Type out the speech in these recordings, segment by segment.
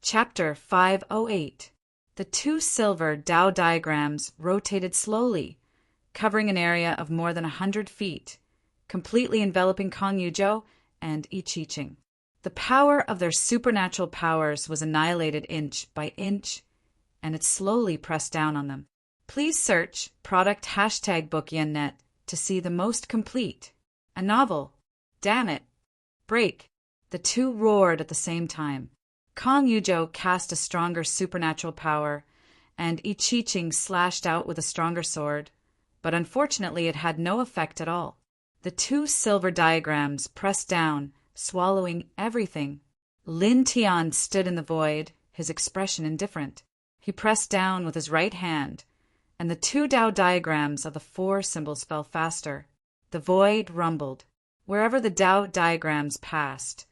Chapter 508. The two silver Tao diagrams rotated slowly, covering an area of more than 100 feet, completely enveloping Kong Yuzhou and I Ching. The power of their supernatural powers was annihilated inch by inch, and it slowly pressed down on them. Please search product #BookYenNet to see the most complete. A novel. Damn it. Break. The two roared at the same time. Kong Yuzhou cast a stronger supernatural power, and I Ching slashed out with a stronger sword, but unfortunately it had no effect at all. The two silver diagrams pressed down, swallowing everything. Lin Tian stood in the void, his expression indifferent. He pressed down with his right hand, and the two Tao diagrams of the four symbols fell faster. The void rumbled. Wherever the Tao diagrams passed,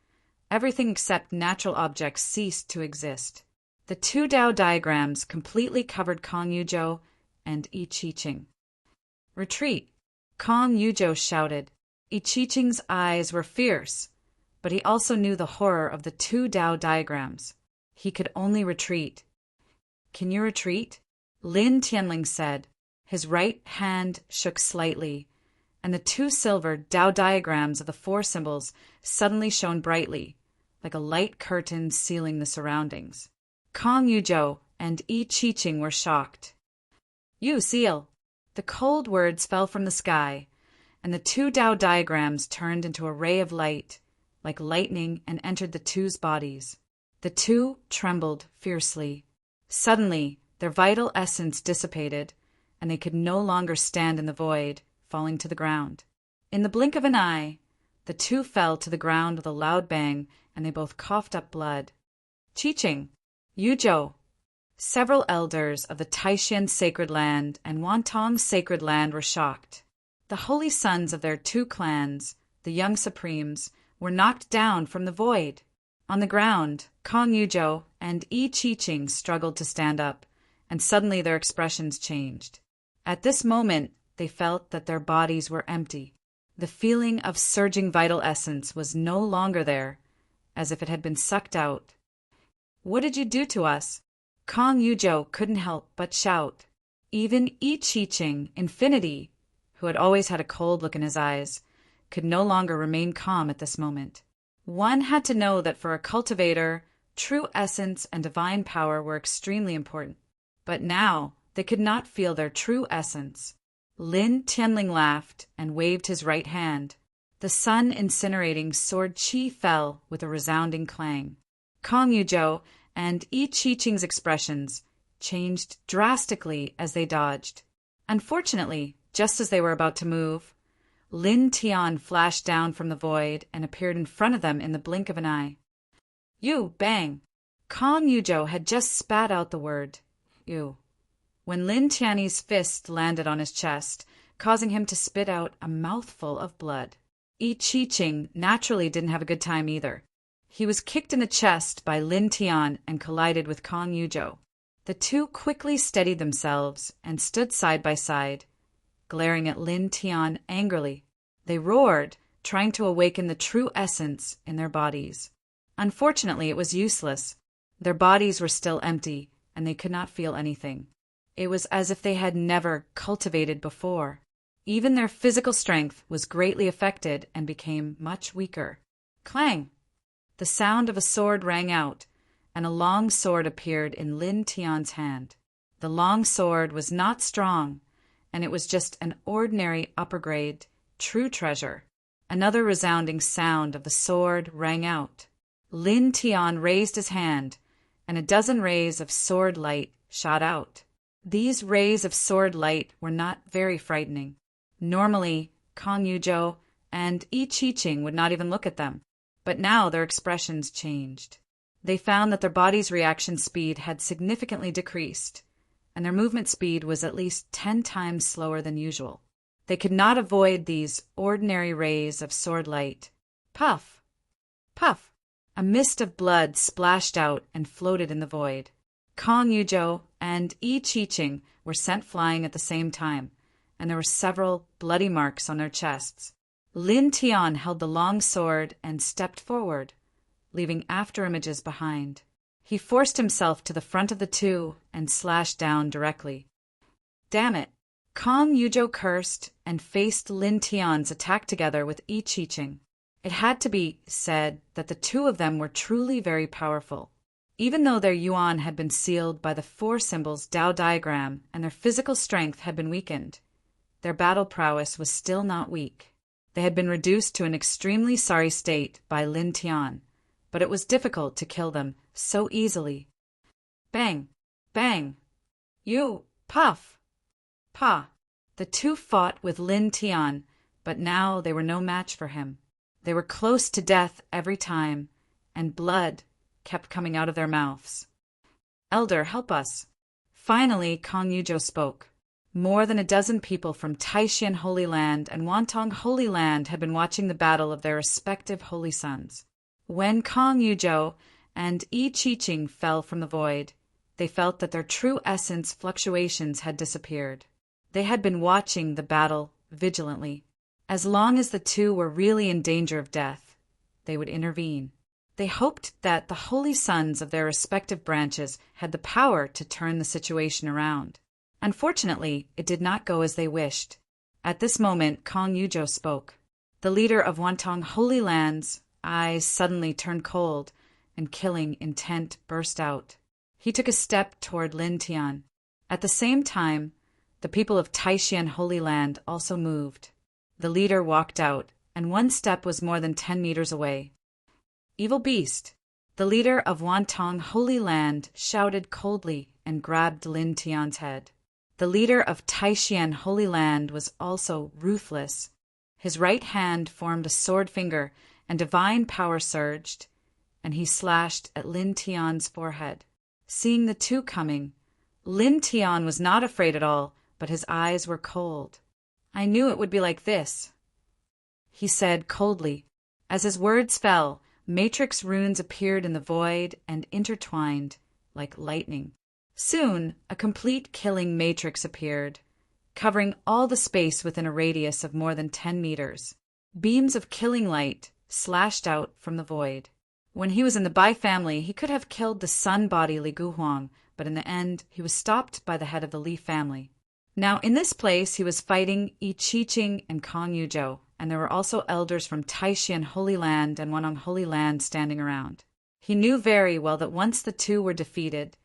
everything except natural objects ceased to exist. The two Tao diagrams completely covered Kong Yuzhou and I Ching. Retreat! Kong Yuzhou shouted. I Ching's eyes were fierce, but he also knew the horror of the two Tao diagrams. He could only retreat. Can you retreat? Lin Tianling said. His right hand shook slightly, and the two silver Tao diagrams of the four symbols suddenly shone brightly, like a light curtain sealing the surroundings. Kong Yuzhou and I Ching were shocked. You seal! The cold words fell from the sky, and the two Tao diagrams turned into a ray of light, like lightning, and entered the two's bodies. The two trembled fiercely. Suddenly, their vital essence dissipated, and they could no longer stand in the void, falling to the ground. In the blink of an eye, the two fell to the ground with a loud bang, and they both coughed up blood. Ching, Yuzhou. Several elders of the Taishan Sacred Land and Wantong Sacred Land were shocked. The holy sons of their two clans, the young supremes, were knocked down from the void. On the ground, Kong Yuzhou and I Ching struggled to stand up, and suddenly their expressions changed. At this moment, they felt that their bodies were empty. The feeling of surging vital essence was no longer there, as if it had been sucked out. What did you do to us? Kong Yuzhou couldn't help but shout. Even I Ching, Infinity, who had always had a cold look in his eyes, could no longer remain calm at this moment. One had to know that for a cultivator, true essence and divine power were extremely important. But now they could not feel their true essence. Lin Tianling laughed and waved his right hand. The sun-incinerating sword qi fell with a resounding clang. Kong Yuzhou and I Ching's expressions changed drastically as they dodged. Unfortunately, just as they were about to move, Lin Tian flashed down from the void and appeared in front of them in the blink of an eye. You, bang! Kong Yuzhou had just spat out the word, you, when Lin Tian's fist landed on his chest, causing him to spit out a mouthful of blood. I Ching naturally didn't have a good time either. He was kicked in the chest by Lin Tian and collided with Kong Yuzhou. The two quickly steadied themselves and stood side by side, glaring at Lin Tian angrily. They roared, trying to awaken the true essence in their bodies. Unfortunately, it was useless. Their bodies were still empty, and they could not feel anything. It was as if they had never cultivated before. Even their physical strength was greatly affected and became much weaker. Clang! The sound of a sword rang out, and a long sword appeared in Lin Tian's hand. The long sword was not strong, and it was just an ordinary upper-grade, true treasure. Another resounding sound of the sword rang out. Lin Tian raised his hand, and a dozen rays of sword light shot out. These rays of sword light were not very frightening. Normally, Kong Yuzhou and I Ching would not even look at them, but now their expressions changed. They found that their body's reaction speed had significantly decreased, and their movement speed was at least 10 times slower than usual. They could not avoid these ordinary rays of sword light. Puff! Puff! A mist of blood splashed out and floated in the void. Kong Yuzhou and I Ching were sent flying at the same time, and there were several bloody marks on their chests. Lin Tian held the long sword and stepped forward, leaving after images behind. He forced himself to the front of the two and slashed down directly. Damn it! Kong Yujo cursed and faced Lin Tian's attack together with I Ching. It had to be said that the two of them were truly very powerful. Even though their yuan had been sealed by the four symbols Dao diagram and their physical strength had been weakened, their battle prowess was still not weak. They had been reduced to an extremely sorry state by Lin Tian, but it was difficult to kill them so easily. Bang! Bang! You! Puff! Pa! The two fought with Lin Tian, but now they were no match for him. They were close to death every time, and blood kept coming out of their mouths. Elder, help us! Finally, Kong Yujo spoke. More than a dozen people from Taishan Holy Land and Wantong Holy Land had been watching the battle of their respective holy sons. When Kong Yujo and I Ching fell from the void, they felt that their true essence fluctuations had disappeared. They had been watching the battle vigilantly. As long as the two were really in danger of death, they would intervene. They hoped that the holy sons of their respective branches had the power to turn the situation around. Unfortunately, it did not go as they wished. At this moment, Kong Yujo spoke. The leader of Wantong Holy Land's eyes suddenly turned cold, and killing intent burst out. He took a step toward Lin Tian. At the same time, the people of Taishan Holy Land also moved. The leader walked out, and one step was more than 10 meters away. Evil beast! The leader of Wantong Holy Land shouted coldly and grabbed Lin Tian's head. The leader of Taishan Holy Land was also ruthless. His right hand formed a sword finger, and divine power surged, and he slashed at Lin Tian's forehead. Seeing the two coming, Lin Tian was not afraid at all, but his eyes were cold. I knew it would be like this, he said coldly. As his words fell, matrix runes appeared in the void and intertwined like lightning. Soon, a complete killing matrix appeared, covering all the space within a radius of more than 10 meters. Beams of killing light slashed out from the void. When he was in the Bai family, he could have killed the sun body Li Guhuang, but in the end, he was stopped by the head of the Li family. Now, in this place, he was fighting I Ching and Kong Yujo, and there were also elders from Taishan Holy Land and Wanong Holy Land standing around. He knew very well that once the two were defeated,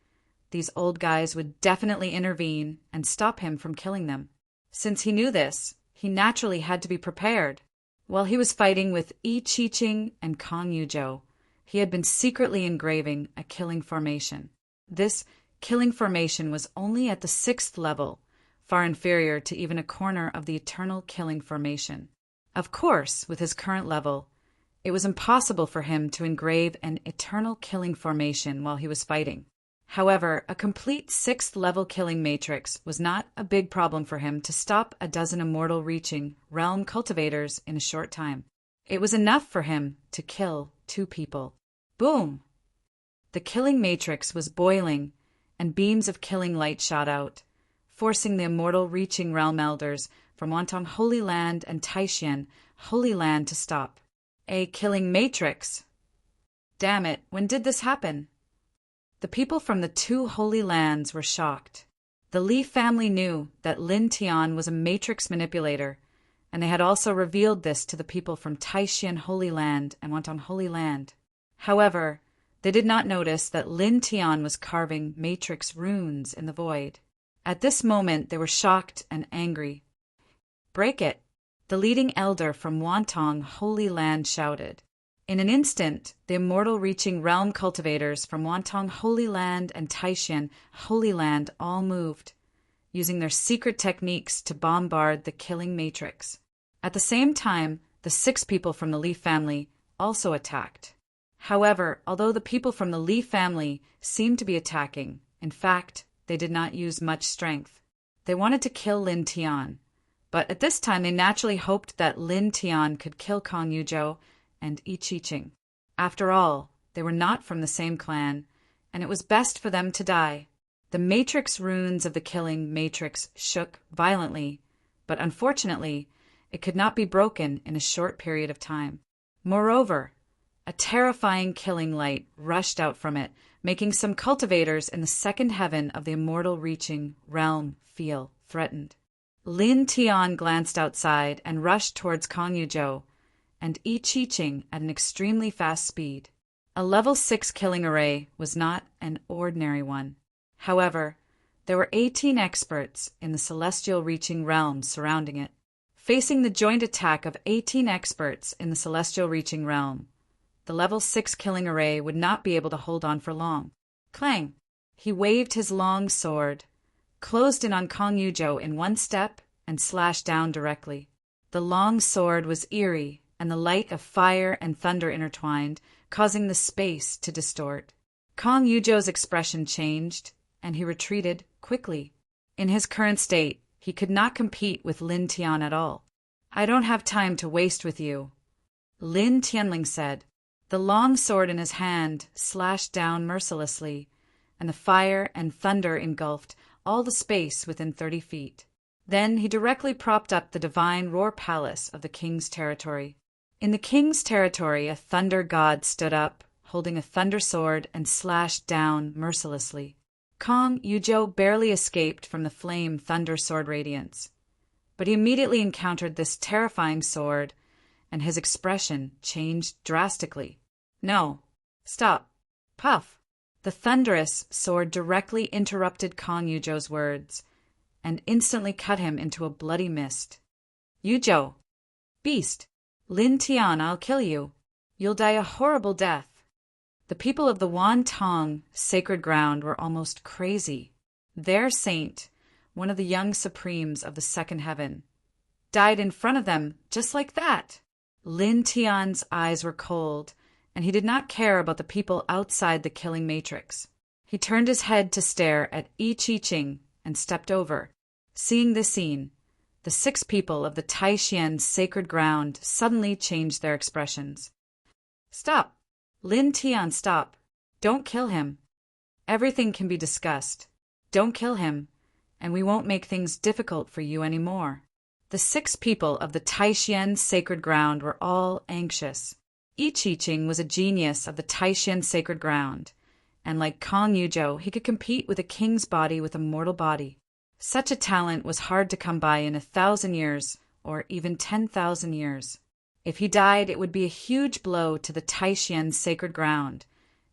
these old guys would definitely intervene and stop him from killing them. Since he knew this, he naturally had to be prepared. While he was fighting with I Ching and Kong Yujo, he had been secretly engraving a killing formation. This killing formation was only at the 6th level, far inferior to even a corner of the eternal killing formation. Of course, with his current level, it was impossible for him to engrave an eternal killing formation while he was fighting. However, a complete 6th level killing matrix was not a big problem for him to stop a dozen immortal reaching realm cultivators in a short time. It was enough for him to kill 2 people. Boom! The killing matrix was boiling, and beams of killing light shot out, forcing the immortal reaching realm elders from Wantong Holy Land and Taishan Holy Land to stop. A killing matrix? Damn it, when did this happen? The people from the 2 holy lands were shocked. The Li family knew that Lin Tian was a matrix manipulator, and they had also revealed this to the people from Taishan Holy Land and Wantong Holy Land. However, they did not notice that Lin Tian was carving matrix runes in the void. At this moment, they were shocked and angry. Break it! The leading elder from Wantong Holy Land shouted. In an instant, the immortal reaching realm cultivators from Wantong Holy Land and Taishan Holy Land all moved, using their secret techniques to bombard the killing matrix. At the same time, the 6 people from the Li family also attacked. However, although the people from the Li family seemed to be attacking, in fact, they did not use much strength. They wanted to kill Lin Tian, but at this time they naturally hoped that Lin Tian could kill Kong Yujo and I Ching. After all, they were not from the same clan, and it was best for them to die. The matrix runes of the killing matrix shook violently, but unfortunately, it could not be broken in a short period of time. Moreover, A terrifying killing light rushed out from it, making some cultivators in the second heaven of the immortal reaching realm feel threatened. Lin Tian glanced outside and rushed towards Kong Yuzhou and Yi Qiqing at an extremely fast speed. A level 6 killing array was not an ordinary one. However, there were 18 experts in the celestial reaching realms surrounding it. Facing the joint attack of 18 experts in the celestial reaching realm, the level 6 killing array would not be able to hold on for long. Clang! He waved his long sword, closed in on Kong Yuzhou in one step, and slashed down directly. The long sword was eerie, and the light of fire and thunder intertwined, causing the space to distort. Kong Yuzhou's expression changed, and he retreated quickly. In his current state, he could not compete with Lin Tian at all. "I don't have time to waste with you," Lin Tianling said. The long sword in his hand slashed down mercilessly, and the fire and thunder engulfed all the space within 30 feet. Then he directly propped up the divine roar palace of the king's territory. In the king's territory, a thunder god stood up, holding a thunder sword, and slashed down mercilessly. Kong Yuzhou barely escaped from the flame thunder sword radiance, but he immediately encountered this terrifying sword, and his expression changed drastically. "No. Stop. Puff." The thunderous sword directly interrupted Kong Yuzhou's words, and instantly cut him into a bloody mist. "Yuzhou! Beast! Lin Tian, I'll kill you. You'll die a horrible death." The people of the Wantong sacred ground were almost crazy. Their saint, one of the young supremes of the second heaven, died in front of them just like that. Lin Tian's eyes were cold, and he did not care about the people outside the killing matrix. He turned his head to stare at Yi Qiqing and stepped over. Seeing this scene, the 6 people of the Taishian sacred ground suddenly changed their expressions. "Stop! Lin Tian, stop! Don't kill him. Everything can be discussed. Don't kill him, and we won't make things difficult for you anymore." The 6 people of the Taishian sacred ground were all anxious. Yi Qiqing was a genius of the Taishian sacred ground, and like Kong Yuzhou, he could compete with a king's body with a mortal body. Such a talent was hard to come by in 1,000 years, or even 10,000 years. If he died, it would be a huge blow to the Taishian sacred ground,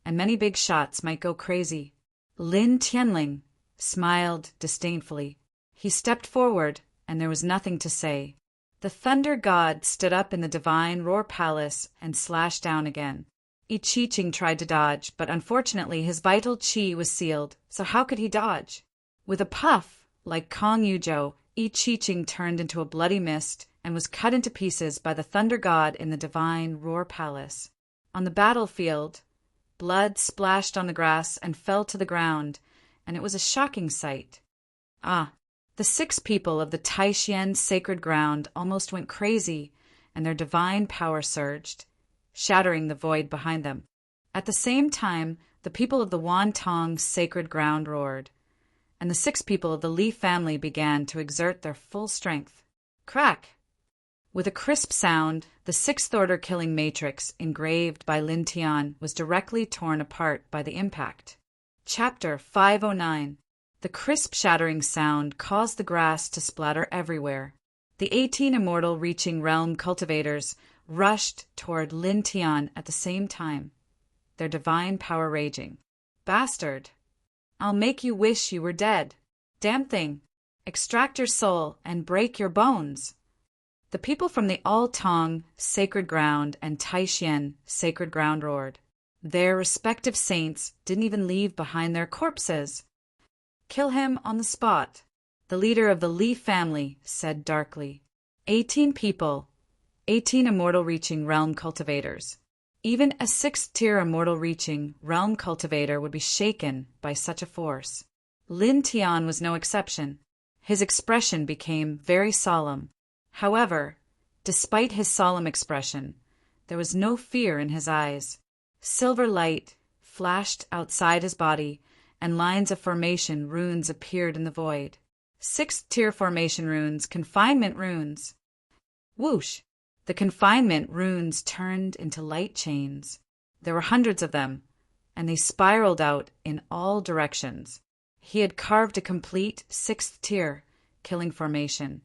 and many big shots might go crazy. Lin Tianling smiled disdainfully. He stepped forward, and there was nothing to say. The thunder god stood up in the divine roar palace and slashed down again. Yi Qiqing tried to dodge, but unfortunately his vital qi was sealed, so how could he dodge? With a puff, like Kong Yuzhou, Yi Qiqing turned into a bloody mist and was cut into pieces by the thunder god in the divine roar palace. On the battlefield, blood splashed on the grass and fell to the ground, and it was a shocking sight. The 6 people of the Taishian sacred ground almost went crazy, and their divine power surged, shattering the void behind them. At the same time, the people of the Wantong sacred ground roared, and the 6 people of the Li family began to exert their full strength. Crack! With a crisp sound, the 6th order killing matrix engraved by Lin Tian was directly torn apart by the impact. Chapter 509. The crisp shattering sound caused the grass to splatter everywhere. The 18 immortal reaching realm cultivators rushed toward Lin Tian at the same time, their divine power raging. "Bastard! I'll make you wish you were dead. Damn thing! Extract your soul and break your bones!" The people from the Altong sacred ground and Taishian sacred ground roared. Their respective saints didn't even leave behind their corpses. "Kill him on the spot," the leader of the Li family said darkly. 18 people, 18 immortal reaching realm cultivators. Even a 6th-tier immortal reaching realm cultivator would be shaken by such a force. Lin Tian was no exception. His expression became very solemn. However, despite his solemn expression, there was no fear in his eyes. Silver light flashed outside his body, and lines of formation runes appeared in the void. 6th-tier formation runes, confinement runes. Whoosh! The confinement runes turned into light chains. There were hundreds of them, and they spiraled out in all directions. He had carved a complete sixth tier killing formation,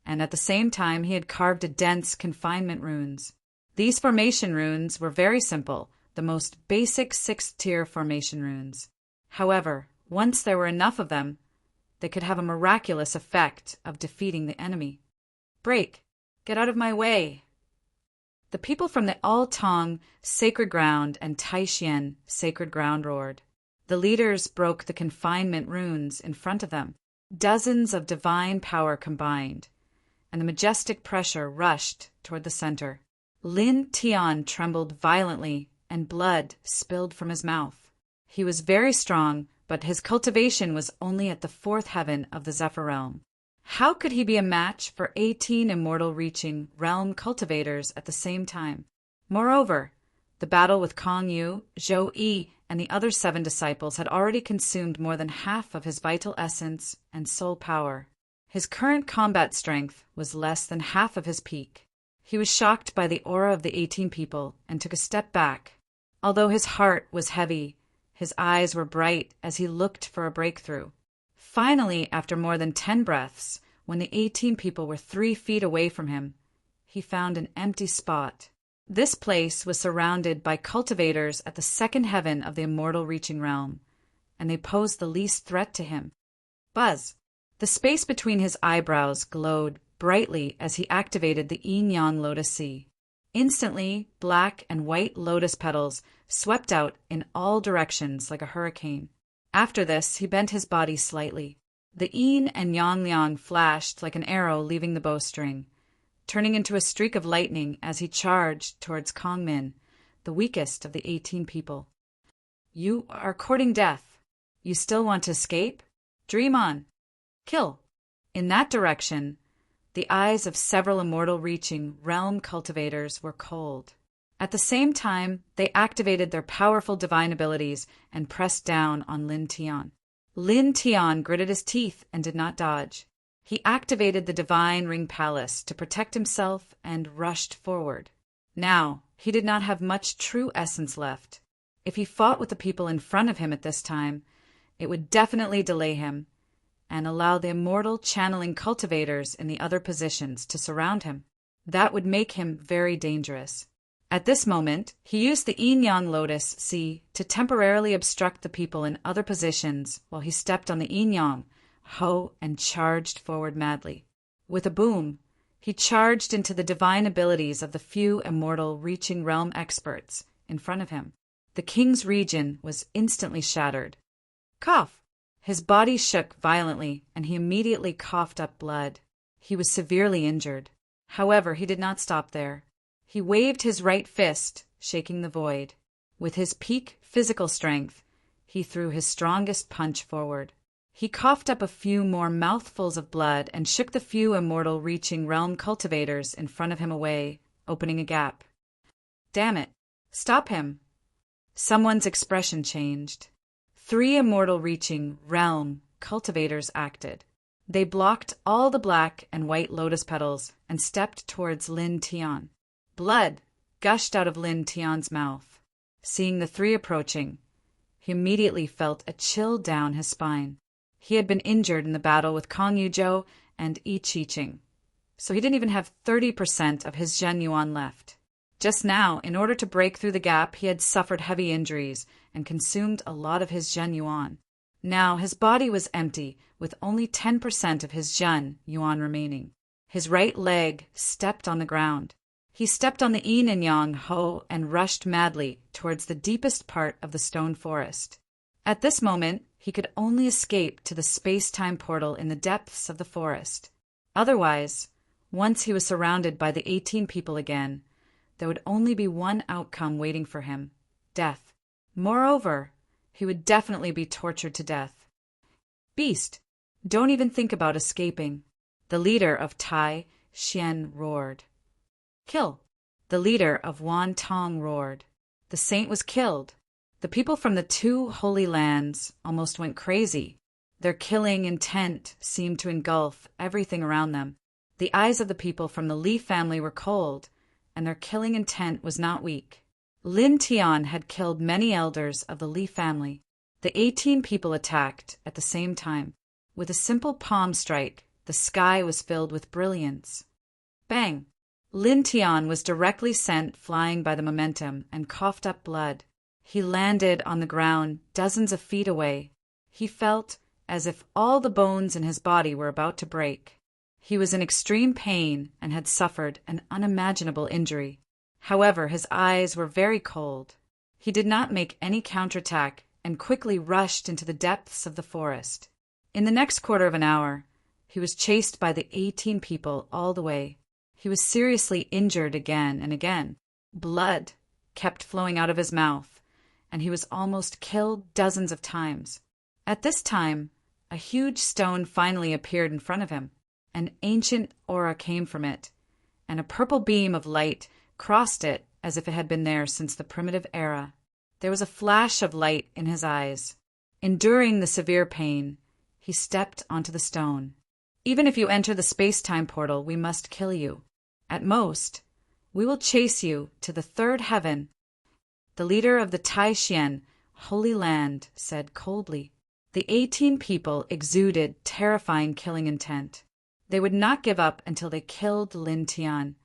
and at the same time he had carved a dense confinement runes. These formation runes were very simple, the most basic sixth tier formation runes. However, once there were enough of them, they could have a miraculous effect of defeating the enemy. Break! Get out of my way! The people from the Altong sacred ground and Taishian sacred ground roared. The leaders broke the confinement runes in front of them. Dozens of divine power combined, and the majestic pressure rushed toward the center. Lin Tian trembled violently, and blood spilled from his mouth. He was very strong, but his cultivation was only at the fourth heaven of the Zephyr realm. How could he be a match for 18 immortal-reaching realm cultivators at the same time? Moreover, the battle with Kong Yu, Zhou Yi, and the other 7 disciples had already consumed more than half of his vital essence and soul power. His current combat strength was less than half of his peak. He was shocked by the aura of the 18 people and took a step back. Although his heart was heavy, his eyes were bright as he looked for a breakthrough. Finally, after more than 10 breaths, when the 18 people were 3 feet away from him, he found an empty spot. This place was surrounded by cultivators at the second heaven of the immortal reaching realm, and they posed the least threat to him. Buzz! The space between his eyebrows glowed brightly as he activated the yin-yang lotus sea. Instantly, black and white lotus petals swept out in all directions like a hurricane. After this, he bent his body slightly. The yin and yang flashed like an arrow leaving the bowstring, turning into a streak of lightning as he charged towards Kongmin, the weakest of the 18 people. You are courting death. You still want to escape? Dream on. Kill. In that direction, the eyes of several immortal-reaching realm cultivators were cold. At the same time, they activated their powerful divine abilities and pressed down on Lin Tian. Lin Tian gritted his teeth and did not dodge. He activated the divine ring palace to protect himself and rushed forward. Now, he did not have much true essence left. If he fought with the people in front of him at this time, it would definitely delay him and allow the immortal channeling cultivators in the other positions to surround him. That would make him very dangerous. At this moment, he used the yin-yang lotus sea to temporarily obstruct the people in other positions while he stepped on the yin-yang, ho, and charged forward madly. With a boom, he charged into the divine abilities of the few immortal reaching realm experts in front of him. The king's region was instantly shattered. Cough! His body shook violently, and he immediately coughed up blood. He was severely injured. However, he did not stop there. He waved his right fist, shaking the void. With his peak physical strength, he threw his strongest punch forward. He coughed up a few more mouthfuls of blood and shook the few immortal reaching realm cultivators in front of him away, opening a gap. Damn it! Stop him! Someone's expression changed. 3 immortal reaching realm cultivators acted. They blocked all the black and white lotus petals and stepped towards Lin Tian. Blood gushed out of Lin Tian's mouth. Seeing the 3 approaching, he immediately felt a chill down his spine. He had been injured in the battle with Kong Yuzhou and Yi Qiqing, so he didn't even have 30% of his Zhen Yuan left. Just now, in order to break through the gap, he had suffered heavy injuries and consumed a lot of his Zhen Yuan. Now his body was empty, with only 10% of his Zhen Yuan remaining. His right leg stepped on the ground. He stepped on the yin and yang ho and rushed madly towards the deepest part of the stone forest. At this moment, he could only escape to the space-time portal in the depths of the forest. Otherwise, once he was surrounded by the 18 people again, there would only be one outcome waiting for him: death. Moreover, he would definitely be tortured to death. Beast, don't even think about escaping. The leader of Tai Xian roared. Kill. The leader of Wan Tong roared. The saint was killed. The people from the 2 holy lands almost went crazy. Their killing intent seemed to engulf everything around them. The eyes of the people from the Li family were cold, and their killing intent was not weak. Lin Tian had killed many elders of the Li family. The 18 people attacked at the same time. With a simple palm strike, the sky was filled with brilliance. Bang! Lin Tian was directly sent flying by the momentum and coughed up blood. He landed on the ground dozens of feet away. He felt as if all the bones in his body were about to break. He was in extreme pain and had suffered an unimaginable injury. However, his eyes were very cold. He did not make any counterattack and quickly rushed into the depths of the forest. In the next quarter of an hour, he was chased by the 18 people all the way. He was seriously injured again and again. Blood kept flowing out of his mouth, and he was almost killed dozens of times. At this time, a huge stone finally appeared in front of him. An ancient aura came from it, and a purple beam of light crossed it as if it had been there since the primitive era. There was a flash of light in his eyes. Enduring the severe pain, he stepped onto the stone. Even if you enter the space-time portal, we must kill you. At most, we will chase you to the third heaven. The leader of the Taishan, Holy Land, said coldly. The 18 people exuded terrifying killing intent. They would not give up until they killed Lin Tian,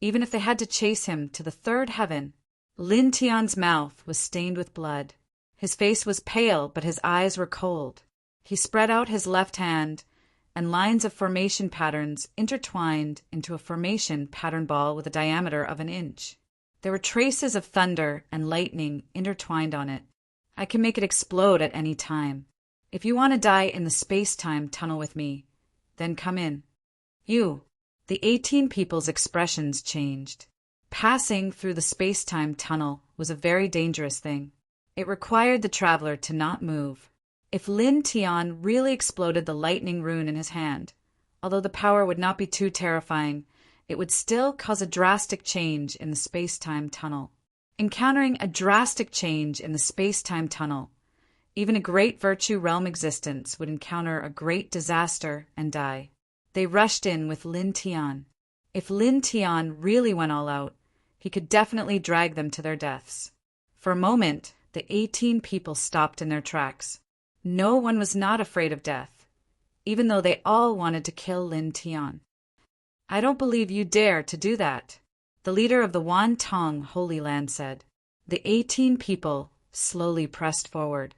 even if they had to chase him to the third heaven. Lin Tian's mouth was stained with blood. His face was pale, but his eyes were cold. He spread out his left hand, and lines of formation patterns intertwined into a formation pattern ball with a diameter of an inch. There were traces of thunder and lightning intertwined on it. I can make it explode at any time. If you want to die in the space-time tunnel with me, then come in. You. The 18 people's expressions changed. Passing through the space-time tunnel was a very dangerous thing. It required the traveler to not move. If Lin Tian really exploded the lightning rune in his hand, although the power would not be too terrifying, it would still cause a drastic change in the space-time tunnel. Encountering a drastic change in the space-time tunnel, even a great virtue realm existence would encounter a great disaster and die. They rushed in with Lin Tian. If Lin Tian really went all out, he could definitely drag them to their deaths. For a moment, the 18 people stopped in their tracks. No one was not afraid of death, even though they all wanted to kill Lin Tian. I don't believe you dare to do that, the leader of the Wan Tong Holy Land said. The 18 people slowly pressed forward.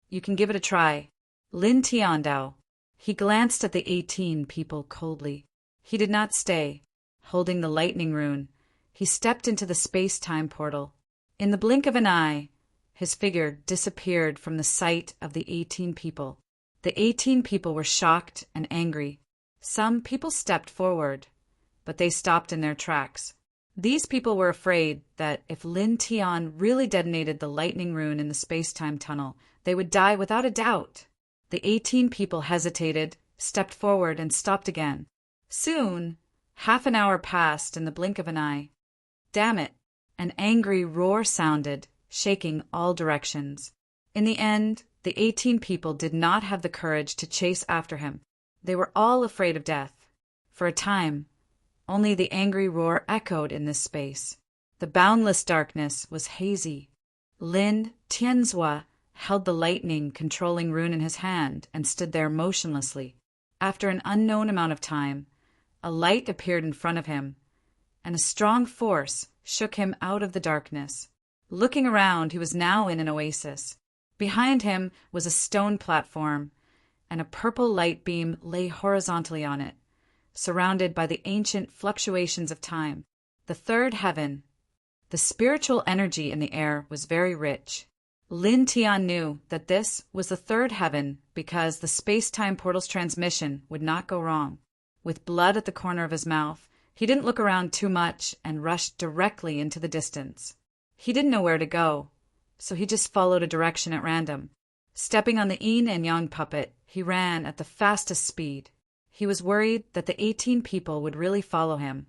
You can give it a try. Lin Tian Dao. He glanced at the 18 people coldly. He did not stay. Holding the lightning rune, he stepped into the space-time portal. In the blink of an eye, his figure disappeared from the sight of the 18 people. The 18 people were shocked and angry. Some people stepped forward, but they stopped in their tracks. These people were afraid that if Lin Tian really detonated the lightning rune in the space-time tunnel, they would die without a doubt. The 18 people hesitated, stepped forward, and stopped again. Soon, half an hour passed in the blink of an eye. Damn it! An angry roar sounded, shaking all directions. In the end, the 18 people did not have the courage to chase after him. They were all afraid of death. For a time, only the angry roar echoed in this space. The boundless darkness was hazy. Lin Tianzhua held the lightning-controlling rune in his hand and stood there motionlessly. After an unknown amount of time, a light appeared in front of him, and a strong force shook him out of the darkness. Looking around, he was now in an oasis. Behind him was a stone platform, and a purple light beam lay horizontally on it, surrounded by the ancient fluctuations of time. The third heaven. The spiritual energy in the air was very rich. Lin Tian knew that this was the third heaven because the space-time portal's transmission would not go wrong. With blood at the corner of his mouth, he didn't look around too much and rushed directly into the distance. He didn't know where to go, so he just followed a direction at random. Stepping on the yin and yang puppet, he ran at the fastest speed. He was worried that the 18 people would really follow him,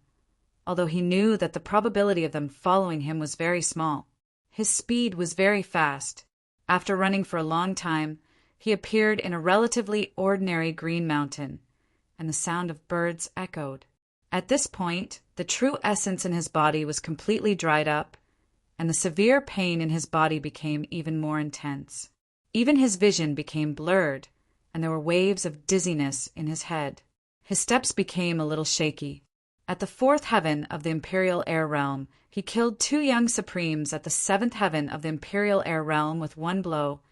although he knew that the probability of them following him was very small. His speed was very fast. After running for a long time, he appeared in a relatively ordinary green mountain, and the sound of birds echoed. At this point, the true essence in his body was completely dried up, and the severe pain in his body became even more intense. Even his vision became blurred, and there were waves of dizziness in his head. His steps became a little shaky. At the 4th heaven of the Imperial Air Realm, he killed 2 young Supremes at the 7th heaven of the Imperial Air Realm with one blow,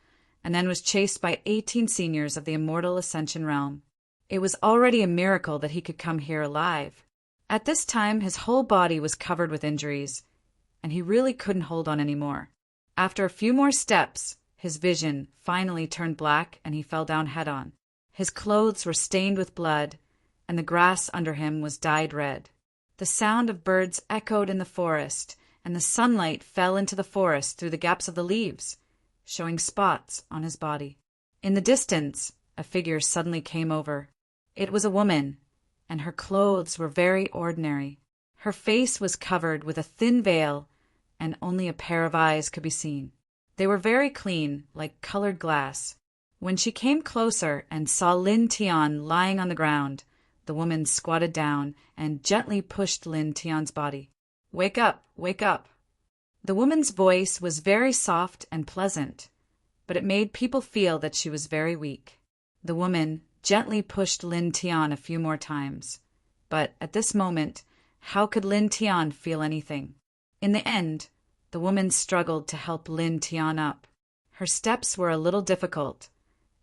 and then was chased by 18 seniors of the Immortal Ascension Realm. It was already a miracle that he could come here alive. At this time, his whole body was covered with injuries, and he really couldn't hold on anymore. After a few more steps, his vision finally turned black and he fell down head-on. His clothes were stained with blood, and the grass under him was dyed red. The sound of birds echoed in the forest, and the sunlight fell into the forest through the gaps of the leaves, showing spots on his body. In the distance, a figure suddenly came over. It was a woman, and her clothes were very ordinary. Her face was covered with a thin veil, and only a pair of eyes could be seen. They were very clean, like colored glass. When she came closer and saw Lin Tian lying on the ground, the woman squatted down and gently pushed Lin Tian's body. "Wake up, wake up." The woman's voice was very soft and pleasant, but it made people feel that she was very weak. The woman gently pushed Lin Tian a few more times, but at this moment, how could Lin Tian feel anything? In the end, the woman struggled to help Lin Tian up. Her steps were a little difficult,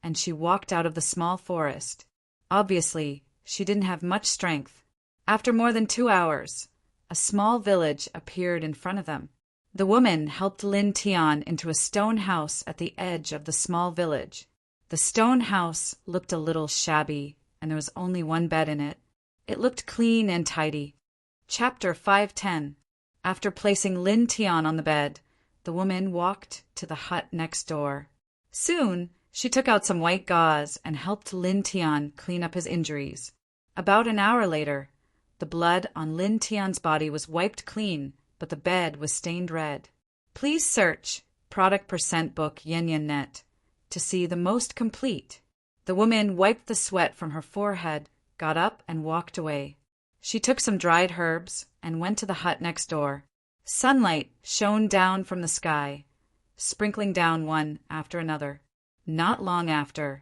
and she walked out of the small forest. Obviously, she didn't have much strength. After more than 2 hours, a small village appeared in front of them. The woman helped Lin Tian into a stone house at the edge of the small village. The stone house looked a little shabby, and there was only one bed in it. It looked clean and tidy. Chapter 510. After placing Lin Tian on the bed, the woman walked to the hut next door. Soon, she took out some white gauze and helped Lin Tian clean up his injuries. About an hour later, the blood on Lin Tian's body was wiped clean, but the bed was stained red. Please search Product Percent Book Net to see the most complete. The woman wiped the sweat from her forehead, got up, and walked away. She took some dried herbs and went to the hut next door. Sunlight shone down from the sky, sprinkling down one after another. Not long after,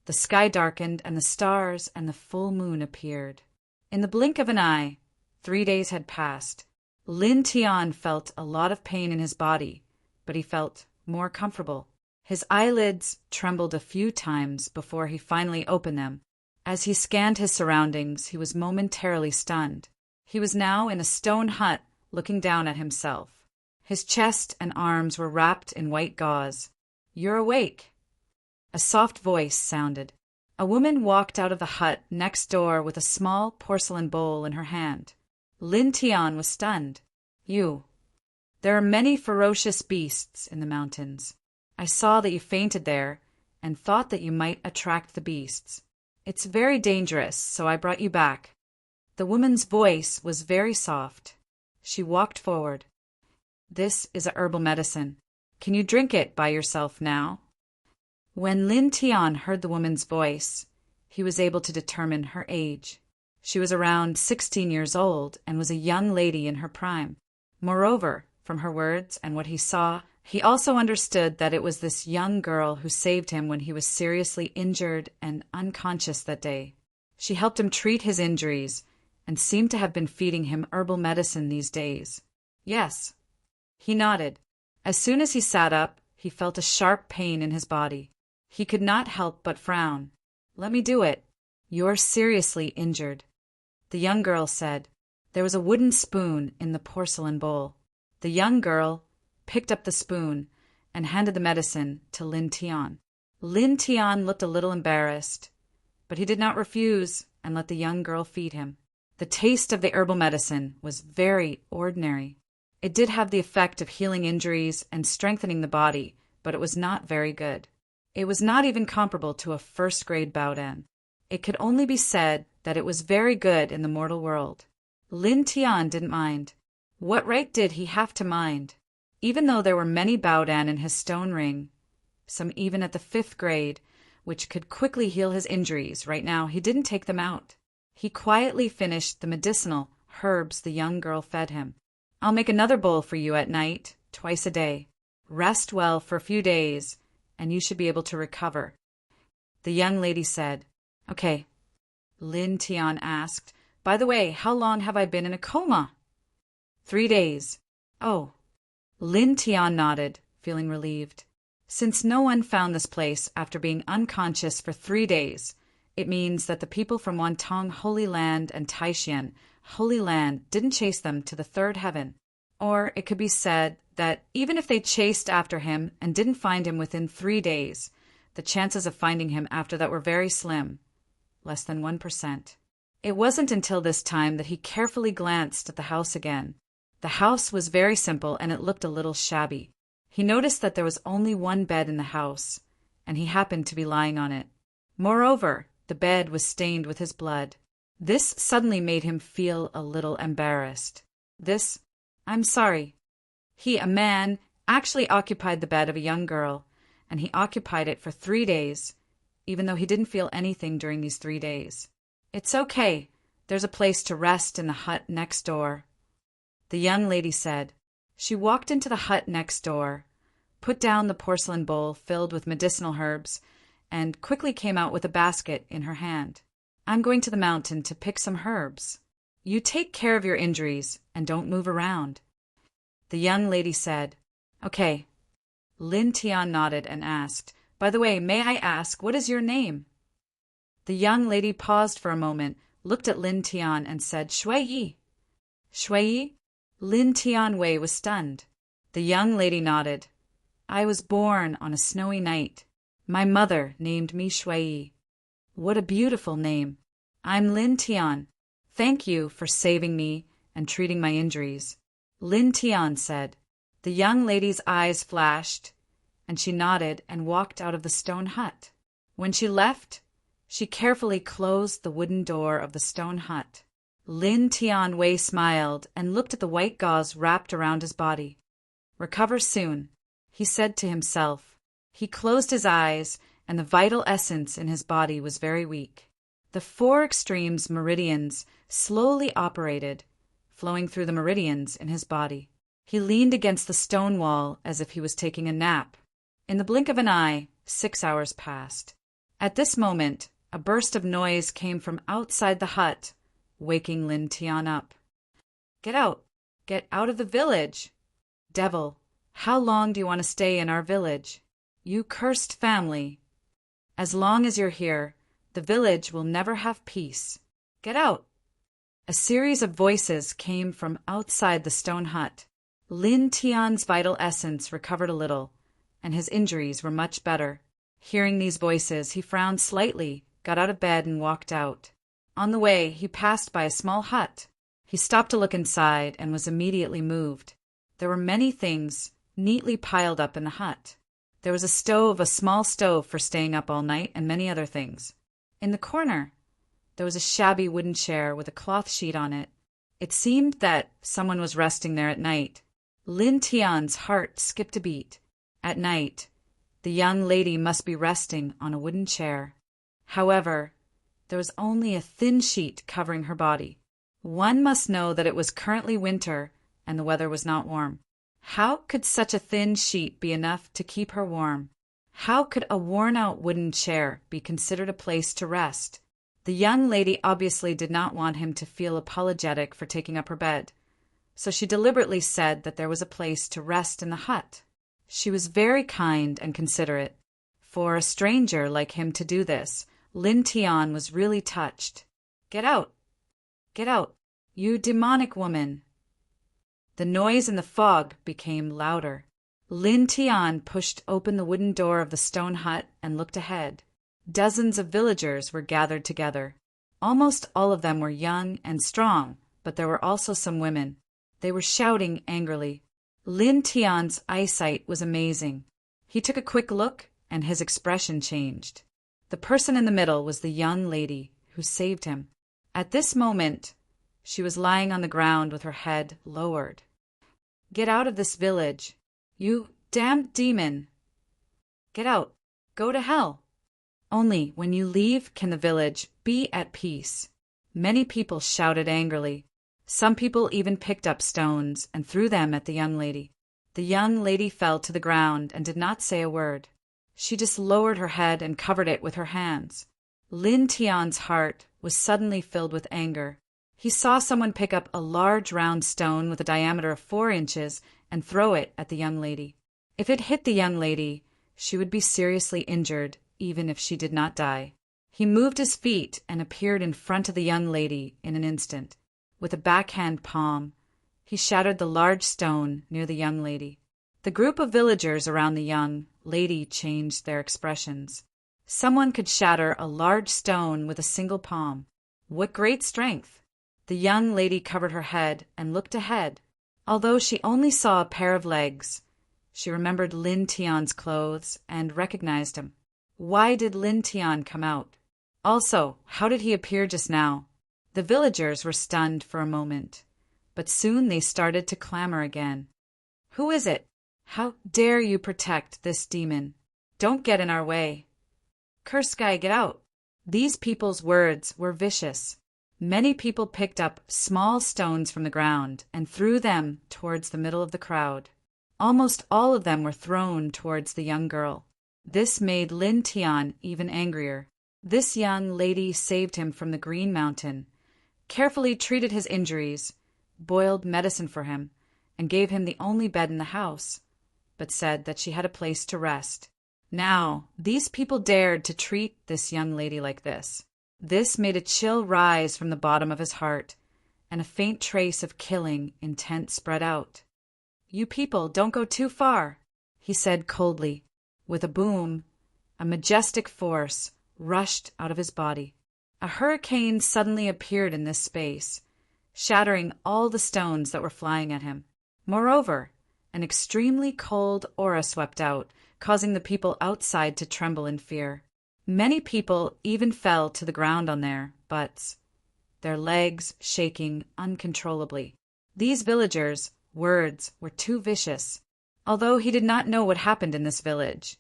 the sky darkened and the stars and the full moon appeared. In the blink of an eye, 3 days had passed. Lin Tian felt a lot of pain in his body, but he felt more comfortable. His eyelids trembled a few times before he finally opened them. As he scanned his surroundings, he was momentarily stunned. He was now in a stone hut, looking down at himself. His chest and arms were wrapped in white gauze. "You're awake." A soft voice sounded. A woman walked out of the hut next door with a small porcelain bowl in her hand. Lin Tian was stunned. "You. There are many ferocious beasts in the mountains. I saw that you fainted there and thought that you might attract the beasts. It's very dangerous, so I brought you back." The woman's voice was very soft. She walked forward. "This is a herbal medicine. Can you drink it by yourself now?" When Lin Tian heard the woman's voice, he was able to determine her age. She was around 16 years old and was a young lady in her prime. Moreover, from her words and what he saw, he also understood that it was this young girl who saved him when he was seriously injured and unconscious that day. She helped him treat his injuries and seemed to have been feeding him herbal medicine these days. "Yes." He nodded. As soon as he sat up, he felt a sharp pain in his body. He could not help but frown. "Let me do it. You're seriously injured." The young girl said. There was a wooden spoon in the porcelain bowl. The young girl picked up the spoon and handed the medicine to Lin Tian. Lin Tian looked a little embarrassed, but he did not refuse and let the young girl feed him. The taste of the herbal medicine was very ordinary. It did have the effect of healing injuries and strengthening the body, but it was not very good. It was not even comparable to a first-grade Baodan. It could only be said that it was very good in the mortal world. Lin Tian didn't mind. What right did he have to mind? Even though there were many Baodan in his stone ring, some even at the 5th grade, which could quickly heal his injuries, right now he didn't take them out. He quietly finished the medicinal herbs the young girl fed him. I'll make another bowl for you at night, twice a day. Rest well for a few days, and you should be able to recover. The young lady said, Okay. Lin Tian asked, By the way, how long have I been in a coma? 3 days. Oh. Lin Tian nodded, feeling relieved. Since no one found this place after being unconscious for 3 days, it means that the people from Wantong Holy Land and Taishan Holy Land didn't chase them to the third heaven. Or it could be said that even if they chased after him and didn't find him within 3 days, the chances of finding him after that were very slim, less than 1%. It wasn't until this time that he carefully glanced at the house again. The house was very simple and it looked a little shabby. He noticed that there was only one bed in the house, and he happened to be lying on it. Moreover, the bed was stained with his blood. This suddenly made him feel a little embarrassed. I'm sorry. He, a man, actually occupied the bed of a young girl, and he occupied it for 3 days, even though he didn't feel anything during these 3 days. It's okay. There's a place to rest in the hut next door. The young lady said. She walked into the hut next door, put down the porcelain bowl filled with medicinal herbs, and quickly came out with a basket in her hand. I'm going to the mountain to pick some herbs. You take care of your injuries and don't move around. The young lady said, Okay. Lin Tian nodded and asked, By the way, may I ask, what is your name? The young lady paused for a moment, looked at Lin Tian and said, Shui Yi. Shui Yi? Lin Tian Wei was stunned. The young lady nodded. I was born on a snowy night. My mother named me Shui Yi. What a beautiful name. I'm Lin Tian. Thank you for saving me and treating my injuries. Lin Tian said. The young lady's eyes flashed, and she nodded and walked out of the stone hut. When she left, she carefully closed the wooden door of the stone hut. Lin Tian Wei smiled and looked at the white gauze wrapped around his body. Recover soon, he said to himself. He closed his eyes, and the vital essence in his body was very weak. The 4 extremes meridians slowly operated, flowing through the meridians in his body. He leaned against the stone wall as if he was taking a nap. In the blink of an eye, 6 hours passed. At this moment, a burst of noise came from outside the hut, waking Lin Tian up. Get out! Get out of the village! Devil, how long do you want to stay in our village? You cursed family! As long as you're here, the village will never have peace. Get out! A series of voices came from outside the stone hut. Lin Tian's vital essence recovered a little, and his injuries were much better. Hearing these voices, he frowned slightly, got out of bed and walked out. On the way, he passed by a small hut. He stopped to look inside and was immediately moved. There were many things neatly piled up in the hut. There was a small stove for staying up all night, and many other things. In the corner, there was a shabby wooden chair with a cloth sheet on it. It seemed that someone was resting there at night. Lin Tian's heart skipped a beat. At night, the young lady must be resting on a wooden chair. However, there was only a thin sheet covering her body. One must know that it was currently winter and the weather was not warm. How could such a thin sheet be enough to keep her warm? How could a worn-out wooden chair be considered a place to rest? The young lady obviously did not want him to feel apologetic for taking up her bed, so she deliberately said that there was a place to rest in the hut. She was very kind and considerate. For a stranger like him to do this, Lin Tian was really touched. Get out! Get out! You demonic woman! The noise in the fog became louder. Lin Tian pushed open the wooden door of the stone hut and looked ahead. Dozens of villagers were gathered together. Almost all of them were young and strong, but there were also some women. They were shouting angrily. Lin Tian's eyesight was amazing. He took a quick look, and his expression changed. The person in the middle was the young lady who saved him. At this moment, she was lying on the ground with her head lowered. Get out of this village, you damned demon! Get out! Go to hell! Only when you leave can the village be at peace. Many people shouted angrily. Some people even picked up stones and threw them at the young lady. The young lady fell to the ground and did not say a word. She just lowered her head and covered it with her hands. Lin Tian's heart was suddenly filled with anger. He saw someone pick up a large round stone with a diameter of 4 inches and throw it at the young lady. If it hit the young lady, she would be seriously injured, even if she did not die. He moved his feet and appeared in front of the young lady in an instant. With a backhand palm, he shattered the large stone near the young lady. The group of villagers around the young lady changed their expressions. Someone could shatter a large stone with a single palm. What great strength! The young lady covered her head and looked ahead. Although she only saw a pair of legs, she remembered Lin Tian's clothes and recognized him. Why did Lin Tian come out? Also, how did he appear just now? The villagers were stunned for a moment, but soon they started to clamor again. Who is it? How dare you protect this demon? Don't get in our way. Curse guy, get out. These people's words were vicious. Many people picked up small stones from the ground and threw them towards the middle of the crowd. Almost all of them were thrown towards the young girl. This made Lin Tian even angrier. This young lady saved him from the Green Mountain, carefully treated his injuries, boiled medicine for him, and gave him the only bed in the house, but said that she had a place to rest. Now, these people dared to treat this young lady like this. This made a chill rise from the bottom of his heart, and a faint trace of killing intent spread out. You people, don't go too far, he said coldly. With a boom, a majestic force rushed out of his body. A hurricane suddenly appeared in this space, shattering all the stones that were flying at him. Moreover, an extremely cold aura swept out, causing the people outside to tremble in fear. Many people even fell to the ground on their butts, their legs shaking uncontrollably. These villagers' words were too vicious. Although he did not know what happened in this village,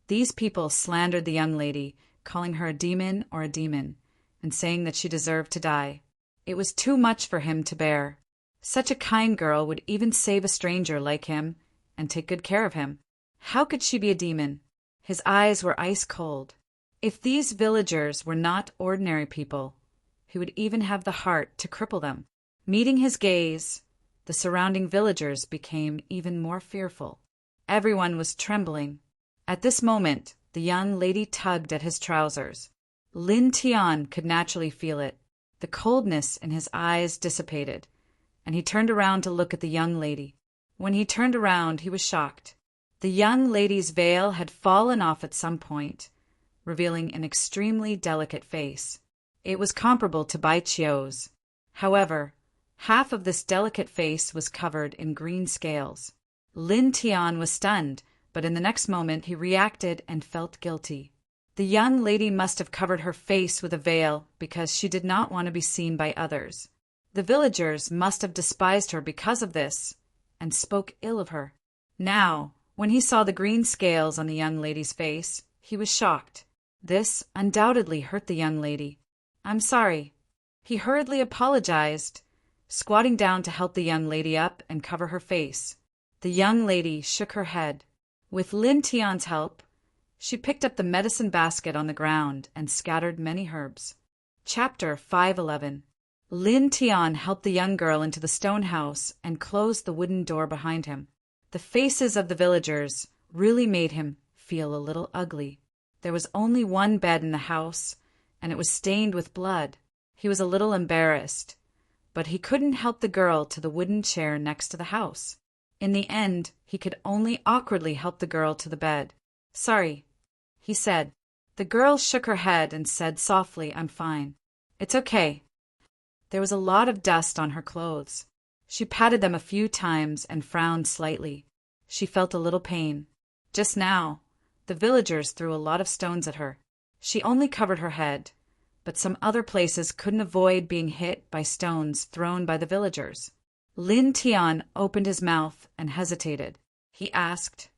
these people slandered the young lady, calling her a demon or a demon, and saying that she deserved to die. It was too much for him to bear. Such a kind girl would even save a stranger like him and take good care of him. How could she be a demon? His eyes were ice cold. If these villagers were not ordinary people, he would even have the heart to cripple them. Meeting his gaze, the surrounding villagers became even more fearful. Everyone was trembling. At this moment, the young lady tugged at his trousers. Lin Tian could naturally feel it. The coldness in his eyes dissipated, and he turned around to look at the young lady. When he turned around, he was shocked. The young lady's veil had fallen off at some point, revealing an extremely delicate face. It was comparable to Bai Qiu's. However, half of this delicate face was covered in green scales. Lin Tian was stunned, but in the next moment he reacted and felt guilty. The young lady must have covered her face with a veil because she did not want to be seen by others. The villagers must have despised her because of this and spoke ill of her. Now, when he saw the green scales on the young lady's face, he was shocked. This undoubtedly hurt the young lady. I'm sorry. He hurriedly apologized, squatting down to help the young lady up and cover her face. The young lady shook her head. With Lin Tian's help, she picked up the medicine basket on the ground and scattered many herbs. Chapter 511. Lin Tian helped the young girl into the stone house and closed the wooden door behind him. The faces of the villagers really made him feel a little ugly. There was only one bed in the house, and it was stained with blood. He was a little embarrassed, but he couldn't help the girl to the wooden chair next to the house. In the end, he could only awkwardly help the girl to the bed. Sorry, he said. The girl shook her head and said softly, I'm fine. It's okay. There was a lot of dust on her clothes. She patted them a few times and frowned slightly. She felt a little pain. Just now, the villagers threw a lot of stones at her. She only covered her head, but some other places couldn't avoid being hit by stones thrown by the villagers. Lin Tian opened his mouth and hesitated. He asked,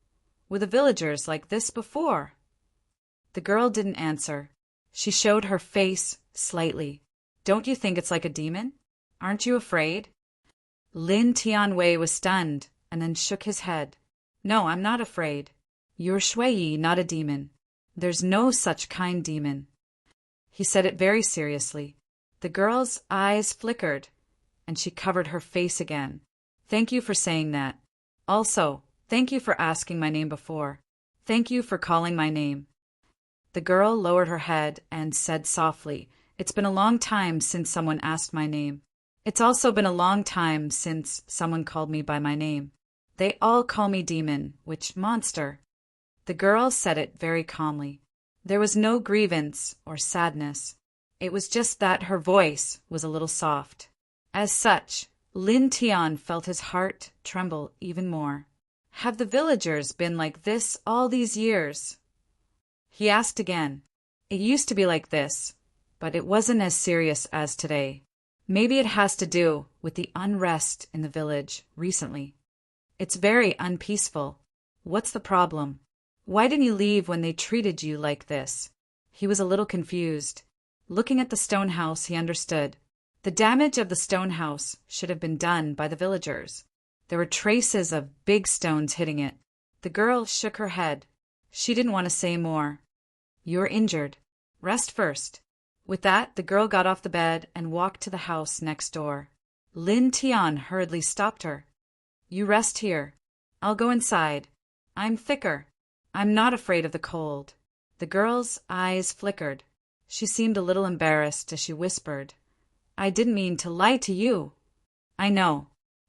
were the villagers like this before? The girl didn't answer. She showed her face slightly. Don't you think it's like a demon? Aren't you afraid? Lin Tianwei was stunned and then shook his head. No, I'm not afraid. You're Shui, not a demon. There's no such kind demon. He said it very seriously. The girl's eyes flickered, and she covered her face again. Thank you for saying that. Also, thank you for asking my name before. Thank you for calling my name. The girl lowered her head and said softly, It's been a long time since someone asked my name. It's also been a long time since someone called me by my name. They all call me demon, which monster. The girl said it very calmly. There was no grievance or sadness. It was just that her voice was a little soft. As such, Lin Tian felt his heart tremble even more. Have the villagers been like this all these years? He asked again. It used to be like this, but it wasn't as serious as today. Maybe it has to do with the unrest in the village recently. It's very unpeaceful. What's the problem? Why didn't you leave when they treated you like this? He was a little confused. Looking at the stone house, he understood. The damage of the stone house should have been done by the villagers. There were traces of big stones hitting it. The girl shook her head. She didn't want to say more. You're injured. Rest first. With that, the girl got off the bed and walked to the house next door. Lin Tian hurriedly stopped her. You rest here. I'll go inside. I'm thicker. I'm not afraid of the cold. The girl's eyes flickered. She seemed a little embarrassed as she whispered, I didn't mean to lie to you. I know.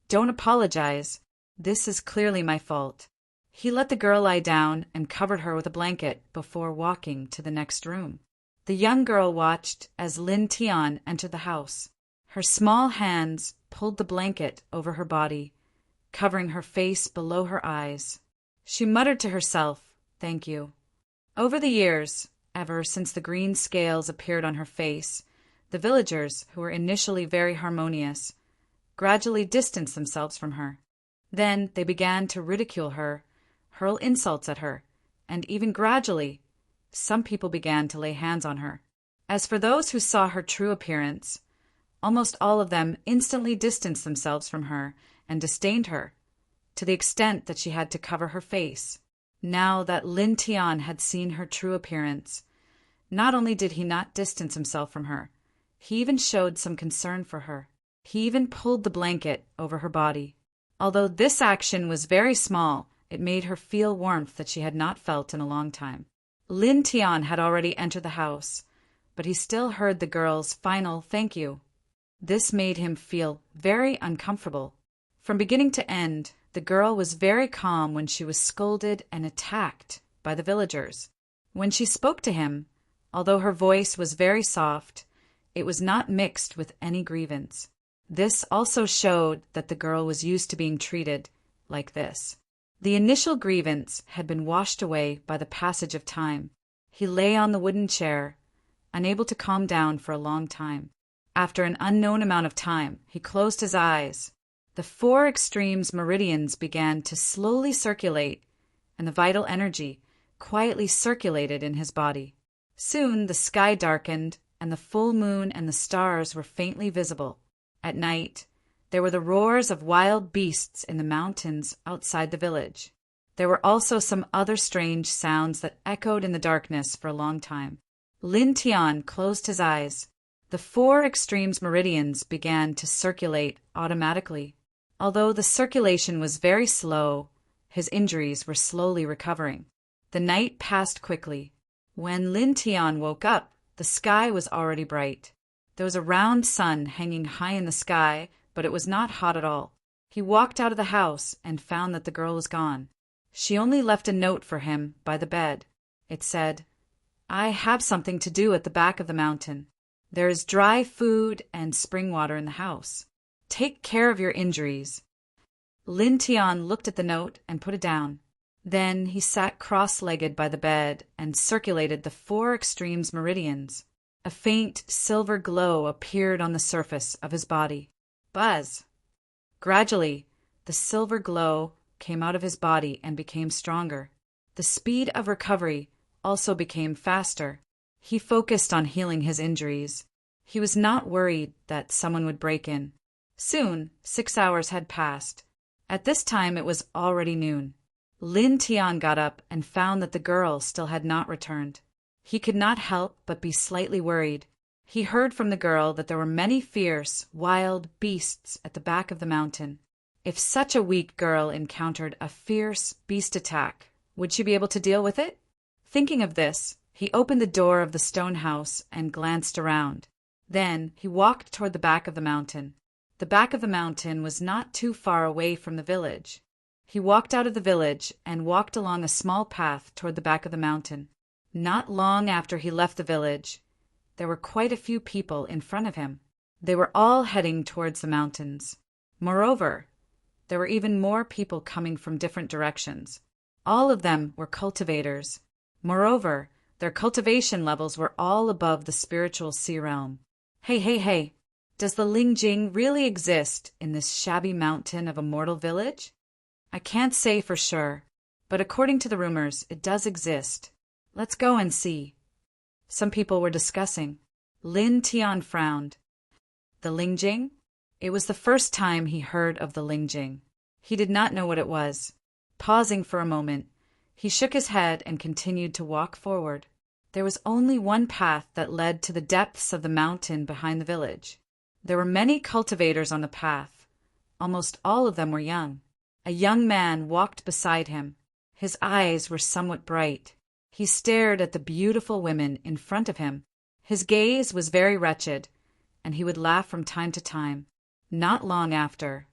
Don't apologize. This is clearly my fault. He let the girl lie down and covered her with a blanket before walking to the next room. The young girl watched as Lin Tian entered the house. Her small hands pulled the blanket over her body, covering her face below her eyes. She muttered to herself, Thank you. Over the years, ever since the green scales appeared on her face, the villagers, who were initially very harmonious, gradually distanced themselves from her. Then they began to ridicule her, hurl insults at her, and even gradually, some people began to lay hands on her. As for those who saw her true appearance, almost all of them instantly distanced themselves from her and disdained her, to the extent that she had to cover her face. Now that Lin Tian had seen her true appearance, not only did he not distance himself from her, he even showed some concern for her. He even pulled the blanket over her body. Although this action was very small, it made her feel warmth that she had not felt in a long time. Lin Tian had already entered the house, but he still heard the girl's final thank you. This made him feel very uncomfortable. From beginning to end, the girl was very calm when she was scolded and attacked by the villagers. When she spoke to him, although her voice was very soft, it was not mixed with any grievance. This also showed that the girl was used to being treated like this. The initial grievance had been washed away by the passage of time. He lay on the wooden chair, unable to calm down for a long time. After an unknown amount of time, he closed his eyes. The 4 extremes meridians began to slowly circulate, and the vital energy quietly circulated in his body. Soon the sky darkened, and the full moon and the stars were faintly visible. At night, there were the roars of wild beasts in the mountains outside the village. There were also some other strange sounds that echoed in the darkness for a long time. Lin Tian closed his eyes. The 4 extremes meridians began to circulate automatically. Although the circulation was very slow, his injuries were slowly recovering. The night passed quickly. When Lin Tian woke up, the sky was already bright. There was a round sun hanging high in the sky, but it was not hot at all. He walked out of the house and found that the girl was gone. She only left a note for him by the bed. It said, I have something to do at the back of the mountain. There is dry food and spring water in the house. Take care of your injuries. Lin Tian looked at the note and put it down. Then he sat cross-legged by the bed and circulated the 4 extremes meridians. A faint silver glow appeared on the surface of his body. Buzz! Gradually, the silver glow came out of his body and became stronger. The speed of recovery also became faster. He focused on healing his injuries. He was not worried that someone would break in. Soon, 6 hours had passed. At this time it was already noon. Lin Tian got up and found that the girl still had not returned. He could not help but be slightly worried. He heard from the girl that there were many fierce, wild beasts at the back of the mountain. If such a weak girl encountered a fierce beast attack, would she be able to deal with it? Thinking of this, he opened the door of the stone house and glanced around. Then he walked toward the back of the mountain. The back of the mountain was not too far away from the village. He walked out of the village and walked along a small path toward the back of the mountain. Not long after he left the village, there were quite a few people in front of him. They were all heading towards the mountains. Moreover, there were even more people coming from different directions. All of them were cultivators. Moreover, their cultivation levels were all above the spiritual sea realm. Hey, does the Lingjing really exist in this shabby mountain of a mortal village? I can't say for sure, but according to the rumors, it does exist. Let's go and see. Some people were discussing. Lin Tian frowned. The Lingjing? It was the first time he heard of the Lingjing. He did not know what it was. Pausing for a moment, he shook his head and continued to walk forward. There was only one path that led to the depths of the mountain behind the village. There were many cultivators on the path. Almost all of them were young. A young man walked beside him. His eyes were somewhat bright. He stared at the beautiful women in front of him. His gaze was very wretched, and he would laugh from time to time. Not long after,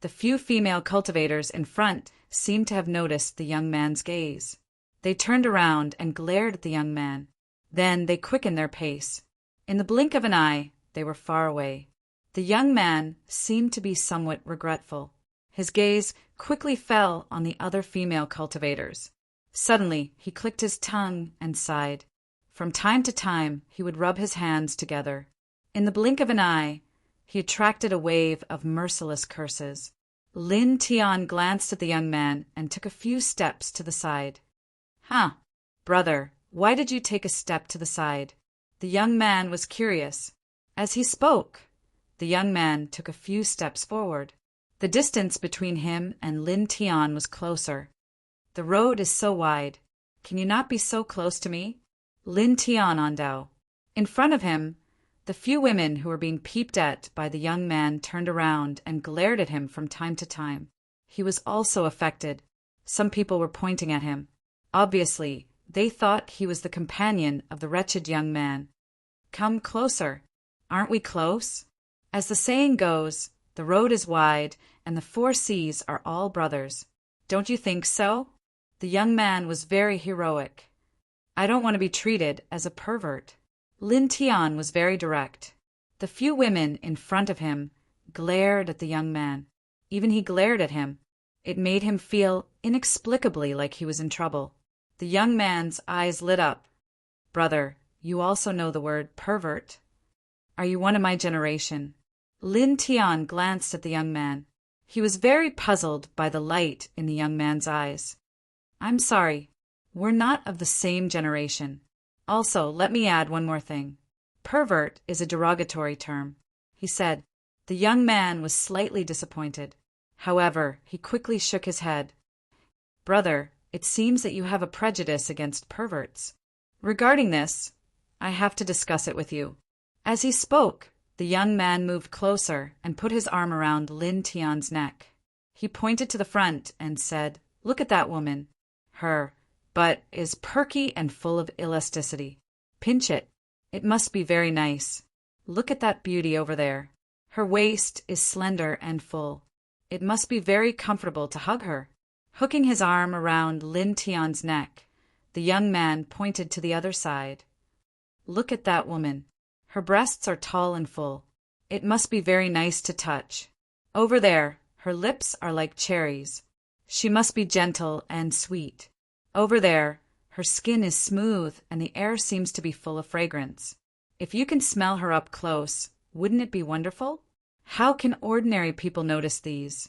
the few female cultivators in front seemed to have noticed the young man's gaze. They turned around and glared at the young man. Then they quickened their pace. In the blink of an eye, they were far away. The young man seemed to be somewhat regretful. His gaze quickly fell on the other female cultivators. Suddenly, he clicked his tongue and sighed. From time to time, he would rub his hands together. In the blink of an eye, he attracted a wave of merciless curses. Lin Tian glanced at the young man and took a few steps to the side. Brother, why did you take a step to the side? The young man was curious. As he spoke, the young man took a few steps forward. The distance between him and Lin Tian was closer. The road is so wide. Can you not be so close to me? Lin Tian Ondao. In front of him, the few women who were being peeped at by the young man turned around and glared at him from time to time. He was also affected. Some people were pointing at him. Obviously, they thought he was the companion of the wretched young man. Come closer. Aren't we close? As the saying goes, the road is wide and the 4 seas are all brothers. Don't you think so? The young man was very heroic. I don't want to be treated as a pervert. Lin Tian was very direct. The few women in front of him glared at the young man. Even he glared at him. It made him feel inexplicably like he was in trouble. The young man's eyes lit up. Brother, you also know the word pervert. Are you one of my generation? Lin Tian glanced at the young man. He was very puzzled by the light in the young man's eyes. I'm sorry. We're not of the same generation. Also, let me add one more thing. Pervert is a derogatory term, he said. The young man was slightly disappointed. However, he quickly shook his head. Brother, it seems that you have a prejudice against perverts. Regarding this, I have to discuss it with you. As he spoke, the young man moved closer and put his arm around Lin Tian's neck. He pointed to the front and said, Look at that woman. Her butt is perky and full of elasticity. Pinch it. It must be very nice. Look at that beauty over there. Her waist is slender and full. It must be very comfortable to hug her. Hooking his arm around Lin Tian's neck, the young man pointed to the other side. Look at that woman. Her breasts are tall and full. It must be very nice to touch. Over there, her lips are like cherries. She must be gentle and sweet. Over there, her skin is smooth and the air seems to be full of fragrance. If you can smell her up close, wouldn't it be wonderful? How can ordinary people notice these?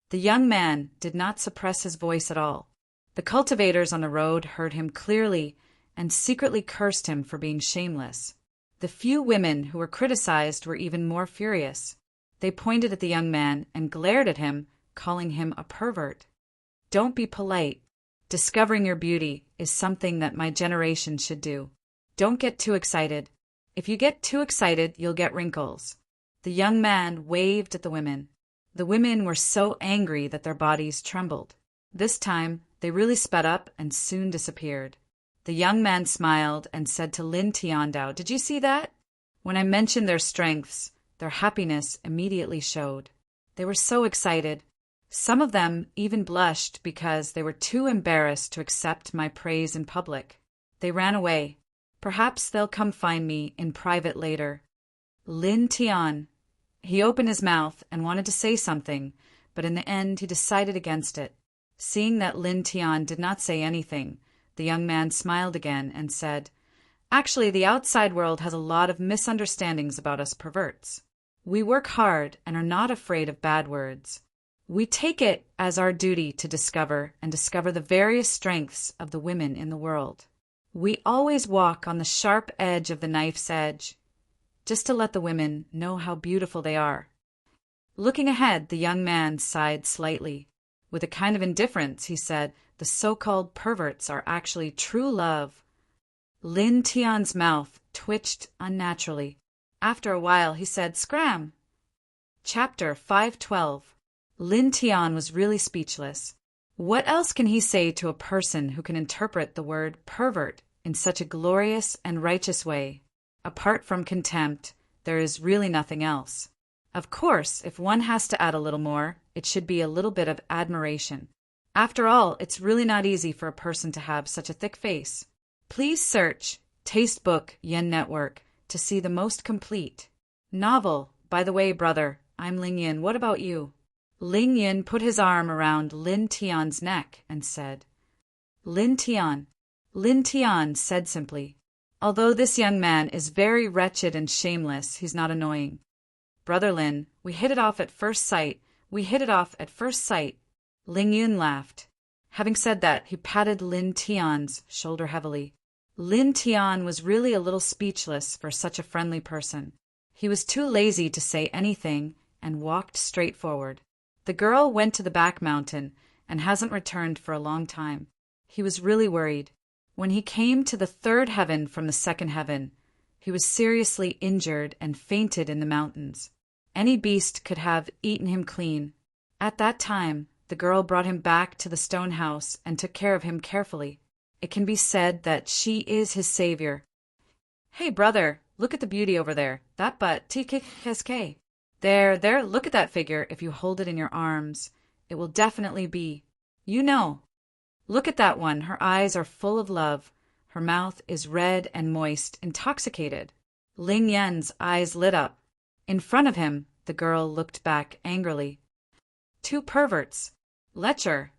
The young man did not suppress his voice at all. The cultivators on the road heard him clearly and secretly cursed him for being shameless. The few women who were criticized were even more furious. They pointed at the young man and glared at him, calling him a pervert. Don't be polite. Discovering your beauty is something that my generation should do. Don't get too excited. If you get too excited, you'll get wrinkles. The young man waved at the women. The women were so angry that their bodies trembled. This time, they really sped up and soon disappeared. The young man smiled and said to Lin Tiandao, "Did you see that?" When I mentioned their strengths, their happiness immediately showed. They were so excited. Some of them even blushed because they were too embarrassed to accept my praise in public. They ran away. Perhaps they'll come find me in private later. Lin Tian. He opened his mouth and wanted to say something, but in the end he decided against it. Seeing that Lin Tian did not say anything, the young man smiled again and said, "Actually, the outside world has a lot of misunderstandings about us perverts. We work hard and are not afraid of bad words. We take it as our duty to discover the various strengths of the women in the world. We always walk on the sharp edge of the knife's edge, just to let the women know how beautiful they are." Looking ahead, the young man sighed slightly. With a kind of indifference, he said, "The so-called perverts are actually true love." Lin Tian's mouth twitched unnaturally. After a while, he said, "Scram!" Chapter 512. Lin Tian was really speechless. What else can he say to a person who can interpret the word pervert in such a glorious and righteous way? Apart from contempt, there is really nothing else. Of course, if one has to add a little more, it should be a little bit of admiration. After all, it's really not easy for a person to have such a thick face. Please search Tastebook Yen Network to see the most complete novel. By the way, brother, I'm Ling Yin. What about you? Ling Yin put his arm around Lin Tian's neck and said, "Lin Tian." Lin Tian said simply, "Although this young man is very wretched and shameless, he's not annoying. Brother Lin, we hit it off at first sight. We hit it off at first sight." Ling Yun laughed. Having said that, he patted Lin Tian's shoulder heavily. Lin Tian was really a little speechless for such a friendly person. He was too lazy to say anything and walked straight forward. The girl went to the back mountain and hasn't returned for a long time. He was really worried. When he came to the third heaven from the second heaven, he was seriously injured and fainted in the mountains. Any beast could have eaten him clean. At that time, the girl brought him back to the stone house and took care of him carefully. It can be said that she is his savior. "Hey, brother, look at the beauty over there. That butt, TKSK. There, look at that figure. If you hold it in your arms, it will definitely be. You know. Look at that one. Her eyes are full of love. Her mouth is red and moist, intoxicated." Ling Yan's eyes lit up. In front of him, the girl looked back angrily. Two perverts. Lecher.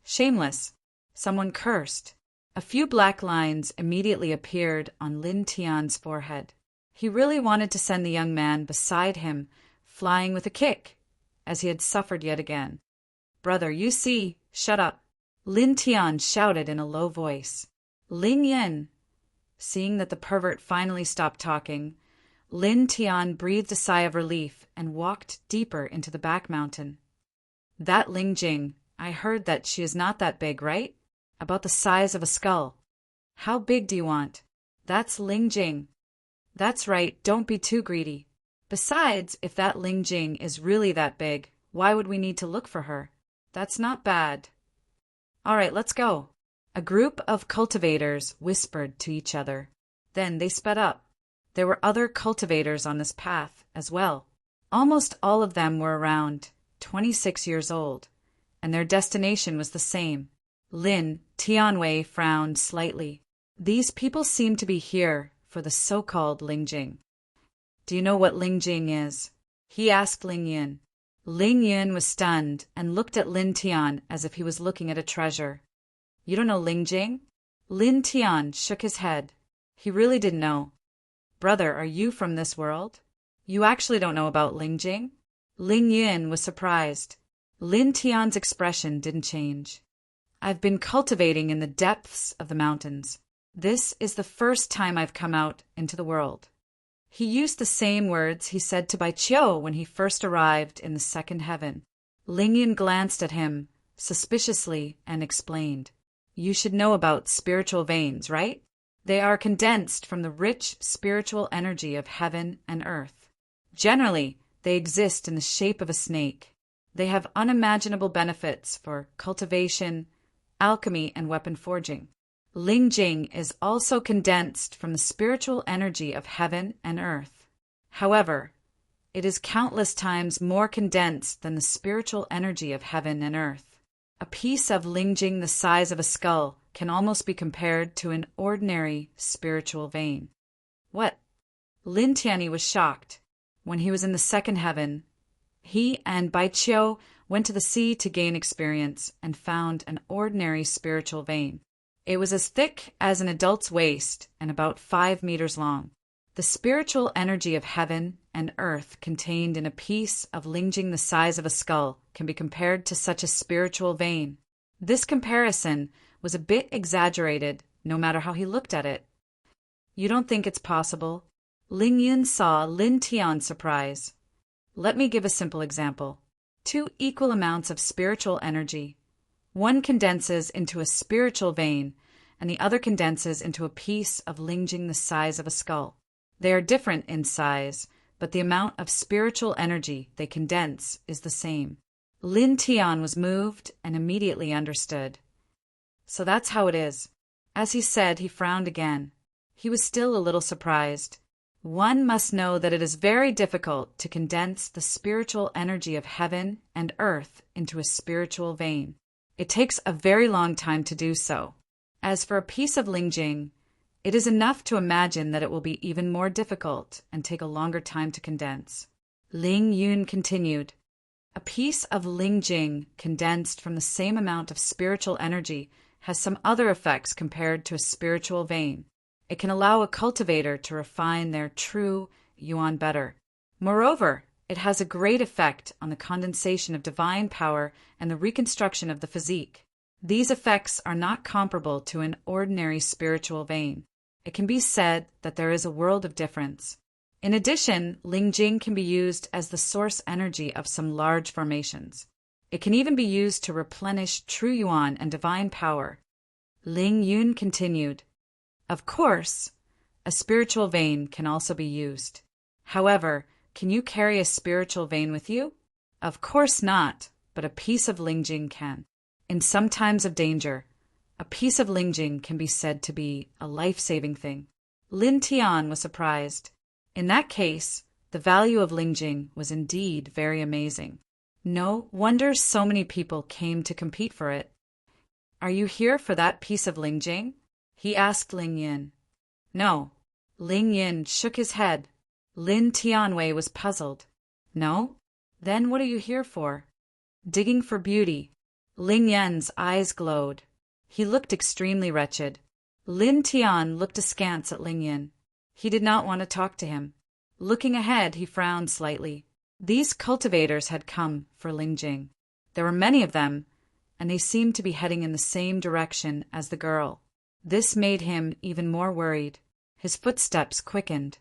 Shameless. Someone cursed. A few black lines immediately appeared on Lin Tian's forehead. He really wanted to send the young man beside him flying with a kick, as he had suffered yet again. "Brother, you see, shut up," Lin Tian shouted in a low voice. Ling Yin. Seeing that the pervert finally stopped talking, Lin Tian breathed a sigh of relief and walked deeper into the back mountain. "That Ling Jing, I heard that she is not that big, right? About the size of a skull. How big do you want?" "That's Ling Jing." "That's right, don't be too greedy. Besides, if that Ling Jing is really that big, why would we need to look for her? That's not bad. All right, let's go." A group of cultivators whispered to each other. Then they sped up. There were other cultivators on this path as well. Almost all of them were around 26 years old, and their destination was the same. Lin Tianwei frowned slightly. These people seem to be here for the so-called Ling Jing. "Do you know what Ling Jing is?" he asked Ling Yin. Ling Yin was stunned and looked at Lin Tian as if he was looking at a treasure. "You don't know Ling Jing?" Lin Tian shook his head. He really didn't know. "Brother, are you from this world? You actually don't know about Ling Jing?" Ling Yin was surprised. Lin Tian's expression didn't change. "I've been cultivating in the depths of the mountains. This is the first time I've come out into the world. He used the same words he said to Bai Qiu when he first arrived in the second heaven. Ling Yin glanced at him suspiciously and explained, "You should know about spiritual veins, right? They are condensed from the rich spiritual energy of heaven and earth. Generally, they exist in the shape of a snake. They have unimaginable benefits for cultivation, alchemy, and weapon forging. Ling Jing is also condensed from the spiritual energy of heaven and earth. However, it is countless times more condensed than the spiritual energy of heaven and earth. A piece of Ling Jing the size of a skull can almost be compared to an ordinary spiritual vein." What? Lin Tianyi was shocked. When he was in the second heaven, he and Bai Qiu went to the sea to gain experience and found an ordinary spiritual vein. It was as thick as an adult's waist and about 5 meters long. The spiritual energy of heaven and earth contained in a piece of Lingjing the size of a skull can be compared to such a spiritual vein. This comparison was a bit exaggerated, no matter how he looked at it. "You don't think it's possible?" Ling Yin saw Lin Tian's surprise. "Let me give a simple example. 2 equal amounts of spiritual energy. One condenses into a spiritual vein, and the other condenses into a piece of Lingjing the size of a skull. They are different in size, but the amount of spiritual energy they condense is the same." Lin Tian was moved and immediately understood. "So that's how it is." As he said, he frowned again. He was still a little surprised. One must know that it is very difficult to condense the spiritual energy of heaven and earth into a spiritual vein. It takes a very long time to do so. As for a piece of Lingjing, it is enough to imagine that it will be even more difficult and take a longer time to condense. Ling Yun continued, "A piece of Lingjing condensed from the same amount of spiritual energy has some other effects compared to a spiritual vein. It can allow a cultivator to refine their true yuan better. Moreover, it has a great effect on the condensation of divine power and the reconstruction of the physique. These effects are not comparable to an ordinary spiritual vein. It can be said that there is a world of difference. In addition, Lingjing can be used as the source energy of some large formations. It can even be used to replenish true yuan and divine power." Ling Yun continued, "Of course, a spiritual vein can also be used. However, can you carry a spiritual vein with you? Of course not, but a piece of Lingjing can. In some times of danger, a piece of Lingjing can be said to be a life-saving thing." Lin Tian was surprised. In that case, the value of Lingjing was indeed very amazing. No wonder so many people came to compete for it. "Are you here for that piece of Lingjing?" he asked Ling Yin. "No." Ling Yin shook his head. Lin Tianwei was puzzled. "No? Then what are you here for?" "Digging for beauty." Ling Yan's eyes glowed. He looked extremely wretched. Lin Tian looked askance at Ling Yin. He did not want to talk to him. Looking ahead, he frowned slightly. These cultivators had come for Lingjing. There were many of them, and they seemed to be heading in the same direction as the girl. This made him even more worried. His footsteps quickened.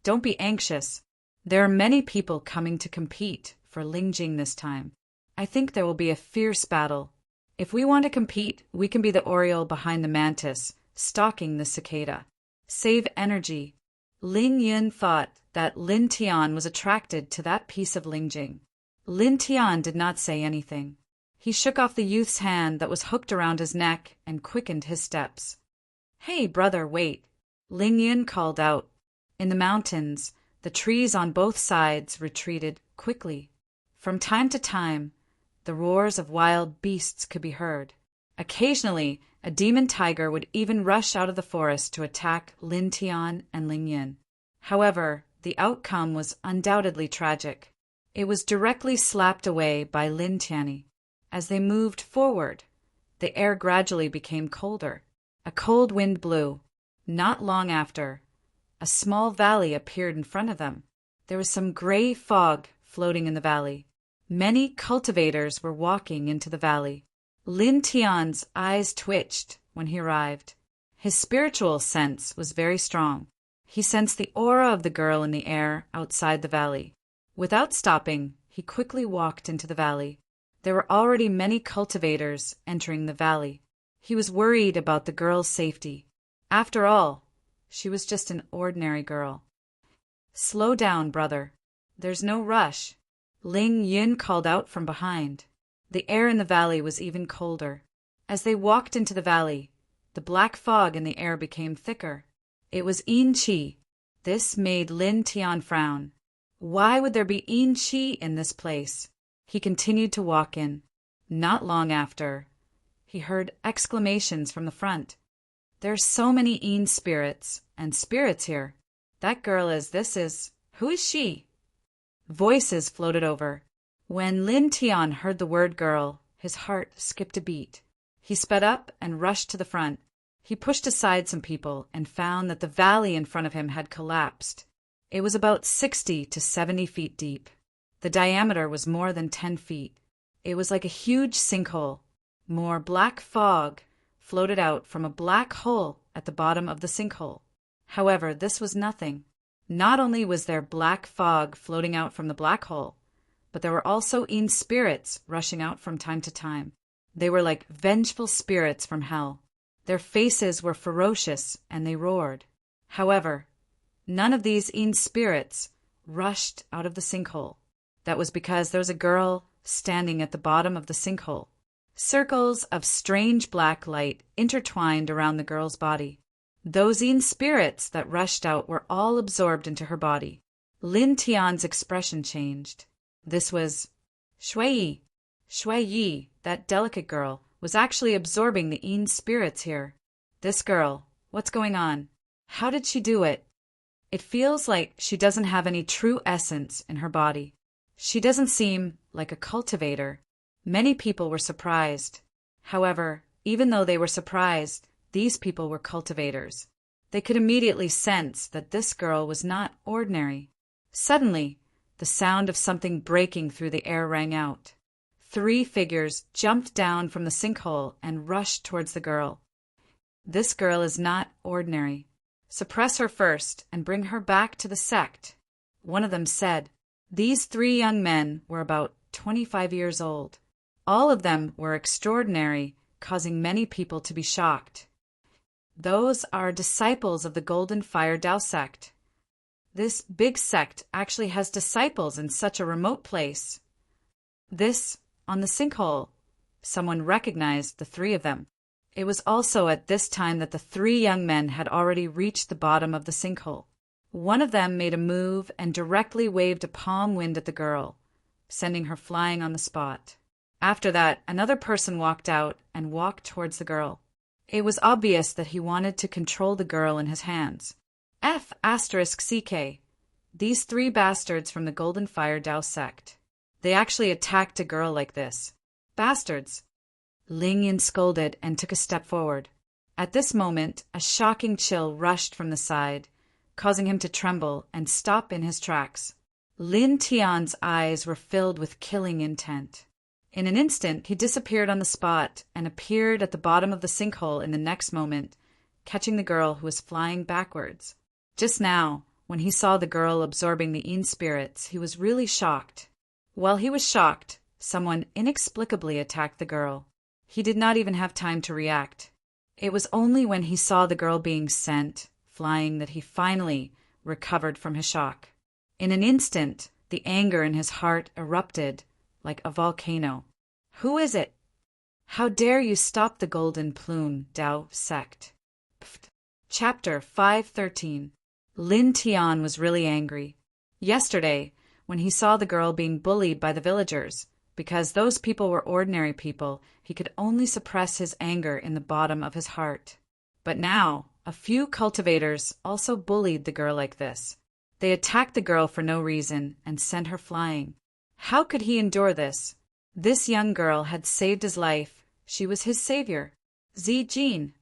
"Don't be anxious. There are many people coming to compete for Lingjing this time. I think there will be a fierce battle. If we want to compete, we can be the oriole behind the mantis, stalking the cicada. Save energy." Ling Yun thought that Lin Tian was attracted to that piece of Lingjing. Lin Tian did not say anything. He shook off the youth's hand that was hooked around his neck and quickened his steps. "Hey, brother, wait!" Ling Yun called out. In the mountains, the trees on both sides retreated quickly. From time to time, the roars of wild beasts could be heard. Occasionally, a demon tiger would even rush out of the forest to attack Lin Tian and Ling Yin. However, the outcome was undoubtedly tragic. It was directly slapped away by Lin Tianyi. As they moved forward, the air gradually became colder. A cold wind blew. Not long after, a small valley appeared in front of them. There was some gray fog floating in the valley. Many cultivators were walking into the valley. Lin Tian's eyes twitched when he arrived. His spiritual sense was very strong. He sensed the aura of the girl in the air outside the valley. Without stopping, he quickly walked into the valley. There were already many cultivators entering the valley. He was worried about the girl's safety. After all, she was just an ordinary girl. "Slow down, brother. There's no rush," Ling Yun called out from behind. The air in the valley was even colder. As they walked into the valley, the black fog in the air became thicker. It was Yin Qi. This made Lin Tian frown. Why would there be Yin Qi in this place? He continued to walk in. Not long after, he heard exclamations from the front. "There's so many Yin spirits and spirits here. That girl who is she?" Voices floated over. When Lin Tian heard the word girl, his heart skipped a beat. He sped up and rushed to the front. He pushed aside some people and found that the valley in front of him had collapsed. It was about 60 to 70 feet deep. The diameter was more than 10 feet. It was like a huge sinkhole. More black fog floated out from a black hole at the bottom of the sinkhole. However, this was nothing. Not only was there black fog floating out from the black hole, but there were also Yin spirits rushing out from time to time. They were like vengeful spirits from hell. Their faces were ferocious and they roared. However, none of these Yin spirits rushed out of the sinkhole. That was because there was a girl standing at the bottom of the sinkhole. Circles of strange black light intertwined around the girl's body. Those Yin spirits that rushed out were all absorbed into her body. Lin Tian's expression changed. This was Shui. Shui Yi, that delicate girl, was actually absorbing the Yin spirits here. This girl, what's going on? How did she do it? It feels like she doesn't have any true essence in her body. She doesn't seem like a cultivator. Many people were surprised. However, even though they were surprised, these people were cultivators. They could immediately sense that this girl was not ordinary. Suddenly, the sound of something breaking through the air rang out. 3 figures jumped down from the sinkhole and rushed towards the girl. "This girl is not ordinary. Suppress her first and bring her back to the sect," one of them said. These 3 young men were about 25 years old. All of them were extraordinary, causing many people to be shocked. "Those are disciples of the Golden Fire Dao sect. This big sect actually has disciples in such a remote place." This, on the sinkhole, someone recognized the 3 of them. It was also at this time that the 3 young men had already reached the bottom of the sinkhole. One of them made a move and directly waved a palm wind at the girl, sending her flying on the spot. After that, another person walked out and walked towards the girl. It was obvious that he wanted to control the girl in his hands. F***CK. These 3 bastards from the Golden Fire Dao sect. They actually attacked a girl like this. Bastards. Ling Yin scolded and took a step forward. At this moment, a shocking chill rushed from the side, causing him to tremble and stop in his tracks. Lin Tian's eyes were filled with killing intent. In an instant, he disappeared on the spot and appeared at the bottom of the sinkhole in the next moment, catching the girl who was flying backwards. Just now, when he saw the girl absorbing the Yin spirits, he was really shocked. While he was shocked, someone inexplicably attacked the girl. He did not even have time to react. It was only when he saw the girl being sent, flying, that he finally recovered from his shock. In an instant, the anger in his heart erupted like a volcano. "Who is it? How dare you stop the Golden Plume Dao sect?" Chapter 513. Lin Tian was really angry. Yesterday, when he saw the girl being bullied by the villagers, because those people were ordinary people, he could only suppress his anger in the bottom of his heart. But now, a few cultivators also bullied the girl like this. They attacked the girl for no reason and sent her flying. How could he endure this? This young girl had saved his life. She was his savior. Jin,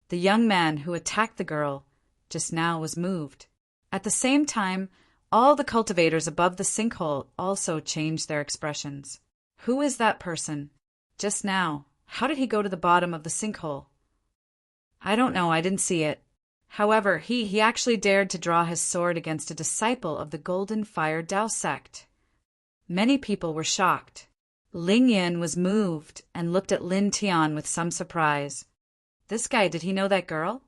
the young man who attacked the girl, just now was moved. At the same time, all the cultivators above the sinkhole also changed their expressions. Who is that person? Just now. How did he go to the bottom of the sinkhole? I don't know, I didn't see it. However, he actually dared to draw his sword against a disciple of the Golden Fire Tao sect. Many people were shocked. Ling Yin was moved and looked at Lin Tian with some surprise. This guy, did he know that girl?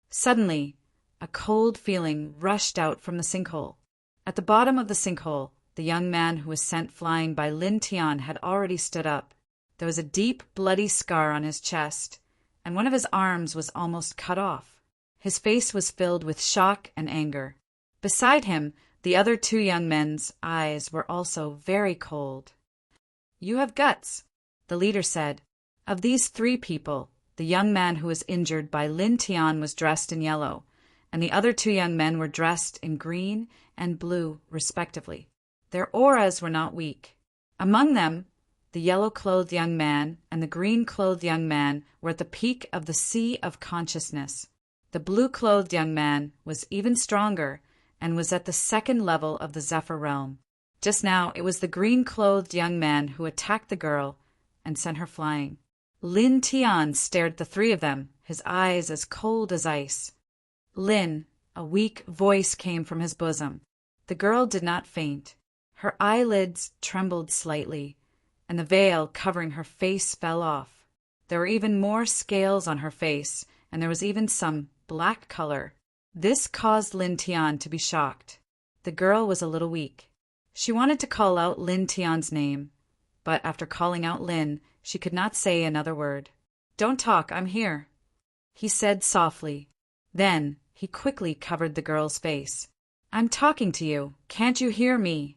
Suddenly, a cold feeling rushed out from the sinkhole. At the bottom of the sinkhole, the young man who was sent flying by Lin Tian had already stood up. There was a deep, bloody scar on his chest, and one of his arms was almost cut off. His face was filled with shock and anger. Beside him, the other two young men's eyes were also very cold. "You have guts," the leader said. Of these three people, the young man who was injured by Lin Tian was dressed in yellow, and the other two young men were dressed in green and blue, respectively. Their auras were not weak. Among them, the yellow-clothed young man and the green-clothed young man were at the peak of the sea of consciousness. The blue-clothed young man was even stronger and was at the second level of the Zephyr realm. Just now, it was the green-clothed young man who attacked the girl and sent her flying. Lin Tian stared at the three of them, his eyes as cold as ice. "Lin," a weak voice came from his bosom. The girl did not faint. Her eyelids trembled slightly, and the veil covering her face fell off. There were even more scales on her face, and there was even some black color. This caused Lin Tian to be shocked. The girl was a little weak. She wanted to call out Lin Tian's name, but after calling out Lin, she could not say another word. "Don't talk, I'm here," he said softly. Then he quickly covered the girl's face. "I'm talking to you. Can't you hear me?"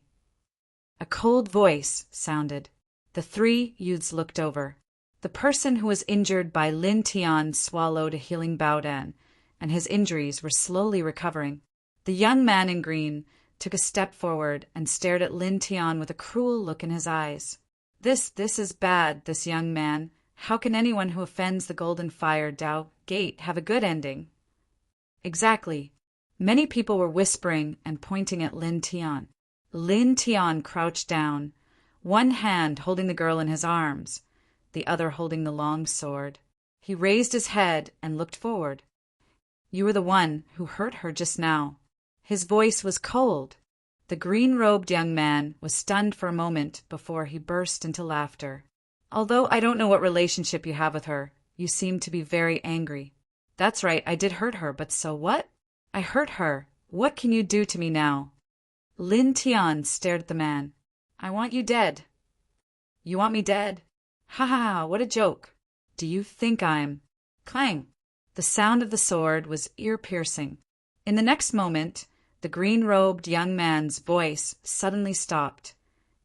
A cold voice sounded. The three youths looked over. The person who was injured by Lin Tian swallowed a healing baodan, and his injuries were slowly recovering. The young man in green took a step forward and stared at Lin Tian with a cruel look in his eyes. This is bad, this young man. How can anyone who offends the Golden Fire Tao Gate have a good ending?" Exactly. Many people were whispering and pointing at Lin Tian. Lin Tian crouched down, one hand holding the girl in his arms, the other holding the long sword. He raised his head and looked forward. "You were the one who hurt her just now." His voice was cold. The green-robed young man was stunned for a moment before he burst into laughter. "Although I don't know what relationship you have with her, you seem to be very angry." "That's right, I did hurt her, but so what? I hurt her. What can you do to me now?" Lin Tian stared at the man. "I want you dead." "You want me dead? Ha ha ha, what a joke. Do you think I'm—" Clang! The sound of the sword was ear-piercing. In the next moment, the green-robed young man's voice suddenly stopped,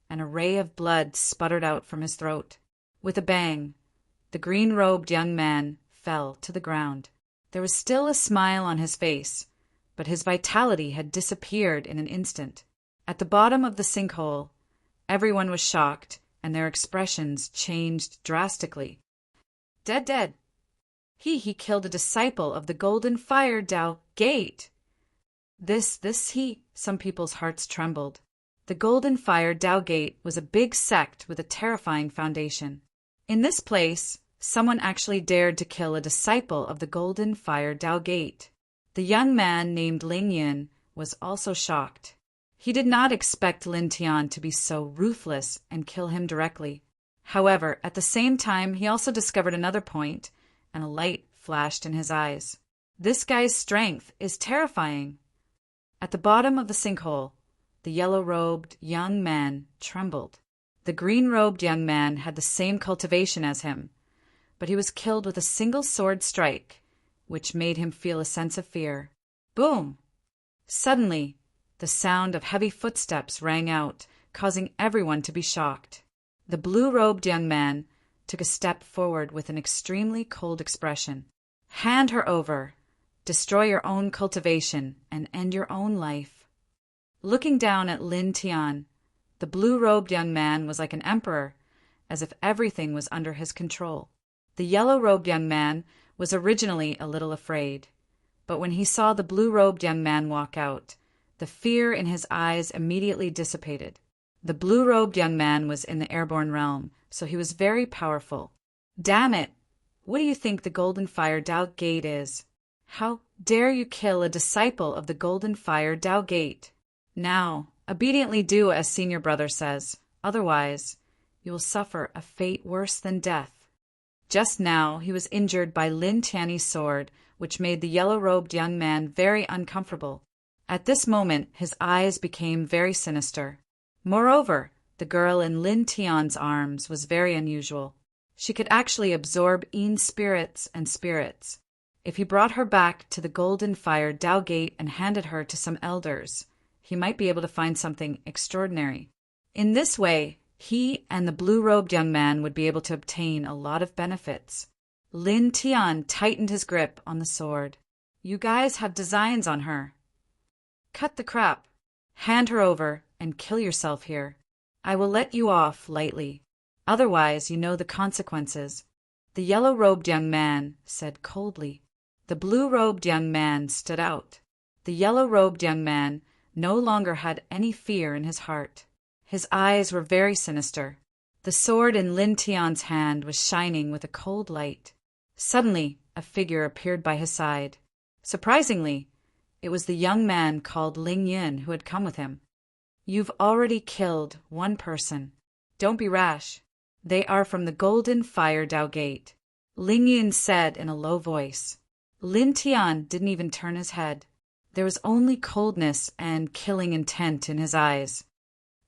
and a ray of blood sputtered out from his throat. With a bang, the green-robed young man fell to the ground. There was still a smile on his face, but his vitality had disappeared in an instant. At the bottom of the sinkhole, everyone was shocked, and their expressions changed drastically. "Dead, dead. He killed a disciple of the Golden Fire Tao Gate." Some people's hearts trembled. The Golden Fire Tao Gate was a big sect with a terrifying foundation. In this place, someone actually dared to kill a disciple of the Golden Fire Tao Gate. The young man named Ling Yin was also shocked. He did not expect Lin Tian to be so ruthless and kill him directly. However, at the same time, he also discovered another point, and a light flashed in his eyes. This guy's strength is terrifying. At the bottom of the sinkhole, the yellow-robed young man trembled. The green-robed young man had the same cultivation as him, but he was killed with a single sword strike, which made him feel a sense of fear. Boom! Suddenly, the sound of heavy footsteps rang out, causing everyone to be shocked. The blue-robed young man took a step forward with an extremely cold expression. "Hand her over. Destroy your own cultivation and end your own life." Looking down at Lin Tian, the blue-robed young man was like an emperor, as if everything was under his control. The yellow-robed young man was originally a little afraid, but when he saw the blue-robed young man walk out, the fear in his eyes immediately dissipated. The blue-robed young man was in the airborne realm, so he was very powerful. "Damn it! What do you think the Golden Fire Tao Gate is? How Dare you kill a disciple of the Golden Fire Tao Gate? Now, obediently do as senior brother says, otherwise you will suffer a fate worse than death. Just now he was injured by Lin Tianyi's sword, which made the yellow-robed young man very uncomfortable. At this moment his eyes became very sinister. Moreover, the girl in Lin Tian's arms was very unusual. She could actually absorb Yin's spirits and spirits. If he brought her back to the Golden Fire Tao Gate and handed her to some elders, he might be able to find something extraordinary. In this way, he and the blue-robed young man would be able to obtain a lot of benefits. Lin Tian tightened his grip on the sword. You guys have designs on her. Cut the crap. Hand her over and kill yourself here. I will let you off lightly. Otherwise, you know the consequences. The yellow-robed young man said coldly. The blue-robed young man stood out. The yellow-robed young man no longer had any fear in his heart. His eyes were very sinister. The sword in Lin Tian's hand was shining with a cold light. Suddenly, a figure appeared by his side. Surprisingly, it was the young man called Ling Yun who had come with him. You've already killed one person. Don't be rash. They are from the Golden Fire Tao Gate, Ling Yun said in a low voice. Lin Tian didn't even turn his head. There was only coldness and killing intent in his eyes.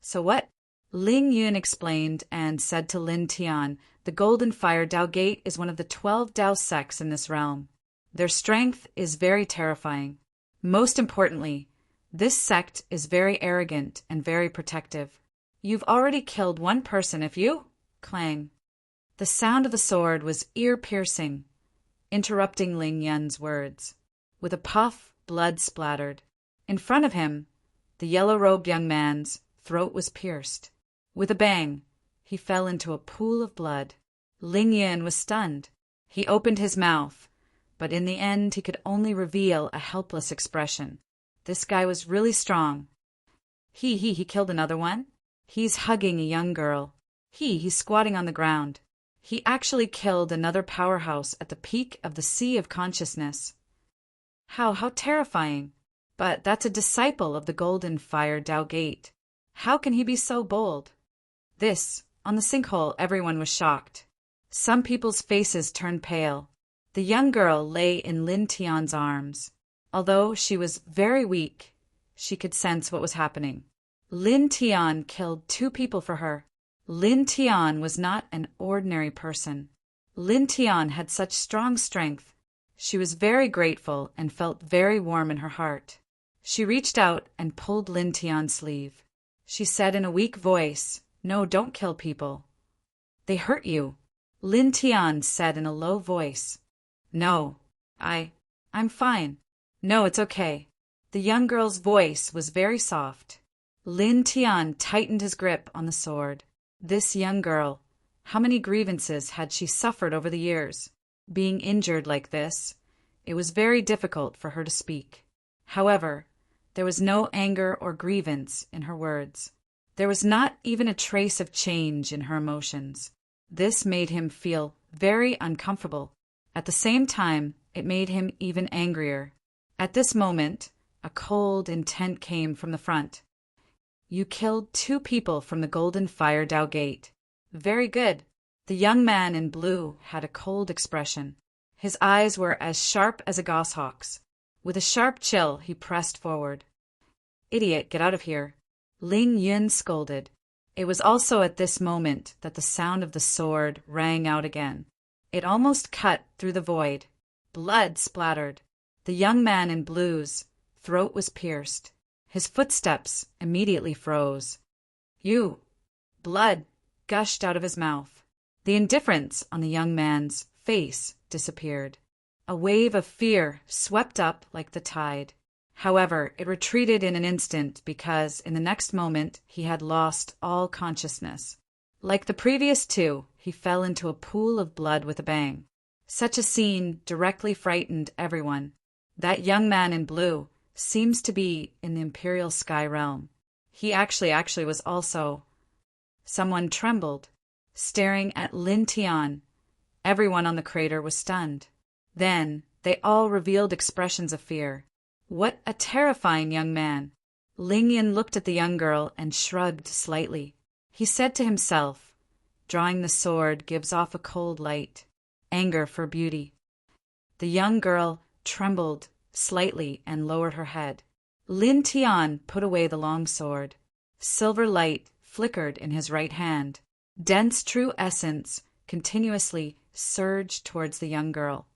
So what? Ling Yun explained and said to Lin Tian, the Golden Fire Tao Gate is one of the 12 Tao sects in this realm. Their strength is very terrifying. Most importantly, this sect is very arrogant and very protective. You've already killed one person if you... Clang. The sound of the sword was ear-piercing, interrupting Ling Yun's words. With a puff, blood splattered. In front of him, the yellow-robed young man's throat was pierced. With a bang, he fell into a pool of blood. Ling Yun was stunned. He opened his mouth, but in the end he could only reveal a helpless expression. This guy was really strong. He killed another one? He's hugging a young girl. He's squatting on the ground. He actually killed another powerhouse at the peak of the sea of consciousness. How terrifying. But that's a disciple of the Golden Fire Tao Gate. How can he be so bold? This, on the sinkhole, everyone was shocked. Some people's faces turned pale. The young girl lay in Lin Tian's arms. Although she was very weak, she could sense what was happening. Lin Tian killed 2 people for her. Lin Tian was not an ordinary person. Lin Tian had such strong strength. She was very grateful and felt very warm in her heart. She reached out and pulled Lin Tian's sleeve. She said in a weak voice, "No, don't kill people. They hurt you." Lin Tian said in a low voice, "No, I'm fine. No, it's okay." The young girl's voice was very soft. Lin Tian tightened his grip on the sword. This young girl, how many grievances had she suffered over the years? Being injured like this, it was very difficult for her to speak. However, there was no anger or grievance in her words. There was not even a trace of change in her emotions. This made him feel very uncomfortable. At the same time, it made him even angrier. At this moment, a cold intent came from the front. You killed 2 people from the Golden Fire Tao Gate. Very good. The young man in blue had a cold expression. His eyes were as sharp as a goshawk's. With a sharp chill, he pressed forward. Idiot, get out of here. Ling Yun scolded. It was also at this moment that the sound of the sword rang out again. It almost cut through the void. Blood splattered. The young man in blue's throat was pierced. His footsteps immediately froze. Blood gushed out of his mouth. The indifference on the young man's face disappeared. A wave of fear swept up like the tide. However, it retreated in an instant because in the next moment he had lost all consciousness. Like the previous 2, he fell into a pool of blood with a bang. Such a scene directly frightened everyone. That young man in blue seems to be in the Imperial Sky Realm. He actually was also... Someone trembled, staring at Lin Tian. Everyone on the crater was stunned. Then They all revealed expressions of fear. What a terrifying young man! Ling Yin looked at the young girl and shrugged slightly. He said to himself, "Drawing the sword gives off a cold light. Anger for beauty." The young girl trembled slightly and lowered her head. Lin Tian put away the long sword. Silver light flickered in his right hand. Dense true essence continuously surged towards the young girl.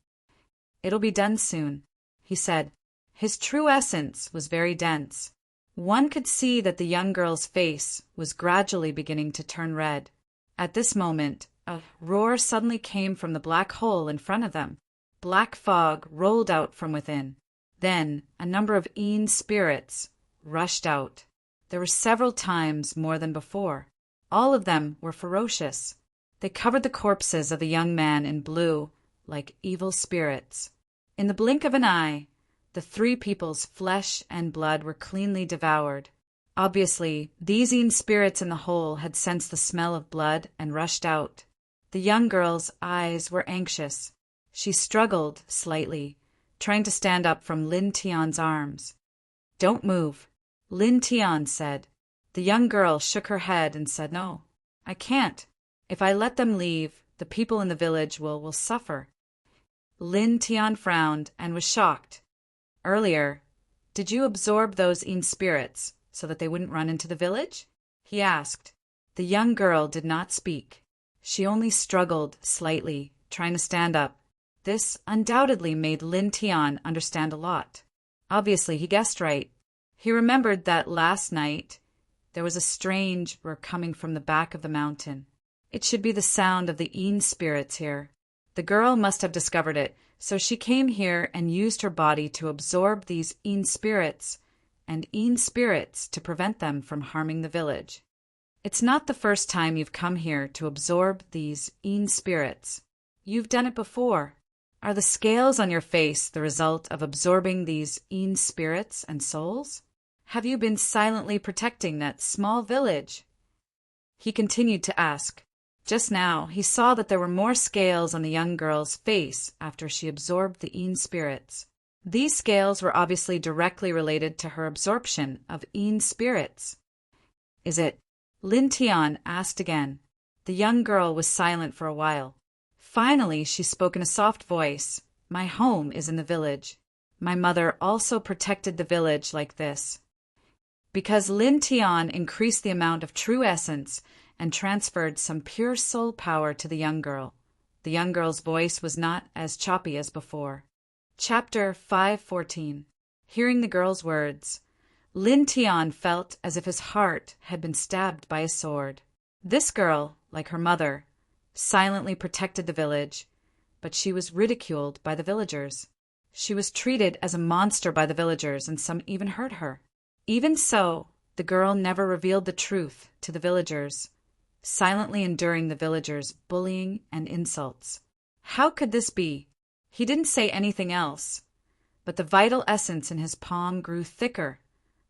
"It'll be done soon," he said. His true essence was very dense. One could see that the young girl's face was gradually beginning to turn red. At this moment, a roar suddenly came from the black hole in front of them. Black fog rolled out from within. Then a number of Yin spirits rushed out. There were several times more than before. All of them were ferocious. They covered the corpses of the young man in blue like evil spirits. In the blink of an eye, the three people's flesh and blood were cleanly devoured. Obviously, these Yin spirits in the hole had sensed the smell of blood and rushed out. The young girl's eyes were anxious. She struggled slightly, trying to stand up from Lin Tian's arms. "Don't move," Lin Tian said. The young girl shook her head and said, "No, I can't. If I let them leave, the people in the village will suffer." Lin Tian frowned and was shocked. "Earlier, did you absorb those Yin spirits so that they wouldn't run into the village?" he asked. The young girl did not speak. She only struggled slightly, trying to stand up. This undoubtedly made Lin Tian understand a lot. Obviously, he guessed right. He remembered that last night there was a strange roar coming from the back of the mountain. It should be the sound of the Yin spirits here. The girl must have discovered it, so she came here and used her body to absorb these Yin spirits and Yin spirits to prevent them from harming the village. It's not the first time you've come here to absorb these Yin spirits. You've done it before. Are the scales on your face the result of absorbing these Yin spirits and souls? Have you been silently protecting that small village? He continued to ask. Just now, he saw that there were more scales on the young girl's face after she absorbed the Yin spirits. These scales were obviously directly related to her absorption of Yin spirits. "Is it?" Lin Tian asked again. The young girl was silent for a while. Finally, she spoke in a soft voice. "My home is in the village. My mother also protected the village like this." Because Lin Tian increased the amount of true essence and transferred some pure soul power to the young girl's voice was not as choppy as before. Chapter 5:14. Hearing the girl's words, Lin Tian felt as if his heart had been stabbed by a sword. This girl, like her mother, silently protected the village, but she was ridiculed by the villagers. She was treated as a monster by the villagers, and some even hurt her. Even so, the girl never revealed the truth to the villagers, silently enduring the villagers' bullying and insults. How could this be? He didn't say anything else, but the vital essence in his palm grew thicker,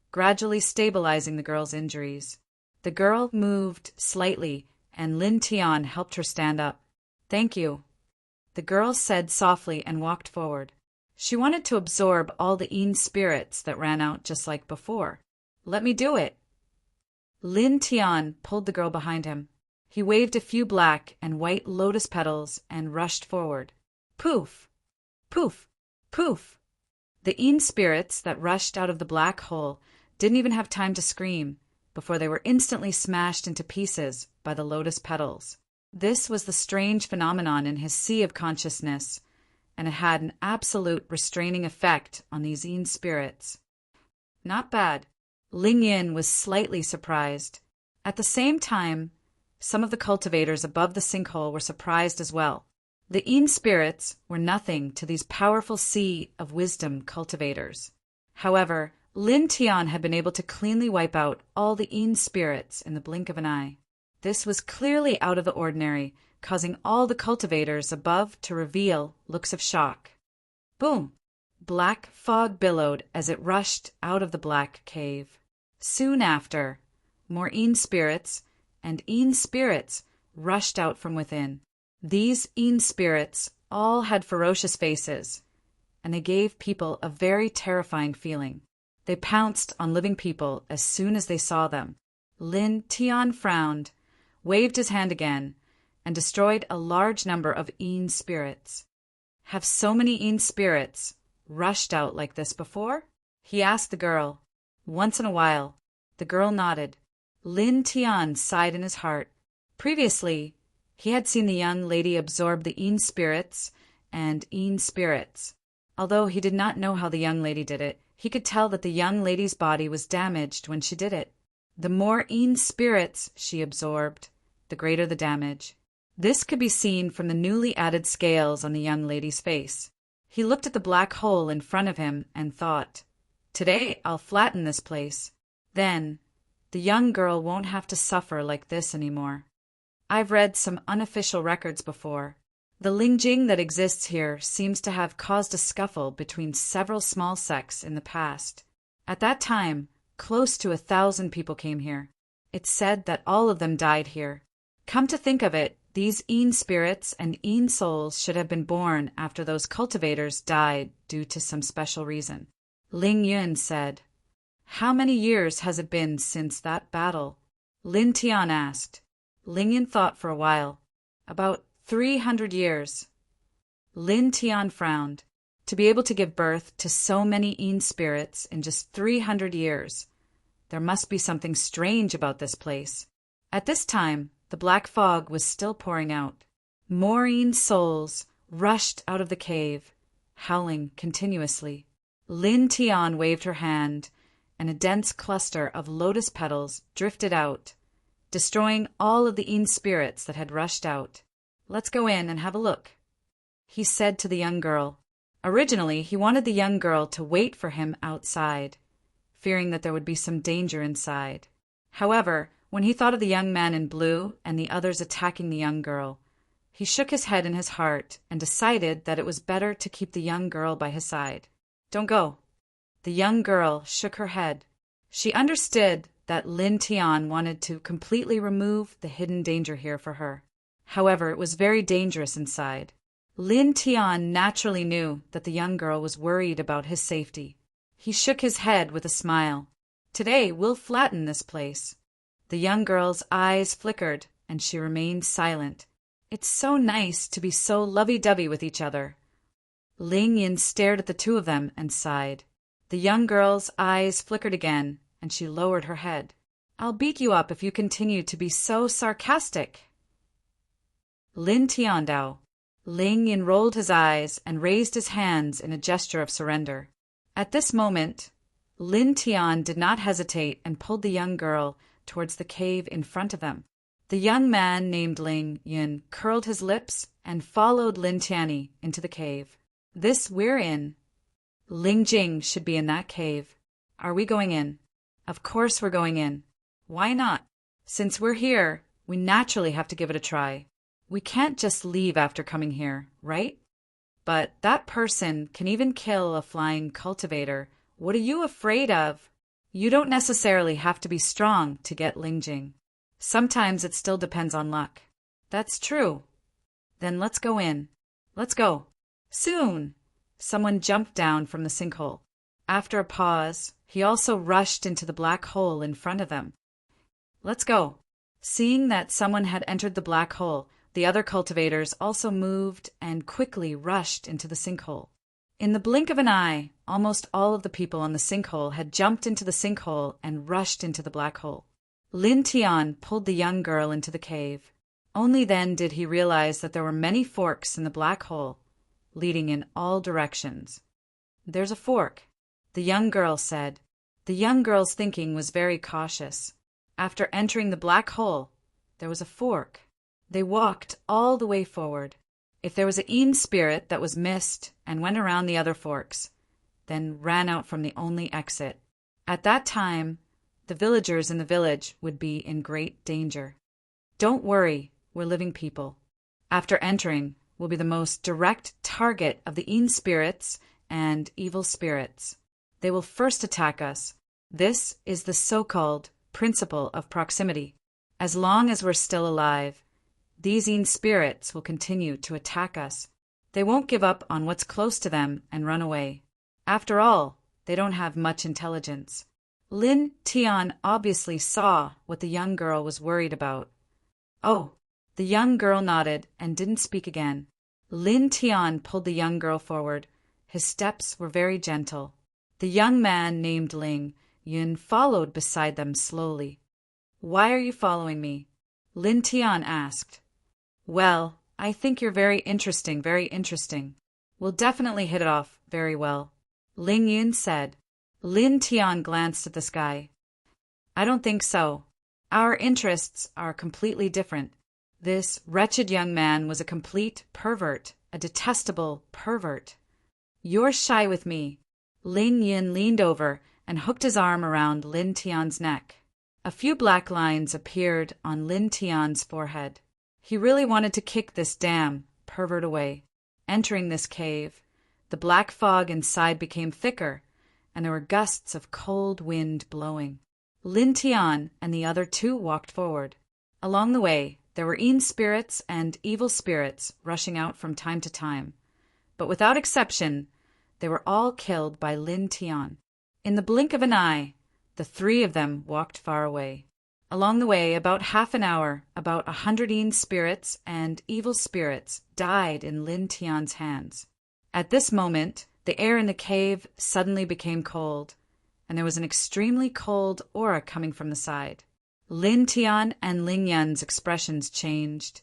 gradually stabilizing the girl's injuries. The girl moved slightly, and Lin Tian helped her stand up. "Thank you," the girl said softly and walked forward. She wanted to absorb all the Yin spirits that ran out just like before. "Let me do it." Lin Tian pulled the girl behind him. He waved a few black and white lotus petals and rushed forward. Poof! Poof! Poof! The Yin spirits that rushed out of the black hole didn't even have time to scream before they were instantly smashed into pieces by the lotus petals. This was the strange phenomenon in his sea of consciousness, and it had an absolute restraining effect on these Yin spirits. Not bad. Ling Yin was slightly surprised. At the same time, some of the cultivators above the sinkhole were surprised as well. The Yin spirits were nothing to these powerful sea of wisdom cultivators. However, Lin Tian had been able to cleanly wipe out all the Yin spirits in the blink of an eye. This was clearly out of the ordinary, causing all the cultivators above to reveal looks of shock. Boom! Black fog billowed as it rushed out of the black cave. Soon after, more Yin spirits and Yin spirits rushed out from within. These Yin spirits all had ferocious faces, and they gave people a very terrifying feeling. They pounced on living people as soon as they saw them. Lin Tian frowned, waved his hand again, and destroyed a large number of Yin spirits. Have so many Yin spirits rushed out like this before? He asked the girl. Once in a while. The girl nodded. Lin Tian sighed in his heart. Previously, he had seen the young lady absorb the Yin spirits and Yin spirits. Although he did not know how the young lady did it, he could tell that the young lady's body was damaged when she did it. The more Yin spirits she absorbed, the greater the damage. This could be seen from the newly added scales on the young lady's face. He looked at the black hole in front of him and thought, "Today I'll flatten this place. Then, the young girl won't have to suffer like this anymore." I've read some unofficial records before. The Lingjing that exists here seems to have caused a scuffle between several small sects in the past. At that time, close to 1,000 people came here. It's said that all of them died here. Come to think of it, these Yin spirits and Yin souls should have been born after those cultivators died due to some special reason. Ling Yun said, "How many years has it been since that battle?" Lin Tian asked. Ling Yun thought for a while. "About 300 years. Lin Tian frowned. To be able to give birth to so many Yin spirits in just 300 years. There must be something strange about this place. At this time, the black fog was still pouring out. More Yin souls rushed out of the cave, howling continuously. Lin Tian waved her hand, and a dense cluster of lotus petals drifted out, destroying all of the Yin spirits that had rushed out. "Let's go in and have a look," he said to the young girl. Originally, he wanted the young girl to wait for him outside, fearing that there would be some danger inside. However, when he thought of the young man in blue and the others attacking the young girl, he shook his head in his heart and decided that it was better to keep the young girl by his side. "Don't go." The young girl shook her head. She understood that Lin Tian wanted to completely remove the hidden danger here for her. However, it was very dangerous inside. Lin Tian naturally knew that the young girl was worried about his safety. He shook his head with a smile. "Today we'll flatten this place." The young girl's eyes flickered, and she remained silent. "It's so nice to be so lovey-dovey with each other." Ling Yin stared at the two of them and sighed. The young girl's eyes flickered again, and she lowered her head. "I'll beat you up if you continue to be so sarcastic." Lin Tiandao. Ling Yin rolled his eyes and raised his hands in a gesture of surrender. At this moment, Lin Tian did not hesitate and pulled the young girl towards the cave in front of them. The young man named Ling Yin curled his lips and followed Lin Tianyi into the cave. "This we're in. Ling Jing should be in that cave. Are we going in?" "Of course we're going in. Why not? Since we're here, we naturally have to give it a try. We can't just leave after coming here, right? But that person can even kill a flying cultivator. What are you afraid of? You don't necessarily have to be strong to get Lingjing. Sometimes it still depends on luck." "That's true." "Then let's go in. Let's go." Soon, someone jumped down from the sinkhole. After a pause, he also rushed into the black hole in front of them. "Let's go." Seeing that someone had entered the black hole, the other cultivators also moved and quickly rushed into the sinkhole. In the blink of an eye, almost all of the people on the sinkhole had jumped into the sinkhole and rushed into the black hole. Lin Tian pulled the young girl into the cave. Only then did he realize that there were many forks in the black hole, leading in all directions. "There's a fork," the young girl said. The young girl's thinking was very cautious. After entering the black hole, there was a fork. They walked all the way forward. If there was a Yin spirit that was missed and went around the other forks, then ran out from the only exit, at that time, the villagers in the village would be in great danger. "Don't worry, we're living people. After entering, we'll be the most direct target of the Yin spirits and evil spirits. They will first attack us. This is the so-called principle of proximity. As long as we're still alive, these Yin spirits will continue to attack us. They won't give up on what's close to them and run away. After all, they don't have much intelligence. Lin Tian obviously saw what the young girl was worried about. Oh, the young girl nodded and didn't speak again. Lin Tian pulled the young girl forward. His steps were very gentle. The young man named Ling Yun followed beside them slowly. "Why are you following me?" Lin Tian asked. "Well, I think you're very interesting, very interesting. We'll definitely hit it off very well," Ling Yun said. Lin Tian glanced at the sky. "I don't think so. Our interests are completely different. This wretched young man was a complete pervert, a detestable pervert." "You're shy with me." Ling Yun leaned over and hooked his arm around Lin Tian's neck. A few black lines appeared on Lin Tian's forehead. He really wanted to kick this damn pervert away. Entering this cave, the black fog inside became thicker, and there were gusts of cold wind blowing. Lin Tian and the other two walked forward. Along the way, there were spirits and evil spirits rushing out from time to time, but without exception, they were all killed by Lin Tian. In the blink of an eye, the three of them walked far away. Along the way, about half an hour, about 100 spirits and evil spirits died in Lin Tian's hands. At this moment, the air in the cave suddenly became cold, and there was an extremely cold aura coming from the side. Lin Tian and Ling Yun's expressions changed,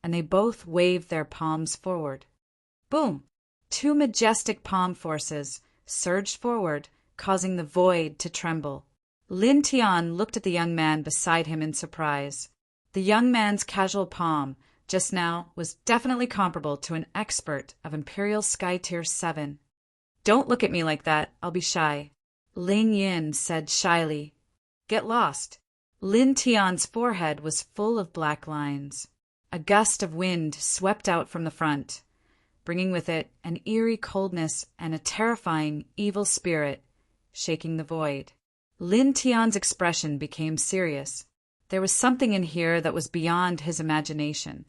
and they both waved their palms forward. Boom! Two majestic palm forces surged forward, causing the void to tremble. Lin Tian looked at the young man beside him in surprise. The young man's casual palm just now was definitely comparable to an expert of Imperial Sky Tier 7. "Don't look at me like that, I'll be shy," Ling Yin said shyly. "Get lost." Lin Tian's forehead was full of black lines. A gust of wind swept out from the front, bringing with it an eerie coldness and a terrifying evil spirit, shaking the void. Lin Tian's expression became serious. There was something in here that was beyond his imagination.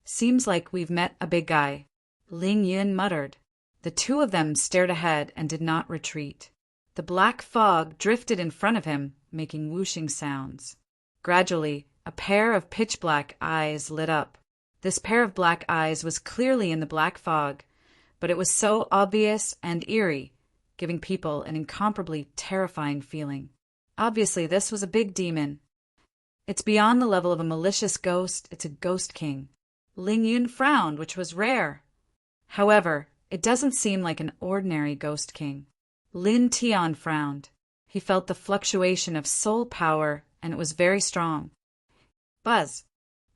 "Seems like we've met a big guy," Ling Yun muttered. The two of them stared ahead and did not retreat. The black fog drifted in front of him, making whooshing sounds. Gradually, a pair of pitch-black eyes lit up. This pair of black eyes was clearly in the black fog, but it was so obvious and eerie, giving people an incomparably terrifying feeling. Obviously, this was a big demon. "It's beyond the level of a malicious ghost, it's a ghost king." Ling Yun frowned, which was rare. However, it doesn't seem like an ordinary ghost king. Lin Tian frowned. He felt the fluctuation of soul power, and it was very strong. Buzz!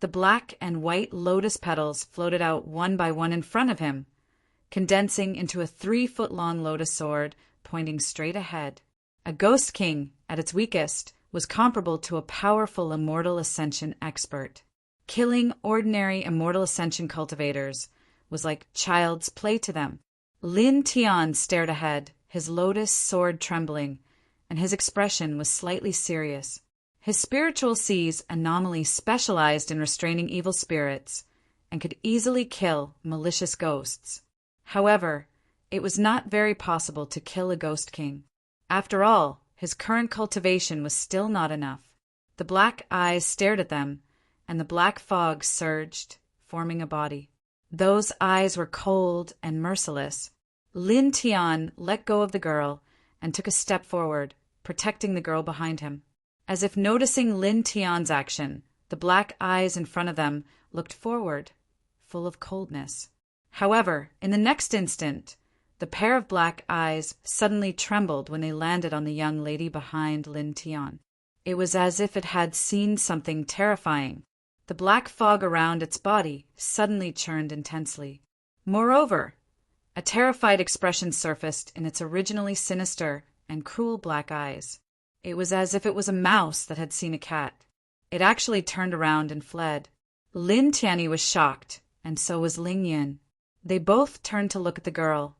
The black and white lotus petals floated out one by one in front of him, condensing into a 3-foot-long lotus sword pointing straight ahead. A ghost king, at its weakest, was comparable to a powerful immortal ascension expert. Killing ordinary immortal ascension cultivators was like child's play to them. Lin Tian stared ahead, his lotus sword trembling, and his expression was slightly serious. His spiritual seas anomaly specialized in restraining evil spirits and could easily kill malicious ghosts. However, it was not very possible to kill a ghost king. After all, his current cultivation was still not enough. The black eyes stared at them, and the black fog surged, forming a body. Those eyes were cold and merciless. Lin Tian let go of the girl and took a step forward, protecting the girl behind him. As if noticing Lin Tian's action, the black eyes in front of them looked forward, full of coldness. However, in the next instant, the pair of black eyes suddenly trembled when they landed on the young lady behind Lin Tian. It was as if it had seen something terrifying. The black fog around its body suddenly churned intensely. Moreover, a terrified expression surfaced in its originally sinister and cruel black eyes. It was as if it was a mouse that had seen a cat. It actually turned around and fled. Lin Tianyi was shocked, and so was Ling Yin. They both turned to look at the girl.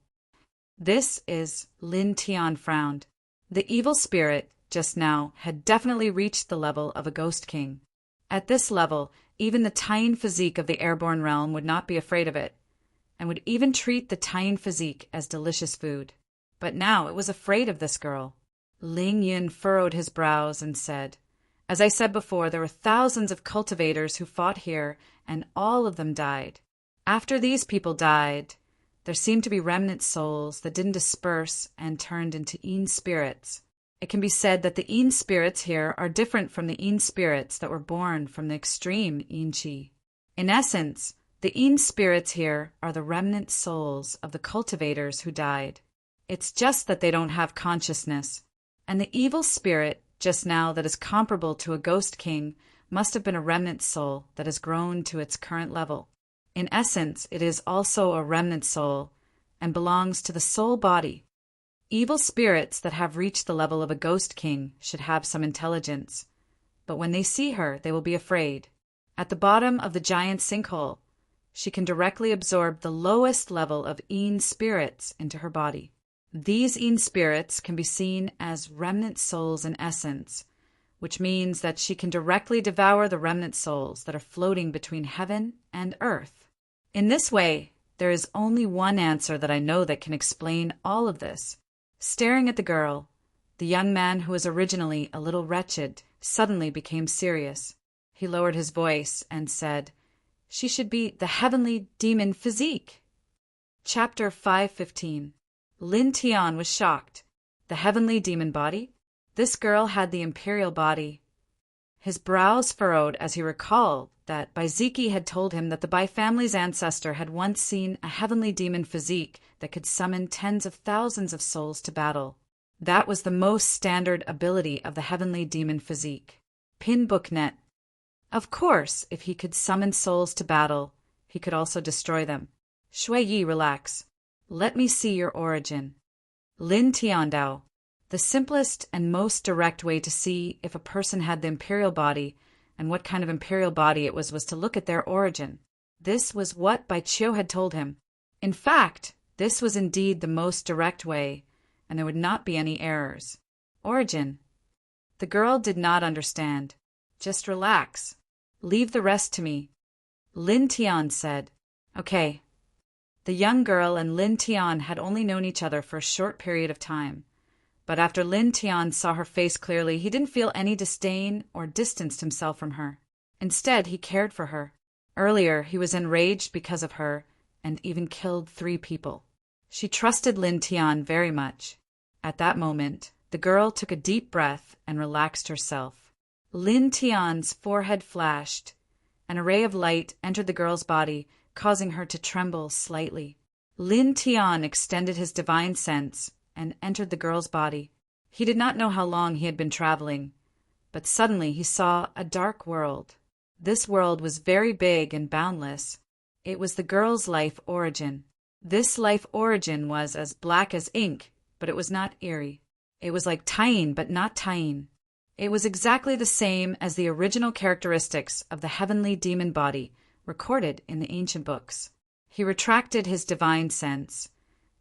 "This is..." Lin Tian frowned. The evil spirit, just now, had definitely reached the level of a ghost king. At this level, even the tiny physique of the airborne realm would not be afraid of it. and would even treat the Taiyin physique as delicious food. But now it was afraid of this girl. Ling Yin furrowed his brows and said, "As I said before, there were thousands of cultivators who fought here, and all of them died. After these people died, there seemed to be remnant souls that didn't disperse and turned into Yin spirits. It can be said that the Yin spirits here are different from the Yin spirits that were born from the extreme Yin Qi. In essence, the Yin spirits here are the remnant souls of the cultivators who died. It's just that they don't have consciousness. And the evil spirit just now that is comparable to a ghost king must have been a remnant soul that has grown to its current level. In essence, it is also a remnant soul and belongs to the soul body. Evil spirits that have reached the level of a ghost king should have some intelligence. But when they see her, they will be afraid. At the bottom of the giant sinkhole, she can directly absorb the lowest level of Yin spirits into her body. These Yin spirits can be seen as remnant souls in essence, which means that she can directly devour the remnant souls that are floating between heaven and earth. In this way, there is only one answer that I know that can explain all of this. Staring at the girl, the young man who was originally a little wretched suddenly became serious. He lowered his voice and said, "She should be the heavenly demon physique." Chapter 515. Lin Tian was shocked. The heavenly demon body? This girl had the imperial body. His brows furrowed as he recalled that Baiziki had told him that the Bai family's ancestor had once seen a heavenly demon physique that could summon tens of thousands of souls to battle. That was the most standard ability of the heavenly demon physique. Pin Booknet. Of course, if he could summon souls to battle, he could also destroy them. Shui Yi, relax. Let me see your origin. Lin Tiandao. The simplest and most direct way to see if a person had the imperial body and what kind of imperial body it was to look at their origin. This was what Bai Qiu had told him. In fact, this was indeed the most direct way, and there would not be any errors. Origin. The girl did not understand. Just relax. Leave the rest to me. Lin Tian said. Okay. The young girl and Lin Tian had only known each other for a short period of time. But after Lin Tian saw her face clearly, he didn't feel any disdain or distanced himself from her. Instead, he cared for her. Earlier, he was enraged because of her and even killed 3 people. She trusted Lin Tian very much. At that moment, the girl took a deep breath and relaxed herself. Lin Tian's forehead flashed. An ray of light entered the girl's body, causing her to tremble slightly. Lin Tian extended his divine sense and entered the girl's body. He did not know how long he had been traveling, but suddenly he saw a dark world. This world was very big and boundless. It was the girl's life origin. This life origin was as black as ink, but it was not eerie. It was like Taiyin, but not Taiyin. It was exactly the same as the original characteristics of the heavenly demon body recorded in the ancient books. He retracted his divine sense,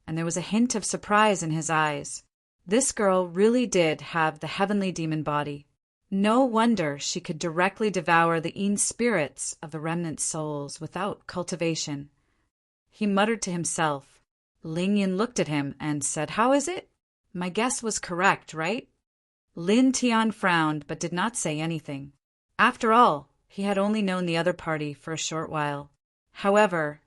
and there was a hint of surprise in his eyes. This girl really did have the heavenly demon body. No wonder she could directly devour the Yin spirits of the remnant souls without cultivation. He muttered to himself. Ling Yin looked at him and said, "How is it? My guess was correct, right?" Lin Tian frowned but did not say anything. After all, he had only known the other party for a short while. However,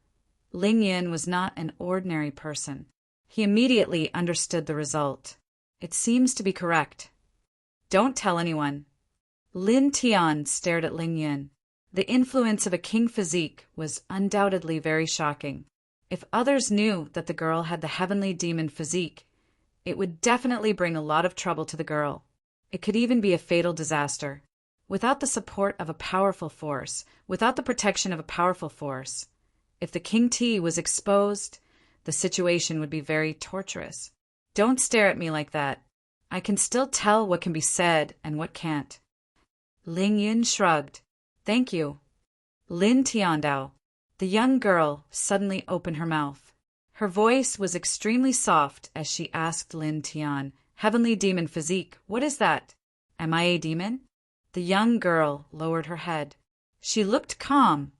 Ling Yin was not an ordinary person. He immediately understood the result. It seems to be correct. Don't tell anyone. Lin Tian stared at Ling Yin. The influence of a king physique was undoubtedly very shocking. If others knew that the girl had the heavenly demon physique, it would definitely bring a lot of trouble to the girl. It could even be a fatal disaster. Without the support of a powerful force, without the protection of a powerful force, if the King T was exposed, the situation would be very torturous. Don't stare at me like that. I can still tell what can be said and what can't. Ling Yin shrugged. Thank you. Lin Tiandao. The young girl suddenly opened her mouth. Her voice was extremely soft as she asked Lin Tian, "Heavenly demon physique, what is that? Am I a demon?" The young girl lowered her head. She looked calm,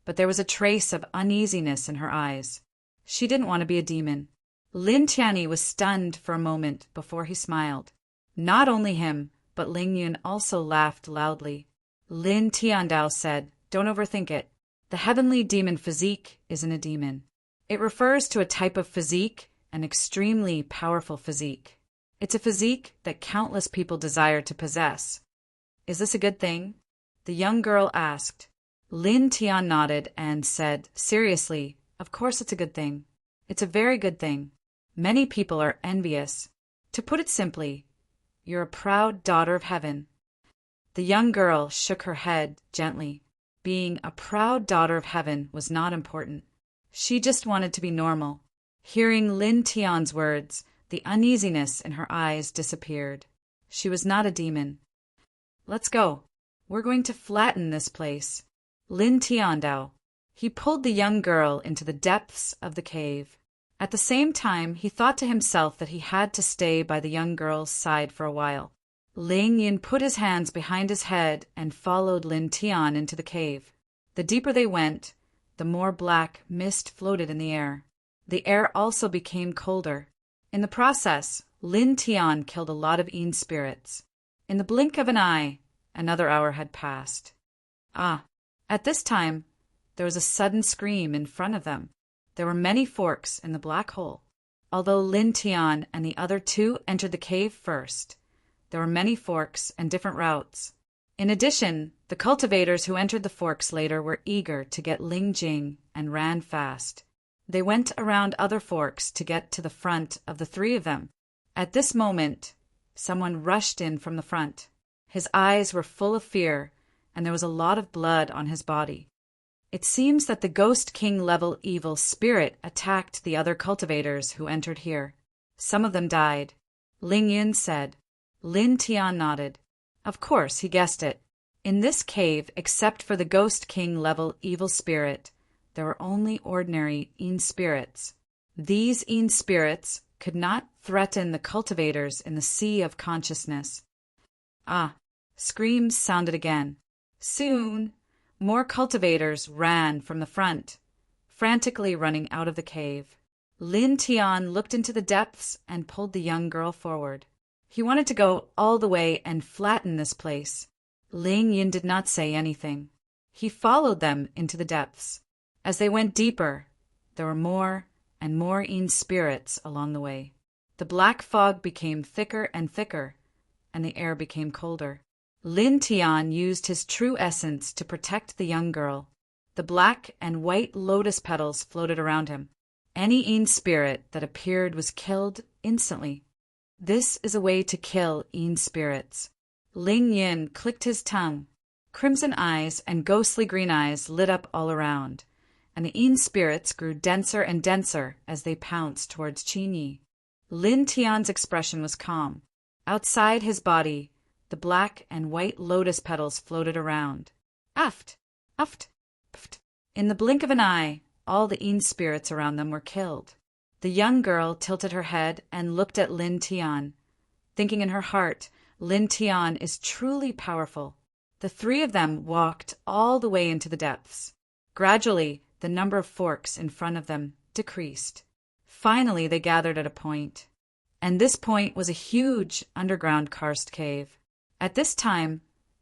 but there was a trace of uneasiness in her eyes. She didn't want to be a demon. Lin Tianyi was stunned for a moment before he smiled. Not only him, but Ling Yun also laughed loudly. Lin Tiandao said, "Don't overthink it. The heavenly demon physique isn't a demon. It refers to a type of physique, an extremely powerful physique. It's a physique that countless people desire to possess." "Is this a good thing?" the young girl asked. Lin Tian nodded and said, "Seriously, of course it's a good thing. It's a very good thing. Many people are envious. To put it simply, you're a proud daughter of heaven." The young girl shook her head gently. Being a proud daughter of heaven was not important. She just wanted to be normal. Hearing Lin Tian's words, the uneasiness in her eyes disappeared. She was not a demon. "Let's go. We're going to flatten this place." Lin Tiandao. He pulled the young girl into the depths of the cave. At the same time, he thought to himself that he had to stay by the young girl's side for a while. Ling Yin put his hands behind his head and followed Lin Tian into the cave. The deeper they went, the more black mist floated in the air. The air also became colder. In the process, Lin Tian killed a lot of Yin spirits. In the blink of an eye, another hour had passed. At this time, there was a sudden scream in front of them. There were many forks in the black hole. Although Lin Tian and the other two entered the cave first, there were many forks and different routes. In addition, the cultivators who entered the forks later were eager to get Ling Jing and ran fast. They went around other forks to get to the front of the three of them. At this moment, someone rushed in from the front. His eyes were full of fear, and there was a lot of blood on his body. It seems that the Ghost King level evil spirit attacked the other cultivators who entered here. Some of them died. Ling Yun said. Lin Tian nodded. Of course, he guessed it. In this cave, except for the Ghost King level evil spirit, there were only ordinary Yin spirits. These Yin spirits could not threaten the cultivators in the sea of consciousness. Screams sounded again. Soon, more cultivators ran from the front, frantically running out of the cave. Lin Tian looked into the depths and pulled the young girl forward. He wanted to go all the way and flatten this place. Ling Yin did not say anything. He followed them into the depths. As they went deeper, there were more and more Yin spirits along the way. The black fog became thicker and thicker, and the air became colder. Lin Tian used his true essence to protect the young girl. The black and white lotus petals floated around him. Any Yin spirit that appeared was killed instantly. This is a way to kill Yin spirits. Ling Yin clicked his tongue. Crimson eyes and ghostly green eyes lit up all around, and the Yin spirits grew denser and denser as they pounced towards Qin Yi. Lin Tian's expression was calm. Outside his body, the black and white lotus petals floated around. Uft, uft, pft. In the blink of an eye, all the Yin spirits around them were killed. The young girl tilted her head and looked at Lin Tian, thinking in her heart, Lin Tian is truly powerful. The three of them walked all the way into the depths. Gradually, the number of forks in front of them decreased. Finally, they gathered at a point, and this point was a huge underground karst cave. At this time,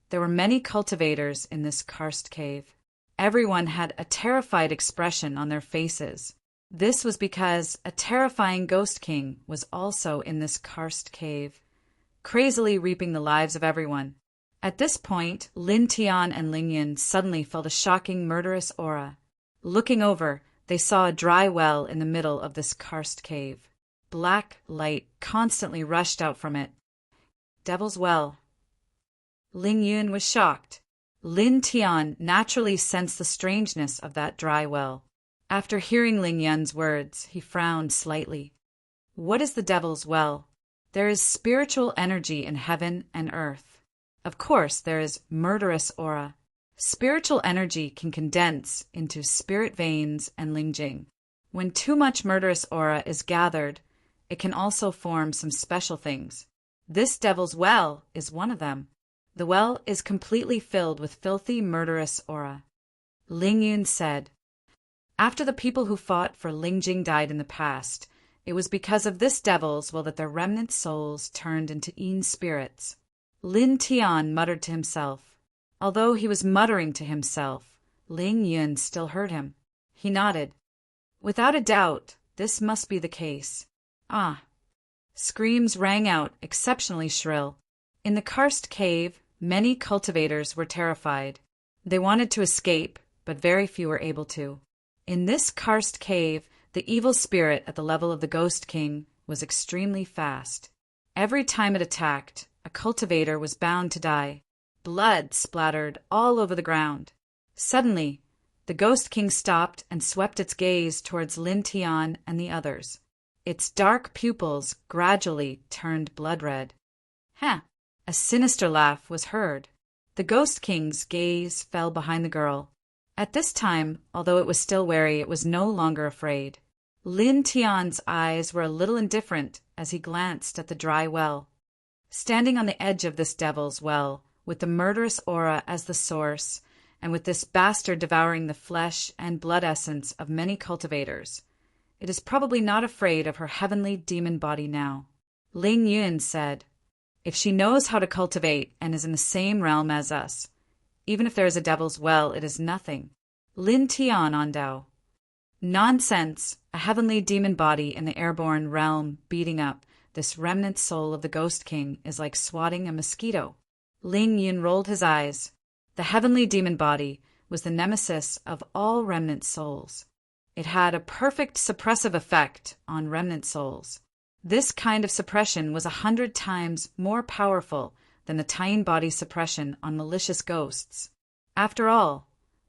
there were many cultivators in this karst cave. Everyone had a terrified expression on their faces. This was because a terrifying ghost king was also in this karst cave, crazily reaping the lives of everyone. At this point, Lin Tian and Ling Yin suddenly felt a shocking murderous aura. Looking over, they saw a dry well in the middle of this karst cave. Black light constantly rushed out from it. Devil's Well. Ling Yun was shocked. Lin Tian naturally sensed the strangeness of that dry well. After hearing Ling Yun's words, he frowned slightly. What is the Devil's Well? There is spiritual energy in heaven and earth. Of course, there is murderous aura. Spiritual energy can condense into spirit veins and lingjing. When too much murderous aura is gathered, it can also form some special things. This Devil's Well is one of them. The well is completely filled with filthy, murderous aura. Ling Yun said. After the people who fought for Lingjing died in the past, it was because of this devil's will that their remnant souls turned into Yin spirits. Lin Tian muttered to himself. Although he was muttering to himself, Ling Yun still heard him. He nodded. Without a doubt, this must be the case. Ah! Screams rang out, exceptionally shrill. In the karst cave, many cultivators were terrified. They wanted to escape, but very few were able to. In this karst cave, the evil spirit at the level of the Ghost King was extremely fast. Every time it attacked, a cultivator was bound to die. Blood splattered all over the ground. Suddenly, the Ghost King stopped and swept its gaze towards Lin Tian and the others. Its dark pupils gradually turned blood-red. "Huh!" A sinister laugh was heard. The Ghost King's gaze fell behind the girl. At this time, although it was still wary, it was no longer afraid. Lin Tian's eyes were a little indifferent as he glanced at the dry well. Standing on the edge of this devil's well, with the murderous aura as the source, and with this bastard devouring the flesh and blood essence of many cultivators, it is probably not afraid of her heavenly demon body now. Ling Yun said, "If she knows how to cultivate and is in the same realm as us, even if there is a devil's well, it is nothing." Lin Tian on Dao. Nonsense! A heavenly demon body in the airborne realm beating up this remnant soul of the Ghost King is like swatting a mosquito. Ling Yun rolled his eyes. The heavenly demon body was the nemesis of all remnant souls. It had a perfect suppressive effect on remnant souls. This kind of suppression was 100 times more powerful than the Taiyin body suppression on malicious ghosts. After all,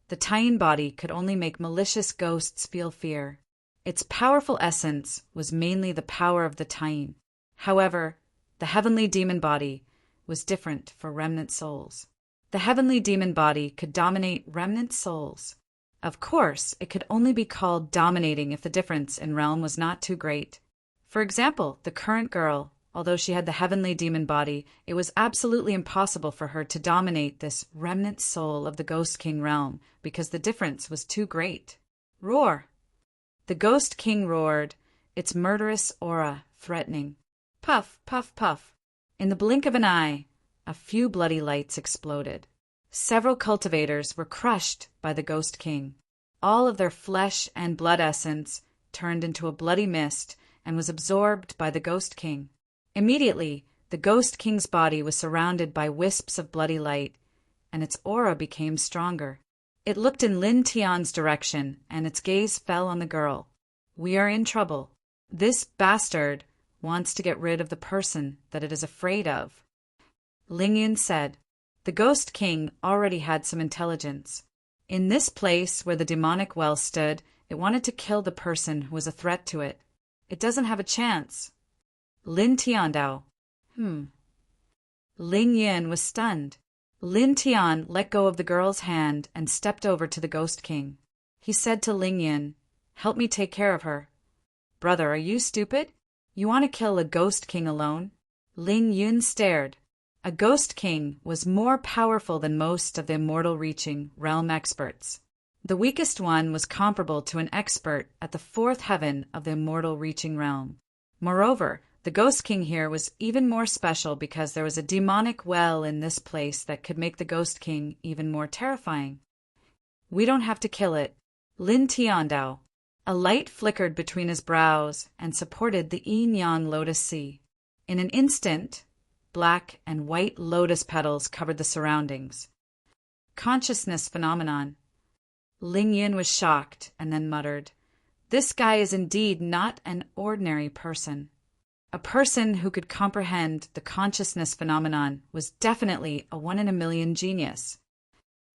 the Taiyin body could only make malicious ghosts feel fear. Its powerful essence was mainly the power of the Taiyin. However, the heavenly demon body was different for remnant souls. The heavenly demon body could dominate remnant souls. Of course, it could only be called dominating if the difference in realm was not too great. For example, the current girl, although she had the heavenly demon body, it was absolutely impossible for her to dominate this remnant soul of the Ghost King realm because the difference was too great. Roar! The Ghost King roared, its murderous aura threatening. Puff, puff, puff. In the blink of an eye, a few bloody lights exploded. Several cultivators were crushed by the Ghost King. All of their flesh and blood essence turned into a bloody mist and was absorbed by the Ghost King. Immediately, the Ghost King's body was surrounded by wisps of bloody light, and its aura became stronger. It looked in Lin Tian's direction, and its gaze fell on the girl. "We are in trouble. This bastard wants to get rid of the person that it is afraid of." Ling Yun said. The Ghost King already had some intelligence. In this place where the demonic well stood, it wanted to kill the person who was a threat to it. It doesn't have a chance. Lin Tiandao. Ling Yun was stunned. Lin Tian let go of the girl's hand and stepped over to the Ghost King. He said to Ling Yun, "Help me take care of her." "Brother, are you stupid? You want to kill a Ghost King alone?" Ling Yun stared. A Ghost King was more powerful than most of the immortal reaching realm experts. The weakest one was comparable to an expert at the fourth heaven of the immortal reaching realm. Moreover, the Ghost King here was even more special because there was a demonic well in this place that could make the Ghost King even more terrifying. "We don't have to kill it." Lin Tiandao. A light flickered between his brows and supported the yin-yang lotus sea. In an instant, black and white lotus petals covered the surroundings. Consciousness phenomenon. Ling Yun was shocked and then muttered, "This guy is indeed not an ordinary person." A person who could comprehend the consciousness phenomenon was definitely a 1 in a million genius.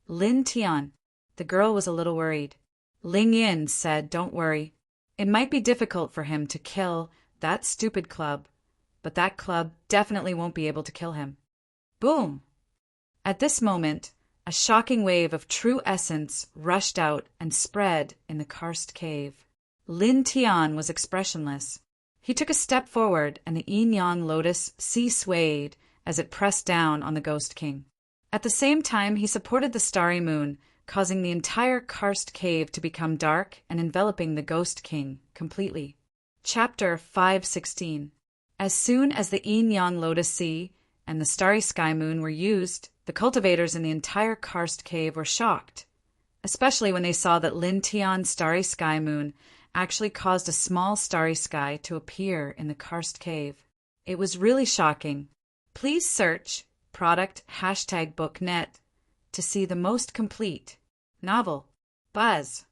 Lin Tian. The girl was a little worried. Ling Yun said, "Don't worry. It might be difficult for him to kill that stupid club, but that club definitely won't be able to kill him." Boom! At this moment, a shocking wave of true essence rushed out and spread in the karst cave. Lin Tian was expressionless. He took a step forward, and the yin-yang lotus sea swayed as it pressed down on the Ghost King. At the same time, he supported the starry moon, causing the entire karst cave to become dark and enveloping the Ghost King completely. Chapter 516. As soon as the Yin-Yang Lotus Sea and the Starry Sky Moon were used, the cultivators in the entire karst cave were shocked, especially when they saw that Lin Tian's Starry Sky Moon actually caused a small starry sky to appear in the karst cave. It was really shocking. Please search product #booknet to see the most complete novel. Buzz.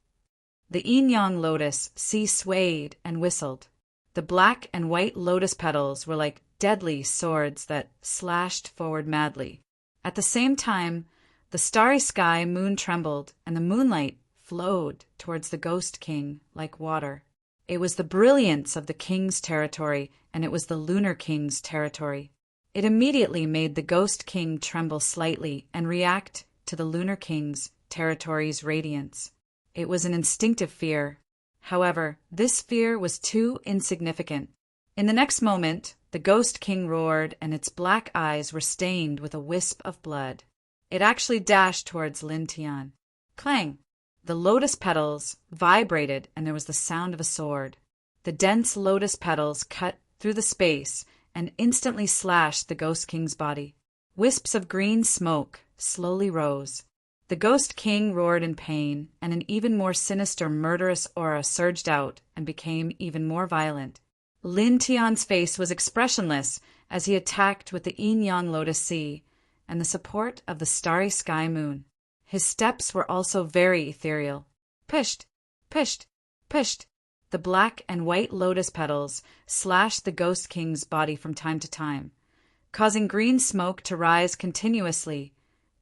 The Yin-Yang Lotus Sea swayed and whistled. The black and white lotus petals were like deadly swords that slashed forward madly. At the same time, the starry sky moon trembled and the moonlight flowed towards the Ghost King like water. It was the brilliance of the king's territory, and it was the Lunar King's territory. It immediately made the Ghost King tremble slightly and react to the Lunar King's territory's radiance. It was an instinctive fear. However, this fear was too insignificant. In the next moment, the Ghost King roared, and its black eyes were stained with a wisp of blood. It actually dashed towards Lin Tian. Clang! The lotus petals vibrated, and there was the sound of a sword. The dense lotus petals cut through the space and instantly slashed the Ghost King's body. Wisps of green smoke slowly rose. The Ghost King roared in pain, and an even more sinister, murderous aura surged out and became even more violent. Lin Tian's face was expressionless as he attacked with the Yin-Yang Lotus Sea and the support of the Starry Sky Moon. His steps were also very ethereal. Pisht, pisht, pisht. The black and white lotus petals slashed the Ghost King's body from time to time, causing green smoke to rise continuously,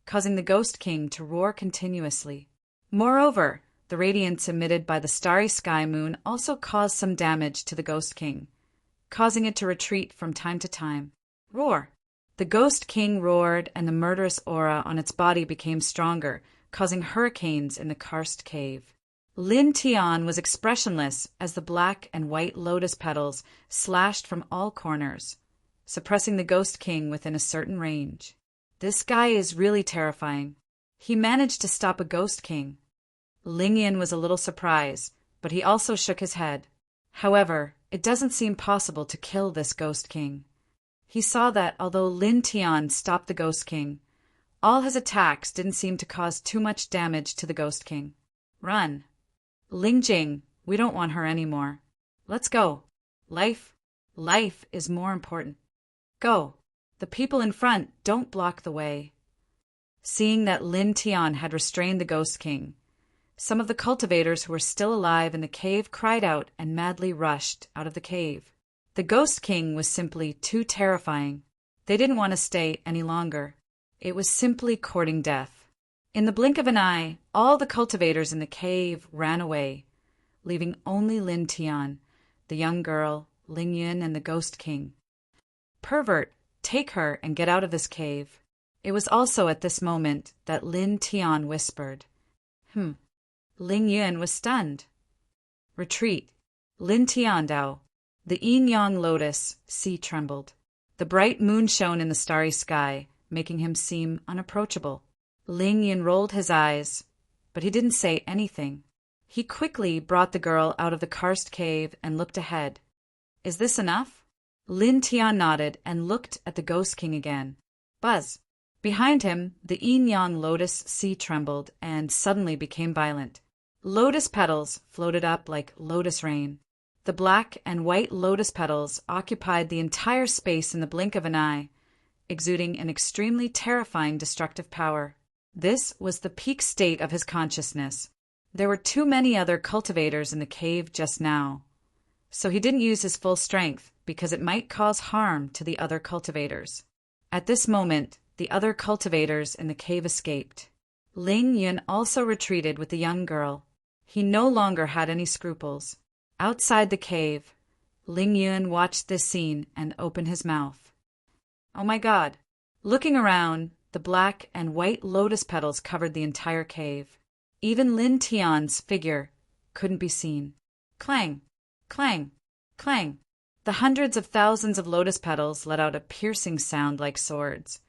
causing the Ghost King to roar continuously. Moreover, the radiance emitted by the Starry Sky Moon also caused some damage to the Ghost King, causing it to retreat from time to time. Roar! The Ghost King roared, and the murderous aura on its body became stronger, causing hurricanes in the karst cave. Lin Tian was expressionless as the black and white lotus petals slashed from all corners, suppressing the Ghost King within a certain range. This guy is really terrifying. He managed to stop a Ghost King. Ling Yin was a little surprised, but he also shook his head. However, it doesn't seem possible to kill this Ghost King. He saw that although Lin Tian stopped the Ghost King, all his attacks didn't seem to cause too much damage to the Ghost King. Run. Ling Jing, we don't want her anymore. Let's go. Life is more important. Go. The people in front, don't block the way. Seeing that Lin Tian had restrained the Ghost King, some of the cultivators who were still alive in the cave cried out and madly rushed out of the cave. The Ghost King was simply too terrifying. They didn't want to stay any longer. It was simply courting death. In the blink of an eye, all the cultivators in the cave ran away, leaving only Lin Tian, the young girl, Ling Yun, and the Ghost King. Pervert, take her and get out of this cave. It was also at this moment that Lin Tian whispered. Ling Yun was stunned. Retreat. Lin Tian Dao. The Yin-Yang Lotus Sea trembled. The bright moon shone in the starry sky, making him seem unapproachable. Ling Yin rolled his eyes, but he didn't say anything. He quickly brought the girl out of the karst cave and looked ahead. Is this enough? Lin Tian nodded and looked at the Ghost King again. Buzz. Behind him, the Yin-Yang Lotus Sea trembled and suddenly became violent. Lotus petals floated up like lotus rain. The black and white lotus petals occupied the entire space in the blink of an eye, exuding an extremely terrifying destructive power. This was the peak state of his consciousness. There were too many other cultivators in the cave just now, so he didn't use his full strength because it might cause harm to the other cultivators. At this moment, the other cultivators in the cave escaped. Ling Yun also retreated with the young girl. He no longer had any scruples. Outside the cave, Ling Yun watched this scene and opened his mouth. Oh my God! Looking around, the black and white lotus petals covered the entire cave. Even Lin Tian's figure couldn't be seen. Clang! Clang! Clang! The hundreds of thousands of lotus petals let out a piercing sound like swords,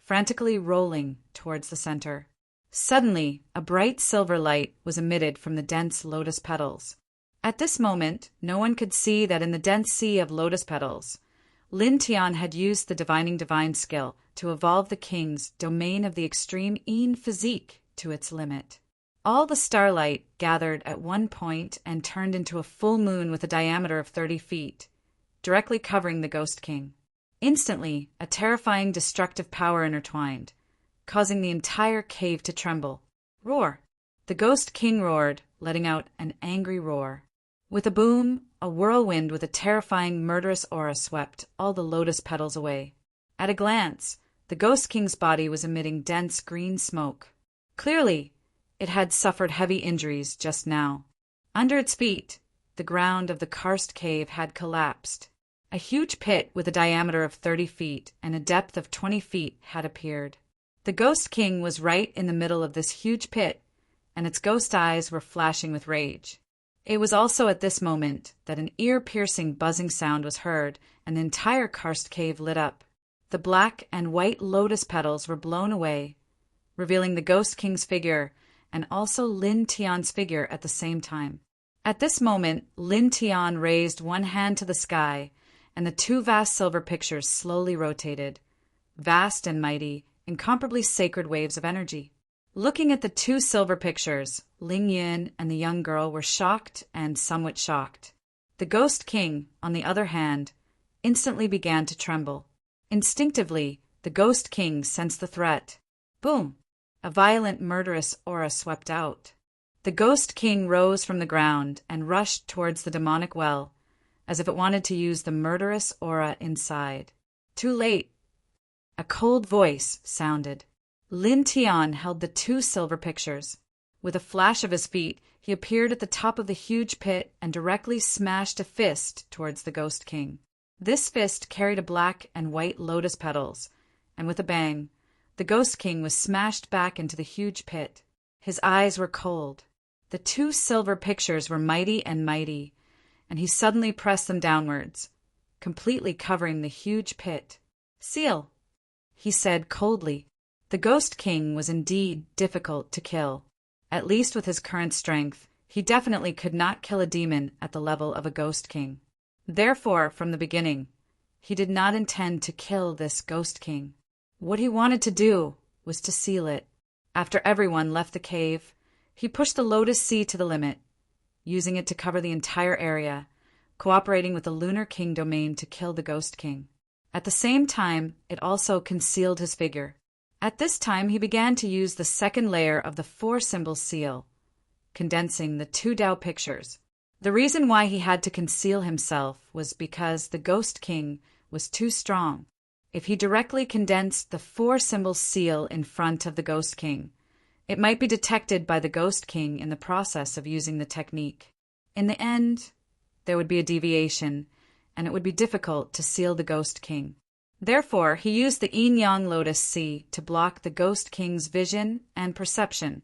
frantically rolling towards the center. Suddenly, a bright silver light was emitted from the dense lotus petals. At this moment, no one could see that in the dense sea of lotus petals, Lin Tian had used the divining divine skill to evolve the king's domain of the extreme Yin physique to its limit. All the starlight gathered at one point and turned into a full moon with a diameter of 30 feet, directly covering the Ghost King. Instantly, a terrifying destructive power intertwined, causing the entire cave to tremble. Roar! The Ghost King roared, letting out an angry roar. With a boom, a whirlwind with a terrifying murderous aura swept all the lotus petals away. At a glance, the Ghost King's body was emitting dense green smoke. Clearly, it had suffered heavy injuries just now. Under its feet, the ground of the karst cave had collapsed. A huge pit with a diameter of 30 feet and a depth of 20 feet had appeared. The Ghost King was right in the middle of this huge pit, and its ghost eyes were flashing with rage. It was also at this moment that an ear-piercing buzzing sound was heard, and the entire karst cave lit up. The black and white lotus petals were blown away, revealing the Ghost King's figure and also Lin Tian's figure at the same time. At this moment, Lin Tian raised one hand to the sky, and the two vast silver pictures slowly rotated, vast and mighty, incomparably sacred waves of energy. Looking at the two silver pictures, Ling Yun and the young girl were shocked and somewhat shocked. The Ghost King, on the other hand, instantly began to tremble. Instinctively, the Ghost King sensed the threat. Boom! A violent, murderous aura swept out. The Ghost King rose from the ground and rushed towards the demonic well, as if it wanted to use the murderous aura inside. Too late. A cold voice sounded. Lin Tian held the two silver pictures. With a flash of his feet, he appeared at the top of the huge pit and directly smashed a fist towards the Ghost King. This fist carried a black and white lotus petals, and with a bang, the Ghost King was smashed back into the huge pit. His eyes were cold. The two silver pictures were mighty, and he suddenly pressed them downwards, completely covering the huge pit. Seal, he said coldly. The Ghost King was indeed difficult to kill. At least with his current strength, he definitely could not kill a demon at the level of a Ghost King. Therefore, from the beginning, he did not intend to kill this Ghost King. What he wanted to do was to seal it. After everyone left the cave, he pushed the Lotus Sea to the limit, using it to cover the entire area, cooperating with the Lunar King domain to kill the Ghost King. At the same time, it also concealed his figure. At this time, he began to use the second layer of the four-symbol seal, condensing the two Tao pictures. The reason why he had to conceal himself was because the Ghost King was too strong. If he directly condensed the four-symbol seal in front of the Ghost King, it might be detected by the Ghost King in the process of using the technique. In the end, there would be a deviation, and it would be difficult to seal the Ghost King. Therefore, he used the Yin-Yang Lotus Sea to block the Ghost King's vision and perception,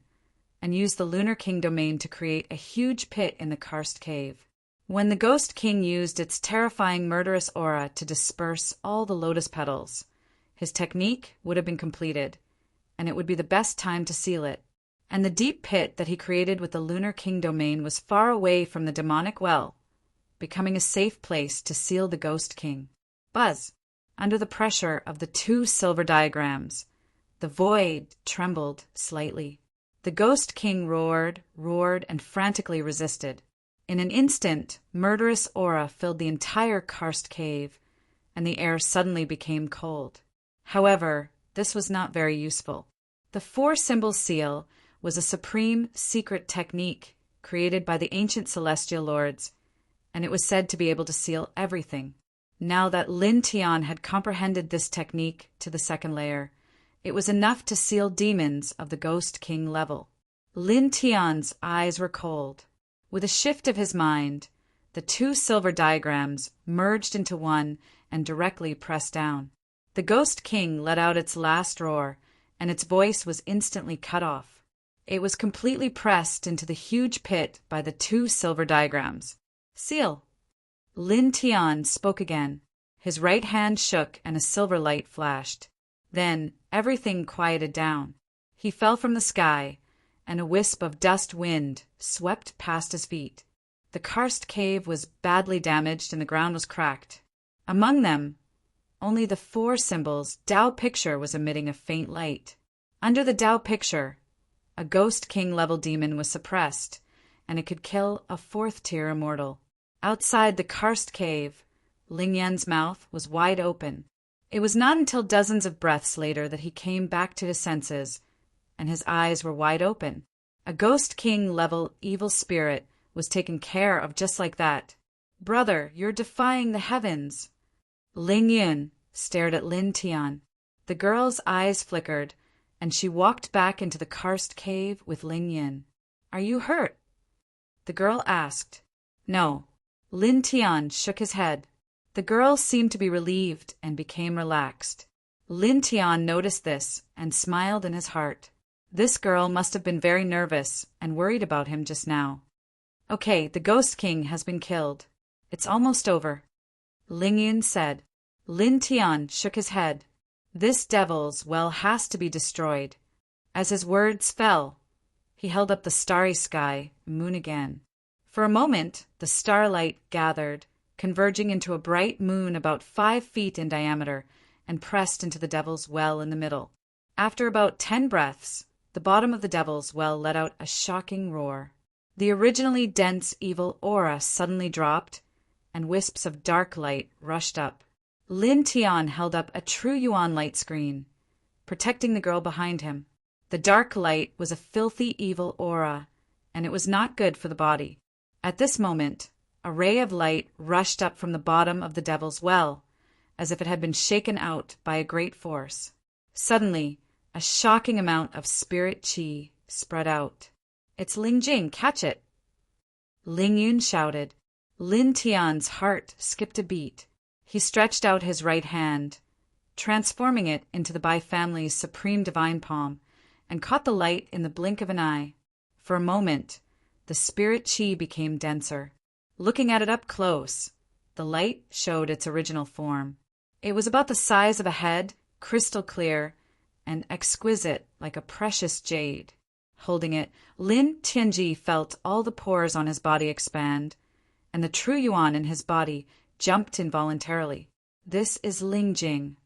and used the Lunar King domain to create a huge pit in the karst cave. When the Ghost King used its terrifying murderous aura to disperse all the lotus petals, his technique would have been completed, and it would be the best time to seal it. And the deep pit that he created with the Lunar King domain was far away from the demonic well, becoming a safe place to seal the Ghost King. Buzz! Under the pressure of the two silver diagrams, the void trembled slightly. The Ghost King roared, and frantically resisted. In an instant, murderous aura filled the entire karst cave, and the air suddenly became cold. However, this was not very useful. The four-symbol seal was a supreme secret technique created by the ancient celestial lords, and it was said to be able to seal everything. Now that Lin Tian had comprehended this technique to the second layer, it was enough to seal demons of the Ghost King level. Lin Tian's eyes were cold. With a shift of his mind, the two silver diagrams merged into one and directly pressed down. The Ghost King let out its last roar, and its voice was instantly cut off. It was completely pressed into the huge pit by the two silver diagrams. Seal! Lin Tian spoke again. His right hand shook and a silver light flashed. Then everything quieted down. He fell from the sky, and a wisp of dust wind swept past his feet. The karst cave was badly damaged and the ground was cracked. Among them, only the 4 symbols Tao picture was emitting a faint light. Under the Tao picture, a ghost king-level demon was suppressed, and it could kill a 4th-tier immortal. Outside the karst cave, Ling Yan's mouth was wide open. It was not until dozens of breaths later that he came back to his senses, and his eyes were wide open. A ghost king-level evil spirit was taken care of just like that. "Brother, you're defying the heavens." Ling Yun stared at Lin Tian. The girl's eyes flickered, and she walked back into the karst cave with Ling Yun. "Are you hurt?" the girl asked. "No." Lin Tian shook his head. The girl seemed to be relieved and became relaxed. Lin Tian noticed this and smiled in his heart. This girl must have been very nervous and worried about him just now. "Okay, the Ghost King has been killed. It's almost over," Ling Yun said. Lin Tian shook his head. "This devil's well has to be destroyed." As his words fell, he held up the starry sky, moon again. For a moment, the starlight gathered, converging into a bright moon about 5 feet in diameter, and pressed into the devil's well in the middle. After about 10 breaths, the bottom of the devil's well let out a shocking roar. The originally dense evil aura suddenly dropped, and wisps of dark light rushed up. Lin Tian held up a true yuan light screen, protecting the girl behind him. The dark light was a filthy evil aura, and it was not good for the body. At this moment, a ray of light rushed up from the bottom of the devil's well, as if it had been shaken out by a great force. Suddenly, a shocking amount of spirit qi spread out. "It's Ling Jing, catch it!" Ling Yun shouted. Lin Tian's heart skipped a beat. He stretched out his right hand, transforming it into the Bai family's supreme divine palm, and caught the light in the blink of an eye. For a moment, the spirit qi became denser. Looking at it up close, the light showed its original form. It was about the size of a head, crystal clear, and exquisite like a precious jade. Holding it, Lin Tianji felt all the pores on his body expand, and the true yuan in his body jumped involuntarily. "This is Ling Jing."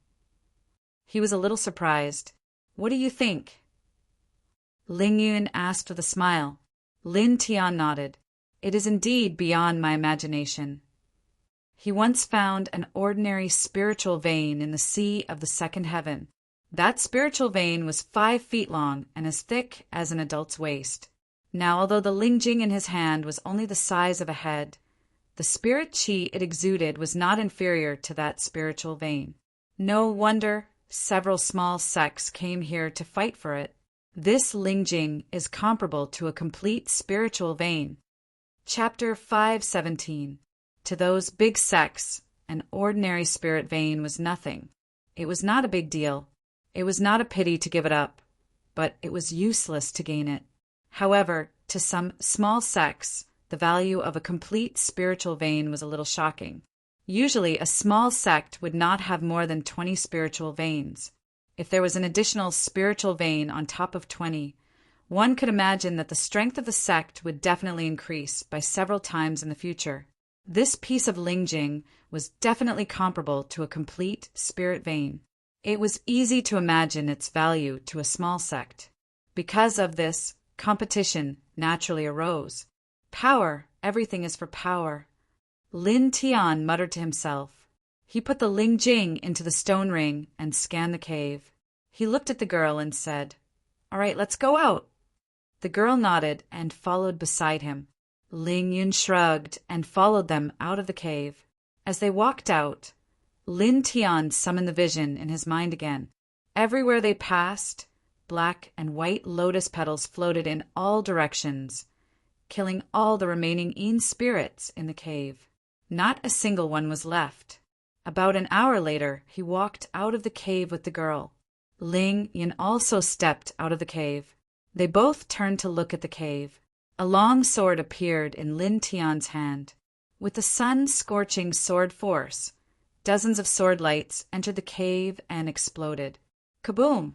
He was a little surprised. "What do you think?" Ling Yun asked with a smile. Lin Tian nodded. "It is indeed beyond my imagination." He once found an ordinary spiritual vein in the sea of the second heaven. That spiritual vein was 5 feet long and as thick as an adult's waist. Now, although the Ling Jing in his hand was only the size of a head, the spirit qi it exuded was not inferior to that spiritual vein. No wonder several small sects came here to fight for it. This Ling Jing is comparable to a complete spiritual vein. Chapter 517. To those big sects, an ordinary spirit vein was nothing. It was not a big deal. It was not a pity to give it up, but it was useless to gain it. However, to some small sects, the value of a complete spiritual vein was a little shocking. Usually, a small sect would not have more than 20 spiritual veins. If there was an additional spiritual vein on top of 20, one could imagine that the strength of the sect would definitely increase by several times in the future. This piece of Ling Jing was definitely comparable to a complete spirit vein. It was easy to imagine its value to a small sect. Because of this, competition naturally arose. Power, everything is for power. Lin Tian muttered to himself. He put the Ling Jing into the stone ring and scanned the cave. He looked at the girl and said, "All right, let's go out." The girl nodded and followed beside him. Ling Yun shrugged and followed them out of the cave. As they walked out, Lin Tian summoned the vision in his mind again. Everywhere they passed, black and white lotus petals floated in all directions, killing all the remaining Yin spirits in the cave. Not a single one was left. About an hour later, he walked out of the cave with the girl. Ling Yun also stepped out of the cave. They both turned to look at the cave. A long sword appeared in Lin Tian's hand. With the sun scorching sword force, dozens of sword lights entered the cave and exploded. Kaboom!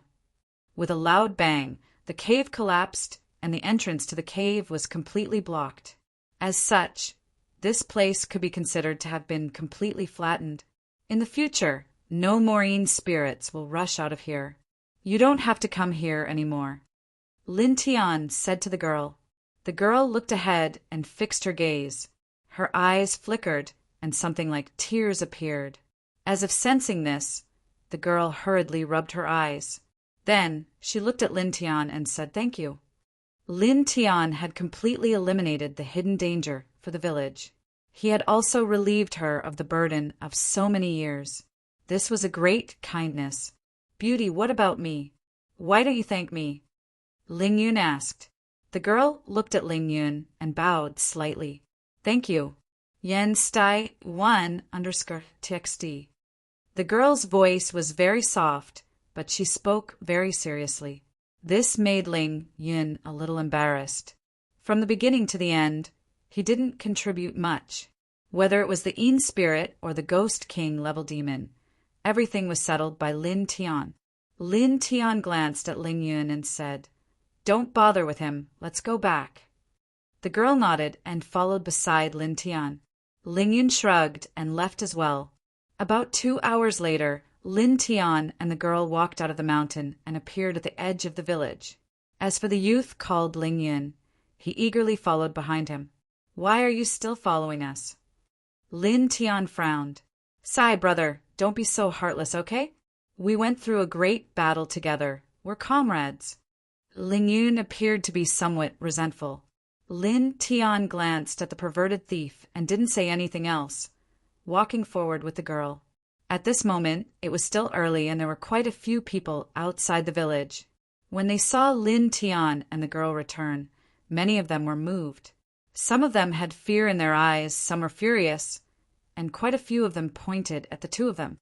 With a loud bang, the cave collapsed, and the entrance to the cave was completely blocked. As such, this place could be considered to have been completely flattened. In the future, no marine spirits will rush out of here. You don't have to come here anymore. Lin Tian said to the girl. The girl looked ahead and fixed her gaze. Her eyes flickered, and something like tears appeared. As if sensing this, the girl hurriedly rubbed her eyes. Then she looked at Lin Tian and said thank you. Lin Tian had completely eliminated the hidden danger for the village. He had also relieved her of the burden of so many years. This was a great kindness. Beauty, what about me? Why don't you thank me? Ling Yun asked. The girl looked at Ling Yun and bowed slightly. Thank you. Yen Stai 1_TXT. The girl's voice was very soft, but she spoke very seriously. This made Ling Yun a little embarrassed. From the beginning to the end, he didn't contribute much. Whether it was the Yin spirit or the Ghost King level demon, everything was settled by Lin Tian. Lin Tian glanced at Ling Yun and said, Don't bother with him, let's go back. The girl nodded and followed beside Lin Tian. Ling Yun shrugged and left as well. About 2 hours later, Lin Tian and the girl walked out of the mountain and appeared at the edge of the village. As for the youth called Ling Yun, he eagerly followed behind him. Why are you still following us? Lin Tian frowned. Sigh, brother, don't be so heartless, okay? We went through a great battle together. We're comrades. Ling Yun appeared to be somewhat resentful. Lin Tian glanced at the perverted thief and didn't say anything else, walking forward with the girl. At this moment, it was still early and there were quite a few people outside the village. When they saw Lin Tian and the girl return, many of them were moved. Some of them had fear in their eyes, some were furious, and quite a few of them pointed at the two of them.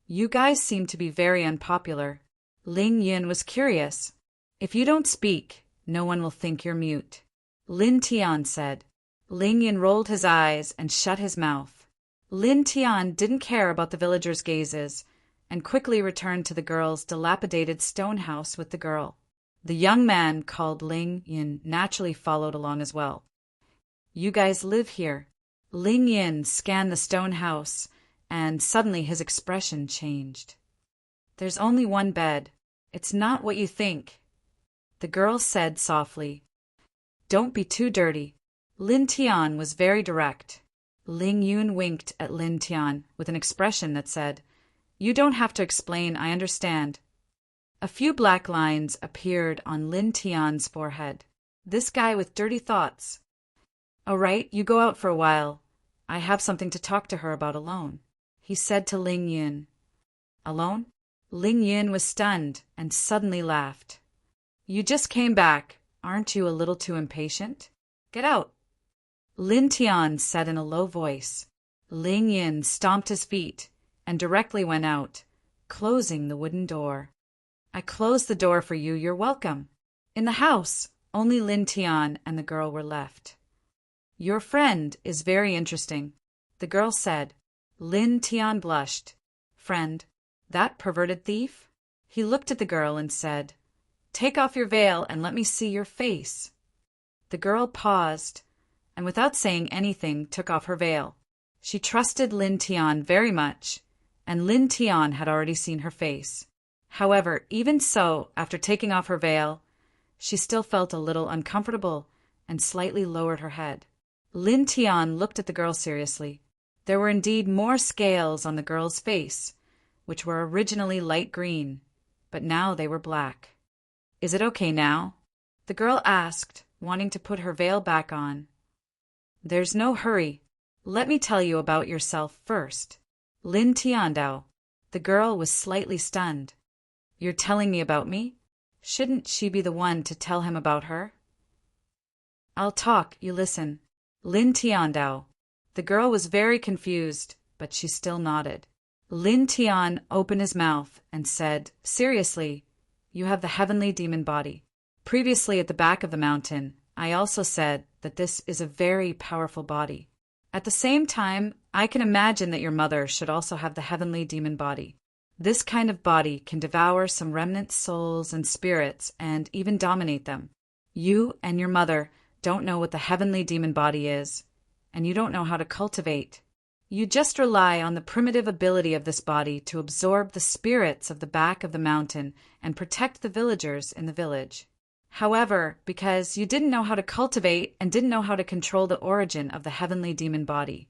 You guys seem to be very unpopular. Ling Yun was curious. If you don't speak, no one will think you're mute. Lin Tian said. Ling Yun rolled his eyes and shut his mouth. Lin Tian didn't care about the villagers' gazes and quickly returned to the girl's dilapidated stone house with the girl. The young man called Ling Yun naturally followed along as well. You guys live here. Ling Yun scanned the stone house, and suddenly his expression changed. There's only one bed. It's not what you think. The girl said softly. Don't be too dirty. Lin Tian was very direct. Ling Yun winked at Lin Tian with an expression that said, You don't have to explain, I understand. A few black lines appeared on Lin Tian's forehead. This guy with dirty thoughts. All right, you go out for a while. I have something to talk to her about alone, he said to Ling Yun. Alone? Ling Yun was stunned and suddenly laughed. You just came back. Aren't you a little too impatient? Get out. Lin Tian said in a low voice. Ling Yun stomped his feet and directly went out, closing the wooden door. I closed the door for you, you're welcome. In the house, only Lin Tian and the girl were left. Your friend is very interesting, the girl said. Lin Tian blushed. Friend, that perverted thief? He looked at the girl and said, Take off your veil and let me see your face. The girl paused, and without saying anything took off her veil. She trusted Lin Tian very much, and Lin Tian had already seen her face. However, even so, after taking off her veil, she still felt a little uncomfortable and slightly lowered her head. Lin Tian looked at the girl seriously. There were indeed more scales on the girl's face, which were originally light green, but now they were black. Is it okay now? The girl asked, wanting to put her veil back on. There's no hurry. Let me tell you about yourself first. Lin Tiandao. The girl was slightly stunned. You're telling me about me? Shouldn't she be the one to tell him about her? I'll talk, you listen. Lin Tiandao. The girl was very confused, but she still nodded. Lin Tian opened his mouth and said, Seriously, you have the heavenly demon body. Previously at the back of the mountain, I also said that this is a very powerful body. At the same time, I can imagine that your mother should also have the heavenly demon body. This kind of body can devour some remnant souls and spirits and even dominate them. You and your mother don't know what the heavenly demon body is, and you don't know how to cultivate. You just rely on the primitive ability of this body to absorb the spirits of the back of the mountain and protect the villagers in the village. However, because you didn't know how to cultivate and didn't know how to control the origin of the heavenly demon body,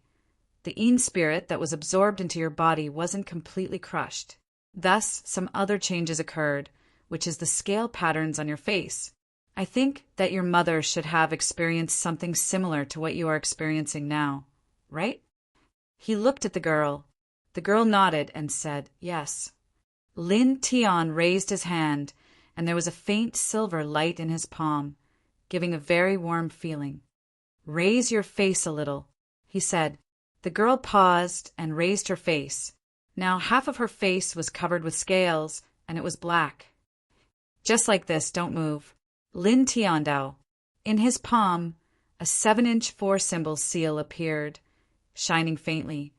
the Een spirit that was absorbed into your body wasn't completely crushed. Thus, some other changes occurred, which is the scale patterns on your face. I think that your mother should have experienced something similar to what you are experiencing now, right? He looked at the girl. The girl nodded and said, yes. Lin Tian raised his hand, and there was a faint silver light in his palm, giving a very warm feeling. Raise your face a little, he said. The girl paused and raised her face. Now half of her face was covered with scales, and it was black. Just like this, don't move. Lin Tiandao. In his palm, a 7-inch 4-symbol seal appeared, shining faintly,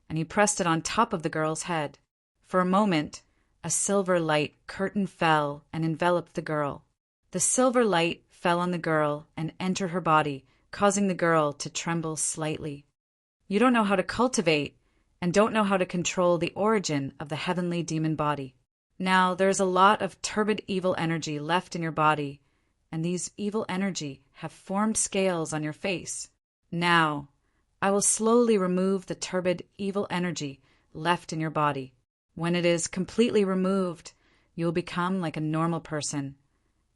and he pressed it on top of the girl's head. For a moment, a silver light curtain fell and enveloped the girl. The silver light fell on the girl and entered her body, causing the girl to tremble slightly. You don't know how to cultivate and don't know how to control the origin of the heavenly demon body. Now, there's a lot of turbid evil energy left in your body, and these evil energy have formed scales on your face. Now, I will slowly remove the turbid evil energy left in your body. When it is completely removed, you will become like a normal person,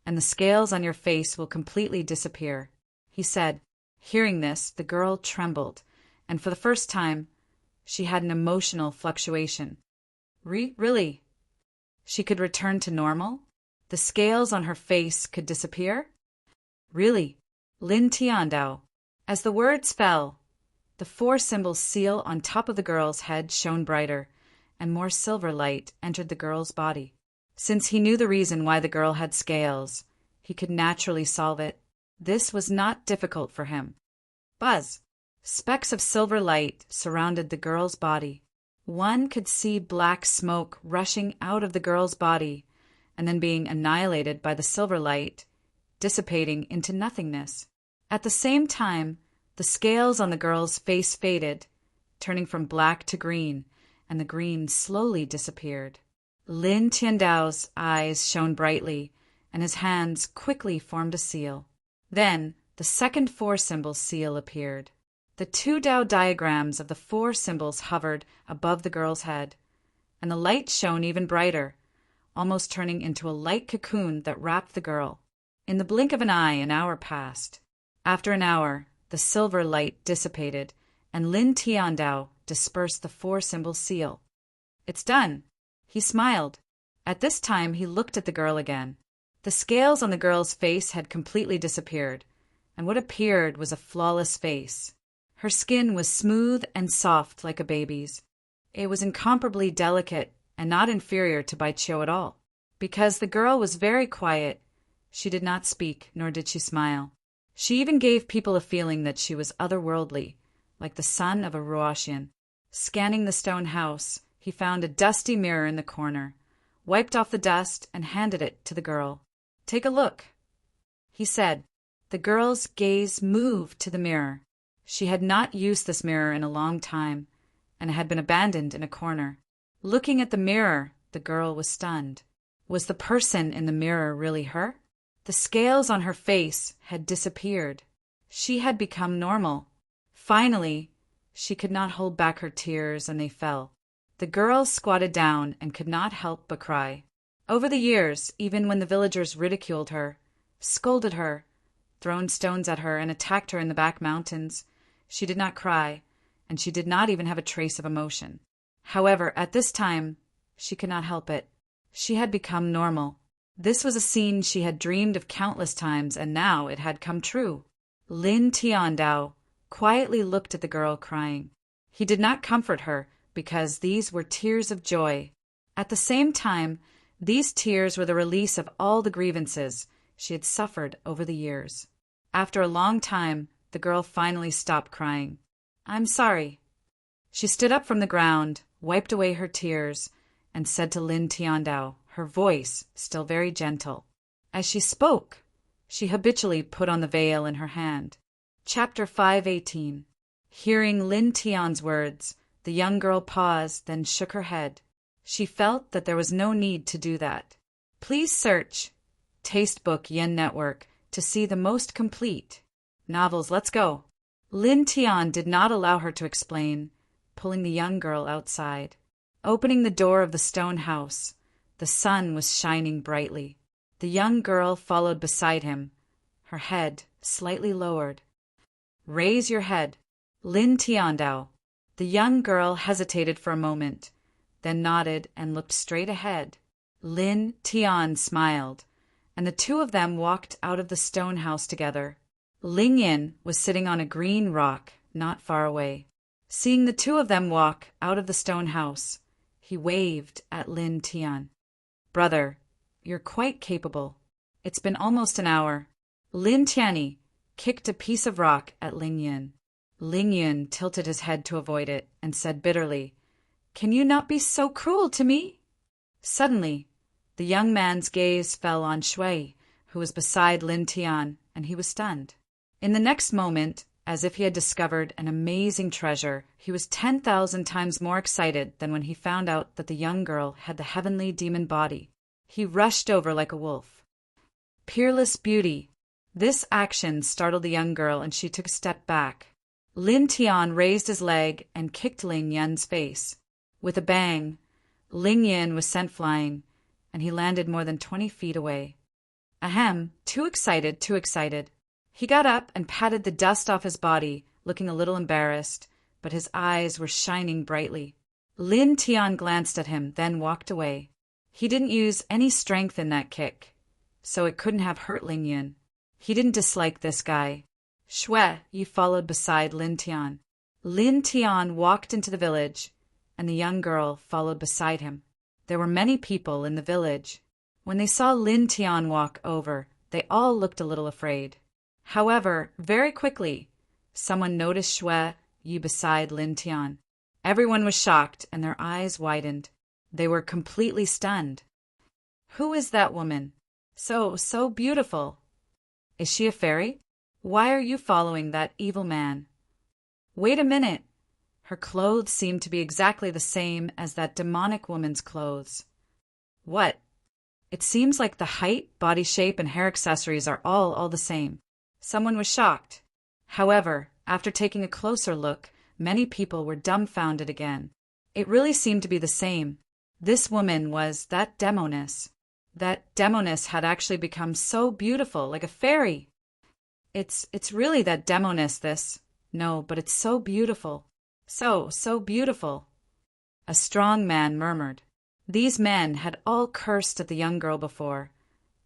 and the scales on your face will completely disappear, he said. Hearing this, the girl trembled, and for the first time, she had an emotional fluctuation. Really? She could return to normal? The scales on her face could disappear? Really? Lin Tiandao. As the words fell, the 4-symbol seal on top of the girl's head shone brighter, and more silver light entered the girl's body. Since he knew the reason why the girl had scales, he could naturally solve it. This was not difficult for him. Buzz! Specks of silver light surrounded the girl's body. One could see black smoke rushing out of the girl's body and then being annihilated by the silver light, dissipating into nothingness. At the same time, the scales on the girl's face faded, turning from black to green, and the green slowly disappeared. Lin Tiandao's eyes shone brightly, and his hands quickly formed a seal. Then the second 4-symbol seal appeared. The 2 Dao diagrams of the 4 symbols hovered above the girl's head, and the light shone even brighter, almost turning into a light cocoon that wrapped the girl. In the blink of an eye, an hour passed. After an hour, the silver light dissipated, and Lin Tiandao dispersed the 4-symbol seal. It's done. He smiled. At this time, he looked at the girl again. The scales on the girl's face had completely disappeared, and what appeared was a flawless face. Her skin was smooth and soft like a baby's. It was incomparably delicate and not inferior to Baiqiu at all. Because the girl was very quiet, she did not speak, nor did she smile. She even gave people a feeling that she was otherworldly, like the son of a Ruoxian. Scanning the stone house, he found a dusty mirror in the corner, wiped off the dust, and handed it to the girl. Take a look, he said. The girl's gaze moved to the mirror. She had not used this mirror in a long time, and it had been abandoned in a corner. Looking at the mirror, the girl was stunned. Was the person in the mirror really her? The scales on her face had disappeared. She had become normal. Finally, she could not hold back her tears, and they fell. The girl squatted down and could not help but cry. Over the years, even when the villagers ridiculed her, scolded her, thrown stones at her, and attacked her in the back mountains, she did not cry, and she did not even have a trace of emotion. However, at this time, she could not help it. She had become normal. This was a scene she had dreamed of countless times, and now it had come true. Lin Tiandao quietly looked at the girl crying. He did not comfort her, because these were tears of joy. At the same time, these tears were the release of all the grievances she had suffered over the years. After a long time, the girl finally stopped crying. I'm sorry. She stood up from the ground, wiped away her tears, and said to Lin Tiandao, her voice still very gentle. As she spoke, she habitually put on the veil in her hand. Chapter 5:18. Hearing Lin Tian's words, the young girl paused, then shook her head. She felt that there was no need to do that. Please search Tastebook Yen Network to see the most complete novels. Let's go. Lin Tian did not allow her to explain, pulling the young girl outside. Opening the door of the stone house, the sun was shining brightly. The young girl followed beside him, her head slightly lowered. Raise your head, Lin Tiandao. The young girl hesitated for a moment, then nodded and looked straight ahead. Lin Tian smiled, and the two of them walked out of the stone house together. Ling Yin was sitting on a green rock not far away. Seeing the two of them walk out of the stone house, he waved at Lin Tian. Brother, you're quite capable. It's been almost an hour. Lin Tianyi kicked a piece of rock at Ling Yin. Ling Yin tilted his head to avoid it and said bitterly, Can you not be so cruel to me? Suddenly, the young man's gaze fell on Shui, who was beside Lin Tian, and he was stunned. In the next moment, as if he had discovered an amazing treasure, he was 10,000 times more excited than when he found out that the young girl had the heavenly demon body. He rushed over like a wolf. Peerless beauty. This action startled the young girl, and she took a step back. Lin Tian raised his leg and kicked Ling Yin's face. With a bang, Ling Yin was sent flying, and he landed more than 20 feet away. Ahem, too excited, too excited. He got up and patted the dust off his body, looking a little embarrassed, but his eyes were shining brightly. Lin Tian glanced at him, then walked away. He didn't use any strength in that kick, so it couldn't have hurt Ling Yin. He didn't dislike this guy. Shui Yi followed beside Lin Tian. Lin Tian walked into the village, and the young girl followed beside him. There were many people in the village. When they saw Lin Tian walk over, they all looked a little afraid. However, very quickly, someone noticed Shui Yi beside Lin Tian. Everyone was shocked, and their eyes widened. They were completely stunned. Who is that woman? So beautiful. Is she a fairy? Why are you following that evil man? Wait a minute. Her clothes seem to be exactly the same as that demonic woman's clothes. What? It seems like the height, body shape, and hair accessories are all the same. Someone was shocked. However, after taking a closer look, many people were dumbfounded again. It really seemed to be the same. This woman was that demoness. That demoness had actually become so beautiful, like a fairy. It's really that demoness, this. No, but it's so beautiful. So beautiful. A strong man murmured. These men had all cursed at the young girl before,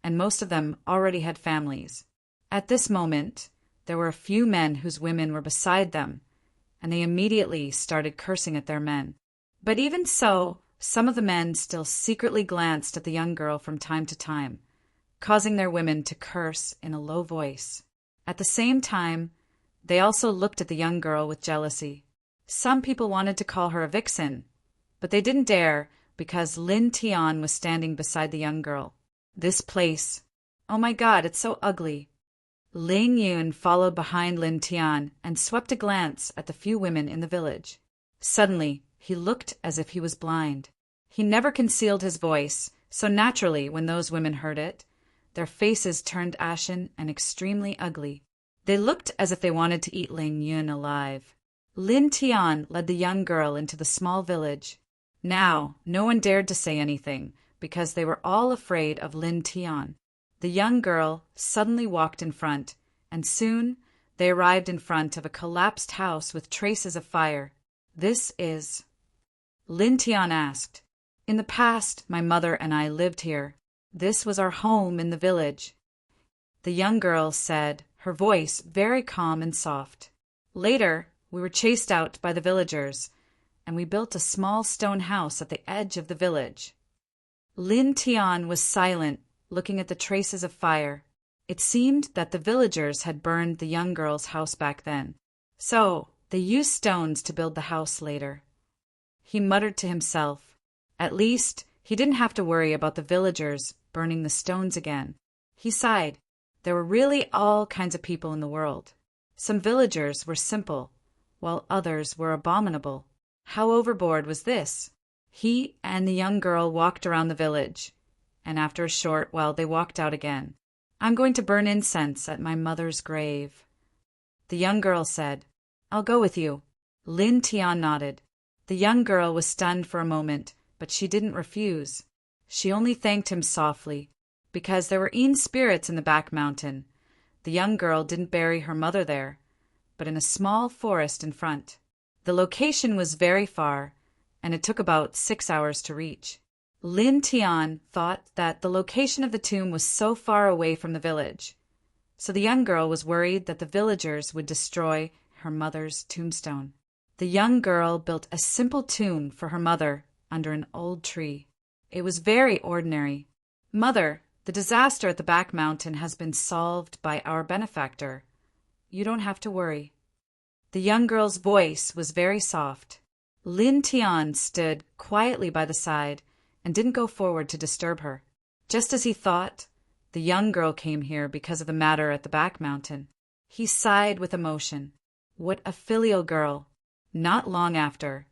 and most of them already had families. At this moment, there were a few men whose women were beside them, and they immediately started cursing at their men. But even so, some of the men still secretly glanced at the young girl from time to time, causing their women to curse in a low voice. At the same time, they also looked at the young girl with jealousy. Some people wanted to call her a vixen, but they didn't dare because Lin Tian was standing beside the young girl. This place, oh my God, it's so ugly. Ling Yun followed behind Lin Tian and swept a glance at the few women in the village. Suddenly, he looked as if he was blind. He never concealed his voice, so naturally, when those women heard it, their faces turned ashen and extremely ugly. They looked as if they wanted to eat Ling Yun alive. Lin Tian led the young girl into the small village. Now, no one dared to say anything, because they were all afraid of Lin Tian. The young girl suddenly walked in front, and soon they arrived in front of a collapsed house with traces of fire. This is... Lin Tian asked. In the past, my mother and I lived here. This was our home in the village. The young girl said, her voice very calm and soft. Later, we were chased out by the villagers, and we built a small stone house at the edge of the village. Lin Tian was silent, looking at the traces of fire. It seemed that the villagers had burned the young girl's house back then. So, they used stones to build the house later. He muttered to himself, At least, he didn't have to worry about the villagers burning the stones again. He sighed. There were really all kinds of people in the world. Some villagers were simple, while others were abominable. How overboard was this? He and the young girl walked around the village, and after a short while they walked out again. I'm going to burn incense at my mother's grave. The young girl said, I'll go with you. Lin Tian nodded. The young girl was stunned for a moment, but she didn't refuse. She only thanked him softly, because there were spirits in the back mountain. The young girl didn't bury her mother there, but in a small forest in front. The location was very far, and it took about 6 hours to reach. Lin Tian thought that the location of the tomb was so far away from the village, so the young girl was worried that the villagers would destroy her mother's tombstone. The young girl built a simple tomb for her mother under an old tree. It was very ordinary. Mother, the disaster at the back mountain has been solved by our benefactor. You don't have to worry. The young girl's voice was very soft. Lin Tian stood quietly by the side and didn't go forward to disturb her. Just as he thought, the young girl came here because of the matter at the back mountain. He sighed with emotion. What a filial girl! Not long after,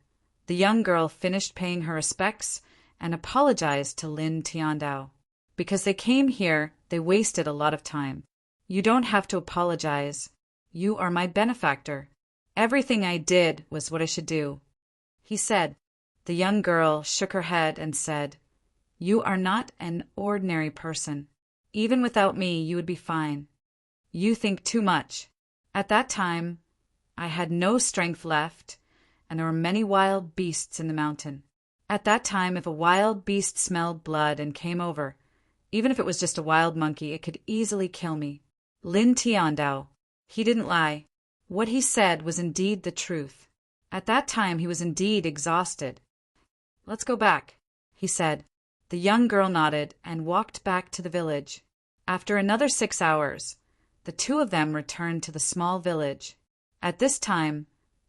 the young girl finished paying her respects and apologized to Lin Tiandao. Because they came here, they wasted a lot of time. You don't have to apologize. You are my benefactor. Everything I did was what I should do, he said. The young girl shook her head and said, You are not an ordinary person. Even without me, you would be fine. You think too much. At that time, I had no strength left, and there were many wild beasts in the mountain. At that time, if a wild beast smelled blood and came over, even if it was just a wild monkey, it could easily kill me. Lin Tiandao. He didn't lie. What he said was indeed the truth. At that time, he was indeed exhausted. Let's go back, he said. The young girl nodded and walked back to the village. After another 6 hours, the two of them returned to the small village. At this time,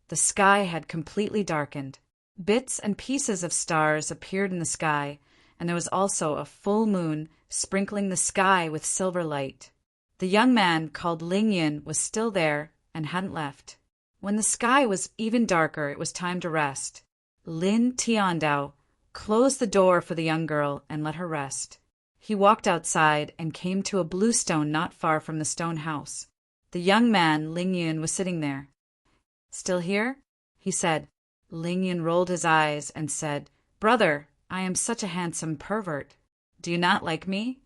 the sky had completely darkened. Bits and pieces of stars appeared in the sky, and there was also a full moon sprinkling the sky with silver light. The young man called Ling Yin was still there and hadn't left. When the sky was even darker, it was time to rest. Lin Tiandao closed the door for the young girl and let her rest. He walked outside and came to a blue stone not far from the stone house. The young man, Ling Yin, was sitting there. Still here? He said. Ling Yin rolled his eyes and said, Brother, I am such a handsome pervert. Do you not like me?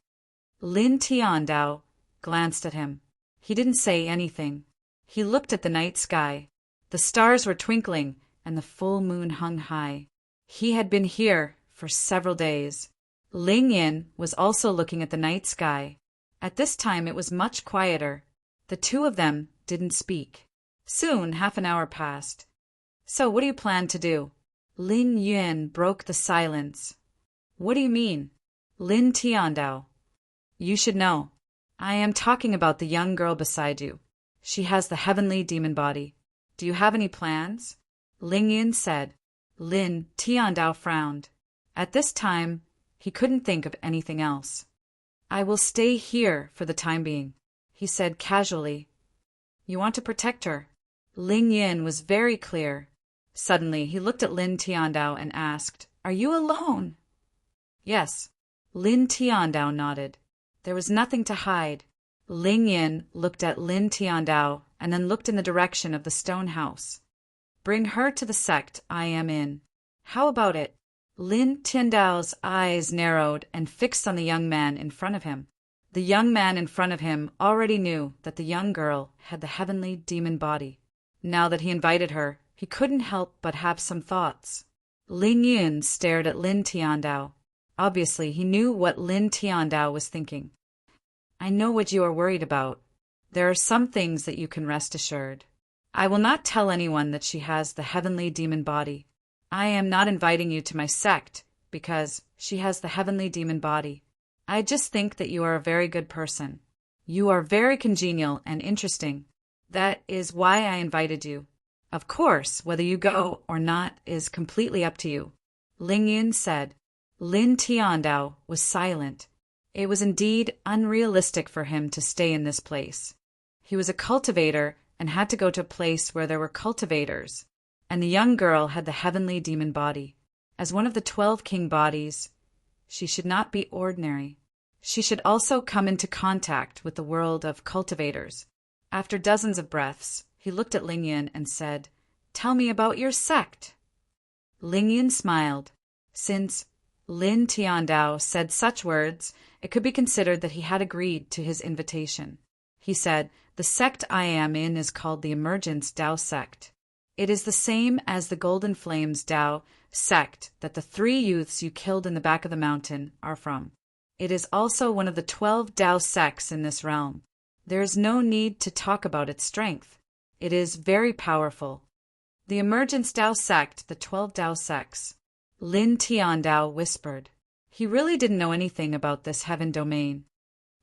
Lin Tiandao glanced at him. He didn't say anything. He looked at the night sky. The stars were twinkling, and the full moon hung high. He had been here for several days. Ling Yin was also looking at the night sky. At this time it was much quieter. The two of them didn't speak. Soon, half an hour passed. So what do you plan to do? Lin Yin broke the silence. What do you mean? Lin Tiandao. You should know. I am talking about the young girl beside you. She has the heavenly demon body. Do you have any plans? Ling Yin said. Lin Tiandao frowned. At this time, he couldn't think of anything else. I will stay here for the time being, he said casually. You want to protect her? Ling Yin was very clear. Suddenly, he looked at Lin Tiandao and asked, Are you alone? Yes. Lin Tiandao nodded. There was nothing to hide. Ling Yin looked at Lin Tiandao and then looked in the direction of the stone house. Bring her to the sect I am in. How about it? Lin Tiandao's eyes narrowed and fixed on the young man in front of him. The young man in front of him already knew that the young girl had the heavenly demon body. Now that he invited her, he couldn't help but have some thoughts. Ling Yin stared at Lin Tiandao. Obviously, he knew what Lin Tiandao was thinking. I know what you are worried about. There are some things that you can rest assured. I will not tell anyone that she has the heavenly demon body. I am not inviting you to my sect because she has the heavenly demon body. I just think that you are a very good person. You are very congenial and interesting. That is why I invited you. Of course, whether you go or not is completely up to you. Ling Yin said. Lin Tiandao was silent. It was indeed unrealistic for him to stay in this place. He was a cultivator and had to go to a place where there were cultivators, and the young girl had the heavenly demon body. As one of the 12 king bodies, she should not be ordinary. She should also come into contact with the world of cultivators. After dozens of breaths, he looked at Ling Yun and said, "Tell me about your sect." Ling Yun smiled. Since Lin Tiandao said such words, it could be considered that he had agreed to his invitation. He said, "The sect I am in is called the Emergence Dao sect. It is the same as the Golden Flames Dao sect that the 3 youths you killed in the back of the mountain are from. It is also one of the 12 Dao sects in this realm. There is no need to talk about its strength. It is very powerful. The Emergence Dao sect, the 12 Dao sects." Lin Tiandao whispered. He really didn't know anything about this heaven domain.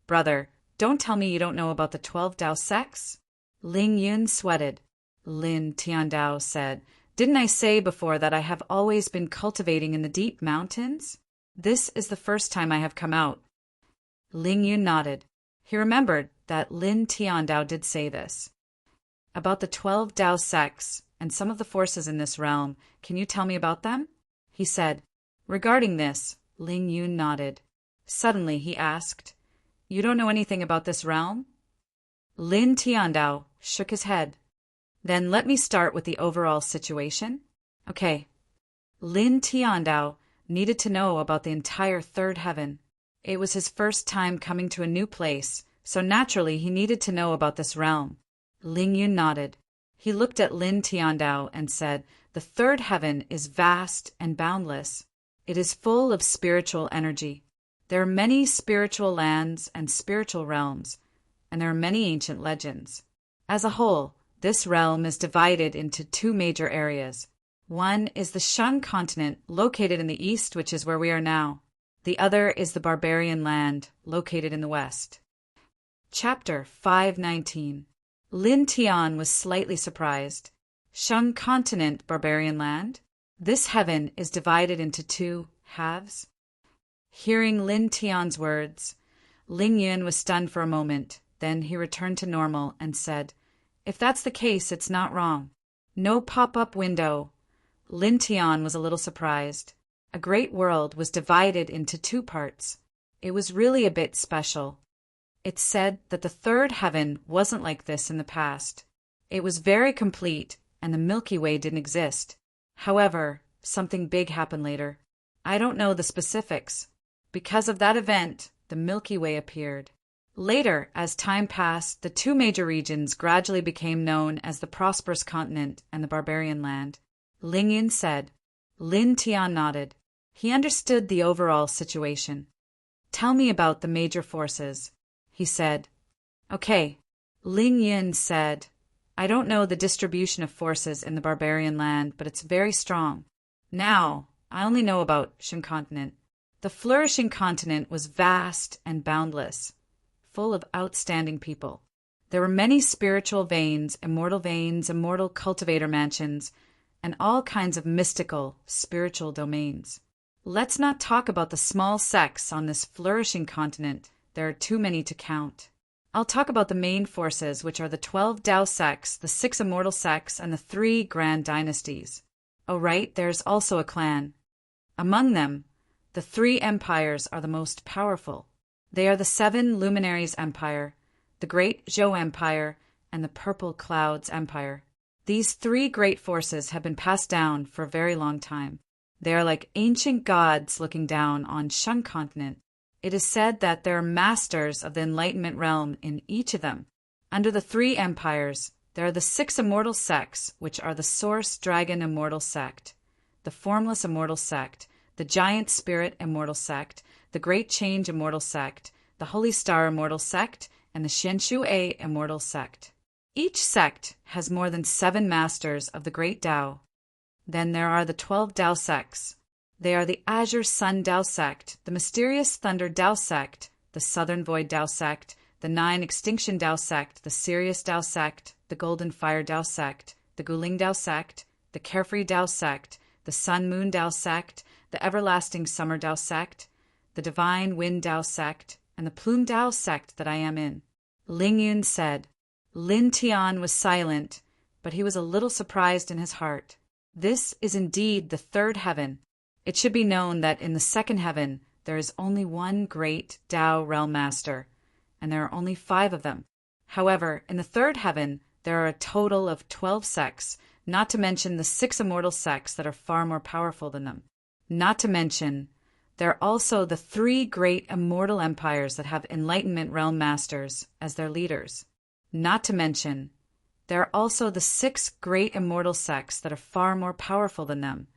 "Brother, don't tell me you don't know about the 12 Dao sects?" Ling Yun sweated. Lin Tiandao said, "Didn't I say before that I have always been cultivating in the deep mountains? This is the first time I have come out." Ling Yun nodded. He remembered that Lin Tiandao did say this. "About the 12 Dao sects and some of the forces in this realm, can you tell me about them?" he said. Regarding this, Ling Yun nodded. Suddenly he asked, "You don't know anything about this realm?" Lin Tiandao shook his head. "Then let me start with the overall situation." Okay. Lin Tiandao needed to know about the entire third heaven. It was his first time coming to a new place, so naturally he needed to know about this realm. Ling Yun nodded. He looked at Lin Tiandao and said, "The third heaven is vast and boundless. It is full of spiritual energy. There are many spiritual lands and spiritual realms, and there are many ancient legends. As a whole, this realm is divided into 2 major areas. One is the Shun continent, located in the east, which is where we are now. The other is the barbarian land, located in the west." Chapter 519. Lin Tian was slightly surprised. Shun continent, barbarian land? This heaven is divided into 2 halves? Hearing Lin Tian's words, Ling Yun was stunned for a moment. Then he returned to normal and said, "If that's the case, it's not wrong. No pop-up window." Lin Tian was a little surprised. A great world was divided into 2 parts. It was really a bit special. It's said that the third heaven wasn't like this in the past. It was very complete, and the Milky Way didn't exist. However, something big happened later. I don't know the specifics. Because of that event, the Milky Way appeared. Later, as time passed, the 2 major regions gradually became known as the Prosperous Continent and the Barbarian Land. Ling Yun said. Lin Tian nodded. He understood the overall situation. "Tell me about the major forces," he said. "Okay." Ling Yun said, "I don't know the distribution of forces in the Barbarian Land, but it's very strong. Now, I only know about Shun Continent. The flourishing continent was vast and boundless, full of outstanding people. There were many spiritual veins, immortal cultivator mansions, and all kinds of mystical, spiritual domains. Let's not talk about the small sects on this flourishing continent. There are too many to count. I'll talk about the main forces, which are the 12 Dao sects, the 6 immortal sects, and the 3 grand dynasties. Oh, right, there's also a clan. Among them, the 3 empires are the most powerful. They are the 7 Luminaries Empire, the Great Zhou Empire, and the Purple Clouds Empire. These 3 great forces have been passed down for a very long time. They are like ancient gods looking down on Shun Continent. It is said that there are masters of the Enlightenment realm in each of them. Under the 3 empires, there are the 6 immortal sects, which are the Source Dragon Immortal Sect, the Formless Immortal Sect, the Giant Spirit Immortal Sect, the Great Change Immortal Sect, the Holy Star Immortal Sect, and the Xianshu A Immortal Sect. Each sect has more than 7 masters of the Great Tao. Then there are the 12 Tao sects. They are the Azure Sun Tao sect, the Mysterious Thunder Tao sect, the Southern Void Tao sect, the 9 Extinction Tao sect, the Sirius Tao sect, the Golden Fire Tao sect, the Guling Tao sect, the Carefree Tao sect, the Sun Moon Tao sect, the Everlasting Summer Dao sect, the Divine Wind Dao sect, and the Plume Dao sect that I am in." Ling Yun said. Lin Tian was silent, but he was a little surprised in his heart. This is indeed the third heaven. It should be known that in the second heaven there is only one great Dao realm master, and there are only 5 of them. However, in the third heaven there are a total of 12 sects, not to mention the 6 immortal sects that are far more powerful than them. Not to mention, there are also the 3 great immortal empires that have Enlightenment Realm Masters as their leaders. Not to mention, there are also the 6 great immortal sects that are far more powerful than them,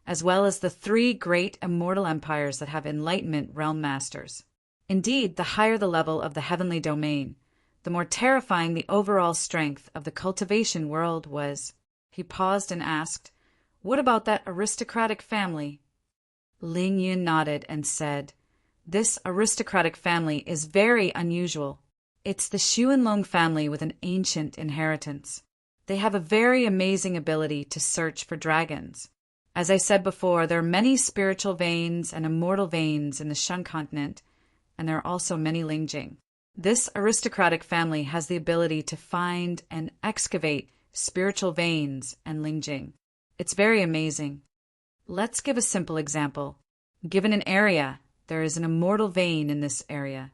as well as the 3 great immortal empires that have Enlightenment Realm Masters. Indeed, the higher the level of the heavenly domain, the more terrifying the overall strength of the cultivation world was. He paused and asked, "What about that aristocratic family?" Ling Yun nodded and said, "This aristocratic family is very unusual. It's the Xuanlong family with an ancient inheritance. They have a very amazing ability to search for dragons. As I said before, there are many spiritual veins and immortal veins in the Shun continent, and there are also many Lingjing. This aristocratic family has the ability to find and excavate spiritual veins and Lingjing. It's very amazing. Let's give a simple example. Given an area, there is an immortal vein in this area.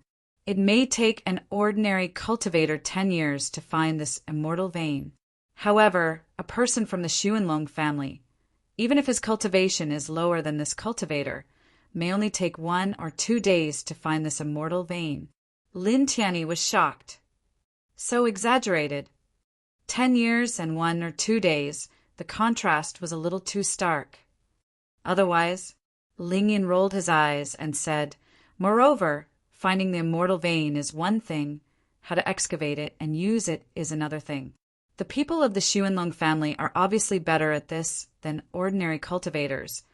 It may take an ordinary cultivator 10 years to find this immortal vein. However, a person from the Xuanlong family, even if his cultivation is lower than this cultivator, may only take 1 or 2 days to find this immortal vein." Lin Tianyi was shocked. So exaggerated. 10 years and 1 or 2 days, the contrast was a little too stark. Otherwise, Ling Yin rolled his eyes and said, "Moreover, finding the immortal vein is one thing, how to excavate it and use it is another thing. The people of the Xuanlong family are obviously better at this than ordinary cultivators,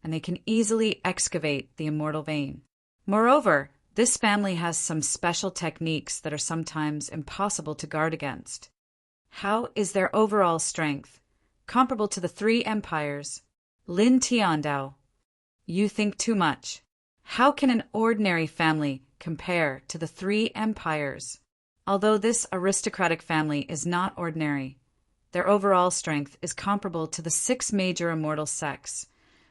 and they can easily excavate the immortal vein. Moreover, this family has some special techniques that are sometimes impossible to guard against. How is their overall strength comparable to the 3 empires?" Lin Tiandao, "You think too much. How can an ordinary family compare to the 3 empires? Although this aristocratic family is not ordinary, their overall strength is comparable to the 6 major immortal sects,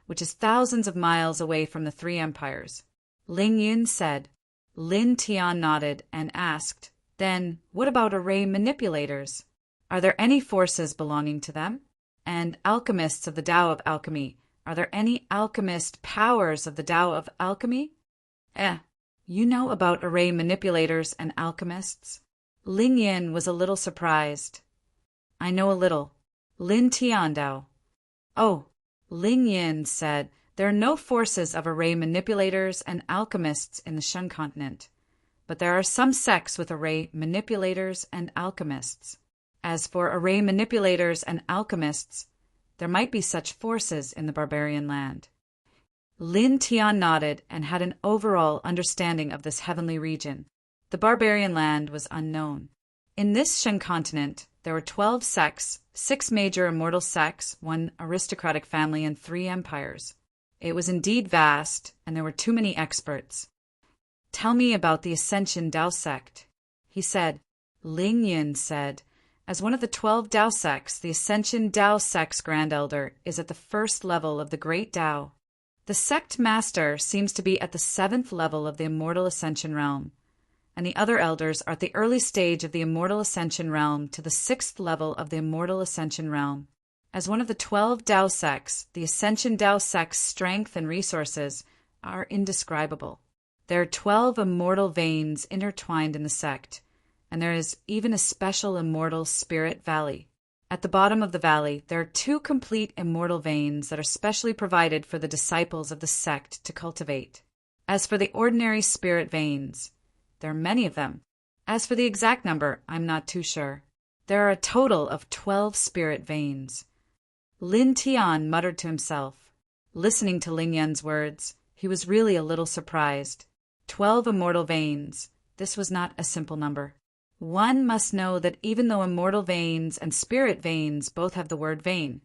which is thousands of miles away from the 3 empires." Ling Yun said. Lin Tian nodded and asked, "Then what about array manipulators? Are there any forces belonging to them? And alchemists of the Tao of Alchemy, are there any alchemist powers of the Tao of Alchemy?" You know about array manipulators and alchemists?" Ling Yin was a little surprised. "I know a little." Lin Tiandao. "Oh," Ling Yin said, "there are no forces of array manipulators and alchemists in the Shun continent, but there are some sects with array manipulators and alchemists. As for array manipulators and alchemists, there might be such forces in the barbarian land." Lin Tian nodded and had an overall understanding of this heavenly region. The barbarian land was unknown. In this Shun continent, there were 12 sects, 6 major immortal sects, 1 aristocratic family, and 3 empires. It was indeed vast, and there were too many experts. "Tell me about the Ascension Dao sect," he said. Ling Yin said, "As one of the 12 Dao sects, the Ascension Dao sect's Grand Elder is at the 1st level of the Great Dao. The sect master seems to be at the 7th level of the Immortal Ascension Realm, and the other elders are at the early stage of the Immortal Ascension Realm to the 6th level of the Immortal Ascension Realm. As one of the 12 Dao sects, the Ascension Dao sect's strength and resources are indescribable. There are 12 immortal veins intertwined in the sect, and there is even a special immortal spirit valley. At the bottom of the valley, there are 2 complete immortal veins that are specially provided for the disciples of the sect to cultivate. As for the ordinary spirit veins, there are many of them. As for the exact number, I'm not too sure. There are a total of 12 spirit veins." Lin Tian muttered to himself. Listening to Ling Yun's words, he was really a little surprised. 12 immortal veins. This was not a simple number. One must know that even though immortal veins and spirit veins both have the word vein,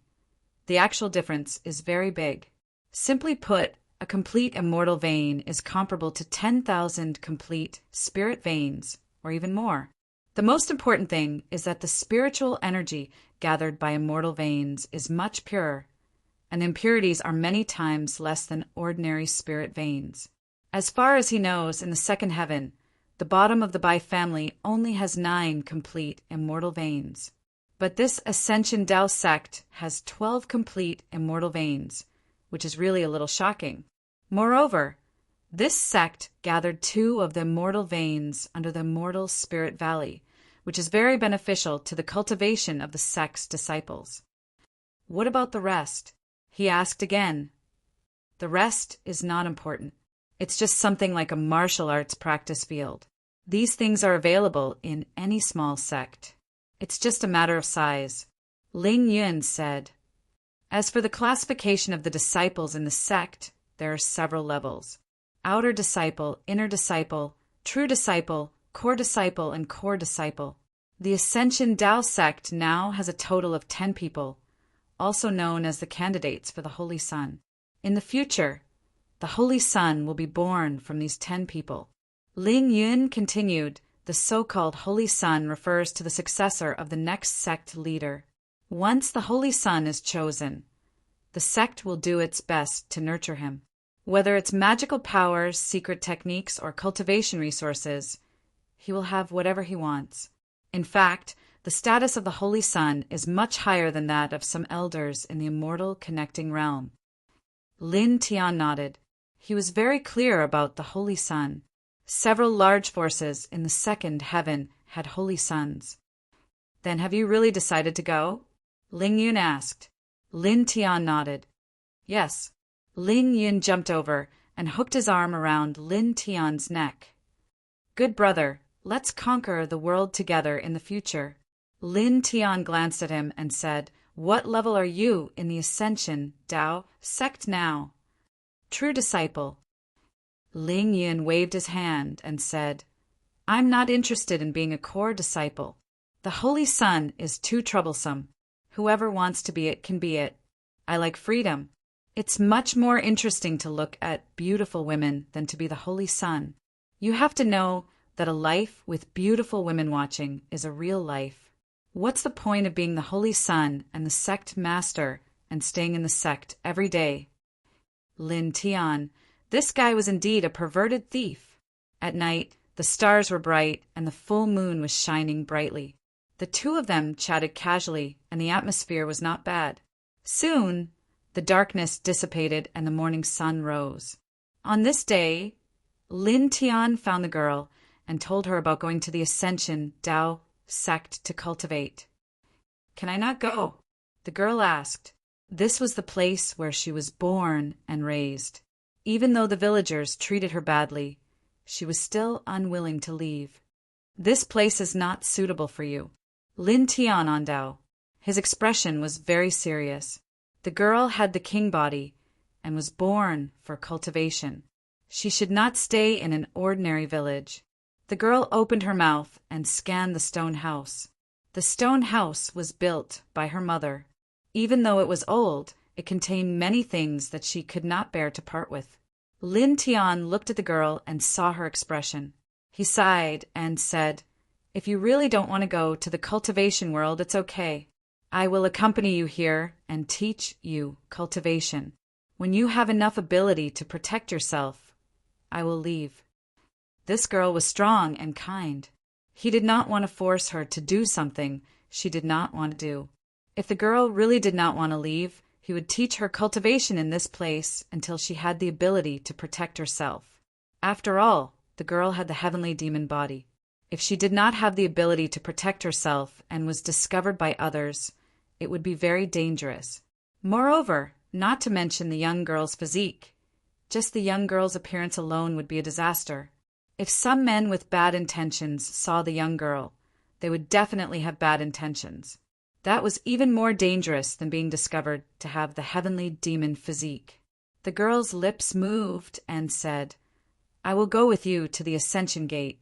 the actual difference is very big. Simply put, a complete immortal vein is comparable to 10,000 complete spirit veins, or even more. The most important thing is that the spiritual energy gathered by immortal veins is much purer, and impurities are many times less than ordinary spirit veins. As far as he knows, in the second heaven, the bottom of the Bai family only has 9 complete immortal veins. But this Ascension Tao sect has 12 complete immortal veins, which is really a little shocking. Moreover, this sect gathered 2 of the immortal veins under the immortal spirit valley, which is very beneficial to the cultivation of the sect's disciples. What about the rest? He asked again. The rest is not important. It's just something like a martial arts practice field. These things are available in any small sect. It's just a matter of size. Ling Yun said. As for the classification of the disciples in the sect, there are several levels. Outer disciple, inner disciple, true disciple, core disciple, and core disciple. The Ascension Tao sect now has a total of 10 people, also known as the candidates for the Holy Sun. In the future, the Holy Sun will be born from these 10 people. Ling Yun continued, the so-called Holy Sun refers to the successor of the next sect leader. Once the Holy Sun is chosen, the sect will do its best to nurture him. Whether it's magical powers, secret techniques, or cultivation resources, he will have whatever he wants. In fact, the status of the Holy Sun is much higher than that of some elders in the immortal connecting realm. Lin Tian nodded. He was very clear about the Holy Sun. Several large forces in the second heaven had Holy Suns. Then have you really decided to go? Ling Yun asked. Lin Tian nodded. Yes. Ling Yun jumped over and hooked his arm around Lin Tian's neck. Good brother, let's conquer the world together in the future. Lin Tian glanced at him and said, What level are you in the Ascension Tao sect now? True disciple. Ling Yun waved his hand and said, I'm not interested in being a core disciple. The Holy Sun is too troublesome. Whoever wants to be it can be it. I like freedom. It's much more interesting to look at beautiful women than to be the Holy Sun. You have to know that a life with beautiful women watching is a real life. What's the point of being the Holy Sun and the sect master and staying in the sect every day? Lin Tian, this guy was indeed a perverted thief. At night, the stars were bright and the full moon was shining brightly. The two of them chatted casually and the atmosphere was not bad. Soon, the darkness dissipated and the morning sun rose. On this day, Lin Tian found the girl and told her about going to the Ascension Tao sect to cultivate. Can I not go? The girl asked. This was the place where she was born and raised. Even though the villagers treated her badly, she was still unwilling to leave. This place is not suitable for you. Lin Tian on Dao. His expression was very serious. The girl had the king body and was born for cultivation. She should not stay in an ordinary village. The girl opened her mouth and scanned the stone house. The stone house was built by her mother. Even though it was old, it contained many things that she could not bear to part with. Lin Tian looked at the girl and saw her expression. He sighed and said, If you really don't want to go to the cultivation world, it's okay. I will accompany you here and teach you cultivation. When you have enough ability to protect yourself, I will leave. This girl was strong and kind. He did not want to force her to do something she did not want to do. If the girl really did not want to leave, he would teach her cultivation in this place until she had the ability to protect herself. After all, the girl had the heavenly demon body. If she did not have the ability to protect herself and was discovered by others, it would be very dangerous. Moreover, not to mention the young girl's physique, just the young girl's appearance alone would be a disaster. If some men with bad intentions saw the young girl, they would definitely have bad intentions. That was even more dangerous than being discovered to have the heavenly demon physique. The girl's lips moved and said, I will go with you to the Ascension Gate.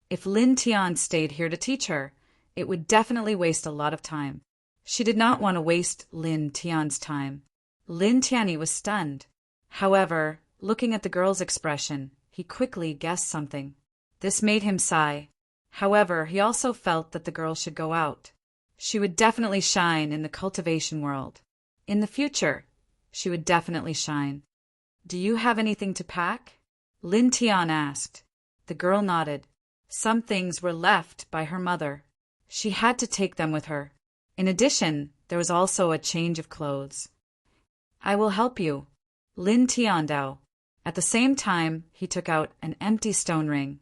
If Lin Tian stayed here to teach her, it would definitely waste a lot of time. She did not want to waste Lin Tian's time. Lin Tianyi was stunned. However, looking at the girl's expression, he quickly guessed something. This made him sigh. However, he also felt that the girl should go out. She would definitely shine in the cultivation world. In the future, she would definitely shine. Do you have anything to pack? Lin Tian asked. The girl nodded. Some things were left by her mother. She had to take them with her. In addition, there was also a change of clothes. I will help you. Lin Tiandao. At the same time, he took out an empty stone ring.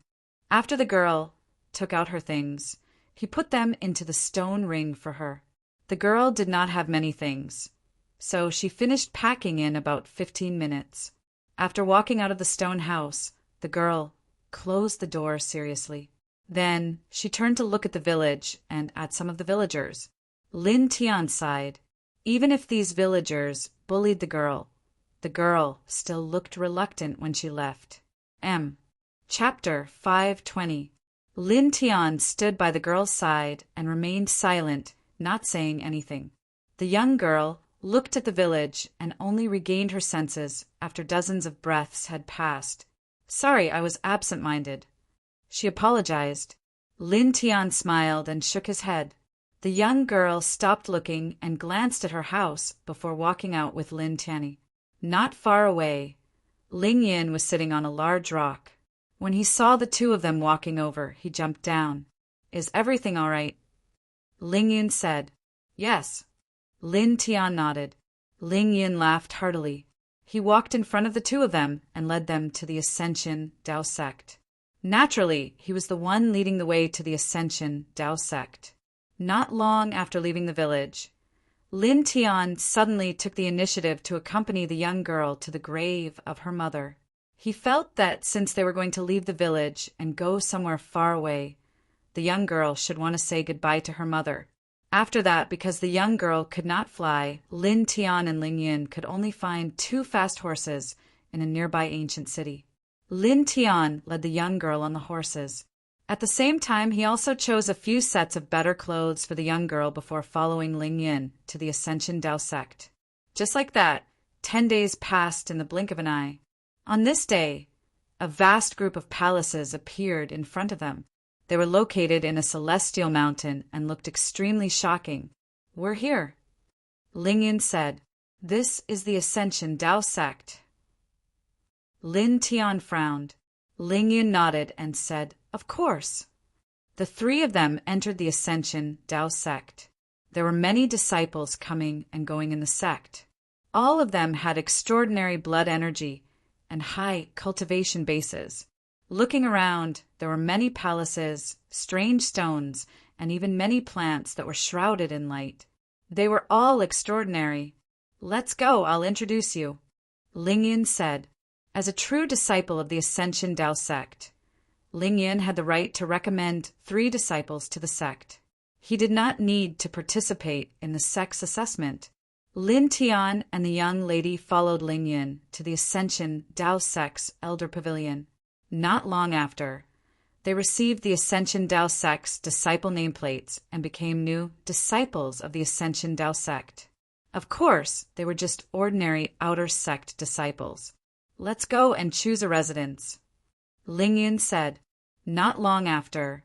After the girl took out her things, he put them into the stone ring for her. The girl did not have many things, so she finished packing in about 15 minutes. After walking out of the stone house, the girl closed the door seriously. Then she turned to look at the village and at some of the villagers. Lin Tian sighed. Even if these villagers bullied the girl still looked reluctant when she left. Chapter 520. Lin Tian stood by the girl's side and remained silent, not saying anything. The young girl looked at the village and only regained her senses after dozens of breaths had passed. Sorry, I was absent-minded. She apologized. Lin Tian smiled and shook his head. The young girl stopped looking and glanced at her house before walking out with Lin Tianyi. Not far away, Ling Yin was sitting on a large rock. When he saw the two of them walking over, he jumped down. Is everything all right? Ling Yin said. Yes. Lin Tian nodded. Ling Yin laughed heartily. He walked in front of the two of them and led them to the Ascension Dao sect. Naturally, he was the one leading the way to the Ascension Dao sect. Not long after leaving the village, Lin Tian suddenly took the initiative to accompany the young girl to the grave of her mother. He felt that since they were going to leave the village and go somewhere far away, the young girl should want to say goodbye to her mother. After that, because the young girl could not fly, Lin Tian and Ling Yin could only find 2 fast horses in a nearby ancient city. Lin Tian led the young girl on the horses. At the same time, he also chose a few sets of better clothes for the young girl before following Ling Yin to the Ascension Dao sect. Just like that, 10 days passed in the blink of an eye. On this day, a vast group of palaces appeared in front of them. They were located in a celestial mountain and looked extremely shocking. We're here, Ling Yin said. This is the Ascension Dao sect. Lin Tian frowned. Ling Yin nodded and said, Of course. The 3 of them entered the Ascension Dao sect. There were many disciples coming and going in the sect. All of them had extraordinary blood energy and high cultivation bases. Looking around, there were many palaces, strange stones, and even many plants that were shrouded in light. They were all extraordinary. Let's go, I'll introduce you, Ling Yin said. As a true disciple of the Ascension Dao sect, Ling Yin had the right to recommend 3 disciples to the sect. He did not need to participate in the sect's assessment. Lin Tian and the young lady followed Ling Yin to the Ascension Dao sect's elder pavilion. Not long after, they received the Ascension Dao sect's disciple nameplates and became new disciples of the Ascension Dao sect. Of course, they were just ordinary outer sect disciples. Let's go and choose a residence, Ling Yin said. Not long after,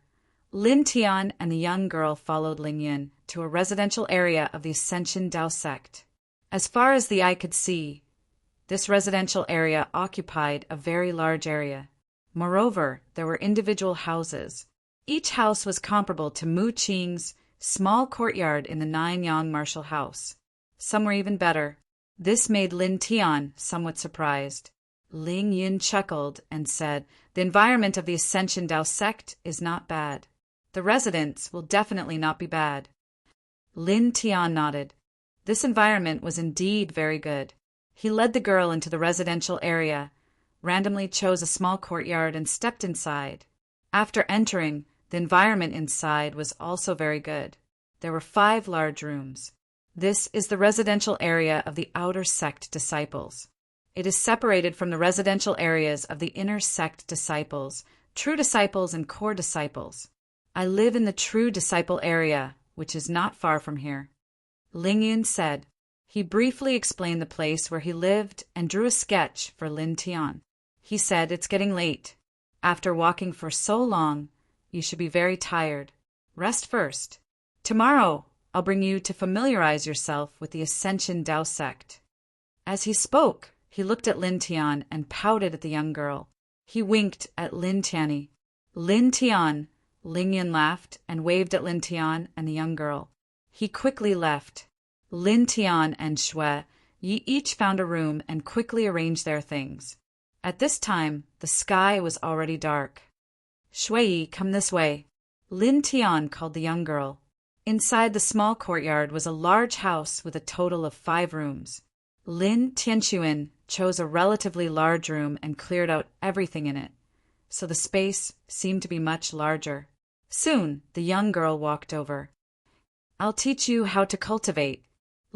Lin Tian and the young girl followed Ling Yin to a residential area of the Ascension Dao sect. As far as the eye could see, this residential area occupied a very large area. Moreover, there were individual houses. Each house was comparable to Mu Qing's small courtyard in the Nine-Yang martial house. Some were even better. This made Lin Tian somewhat surprised. Ling Yin chuckled and said, The environment of the Ascension Dao sect is not bad. The residents will definitely not be bad. Lin Tian nodded. This environment was indeed very good. He led the girl into the residential area, randomly chose a small courtyard and stepped inside. After entering, the environment inside was also very good. There were 5 large rooms. This is the residential area of the outer sect disciples. It is separated from the residential areas of the inner sect disciples, true disciples and core disciples. I live in the true disciple area, which is not far from here, Ling Yin said. He briefly explained the place where he lived and drew a sketch for Lin Tian. He said, "It's getting late. After walking for so long, you should be very tired. Rest first. Tomorrow, I'll bring you to familiarize yourself with the Ascension Tao sect." As he spoke, he looked at Lin Tian and pouted at the young girl. He winked at Lin Tianyi. "Lin Tian," Ling Yin laughed and waved at Lin Tian and the young girl. He quickly left. Lin Tian and Shui Yi each found a room and quickly arranged their things. At this time, the sky was already dark. "Shui Yi, come this way," Lin Tian called the young girl. Inside the small courtyard was a large house with a total of 5 rooms. Lin Tianxuan chose a relatively large room and cleared out everything in it, so the space seemed to be much larger. Soon, the young girl walked over. "I'll teach you how to cultivate."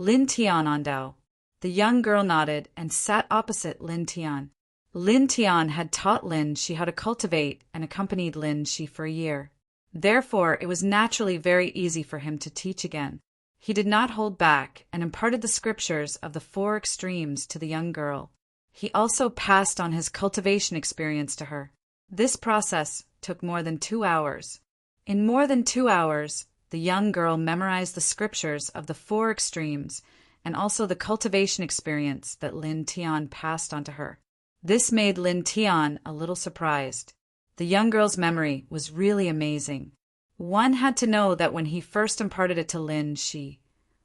Lin Tian Ondao. The young girl nodded and sat opposite Lin Tian. Lin Tian had taught Lin Shi how to cultivate and accompanied Lin Shi for a year. Therefore, it was naturally very easy for him to teach again. He did not hold back and imparted the scriptures of the 4 extremes to the young girl. He also passed on his cultivation experience to her. This process took more than 2 hours. In more than 2 hours, the young girl memorized the scriptures of the 4 extremes and also the cultivation experience that Lin Tian passed on to her. This made Lin Tian a little surprised. The young girl's memory was really amazing. One had to know that when he first imparted it to Lin Shi,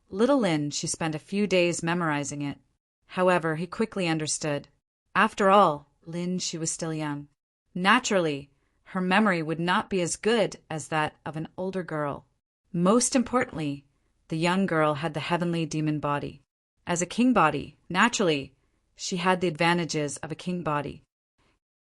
little Lin, she spent a few days memorizing it. However, he quickly understood. After all, Lin Shi was still young. Naturally, her memory would not be as good as that of an older girl. Most importantly, the young girl had the heavenly demon body. As a king body, naturally, she had the advantages of a king body.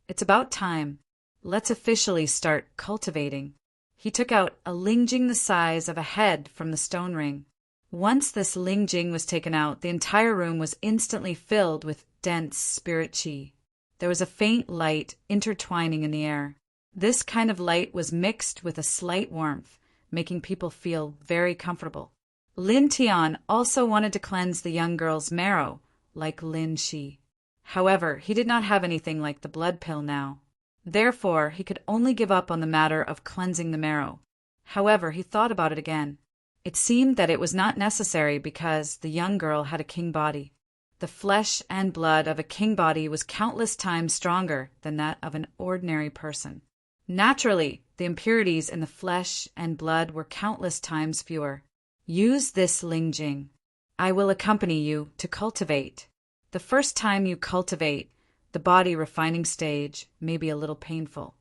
"It's about time. Let's officially start cultivating." He took out a lingjing the size of a head from the stone ring. Once this lingjing was taken out, the entire room was instantly filled with dense spirit qi. There was a faint light intertwining in the air. This kind of light was mixed with a slight warmth, making people feel very comfortable. Lin Tian also wanted to cleanse the young girl's marrow, like Lin Shi. However, he did not have anything like the blood pill now. Therefore, he could only give up on the matter of cleansing the marrow. However, he thought about it again. It seemed that it was not necessary because the young girl had a king body. The flesh and blood of a king body was countless times stronger than that of an ordinary person. Naturally, the impurities in the flesh and blood were countless times fewer. Use this lingjing. I will accompany you to cultivate. The first time you cultivate, the body refining stage may be a little painful.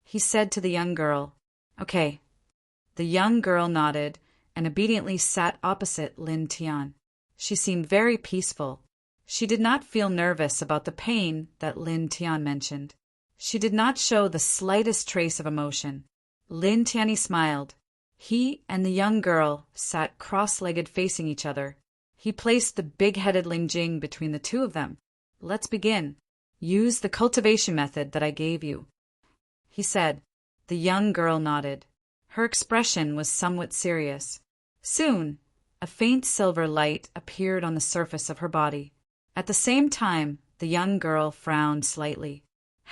He said to the young girl, "Okay." The young girl nodded and obediently sat opposite Lin Tian. She seemed very peaceful. She did not feel nervous about the pain that Lin Tian mentioned. She did not show the slightest trace of emotion. Lin Tianyi smiled. He and the young girl sat cross-legged facing each other. He placed the big-headed Lingjing between the two of them. "Let's begin. Use the cultivation method that I gave you," he said. The young girl nodded. Her expression was somewhat serious. Soon, a faint silver light appeared on the surface of her body. At the same time, the young girl frowned slightly.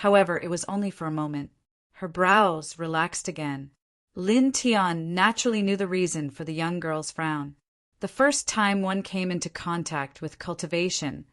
However, it was only for a moment. Her brows relaxed again. Lin Tian naturally knew the reason for the young girl's frown. The first time one came into contact with cultivation,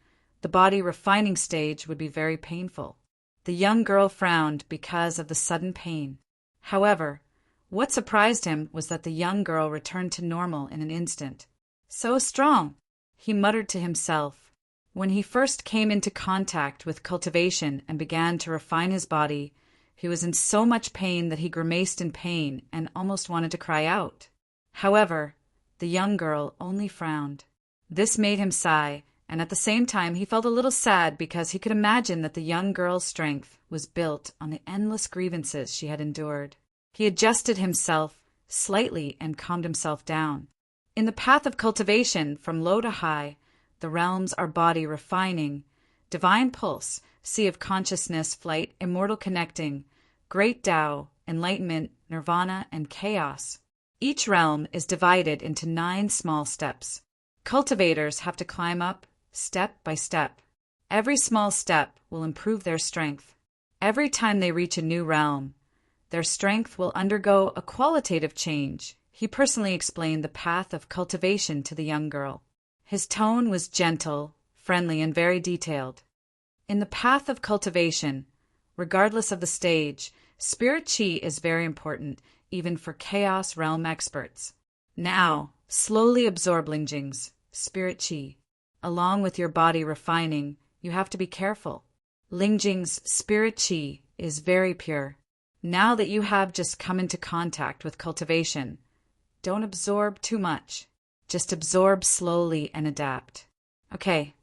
the body refining stage would be very painful. The young girl frowned because of the sudden pain. However, what surprised him was that the young girl returned to normal in an instant. "So strong," he muttered to himself. When he first came into contact with cultivation and began to refine his body, he was in so much pain that he grimaced in pain and almost wanted to cry out. However, the young girl only frowned. This made him sigh, and at the same time he felt a little sad because he could imagine that the young girl's strength was built on the endless grievances she had endured. He adjusted himself slightly and calmed himself down. In the path of cultivation, from low to high, the realms are body refining, divine pulse, sea of consciousness, flight, immortal connecting, great Tao, enlightenment, nirvana, and chaos. Each realm is divided into 9 small steps. Cultivators have to climb up step by step. Every small step will improve their strength. Every time they reach a new realm, their strength will undergo a qualitative change. He personally explained the path of cultivation to the young girl. His tone was gentle, friendly, and very detailed. In the path of cultivation, regardless of the stage, spirit chi is very important, even for chaos realm experts. Now, slowly absorb Lingjing's spirit chi. Along with your body refining, you have to be careful. Lingjing's spirit chi is very pure. Now that you have just come into contact with cultivation, don't absorb too much. Just absorb slowly and adapt. Okay.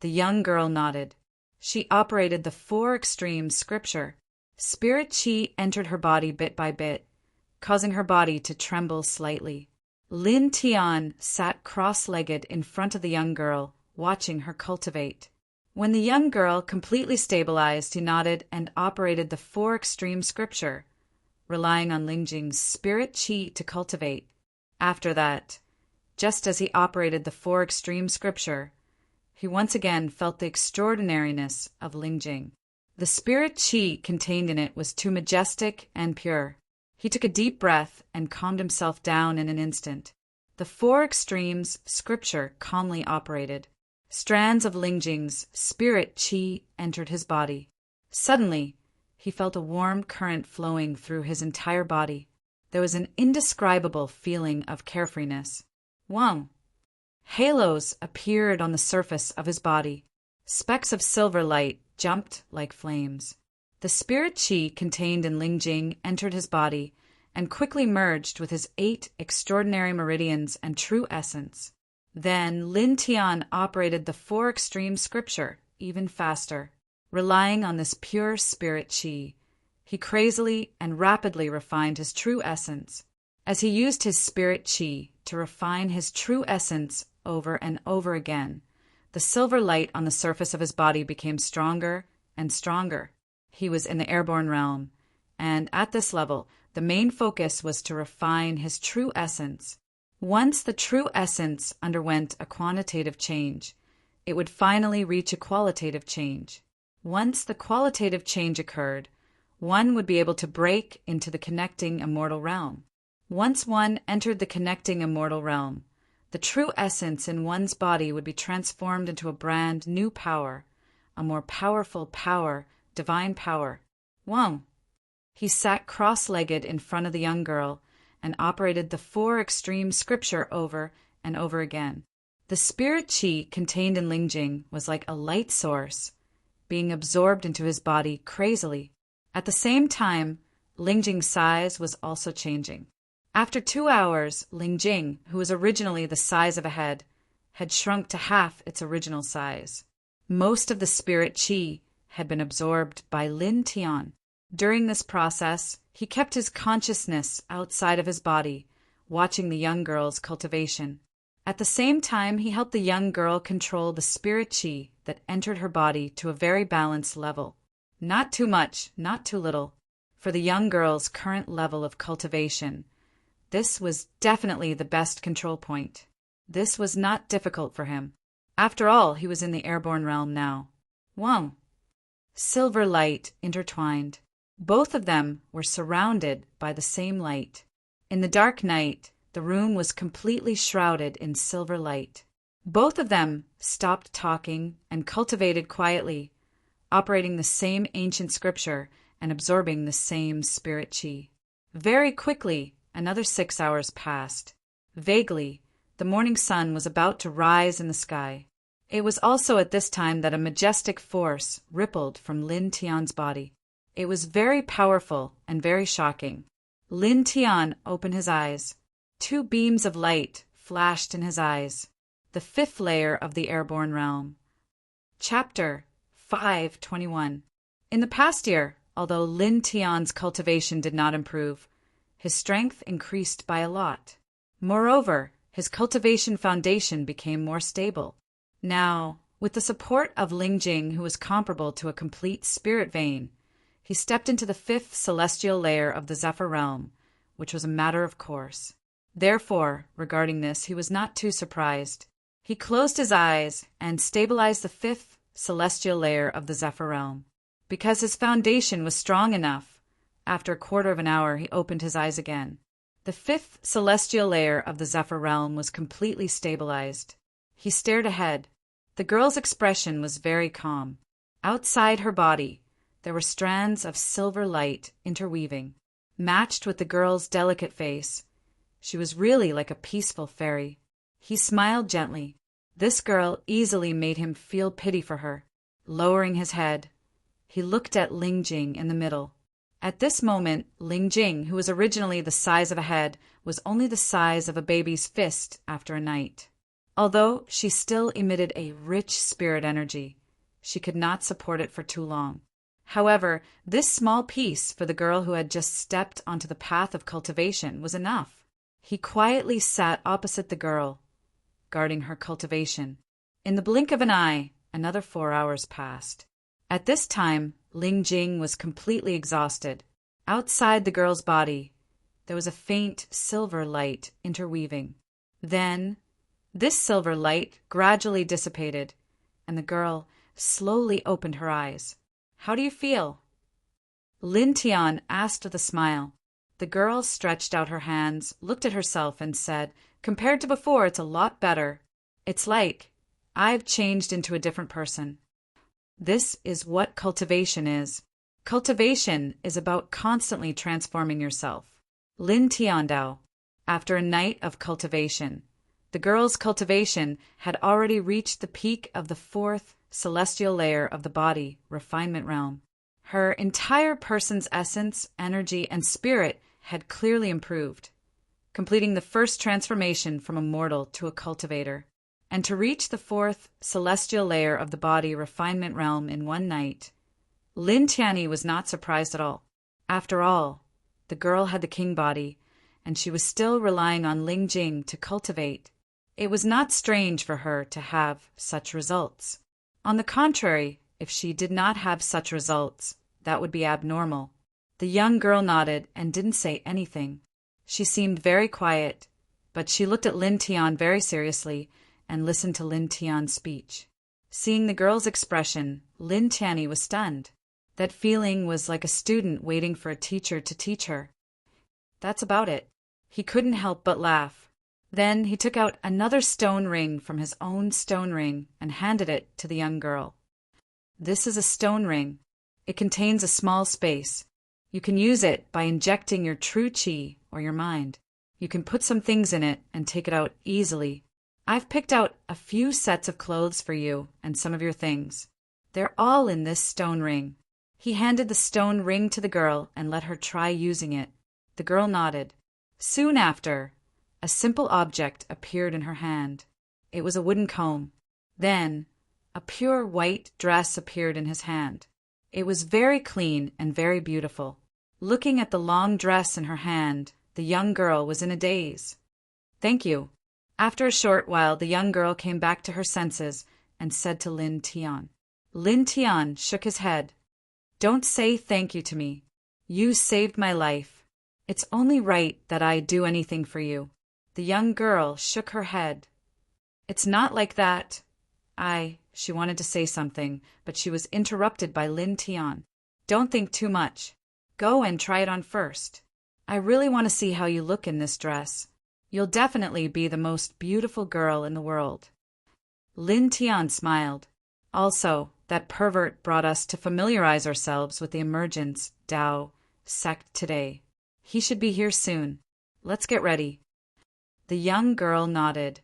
The young girl nodded. She operated the 4 extremes scripture. Spirit chi entered her body bit by bit, causing her body to tremble slightly. Lin Tian sat cross-legged in front of the young girl, watching her cultivate. When the young girl completely stabilized, he nodded and operated the 4 extreme scripture, relying on Lingjing's spirit chi to cultivate. After that, just as he operated the 4 extreme scripture, he once again felt the extraordinariness of Lingjing. The spirit chi contained in it was too majestic and pure. He took a deep breath and calmed himself down in an instant. The 4 extremes scripture calmly operated. Strands of Lingjing's spirit chi entered his body. Suddenly, he felt a warm current flowing through his entire body. There was an indescribable feeling of carefreeness. Wang! Halos appeared on the surface of his body. Specks of silver light jumped like flames. The spirit chi contained in Lingjing entered his body and quickly merged with his 8 extraordinary meridians and true essence. Then Lin Tian operated the 4 extreme scripture even faster. Relying on this pure spirit chi, he crazily and rapidly refined his true essence. As he used his spirit chi to refine his true essence over and over again, the silver light on the surface of his body became stronger and stronger. He was in the airborne realm, and at this level, the main focus was to refine his true essence. Once the true essence underwent a quantitative change, it would finally reach a qualitative change. Once the qualitative change occurred, one would be able to break into the connecting immortal realm. Once one entered the connecting immortal realm, the true essence in one's body would be transformed into a brand new power, a more powerful power, divine power. Wang! He sat cross-legged in front of the young girl and operated the 4 extreme scripture over and over again. The spirit chi contained in Lingjing was like a light source, being absorbed into his body crazily. At the same time, Lingjing's size was also changing. After 2 hours, Lingjing, who was originally the size of a head, had shrunk to half its original size. Most of the spirit chi had been absorbed by Lin Tian. During this process, he kept his consciousness outside of his body, watching the young girl's cultivation. At the same time, he helped the young girl control the spirit chi that entered her body to a very balanced level. Not too much, not too little. For the young girl's current level of cultivation, this was definitely the best control point. This was not difficult for him. After all, he was in the airborne realm now. Wang! Silver light intertwined. Both of them were surrounded by the same light. In the dark night, the room was completely shrouded in silver light. Both of them stopped talking and cultivated quietly, operating the same ancient scripture and absorbing the same spirit chi. Very quickly, another 6 hours passed. Vaguely, the morning sun was about to rise in the sky. It was also at this time that a majestic force rippled from Lin Tian's body. It was very powerful and very shocking. Lin Tian opened his eyes. 2 beams of light flashed in his eyes. The 5th layer of the airborne realm. Chapter 5:21. In the past year, although Lin Tian's cultivation did not improve, his strength increased by a lot. Moreover, his cultivation foundation became more stable. Now, with the support of Lingjing, who was comparable to a complete spirit vein, he stepped into the 5th celestial layer of the Zephyr realm, which was a matter of course. Therefore, regarding this, he was not too surprised. He closed his eyes and stabilized the fifth celestial layer of the Zephyr realm. Because his foundation was strong enough, after a quarter of an hour he opened his eyes again. The fifth celestial layer of the Zephyr realm was completely stabilized. He stared ahead. The girl's expression was very calm. Outside her body, there were strands of silver light interweaving. Matched with the girl's delicate face, she was really like a peaceful fairy. He smiled gently. This girl easily made him feel pity for her. Lowering his head, he looked at Ling Jing in the middle. At this moment, Ling Jing, who was originally the size of a head, was only the size of a baby's fist after a night. Although she still emitted a rich spirit energy, she could not support it for too long. However, this small piece for the girl who had just stepped onto the path of cultivation was enough. He quietly sat opposite the girl, guarding her cultivation. In the blink of an eye, another 4 hours passed. At this time, Ling Jing was completely exhausted. Outside the girl's body, there was a faint silver light interweaving. Then, this silver light gradually dissipated, and the girl slowly opened her eyes. "How do you feel?" Lin Tian asked with a smile. The girl stretched out her hands, looked at herself, and said, "Compared to before, it's a lot better. It's like I've changed into a different person." This is what cultivation is. Cultivation is about constantly transforming yourself. Lin Tiandao. After a night of cultivation, the girl's cultivation had already reached the peak of the fourth celestial layer of the body, refinement realm. Her entire person's essence, energy, and spirit had clearly improved, completing the first transformation from a mortal to a cultivator. And to reach the fourth celestial layer of the body refinement realm in one night, Lin Tianyi was not surprised at all. After all, the girl had the king body, and she was still relying on Ling Jing to cultivate. It was not strange for her to have such results. On the contrary, if she did not have such results, that would be abnormal. The young girl nodded and didn't say anything. She seemed very quiet, but she looked at Lin Tian very seriously and listened to Lin Tian's speech. Seeing the girl's expression, Lin Tianyi was stunned. That feeling was like a student waiting for a teacher to teach her. That's about it. He couldn't help but laugh. Then he took out another stone ring from his own stone ring and handed it to the young girl. "This is a stone ring. It contains a small space. You can use it by injecting your true qi or your mind. You can put some things in it and take it out easily. I've picked out a few sets of clothes for you and some of your things. They're all in this stone ring." He handed the stone ring to the girl and let her try using it. The girl nodded. Soon after, a simple object appeared in her hand. It was a wooden comb. Then, a pure white dress appeared in his hand. It was very clean and very beautiful. Looking at the long dress in her hand, the young girl was in a daze. "Thank you." After a short while, the young girl came back to her senses and said to Lin Tian. Lin Tian shook his head. "Don't say thank you to me. You saved my life. It's only right that I do anything for you." The young girl shook her head. "It's not like that. She wanted to say something, but she was interrupted by Lin Tian. "Don't think too much. Go and try it on first. I really want to see how you look in this dress. You'll definitely be the most beautiful girl in the world." Lin Tian smiled. Also, that pervert brought us to familiarize ourselves with the emergence Tao sect today. He should be here soon. Let's get ready. The young girl nodded,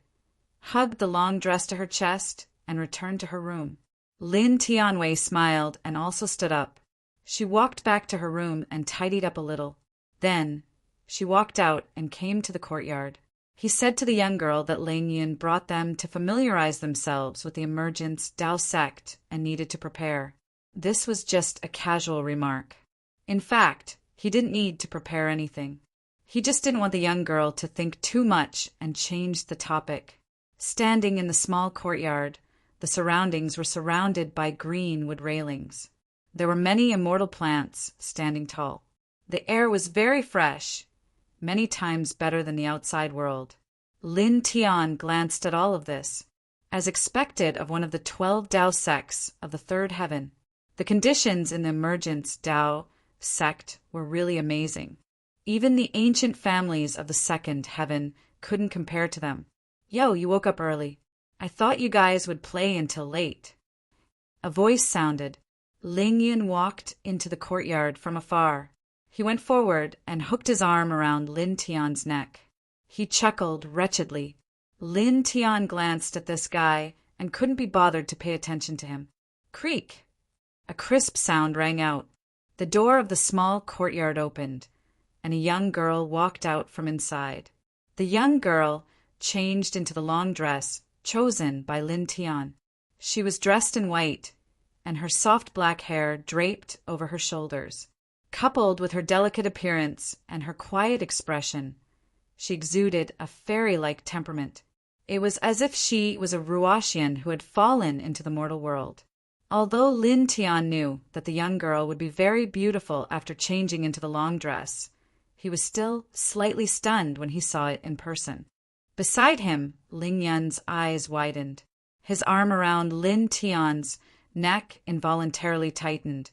hugged the long dress to her chest, and returned to her room. Lin Tianwei smiled and also stood up. She walked back to her room and tidied up a little. Then, she walked out and came to the courtyard. He said to the young girl that Lang Yun brought them to familiarize themselves with the emergence Tao sect and needed to prepare. This was just a casual remark. In fact, he didn't need to prepare anything. He just didn't want the young girl to think too much and changed the topic. Standing in the small courtyard, the surroundings were surrounded by green wood railings. There were many immortal plants standing tall. The air was very fresh, many times better than the outside world. Lin Tian glanced at all of this. As expected of one of the 12 Tao sects of the third heaven, the conditions in the emergence Tao sect were really amazing. Even the ancient families of the second heaven couldn't compare to them. Yo, you woke up early. I thought you guys would play until late. A voice sounded. Ling Yun walked into the courtyard from afar. He went forward and hooked his arm around Lin Tian's neck. He chuckled wretchedly. Lin Tian glanced at this guy and couldn't be bothered to pay attention to him. Creak! A crisp sound rang out. The door of the small courtyard opened, and a young girl walked out from inside. The young girl changed into the long dress chosen by Lin Tian. She was dressed in white, and her soft black hair draped over her shoulders. Coupled with her delicate appearance and her quiet expression, she exuded a fairy-like temperament. It was as if she was a Ruotian who had fallen into the mortal world. Although Lin Tian knew that the young girl would be very beautiful after changing into the long dress, he was still slightly stunned when he saw it in person. Beside him, Ling Yun's eyes widened. His arm around Lin Tian's neck involuntarily tightened,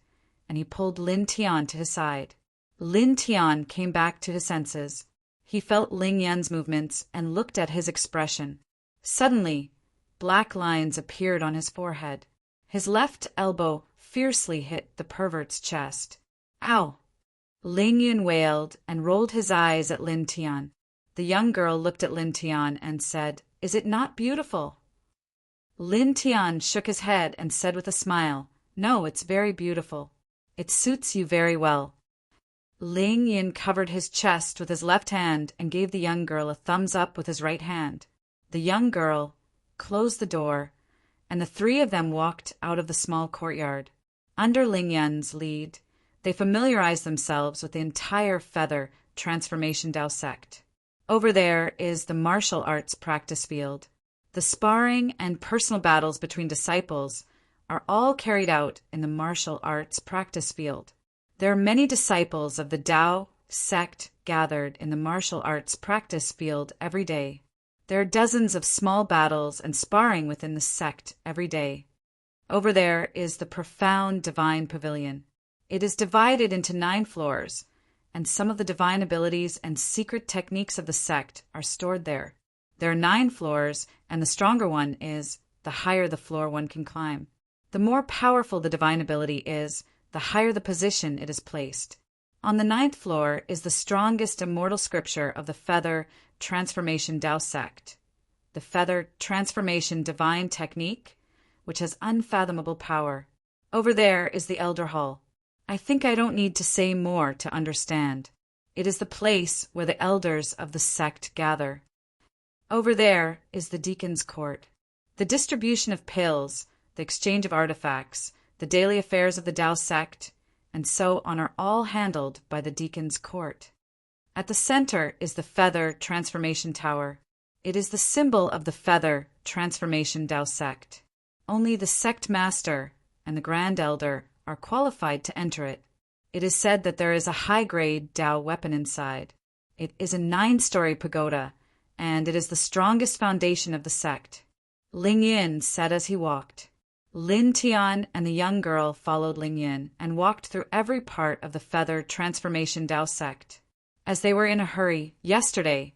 and he pulled Lin Tian to his side. Lin Tian came back to his senses. He felt Ling Yun's movements and looked at his expression. Suddenly, black lines appeared on his forehead. His left elbow fiercely hit the pervert's chest. Ow! Ling Yun wailed and rolled his eyes at Lin Tian. The young girl looked at Lin Tian and said, "Is it not beautiful?" Lin Tian shook his head and said with a smile, "No, it's very beautiful. It suits you very well." Ling Yin covered his chest with his left hand and gave the young girl a thumbs up with his right hand. The young girl closed the door, and the three of them walked out of the small courtyard. Under Ling Yun's lead, they familiarized themselves with the entire feather transformation Tao sect. Over there is the martial arts practice field. The sparring and personal battles between disciples are all carried out in the martial arts practice field. There are many disciples of the Tao sect gathered in the martial arts practice field every day. There are dozens of small battles and sparring within the sect every day. Over there is the profound divine pavilion. It is divided into 9 floors, and some of the divine abilities and secret techniques of the sect are stored there. There are 9 floors, and the stronger one is, the higher the floor one can climb. The more powerful the divine ability is, the higher the position it is placed. On the 9th floor is the strongest immortal scripture of the Feather Transformation Tao sect, the Feather Transformation Divine Technique, which has unfathomable power. Over there is the Elder Hall. I think I don't need to say more to understand. It is the place where the elders of the sect gather. Over there is the Deacon's Court. The distribution of pills, the exchange of artifacts, the daily affairs of the Tao sect, and so on are all handled by the Deacon's Court. At the center is the Feather Transformation Tower. It is the symbol of the Feather Transformation Tao sect. Only the sect master and the Grand Elder are qualified to enter it. It is said that there is a high-grade Tao weapon inside. It is a 9-story pagoda, and it is the strongest foundation of the sect. Ling Yin said as he walked. Lin Tian and the young girl followed Ling Yin and walked through every part of the Feather Transformation Tao sect. As they were in a hurry yesterday,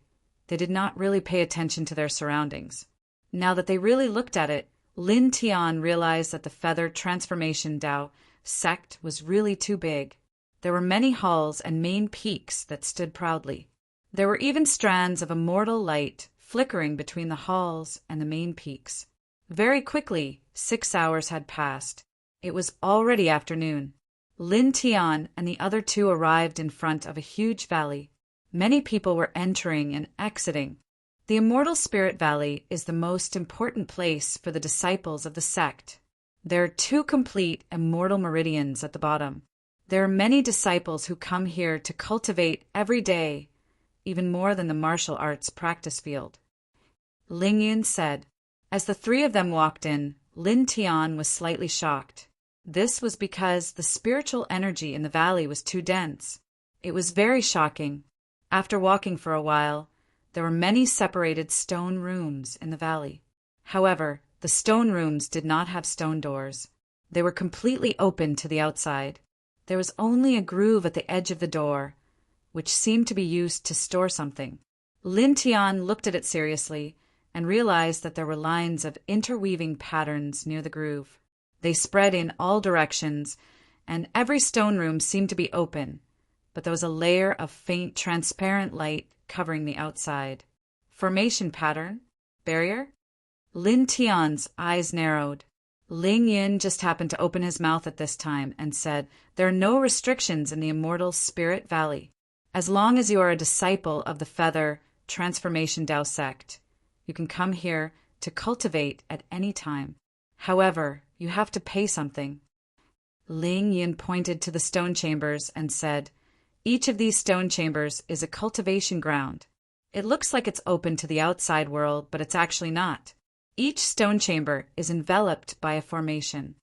they did not really pay attention to their surroundings. Now that they really looked at it, Lin Tian realized that the Feather Transformation Tao sect was really too big. There were many halls and main peaks that stood proudly. There were even strands of immortal light flickering between the halls and the main peaks. Very quickly, 6 hours had passed. It was already afternoon. Lin Tian and the other 2 arrived in front of a huge valley. Many people were entering and exiting. The Immortal Spirit Valley is the most important place for the disciples of the sect. There are 2 complete immortal meridians at the bottom. There are many disciples who come here to cultivate every day, even more than the martial arts practice field. Ling Yun said. As the 3 of them walked in, Lin Tian was slightly shocked. This was because the spiritual energy in the valley was too dense. It was very shocking. After walking for a while, there were many separated stone rooms in the valley. However, the stone rooms did not have stone doors. They were completely open to the outside. There was only a groove at the edge of the door, which seemed to be used to store something. Lin Tian looked at it seriously and realized that there were lines of interweaving patterns near the groove. They spread in all directions, and every stone room seemed to be open, but there was a layer of faint, transparent light covering the outside. Formation pattern? Barrier? Lin Tian's eyes narrowed. Ling Yin just happened to open his mouth at this time and said, "There are no restrictions in the Immortal Spirit Valley. As long as you are a disciple of the Feather Transformation Dao sect, you can come here to cultivate at any time. However, you have to pay something." Ling Yin pointed to the stone chambers and said, "Each of these stone chambers is a cultivation ground. It looks like it's open to the outside world, but it's actually not. Each stone chamber is enveloped by a formation.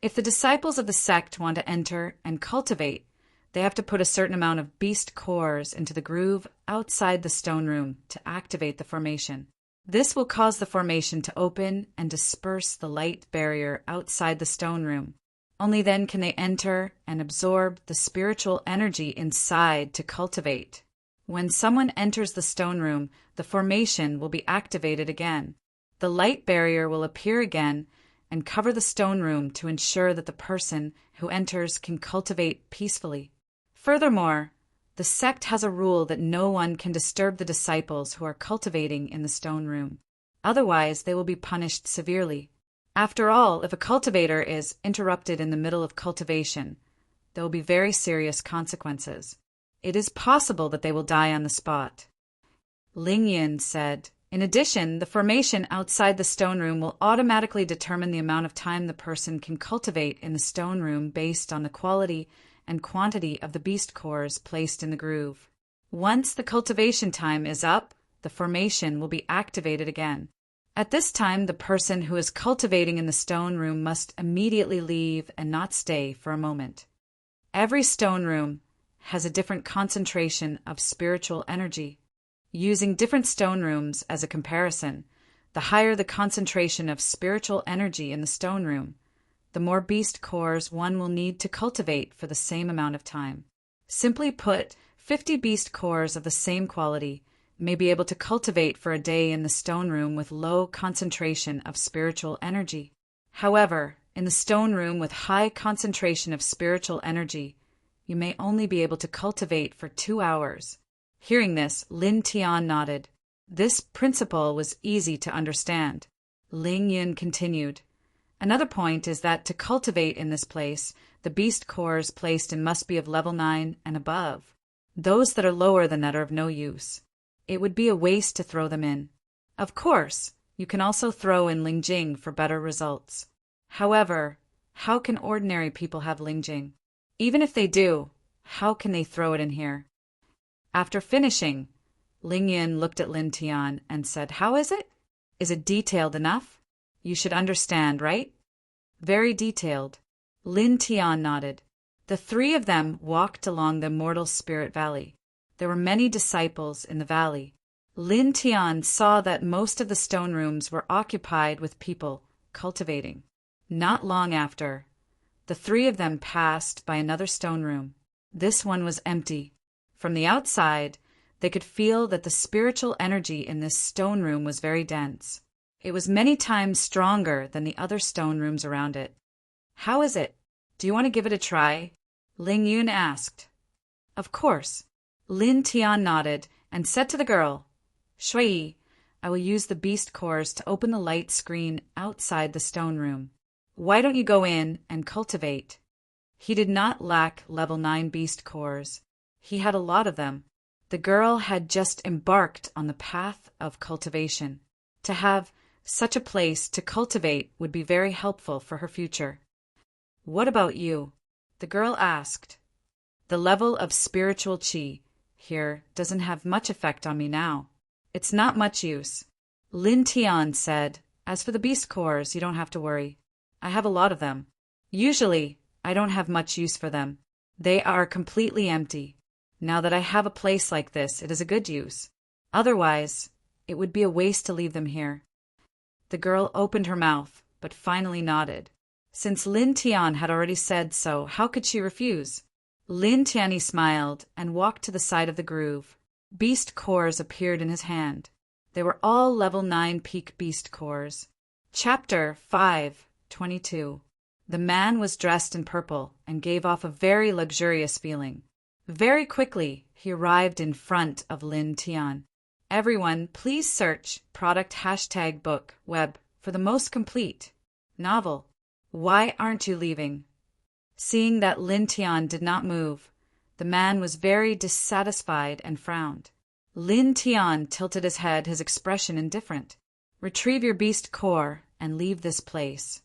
If the disciples of the sect want to enter and cultivate, they have to put a certain amount of beast cores into the groove outside the stone room to activate the formation. This will cause the formation to open and disperse the light barrier outside the stone room. Only then can they enter and absorb the spiritual energy inside to cultivate. When someone enters the stone room, the formation will be activated again. The light barrier will appear again and cover the stone room to ensure that the person who enters can cultivate peacefully. Furthermore, the sect has a rule that no one can disturb the disciples who are cultivating in the stone room. Otherwise, they will be punished severely. After all, if a cultivator is interrupted in the middle of cultivation, there will be very serious consequences. It is possible that they will die on the spot." Ling Yin said, "In addition, the formation outside the stone room will automatically determine the amount of time the person can cultivate in the stone room based on the quality and quantity of the beast cores placed in the groove. Once the cultivation time is up, the formation will be activated again. At this time, the person who is cultivating in the stone room must immediately leave and not stay for a moment. Every stone room has a different concentration of spiritual energy. Using different stone rooms as a comparison, the higher the concentration of spiritual energy in the stone room, the more beast cores one will need to cultivate for the same amount of time. Simply put, 50 beast cores of the same quality may be able to cultivate for a day in the stone room with low concentration of spiritual energy. However, in the stone room with high concentration of spiritual energy, you may only be able to cultivate for 2 hours. Hearing this, Lin Tian nodded. This principle was easy to understand. Ling Yin continued, "Another point is that to cultivate in this place, the beast cores placed in must be of level 9 and above. Those that are lower than that are of no use. It would be a waste to throw them in. Of course, you can also throw in Lingjing for better results. However, how can ordinary people have Lingjing? Even if they do, how can they throw it in here?" After finishing, Ling Yin looked at Lin Tian and said, "How is it? Is it detailed enough? You should understand, right?" "Very detailed." Lin Tian nodded. The three of them walked along the Immortal Spirit Valley. There were many disciples in the valley. Lin Tian saw that most of the stone rooms were occupied with people cultivating. Not long after, the three of them passed by another stone room. This one was empty. From the outside, they could feel that the spiritual energy in this stone room was very dense. It was many times stronger than the other stone rooms around it. "How is it? Do you want to give it a try?" Ling Yun asked. "Of course." Lin Tian nodded and said to the girl, "Shui, I will use the beast cores to open the light screen outside the stone room. Why don't you go in and cultivate?" He did not lack level 9 beast cores. He had a lot of them. The girl had just embarked on the path of cultivation. To have such a place to cultivate would be very helpful for her future. "What about you?" the girl asked. "The level of spiritual qi here doesn't have much effect on me now. It's not much use." Lin Tian said, "As for the beast cores, you don't have to worry. I have a lot of them. Usually, I don't have much use for them. They are completely empty. Now that I have a place like this, it is a good use. Otherwise, it would be a waste to leave them here. The girl opened her mouth, but finally nodded. Since Lin Tian had already said so, how could she refuse? Lin Tianyi smiled and walked to the side of the groove. Beast cores appeared in his hand. They were all level 9 peak beast cores. Chapter 5:22. The man was dressed in purple and gave off a very luxurious feeling. Very quickly, he arrived in front of Lin Tian. Everyone, please search product #book web for the most complete novel. Why aren't you leaving? Seeing that Lin Tian did not move, the man was very dissatisfied and frowned. Lin Tian tilted his head, his expression indifferent. Retrieve your beast core and leave this place.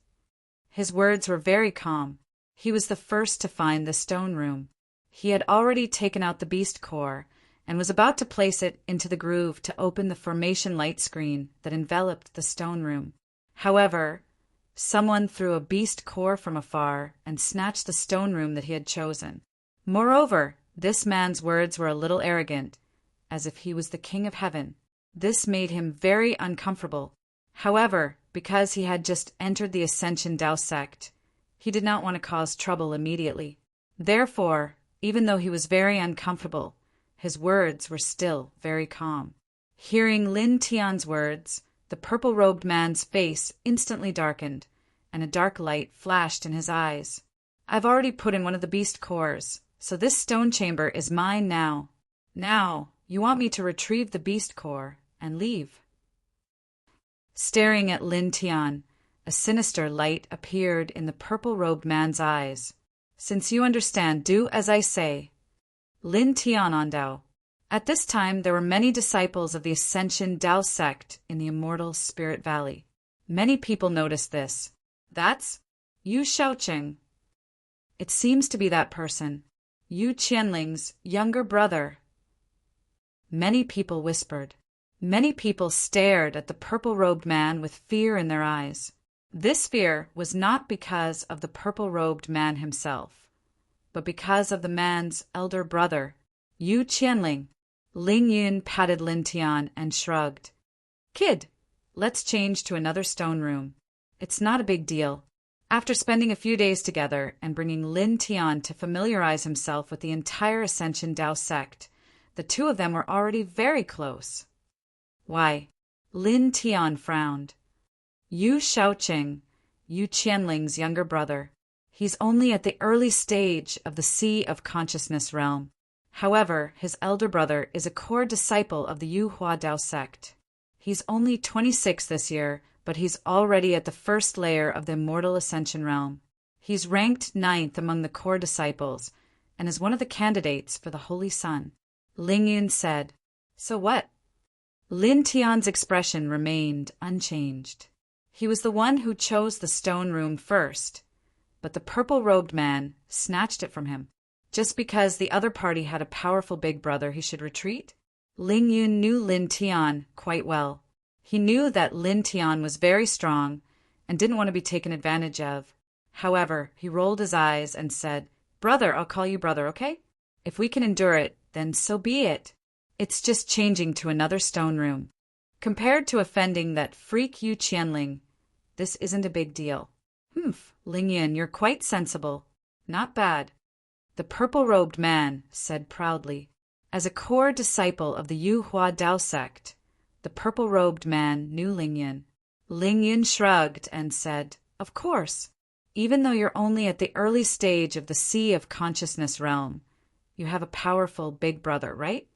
His words were very calm. He was the first to find the stone room. He had already taken out the beast core and was about to place it into the groove to open the formation light screen that enveloped the stone room. However, someone threw a beast core from afar and snatched the stone room that he had chosen. Moreover, this man's words were a little arrogant, as if he was the king of heaven. This made him very uncomfortable. However, because he had just entered the Ascension Dao sect, he did not want to cause trouble immediately. Therefore, even though he was very uncomfortable, his words were still very calm. Hearing Lin Tian's words, the purple-robed man's face instantly darkened, and a dark light flashed in his eyes. I've already put in one of the beast cores, so this stone chamber is mine now. Now, you want me to retrieve the beast core and leave. Staring at Lin Tian, a sinister light appeared in the purple-robed man's eyes. Since you understand, do as I say. Lin Tian on Dao. At this time, there were many disciples of the Ascension Dao sect in the immortal Spirit Valley. Many people noticed this. That's Yu Shaoqing. It seems to be that person, Yu Qianling's younger brother. Many people whispered. Many people stared at the purple-robed man with fear in their eyes. This fear was not because of the purple-robed man himself, but because of the man's elder brother, Yu Qianling. Ling Yun patted Lin Tian and shrugged. Kid, let's change to another stone room. It's not a big deal. After spending a few days together and bringing Lin Tian to familiarize himself with the entire Ascension Dao sect, the two of them were already very close. Why? Lin Tian frowned. Yu Shaoqing, Yu Qianling's younger brother. He's only at the early stage of the Sea of Consciousness realm. However, his elder brother is a core disciple of the Yu Hua Dao sect. He's only 26 this year, but he's already at the first layer of the Immortal Ascension realm. He's ranked 9th among the core disciples, and is one of the candidates for the Holy Sun. Ling Yun said, So what? Lin Tian's expression remained unchanged. He was the one who chose the stone room first, but the purple-robed man snatched it from him. Just because the other party had a powerful big brother, he should retreat? Ling Yun knew Lin Tian quite well. He knew that Lin Tian was very strong and didn't want to be taken advantage of. However, he rolled his eyes and said, Brother, I'll call you brother, okay? If we can endure it, then so be it. It's just changing to another stone room. Compared to offending that freak Yu Qianling, this isn't a big deal. Humph, Ling Yun, you're quite sensible. Not bad. The purple-robed man said proudly. As a core disciple of the Yu Hua Dao sect, the purple-robed man knew Ling Yun. Ling Yun shrugged and said, Of course. Even though you're only at the early stage of the Sea of Consciousness realm, you have a powerful big brother, right?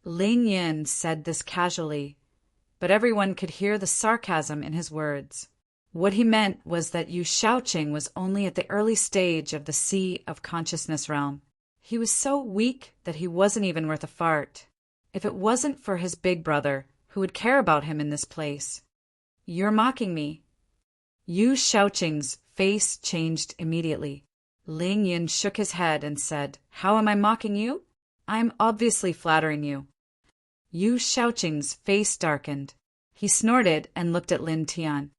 Ling Yun said this casually, but everyone could hear the sarcasm in his words. What he meant was that Yu Shaoqing was only at the early stage of the Sea of Consciousness realm. He was so weak that he wasn't even worth a fart. If it wasn't for his big brother, who would care about him in this place? You're mocking me. Yu Shaoqing's face changed immediately. Ling Yun shook his head and said, How am I mocking you? I'm obviously flattering you. Yu Shaoqing's face darkened. He snorted and looked at Lin Tian.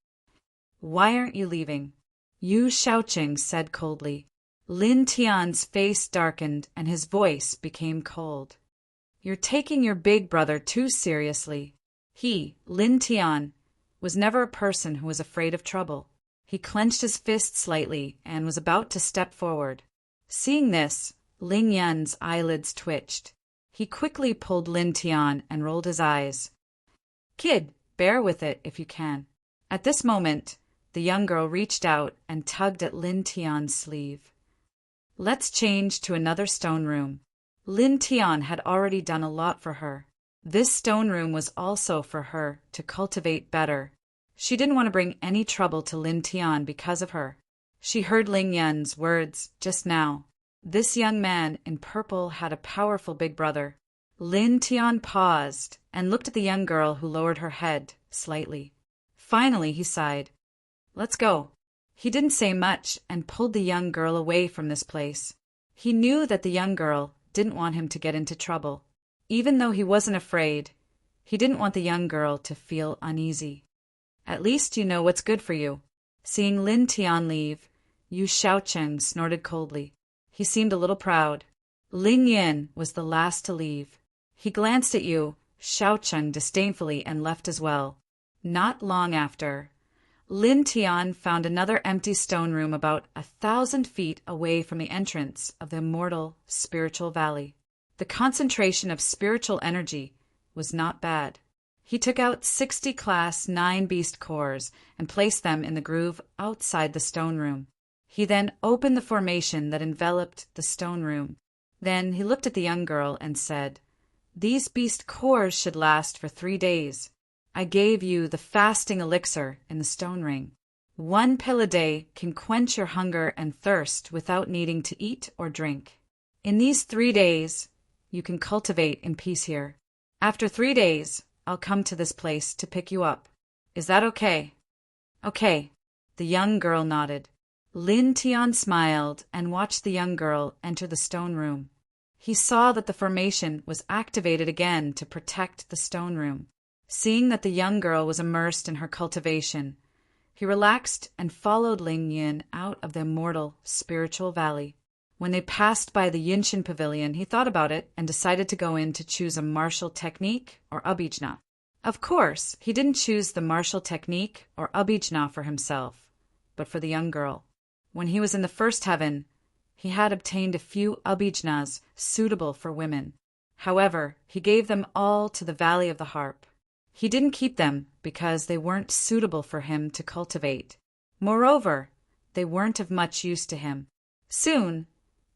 Why aren't you leaving? Yu Shaoqing said coldly. Lin Tian's face darkened and his voice became cold. You're taking your big brother too seriously. He, Lin Tian, was never a person who was afraid of trouble. He clenched his fist slightly and was about to step forward. Seeing this, Ling Yan's eyelids twitched. He quickly pulled Lin Tian and rolled his eyes. Kid, bear with it if you can. At this moment, the young girl reached out and tugged at Lin Tian's sleeve. Let's change to another stone room. Lin Tian had already done a lot for her. This stone room was also for her to cultivate better. She didn't want to bring any trouble to Lin Tian because of her. She heard Ling Yan's words just now. This young man in purple had a powerful big brother. Lin Tian paused and looked at the young girl who lowered her head slightly. Finally, he sighed. Let's go. He didn't say much and pulled the young girl away from this place. He knew that the young girl didn't want him to get into trouble. Even though he wasn't afraid, he didn't want the young girl to feel uneasy. At least you know what's good for you. Seeing Lin Tian leave, Yu Shaocheng snorted coldly. He seemed a little proud. Ling Yin was the last to leave. He glanced at Yu Shaocheng disdainfully and left as well. Not long after, Lin Tian found another empty stone room about 1,000 feet away from the entrance of the immortal spiritual valley. The concentration of spiritual energy was not bad. He took out 60 Class 9 beast cores and placed them in the groove outside the stone room. He then opened the formation that enveloped the stone room. Then he looked at the young girl and said, These beast cores should last for 3 days. I gave you the fasting elixir in the stone ring. 1 pill a day can quench your hunger and thirst without needing to eat or drink. In these 3 days, you can cultivate in peace here. After 3 days, I'll come to this place to pick you up. Is that okay? Okay. The young girl nodded. Lin Tian smiled and watched the young girl enter the stone room. He saw that the formation was activated again to protect the stone room. Seeing that the young girl was immersed in her cultivation, he relaxed and followed Ling Yin out of the immortal spiritual valley. When they passed by the Yinshin Pavilion, he thought about it and decided to go in to choose a martial technique or abhijna. Of course, he didn't choose the martial technique or abhijna for himself, but for the young girl. When he was in the first heaven, he had obtained a few abhijnas suitable for women. However, he gave them all to the Valley of the Harp. He didn't keep them because they weren't suitable for him to cultivate. Moreover, they weren't of much use to him. Soon,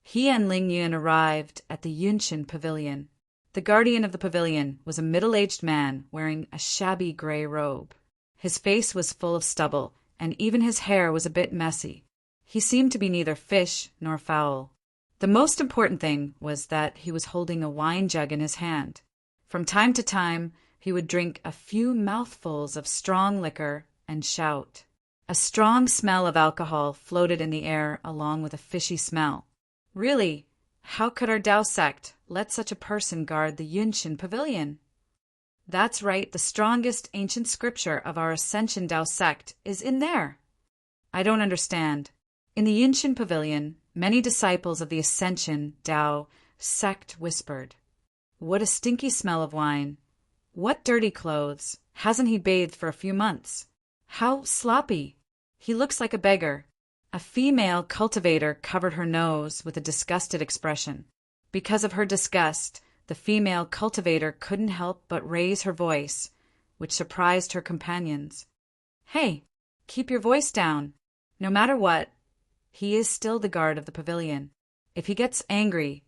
he and Ling Yun arrived at the Yunshin Pavilion. The guardian of the pavilion was a middle-aged man wearing a shabby gray robe. His face was full of stubble, and even his hair was a bit messy. He seemed to be neither fish nor fowl. The most important thing was that he was holding a wine jug in his hand. From time to time, he would drink a few mouthfuls of strong liquor and shout. A strong smell of alcohol floated in the air along with a fishy smell. Really, how could our Tao sect let such a person guard the Yunshin Pavilion? That's right, the strongest ancient scripture of our Ascension Tao sect is in there. I don't understand. In the Yunshin Pavilion, many disciples of the Ascension Tao sect whispered, What a stinky smell of wine. What dirty clothes. Hasn't he bathed for a few months? How sloppy. He looks like a beggar. A female cultivator covered her nose with a disgusted expression. Because of her disgust, the female cultivator couldn't help but raise her voice, which surprised her companions. Hey, keep your voice down. No matter what, he is still the guard of the pavilion. If he gets angry,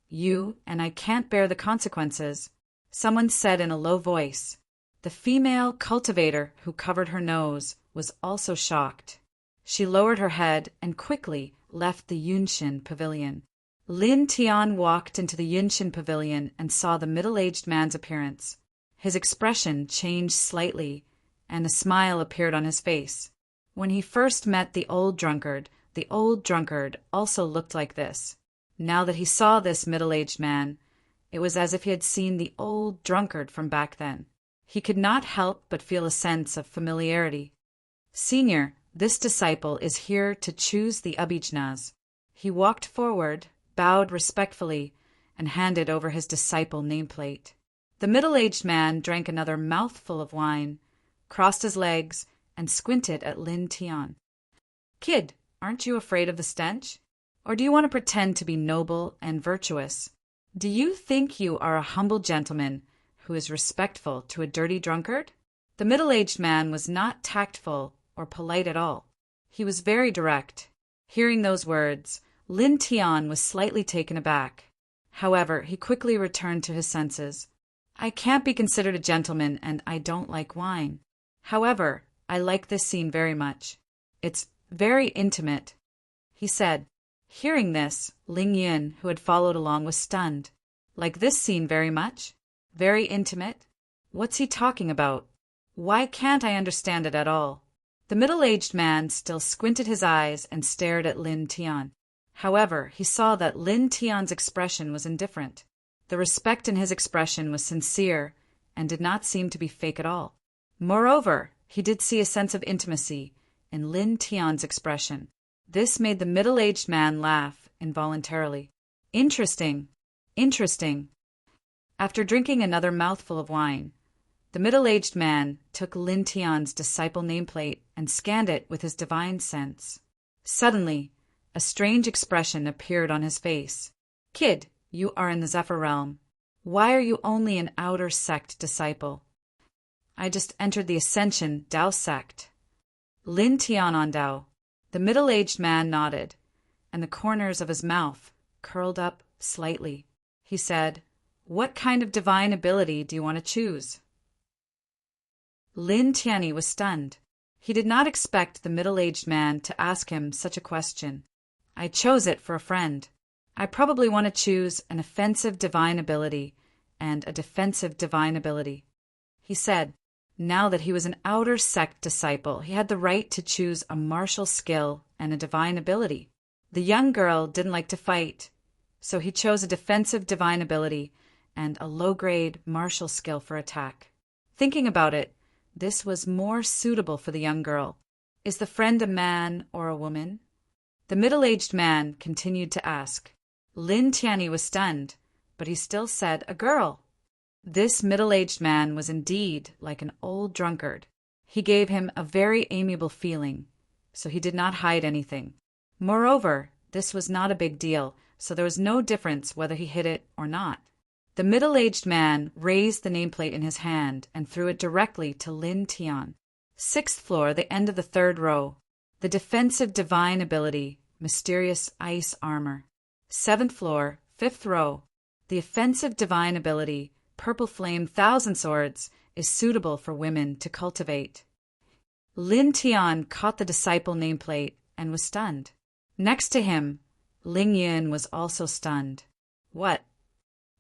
you and I can't bear the consequences, someone said in a low voice. The female cultivator who covered her nose was also shocked. She lowered her head and quickly left the Yunshin Pavilion. Lin Tian walked into the Yunshin Pavilion and saw the middle-aged man's appearance. His expression changed slightly, and a smile appeared on his face. When he first met the old drunkard also looked like this. Now that he saw this middle-aged man, it was as if he had seen the old drunkard from back then. He could not help but feel a sense of familiarity. Senior, this disciple is here to choose the abhijnas. He walked forward, bowed respectfully, and handed over his disciple nameplate. The middle-aged man drank another mouthful of wine, crossed his legs, and squinted at Lin Tian. "Kid, aren't you afraid of the stench? Or do you want to pretend to be noble and virtuous? Do you think you are a humble gentleman who is respectful to a dirty drunkard?" The middle-aged man was not tactful or polite at all. He was very direct. Hearing those words, Lin Tian was slightly taken aback. However, he quickly returned to his senses. "I can't be considered a gentleman, and I don't like wine. However, I like this scene very much. It's very intimate," he said. Hearing this, Ling Yin, who had followed along, was stunned. Like this scene very much? Very intimate? What's he talking about? Why can't I understand it at all? The middle-aged man still squinted his eyes and stared at Lin Tian. However, he saw that Lin Tian's expression was indifferent. The respect in his expression was sincere and did not seem to be fake at all. Moreover, he did see a sense of intimacy in Lin Tian's expression. This made the middle-aged man laugh involuntarily. Interesting. Interesting. After drinking another mouthful of wine, the middle-aged man took Lin Tian's disciple nameplate and scanned it with his divine sense. Suddenly, a strange expression appeared on his face. "Kid, you are in the Zephyr realm. Why are you only an outer sect disciple?" "I just entered the Ascension Dao sect." Lin Tian on Dao. The middle-aged man nodded, and the corners of his mouth curled up slightly. He said, "What kind of divine ability do you want to choose?" Lin Tianyi was stunned. He did not expect the middle-aged man to ask him such a question. "I chose it for a friend. I probably want to choose an offensive divine ability and a defensive divine ability," he said. Now that he was an outer sect disciple, he had the right to choose a martial skill and a divine ability. The young girl didn't like to fight, so he chose a defensive divine ability and a low-grade martial skill for attack. Thinking about it, this was more suitable for the young girl. "Is the friend a man or a woman?" The middle-aged man continued to ask. Lin Tianyi was stunned, but he still said, "A girl." This middle-aged man was indeed like an old drunkard. He gave him a very amiable feeling, so he did not hide anything. Moreover, this was not a big deal, so there was no difference whether he hid it or not. The middle-aged man raised the nameplate in his hand and threw it directly to Lin Tian. 6th floor, the end of the 3rd row. The defensive divine ability, mysterious ice armor. 7th floor, 5th row. The offensive divine ability, purple flame thousand swords, is suitable for women to cultivate. Lin Tian caught the disciple nameplate and was stunned. Next to him, Ling Yin was also stunned. What?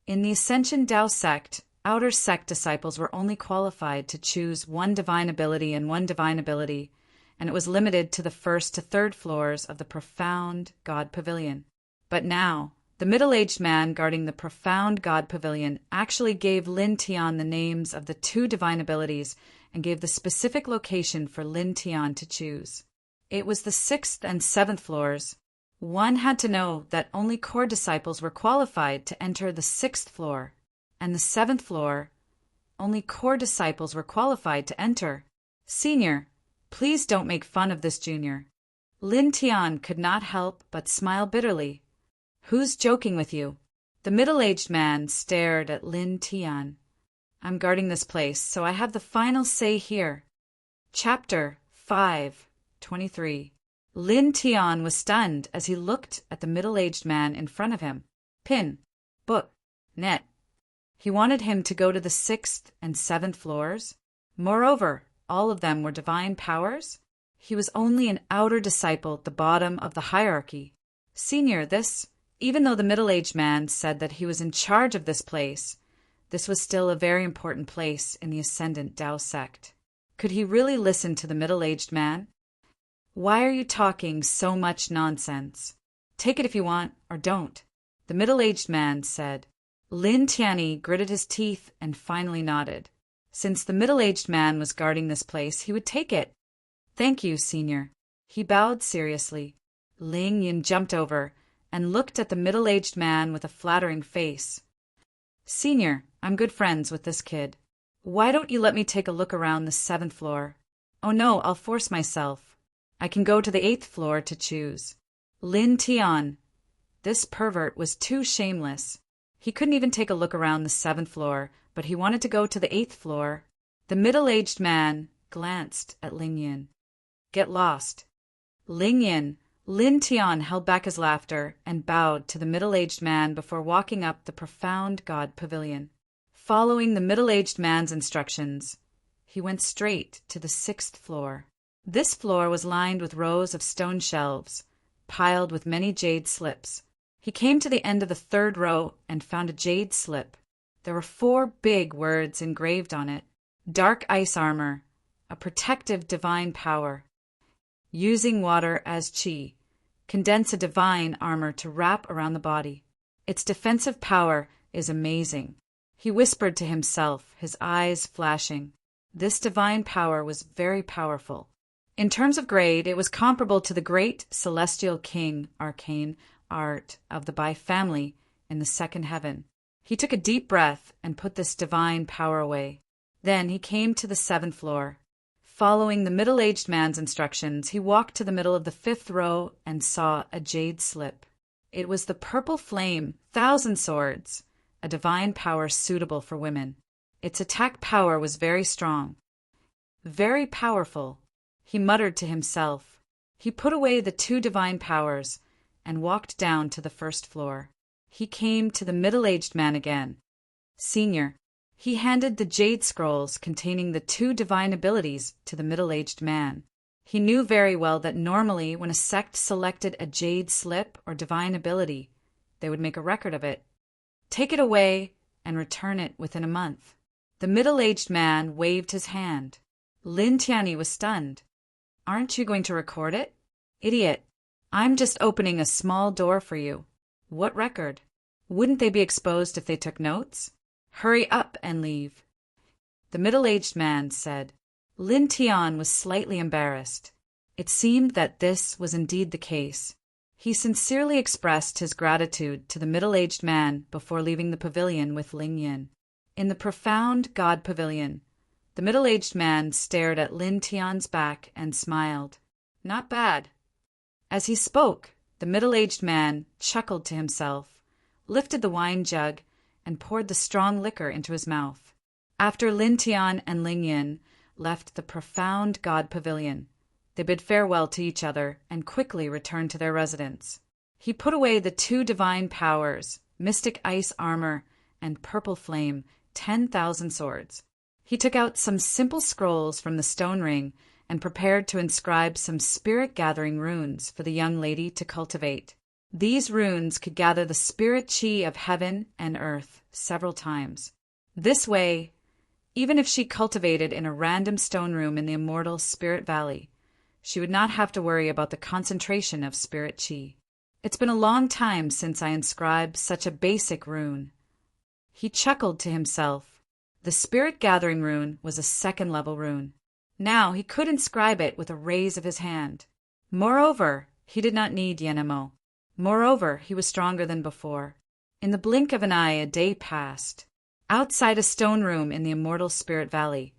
In the Ascension Dao sect, outer sect disciples were only qualified to choose one divine ability and one divine ability, and it was limited to the 1st to 3rd floors of the Profound God Pavilion. But now, the middle-aged man guarding the Profound God Pavilion actually gave Lin Tian the names of the 2 divine abilities and gave the specific location for Lin Tian to choose. It was the 6th and 7th floors. One had to know that only core disciples were qualified to enter the 6th floor, and the 7th floor, only core disciples were qualified to enter. "Senior, please don't make fun of this junior." Lin Tian could not help but smile bitterly. "Who's joking with you?" The middle-aged man stared at Lin Tian. "I'm guarding this place, so I have the final say here." Chapter 5:23. Lin Tian was stunned as he looked at the middle-aged man in front of him. Pin, book, net. He wanted him to go to the 6th and 7th floors. Moreover, all of them were divine powers. He was only an outer disciple at the bottom of the hierarchy. "Senior, this..." Even though the middle-aged man said that he was in charge of this place, this was still a very important place in the Ascendant Dao sect. Could he really listen to the middle-aged man? "Why are you talking so much nonsense? Take it if you want, or don't," the middle-aged man said. Lin Tianyi gritted his teeth and finally nodded. Since the middle-aged man was guarding this place, he would take it. "Thank you, senior." He bowed seriously. Ling Yin jumped over and looked at the middle-aged man with a flattering face. "Senior, I'm good friends with this kid. Why don't you let me take a look around the 7th floor? Oh no, I'll force myself. I can go to the 8th floor to choose." Lin Tian. This pervert was too shameless. He couldn't even take a look around the 7th floor, but he wanted to go to the 8th floor. The middle-aged man glanced at Ling Yin. "Get lost." Ling Yin. Lin Tian held back his laughter and bowed to the middle-aged man before walking up the profound God Pavilion. Following the middle-aged man's instructions, he went straight to the 6th floor. This floor was lined with rows of stone shelves, piled with many jade slips. He came to the end of the 3rd row and found a jade slip. There were 4 big words engraved on it. Dark ice armor, a protective divine power. Using water as qi, condense a divine armor to wrap around the body. Its defensive power is amazing. He whispered to himself, his eyes flashing. This divine power was very powerful. In terms of grade, it was comparable to the great celestial king arcane art of the Bai family in the 2nd heaven. He took a deep breath and put this divine power away. Then he came to the 7th floor. Following the middle-aged man's instructions, he walked to the middle of the 5th row and saw a jade slip. It was the purple flame, 1,000 swords, a divine power suitable for women. Its attack power was very strong. Very powerful, he muttered to himself. He put away the 2 divine powers and walked down to the 1st floor. He came to the middle-aged man again. "Senior." He handed the jade scrolls containing the 2 divine abilities to the middle-aged man. He knew very well that normally when a sect selected a jade slip or divine ability, they would make a record of it. Take it away and return it within a month. The middle-aged man waved his hand. Lin Tianyi was stunned. "Aren't you going to record it?" "Idiot. I'm just opening a small door for you." "What record? Wouldn't they be exposed if they took notes?" "Hurry up and leave." The middle-aged man said. Lin Tian was slightly embarrassed. It seemed that this was indeed the case. He sincerely expressed his gratitude to the middle-aged man before leaving the pavilion with Ling Yin. In the profound God Pavilion, the middle-aged man stared at Lin Tian's back and smiled. "Not bad." As he spoke, the middle-aged man chuckled to himself, lifted the wine jug, and poured the strong liquor into his mouth. After Lin Tian and Ling Yin left the profound God Pavilion, they bid farewell to each other and quickly returned to their residence. He put away the 2 divine powers, mystic ice armor and purple flame, 10,000 swords. He took out some simple scrolls from the stone ring and prepared to inscribe some spirit-gathering runes for the young lady to cultivate. These runes could gather the spirit qi of heaven and earth several times. This way, even if she cultivated in a random stone room in the immortal Spirit Valley, she would not have to worry about the concentration of spirit qi. "It's been a long time since I inscribed such a basic rune." He chuckled to himself. The spirit gathering rune was a 2nd-level rune. Now he could inscribe it with a raise of his hand. Moreover, he did not need Yenemo. Moreover, he was stronger than before. In the blink of an eye, a day passed. Outside a stone room in the immortal Spirit Valley,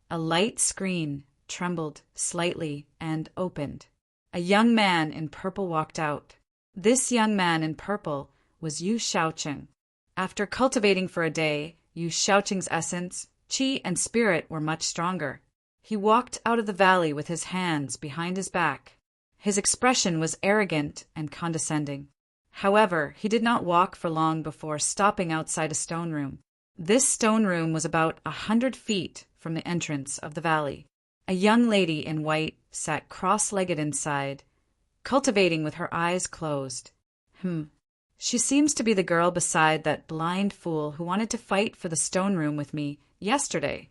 a light screen trembled slightly and opened. A young man in purple walked out. This young man in purple was Yu Shaocheng. After cultivating for a day, Yu Shaocheng's essence, qi, and spirit were much stronger. He walked out of the valley with his hands behind his back. His expression was arrogant and condescending. However, he did not walk for long before stopping outside a stone room. This stone room was about 100 feet from the entrance of the valley. A young lady in white sat cross-legged inside, cultivating with her eyes closed. She seems to be the girl beside that blind fool who wanted to fight for the stone room with me yesterday.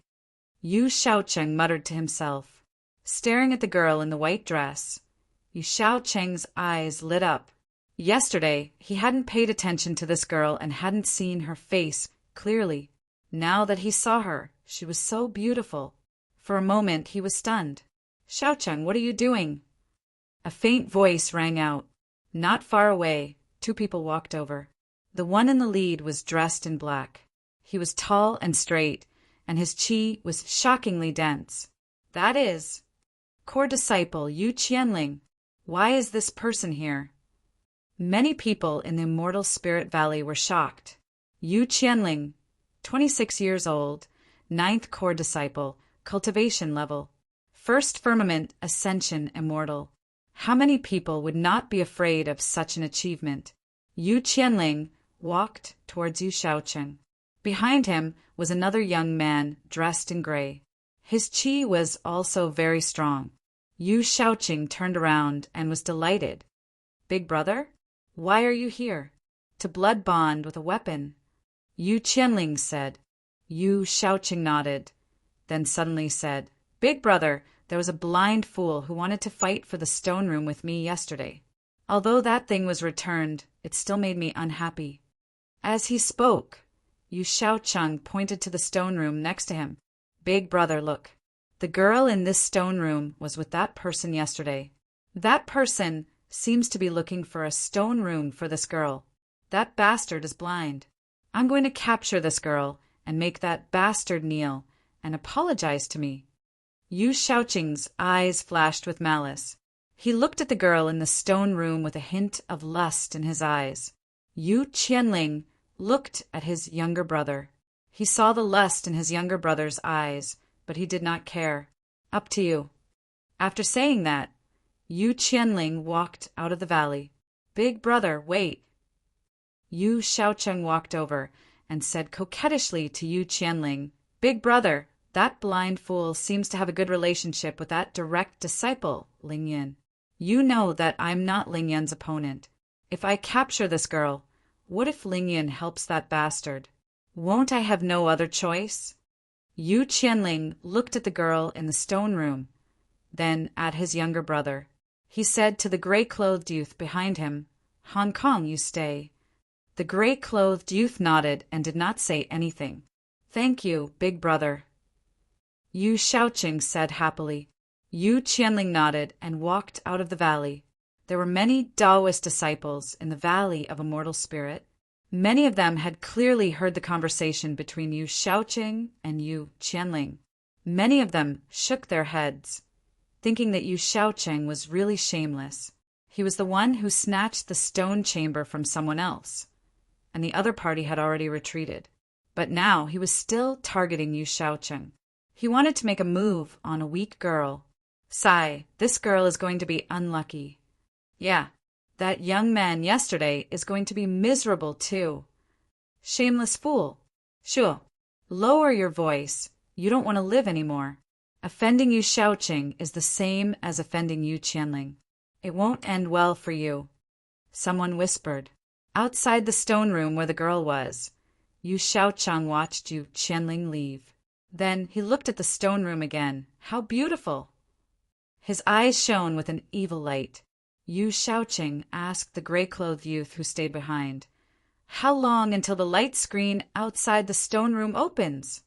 Yu Shaocheng muttered to himself. Staring at the girl in the white dress, Yu Shaocheng's eyes lit up. Yesterday, he hadn't paid attention to this girl and hadn't seen her face clearly. Now that he saw her, she was so beautiful. For a moment, he was stunned. "Shaocheng, what are you doing?" A faint voice rang out. Not far away, two people walked over. The one in the lead was dressed in black. He was tall and straight, and his chi was shockingly dense. That is, core disciple Yu Qianling. Why is this person here? Many people in the Immortal Spirit Valley were shocked. Yu Qianling, 26 years old, 9th core disciple, cultivation level. First firmament, ascension, immortal. How many people would not be afraid of such an achievement? Yu Qianling walked towards Yu Shaocheng. Behind him was another young man dressed in gray. His chi was also very strong. Yu Shaocheng turned around and was delighted. Big brother? Why are you here? To blood bond with a weapon. Yu Qianling said. Yu Shaocheng nodded, then suddenly said, Big brother, there was a blind fool who wanted to fight for the stone room with me yesterday. Although that thing was returned, it still made me unhappy. As he spoke, Yu Shaocheng pointed to the stone room next to him. Big brother, look. The girl in this stone room was with that person yesterday. That person seems to be looking for a stone room for this girl. That bastard is blind. I'm going to capture this girl and make that bastard kneel and apologize to me. Yu Shaocheng's eyes flashed with malice. He looked at the girl in the stone room with a hint of lust in his eyes. Yu Qianling looked at his younger brother. He saw the lust in his younger brother's eyes, but he did not care. Up to you. After saying that, Yu Qianling walked out of the valley. Big brother, wait. Yu Shaocheng walked over and said coquettishly to Yu Qianling, Big brother, that blind fool seems to have a good relationship with that direct disciple, Ling Yan. You know that I'm not Ling Yan's opponent. If I capture this girl, what if Ling Yan helps that bastard? Won't I have no other choice? Yu Qianling looked at the girl in the stone room, then at his younger brother. He said to the gray-clothed youth behind him, Hong Kong, you stay. The gray-clothed youth nodded and did not say anything. Thank you, big brother. Yu Shaocheng said happily. Yu Qianling nodded and walked out of the valley. There were many Taoist disciples in the Valley of Immortal Spirit. Many of them had clearly heard the conversation between Yu Shaocheng and Yu Qianling. Many of them shook their heads, thinking that Yu Shaocheng was really shameless. He was the one who snatched the stone chamber from someone else, and the other party had already retreated. But now he was still targeting Yu Shaocheng. He wanted to make a move on a weak girl. Sigh, this girl is going to be unlucky. Yeah, that young man yesterday is going to be miserable too. Shameless fool. Sure, lower your voice. You don't want to live anymore. Offending Yu Shaocheng is the same as offending Yu Qianling. It won't end well for you. Someone whispered. Outside the stone room where the girl was, Yu Shaocheng watched Yu Qianling leave. Then he looked at the stone room again. How beautiful! His eyes shone with an evil light. Yu Shaocheng asked the gray-clothed youth who stayed behind, How long until the light screen outside the stone room opens?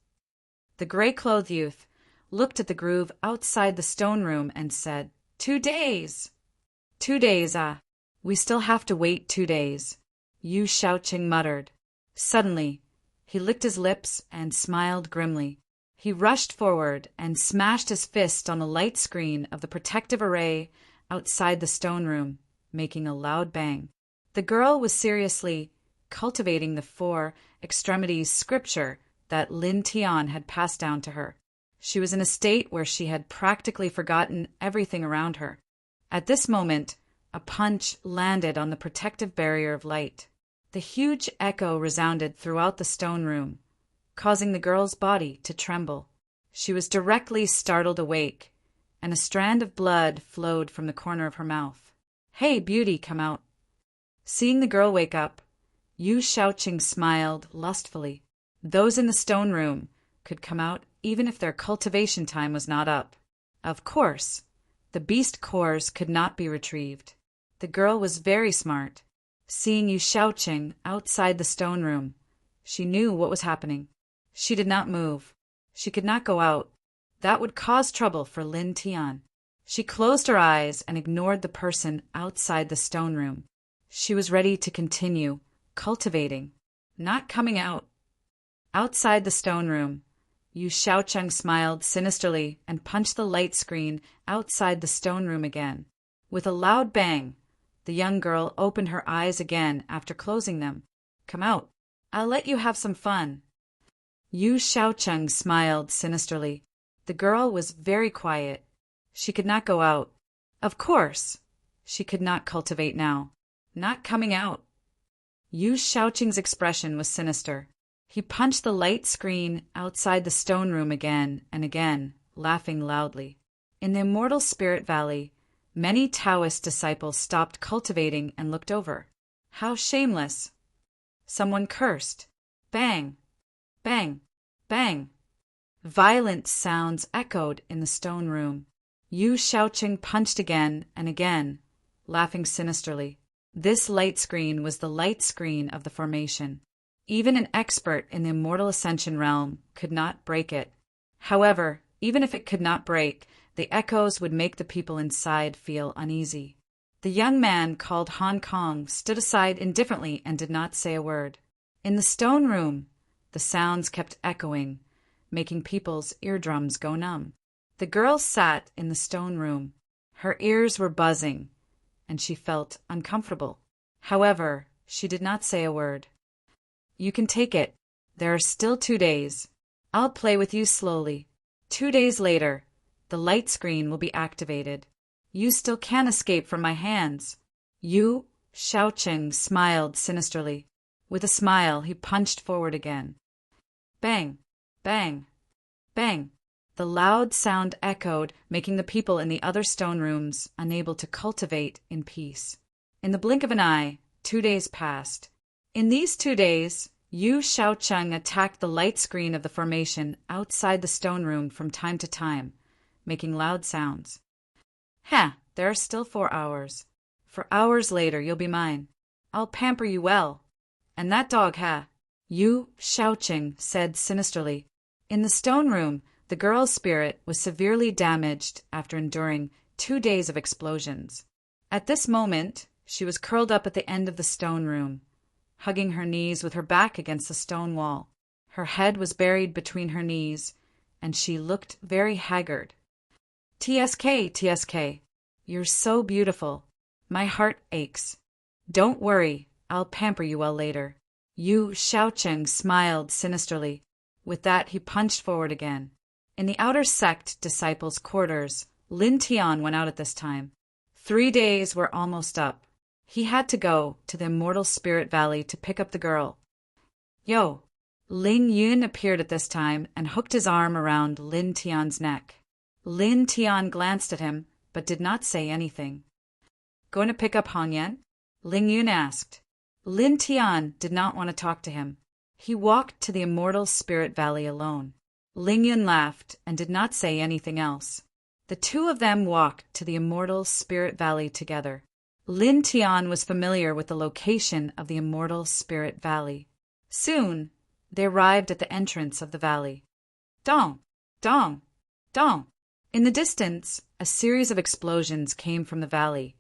The gray-clothed youth looked at the groove outside the stone room and said, 2 days. 2 days, we still have to wait 2 days, Yu Shaocheng muttered. Suddenly, he licked his lips and smiled grimly. He rushed forward and smashed his fist on the light screen of the protective array outside the stone room, making a loud bang. The girl was seriously cultivating the 4 extremities scripture that Lin Tian had passed down to her. She was in a state where she had practically forgotten everything around her. At this moment, a punch landed on the protective barrier of light. The huge echo resounded throughout the stone room, causing the girl's body to tremble. She was directly startled awake, and a strand of blood flowed from the corner of her mouth. Hey, beauty, come out. Seeing the girl wake up, Yu Shaocheng smiled lustfully. Those in the stone room could come out even if their cultivation time was not up. Of course, the beast cores could not be retrieved. The girl was very smart. Seeing Yu Shaocheng outside the stone room, she knew what was happening. She did not move. She could not go out. That would cause trouble for Lin Tian. She closed her eyes and ignored the person outside the stone room. She was ready to continue, cultivating, not coming out. Outside the stone room, Yu Xiaocheng smiled sinisterly and punched the light screen outside the stone room again. With a loud bang, the young girl opened her eyes again after closing them. Come out. I'll let you have some fun. Yu Xiaocheng smiled sinisterly. The girl was very quiet. She could not go out. Of course, she could not cultivate now. Not coming out. Yu Xiaocheng's expression was sinister. He punched the light screen outside the stone room again and again, laughing loudly. In the Immortal Spirit Valley, many Taoist disciples stopped cultivating and looked over. How shameless! Someone cursed. Bang! Bang! Bang! Violent sounds echoed in the stone room. Yu Xiaocheng punched again and again, laughing sinisterly. This light screen was the light screen of the formation. Even an expert in the Immortal Ascension realm could not break it. However, even if it could not break, the echoes would make the people inside feel uneasy. The young man called Hong Kong stood aside indifferently and did not say a word. In the stone room, the sounds kept echoing, making people's eardrums go numb. The girl sat in the stone room. Her ears were buzzing, and she felt uncomfortable. However, she did not say a word. You can take it. There are still 2 days. I'll play with you slowly. 2 days later, the light screen will be activated. You still can't escape from my hands. Yu Xiaocheng smiled sinisterly. With a smile, he punched forward again. Bang! Bang! Bang! The loud sound echoed, making the people in the other stone rooms unable to cultivate in peace. In the blink of an eye, 2 days passed. In these 2 days, Yu Xiaocheng attacked the light screen of the formation outside the stone room from time to time, making loud sounds. There are still 4 hours. For hours later, you'll be mine. I'll pamper you well. And that dog, Yu Xiaocheng said sinisterly. In the stone room, the girl's spirit was severely damaged after enduring 2 days of explosions. At this moment, she was curled up at the end of the stone room, hugging her knees with her back against the stone wall. Her head was buried between her knees, and she looked very haggard. TSK, you're so beautiful. My heart aches. Don't worry, I'll pamper you well later. Yu Xiaocheng smiled sinisterly. With that, he punched forward again. In the outer sect disciples' quarters, Lin Tian went out at this time. 3 days were almost up. He had to go to the Immortal Spirit Valley to pick up the girl. Yo! Ling Yun appeared at this time and hooked his arm around Lin Tian's neck. Lin Tian glanced at him, but did not say anything. Going to pick up Hong Yan? Ling Yun asked. Lin Tian did not want to talk to him. He walked to the Immortal Spirit Valley alone. Ling Yun laughed and did not say anything else. The two of them walked to the Immortal Spirit Valley together. Lin Tian was familiar with the location of the Immortal Spirit Valley. Soon, they arrived at the entrance of the valley. Dong! Dong! Dong! In the distance, a series of explosions came from the valley,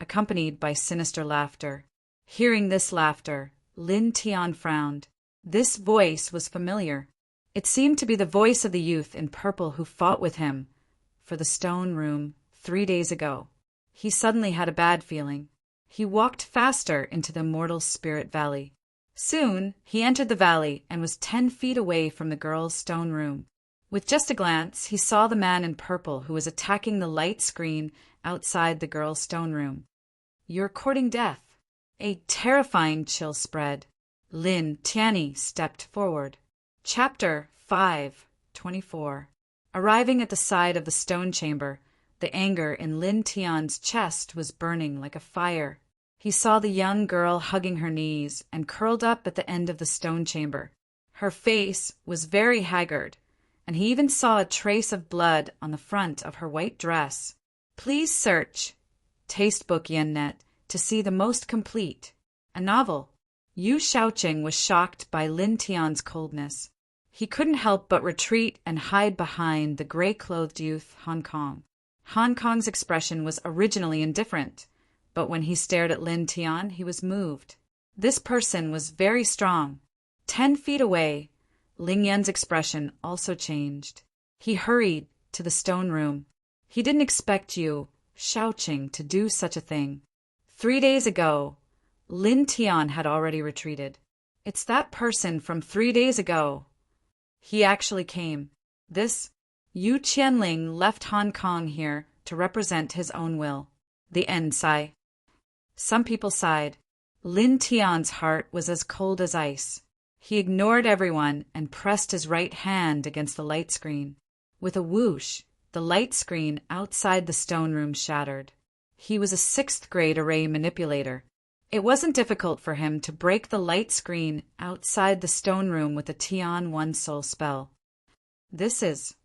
accompanied by sinister laughter. Hearing this laughter, Lin Tian frowned. This voice was familiar. It seemed to be the voice of the youth in purple who fought with him for the stone room 3 days ago. He suddenly had a bad feeling. He walked faster into the Immortal Spirit Valley. Soon, he entered the valley and was 10 feet away from the girl's stone room. With just a glance, he saw the man in purple who was attacking the light screen outside the girl's stone room. You're courting death. A terrifying chill spread. Lin Tianyi stepped forward. Chapter 5:24. Arriving at the side of the stone chamber, the anger in Lin Tian's chest was burning like a fire. He saw the young girl hugging her knees and curled up at the end of the stone chamber. Her face was very haggard, and he even saw a trace of blood on the front of her white dress. Please search Tastebook YenNet to see the most complete. A novel. Yu Xiaocheng was shocked by Lin Tian's coldness. He couldn't help but retreat and hide behind the gray-clothed youth Hong Kong. Hong Kong's expression was originally indifferent, But when he stared at Lin Tian, he was moved. This person was very strong. 10 feet away, Ling Yan's expression also changed. He hurried to the stone room. He didn't expect Yu Shaoqing to do such a thing. 3 days ago, Lin Tian had already retreated. It's that person from 3 days ago. He actually came. This Yu Qianling left Hong Kong here to represent his own will. The end. Sigh. Some people sighed. Lin Tian's heart was as cold as ice. He ignored everyone and pressed his right hand against the light screen. With a whoosh, the light screen outside the stone room shattered. He was a 6th grade array manipulator. It wasn't difficult for him to break the light screen outside the stone room with a Tian One Soul spell. This is...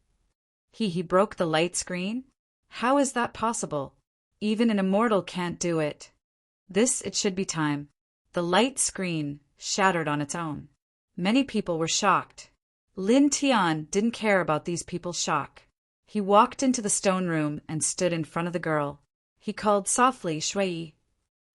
He broke the light screen? How is that possible? Even an immortal can't do it. It should be time. The light screen shattered on its own. Many people were shocked. Lin Tian didn't care about these people's shock. He walked into the stone room and stood in front of the girl. He called softly, Shui.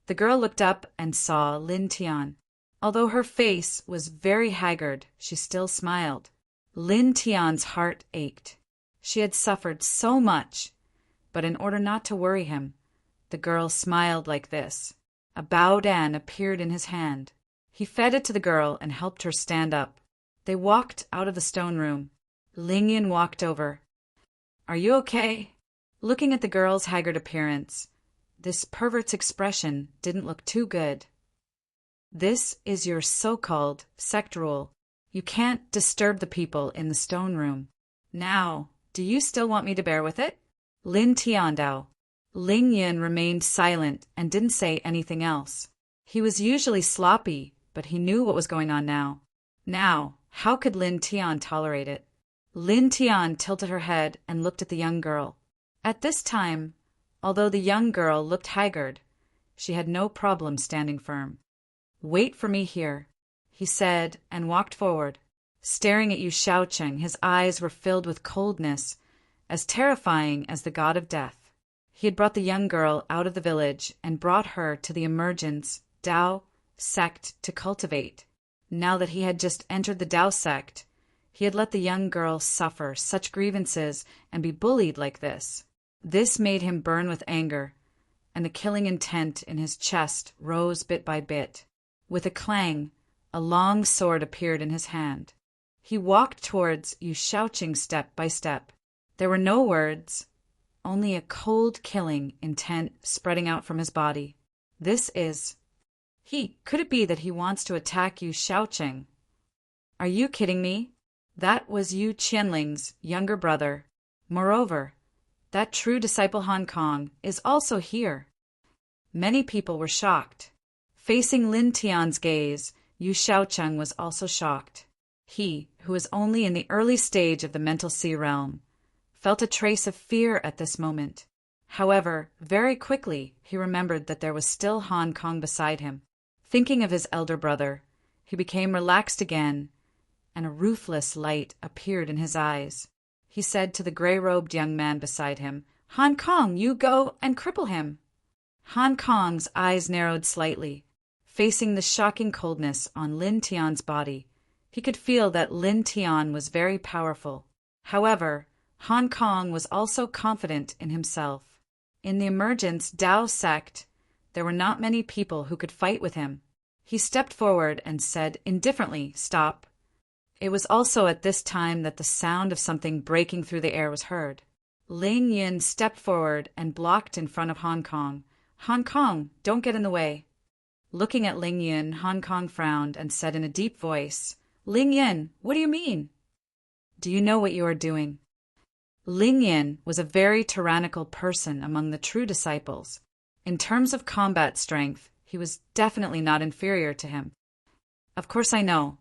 The girl looked up and saw Lin Tian. Although her face was very haggard, she still smiled. Lin Tian's heart ached. She had suffered so much, but in order not to worry him, the girl smiled like this. A bao dan appeared in his hand. He fed it to the girl and helped her stand up. They walked out of the stone room. Ling Yin walked over. Are you okay? Looking at the girl's haggard appearance, this pervert's expression didn't look too good. This is your so-called sect rule. You can't disturb the people in the stone room. Now, do you still want me to bear with it? Lin Tiandao. Ling Yin remained silent and didn't say anything else. He was usually sloppy, but he knew what was going on now. Now, how could Lin Tian tolerate it? Lin Tian tilted her head and looked at the young girl. At this time, although the young girl looked haggard, she had no problem standing firm. Wait for me here, he said and walked forward. Staring at Yu Shaoqing, his eyes were filled with coldness, as terrifying as the god of death. He had brought the young girl out of the village and brought her to the emergence Dao sect to cultivate. Now that he had just entered the Dao sect, he had let the young girl suffer such grievances and be bullied like this. This made him burn with anger, and the killing intent in his chest rose bit by bit. With a clang, a long sword appeared in his hand. He walked towards Yu Shaoqing step by step. There were no words, only a cold killing intent spreading out from his body. This is... Could it be that he wants to attack Yu Shaoqing? Are you kidding me? That was Yu Qianling's younger brother. Moreover, that true disciple Hong Kong is also here. Many people were shocked. Facing Lin Tian's gaze, Yu Shaoqing was also shocked. He, who was only in the early stage of the mental sea realm, felt a trace of fear at this moment. However, very quickly he remembered that there was still Hong Kong beside him. Thinking of his elder brother, he became relaxed again, and a ruthless light appeared in his eyes. He said to the gray-robed young man beside him, Hong Kong, you go and cripple him. Hong Kong's eyes narrowed slightly. Facing the shocking coldness on Lin Tian's body, he could feel that Lin Tian was very powerful. However, Hong Kong was also confident in himself. In the emergence Dao sect, there were not many people who could fight with him. He stepped forward and said indifferently, Stop. It was also at this time that the sound of something breaking through the air was heard. Ling Yin stepped forward and blocked in front of Hong Kong. Hong Kong, don't get in the way. Looking at Ling Yin, Hong Kong frowned and said in a deep voice, Ling Yin, what do you mean? Do you know what you are doing? Ling Yin was a very tyrannical person among the true disciples. In terms of combat strength, he was definitely not inferior to him. Of course I know.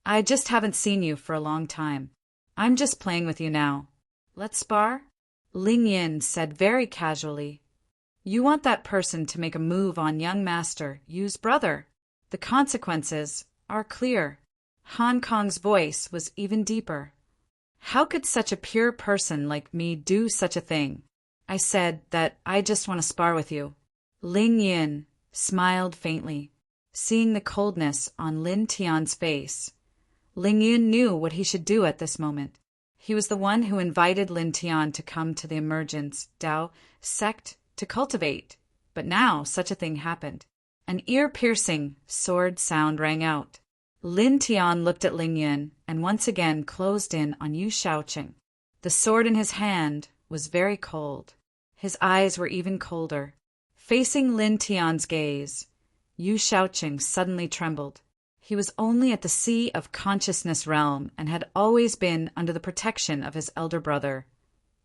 I just haven't seen you for a long time. I'm just playing with you now. Let's spar? Ling Yin said very casually. You want that person to make a move on young master, Yu's brother. The consequences are clear. Hong Kong's voice was even deeper. How could such a pure person like me do such a thing? I said that I just want to spar with you. Ling Yin smiled faintly, seeing the coldness on Lin Tian's face. Ling Yin knew what he should do at this moment. He was the one who invited Lin Tian to come to the Emergence Dao sect to cultivate. But now such a thing happened. An ear-piercing sword sound rang out. Lin Tian looked at Ling Yin and once again closed in on Yu Shaoqing. The sword in his hand was very cold. His eyes were even colder. Facing Lin Tian's gaze, Yu Shaoqing suddenly trembled. He was only at the Sea of Consciousness realm and had always been under the protection of his elder brother,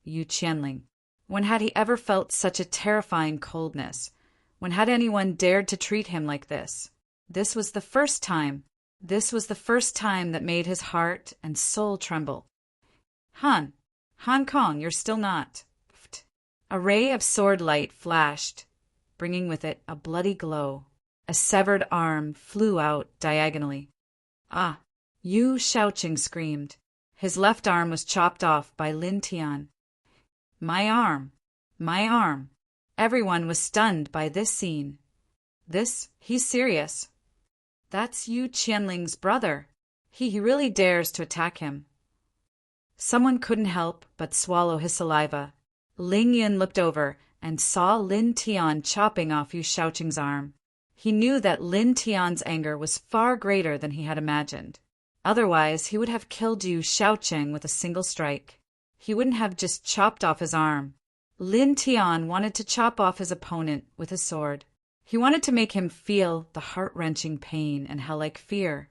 Yu Qianling. When had he ever felt such a terrifying coldness? When had anyone dared to treat him like this? This was the first time. This was the first time that made his heart and soul tremble. Hong Kong, you're still not. A ray of sword light flashed, bringing with it a bloody glow. A severed arm flew out diagonally. Ah! Yu Shaoqing screamed. His left arm was chopped off by Lin Tian. My arm! My arm! Everyone was stunned by this scene. He's serious. That's Yu Qianling's brother. He really dares to attack him. Someone couldn't help but swallow his saliva. Ling Yin looked over and saw Lin Tian chopping off Yu Shaoqing's arm. He knew that Lin Tian's anger was far greater than he had imagined. Otherwise, he would have killed Yu Shaoqing with a single strike. He wouldn't have just chopped off his arm. Lin Tian wanted to chop off his opponent with his sword. He wanted to make him feel the heart-wrenching pain and hell-like fear.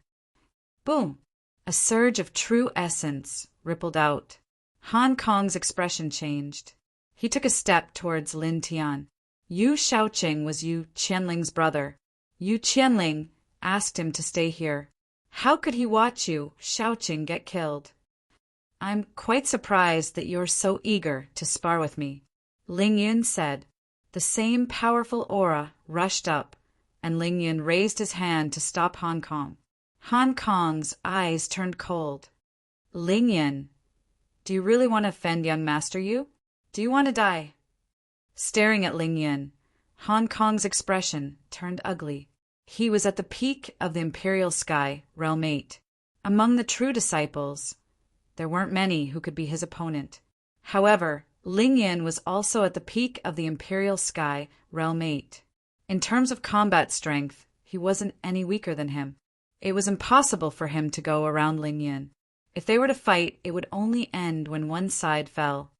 Boom! A surge of true essence rippled out. Hong Kong's expression changed. He took a step towards Lin Tian. Yu Shaoqing was Yu Qianling's brother. Yu Qianling asked him to stay here. How could he watch Yu Shaoqing get killed? I'm quite surprised that you're so eager to spar with me, Ling Yin said. The same powerful aura rushed up, and Ling Yin raised his hand to stop Hong Kong. Hong Kong's eyes turned cold. Ling Yin, do you really want to offend young Master Yu? Do you want to die? Staring at Ling Yin, Hong Kong's expression turned ugly. He was at the peak of the Imperial Sky, Realm 8. Among the true disciples, there weren't many who could be his opponent. However, Ling Yin was also at the peak of the Imperial Sky, Realm 8. In terms of combat strength, he wasn't any weaker than him. It was impossible for him to go around Ling Yin. If they were to fight, it would only end when one side fell.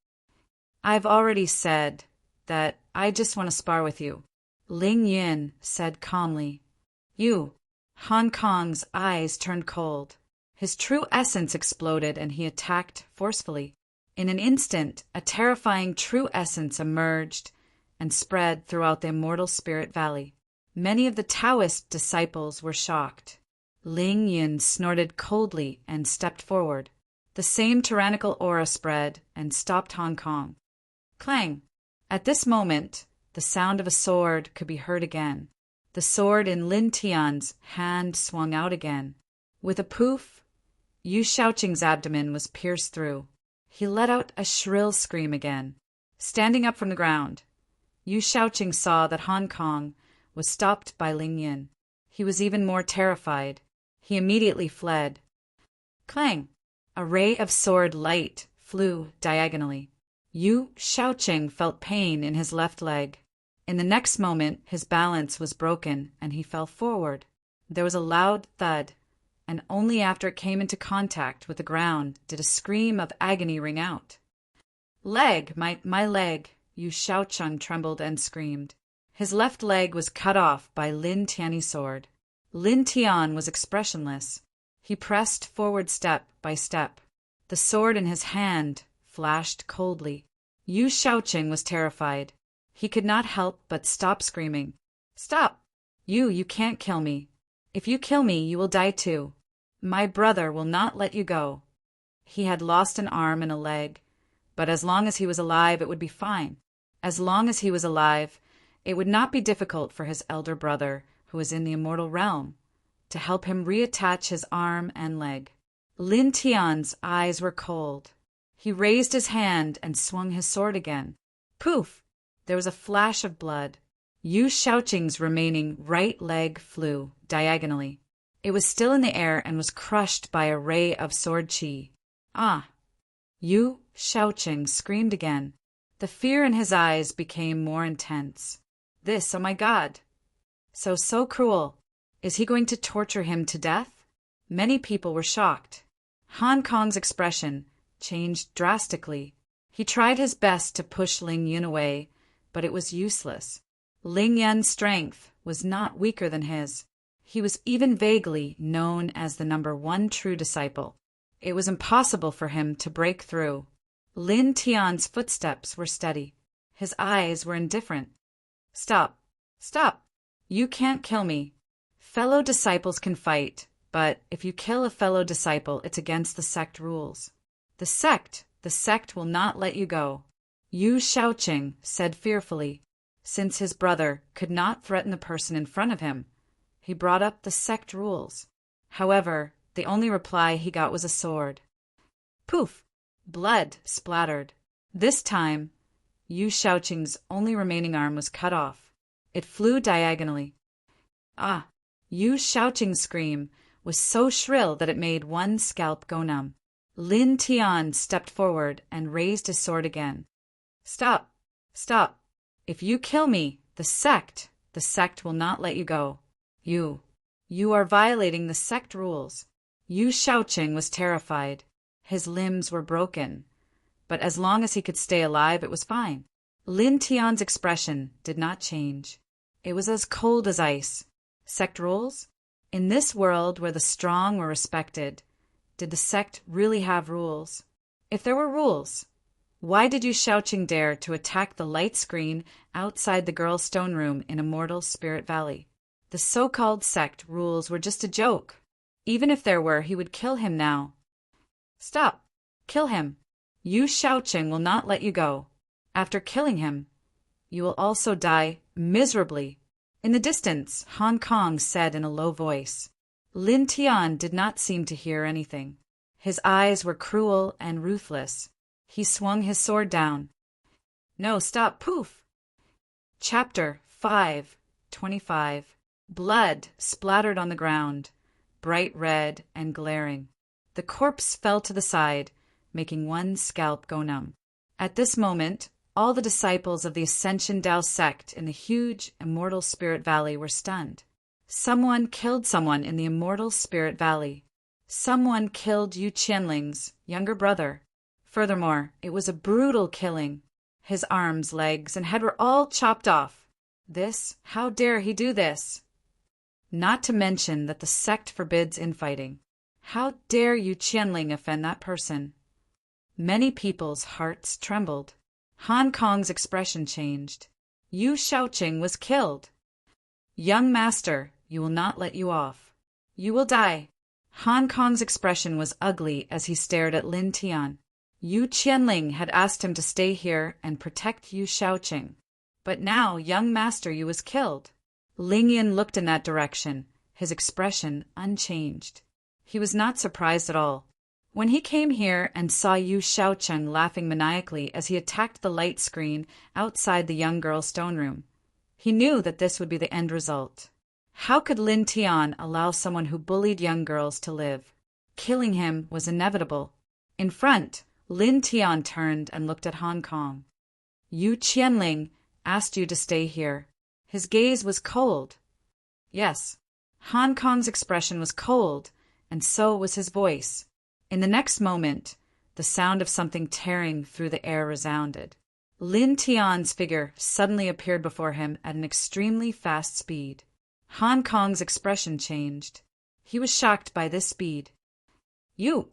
I've already said that I just want to spar with you, Ling Yin said calmly. You. Hong Kong's eyes turned cold. His true essence exploded and he attacked forcefully. In an instant, a terrifying true essence emerged and spread throughout the Immortal Spirit Valley. Many of the Taoist disciples were shocked. Ling Yin snorted coldly and stepped forward. The same tyrannical aura spread and stopped Hong Kong. Clang! At this moment, the sound of a sword could be heard again. The sword in Lin Tian's hand swung out again. With a poof, Yu Shaoqing's abdomen was pierced through. He let out a shrill scream again. Standing up from the ground, Yu Shaoqing saw that Hong Kong was stopped by Ling Yin. He was even more terrified. He immediately fled. Clang! A ray of sword light flew diagonally. Yu Shaoqing felt pain in his left leg. In the next moment, his balance was broken and he fell forward. There was a loud thud, and only after it came into contact with the ground did a scream of agony ring out. Leg! My leg! Yu Shaoqing trembled and screamed. His left leg was cut off by Lin Tian's sword. Lin Tian was expressionless. He pressed forward step by step. The sword in his hand flashed coldly. Yu Shaoqing was terrified. He could not help but stop screaming. Stop! You can't kill me. If you kill me, you will die too. My brother will not let you go. He had lost an arm and a leg, but as long as he was alive, it would be fine. As long as he was alive, it would not be difficult for his elder brother, who was in the immortal realm, to help him reattach his arm and leg. Lin Tian's eyes were cold. He raised his hand and swung his sword again. Poof! There was a flash of blood. Yu Shaoqing's remaining right leg flew diagonally. It was still in the air and was crushed by a ray of sword qi. Ah! Yu Shaoqing screamed again. The fear in his eyes became more intense. This, oh my God! So cruel. Is he going to torture him to death? Many people were shocked. Hong Kong's expression changed drastically. He tried his best to push Ling Yun away, but it was useless. Ling Yun's strength was not weaker than his. He was even vaguely known as the #1 true disciple. It was impossible for him to break through. Lin Tian's footsteps were steady. His eyes were indifferent. Stop! Stop! You can't kill me. Fellow disciples can fight, but if you kill a fellow disciple, it's against the sect rules. The sect will not let you go. Yu Shaoqing said fearfully. Since his brother could not threaten the person in front of him, he brought up the sect rules. However, the only reply he got was a sword. Poof! Blood splattered. This time, Yu Shaoqing's only remaining arm was cut off. It flew diagonally. Ah! Yu Shaoqing's scream was so shrill that it made one scalp go numb. Lin Tian stepped forward and raised his sword again. Stop! Stop! If you kill me, the sect will not let you go. You are violating the sect rules. Yu Shaoqing was terrified. His limbs were broken, but as long as he could stay alive, it was fine. Lin Tian's expression did not change. It was as cold as ice. Sect rules? In this world where the strong were respected, did the sect really have rules? If there were rules, why did Yu Shaoqing dare to attack the light screen outside the girl's stone room in Immortal Spirit Valley? The so-called sect rules were just a joke. Even if there were, he would kill him now. Stop! Kill him! Yu Shaoqing will not let you go. After killing him, you will also die miserably. In the distance, Hong Kong said in a low voice. Lin Tian did not seem to hear anything. His eyes were cruel and ruthless. He swung his sword down. No, stop! Poof! Chapter 5:25. Blood splattered on the ground, bright red and glaring. The corpse fell to the side, making one scalp go numb. At this moment, all the disciples of the Ascension Dao sect in the huge Immortal Spirit Valley were stunned. Someone killed someone in the Immortal Spirit Valley. Someone killed Yu Qianling's younger brother. Furthermore, it was a brutal killing. His arms, legs, and head were all chopped off. How dare he do this? Not to mention that the sect forbids infighting. How dare Yu Qianling offend that person? Many people's hearts trembled. Hong Kong's expression changed. Yu Shaoqing was killed. Young master, you will not let you off. You will die. Hong Kong's expression was ugly as he stared at Lin Tian. Yu Qianling had asked him to stay here and protect Yu Shaoqing. But now young master Yu was killed. Ling Yun looked in that direction, his expression unchanged. He was not surprised at all. When he came here and saw Yu Shaoqing laughing maniacally as he attacked the light screen outside the young girl's stone room, he knew that this would be the end result. How could Lin Tian allow someone who bullied young girls to live? Killing him was inevitable. In front, Lin Tian turned and looked at Hong Kong. Yu Qianling asked you to stay here. His gaze was cold. Yes, Hong Kong's expression was cold, and so was his voice. In the next moment, the sound of something tearing through the air resounded. Lin Tian's figure suddenly appeared before him at an extremely fast speed. Hong Kong's expression changed. He was shocked by this speed. You!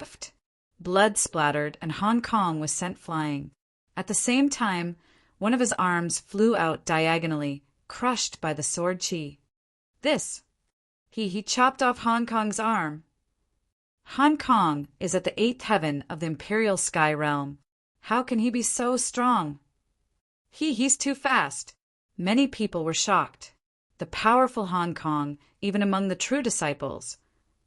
Blood splattered, and Hong Kong was sent flying. At the same time, one of his arms flew out diagonally, crushed by the sword qi. He chopped off Hong Kong's arm. Hong Kong is at the 8th heaven of the Imperial Sky Realm. How can he be so strong? He's too fast. Many people were shocked. The powerful Hong Kong, even among the true disciples,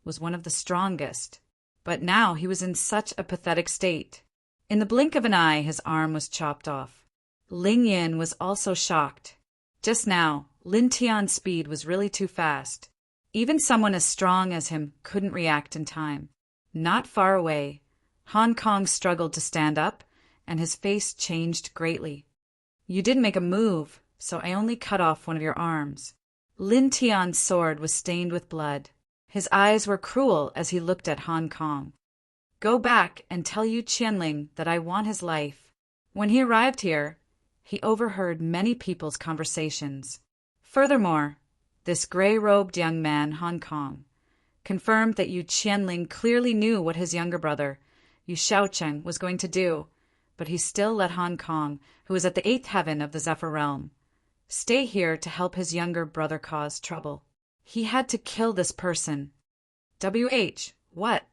was one of the strongest. But now he was in such a pathetic state. In the blink of an eye, his arm was chopped off. Ling Yin was also shocked. Just now, Lin Tian's speed was really too fast. Even someone as strong as him couldn't react in time. Not far away, Hong Kong struggled to stand up, and his face changed greatly. You didn't make a move, so I only cut off one of your arms. Lin Tian's sword was stained with blood. His eyes were cruel as he looked at Hong Kong. Go back and tell Yu Qianling that I want his life. When he arrived here, he overheard many people's conversations. Furthermore, this gray-robed young man, Hong Kong, confirmed that Yu Qianling clearly knew what his younger brother, Yu Shaocheng, was going to do, but he still let Hong Kong, who was at the 8th heaven of the Zephyr realm, stay here to help his younger brother cause trouble. He had to kill this person. WH, what?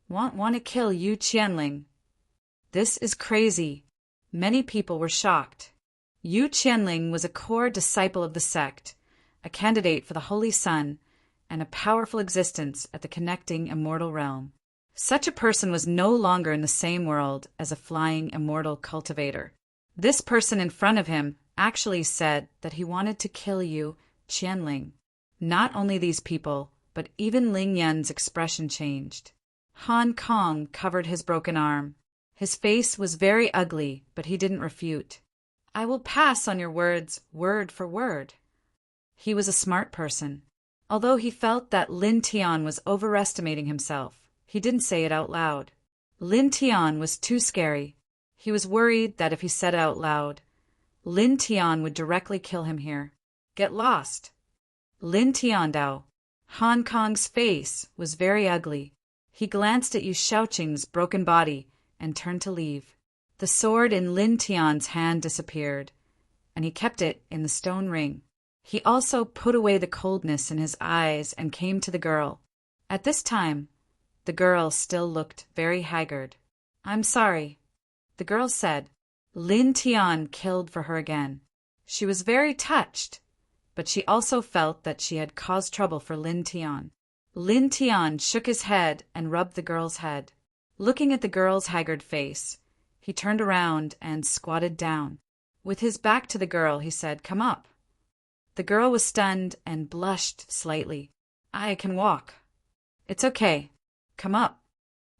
Want to kill Yu Qianling? This is crazy. Many people were shocked. Yu Qianling was a core disciple of the sect, a candidate for the Holy Sun, and a powerful existence at the connecting immortal realm. Such a person was no longer in the same world as a flying immortal cultivator. This person in front of him actually said that he wanted to kill Yu Qianling. Not only these people, but even Ling Yan's expression changed. Hong Kong covered his broken arm. His face was very ugly, but he didn't refute. I will pass on your words, word for word. He was a smart person. Although he felt that Lin Tian was overestimating himself, he didn't say it out loud. Lin Tian was too scary. He was worried that if he said it out loud, Lin Tian would directly kill him here. Get lost. Lin Tiandao. Hong Kong's face was very ugly. He glanced at Yu Shaoqing's broken body and turned to leave. The sword in Lin Tian's hand disappeared, and he kept it in the stone ring. He also put away the coldness in his eyes and came to the girl. At this time, the girl still looked very haggard. I'm sorry, the girl said. Lin Tian killed for her again. She was very touched, but she also felt that she had caused trouble for Lin Tian. Lin Tian shook his head and rubbed the girl's head. Looking at the girl's haggard face, he turned around and squatted down. With his back to the girl, he said, Come up. The girl was stunned and blushed slightly. I can walk. It's okay. Come up.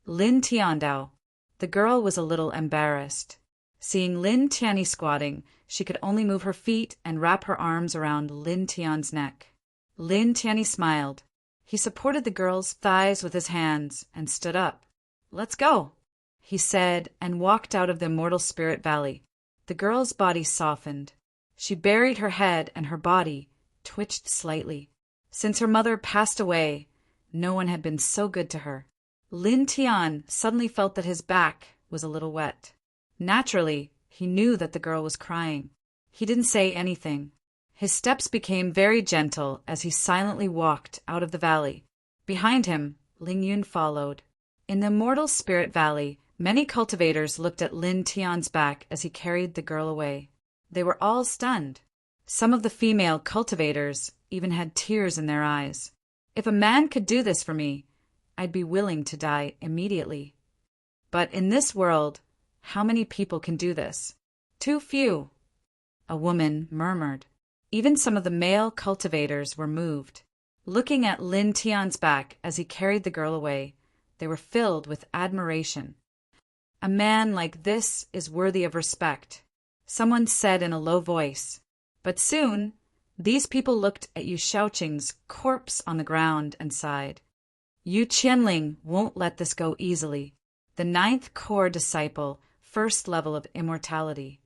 Lin Tiandao. The girl was a little embarrassed. Seeing Lin Tianyi squatting, she could only move her feet and wrap her arms around Lin Tian's neck. Lin Tianyi smiled. He supported the girl's thighs with his hands and stood up. Let's go, he said, and walked out of the Immortal Spirit Valley. The girl's body softened. She buried her head and her body twitched slightly. Since her mother passed away, no one had been so good to her. Lin Tian suddenly felt that his back was a little wet. Naturally, he knew that the girl was crying. He didn't say anything. His steps became very gentle as he silently walked out of the valley. Behind him, Ling Yun followed. In the Immortal Spirit Valley, many cultivators looked at Lin Tian's back as he carried the girl away. They were all stunned. Some of the female cultivators even had tears in their eyes. If a man could do this for me, I'd be willing to die immediately. But in this world, how many people can do this? Too few. A woman murmured. Even some of the male cultivators were moved. Looking at Lin Tian's back as he carried the girl away, they were filled with admiration. A man like this is worthy of respect, someone said in a low voice. But soon, these people looked at Yu Shaoqing's corpse on the ground and sighed. Yu Qianling won't let this go easily. The 9th core disciple, first level of immortality.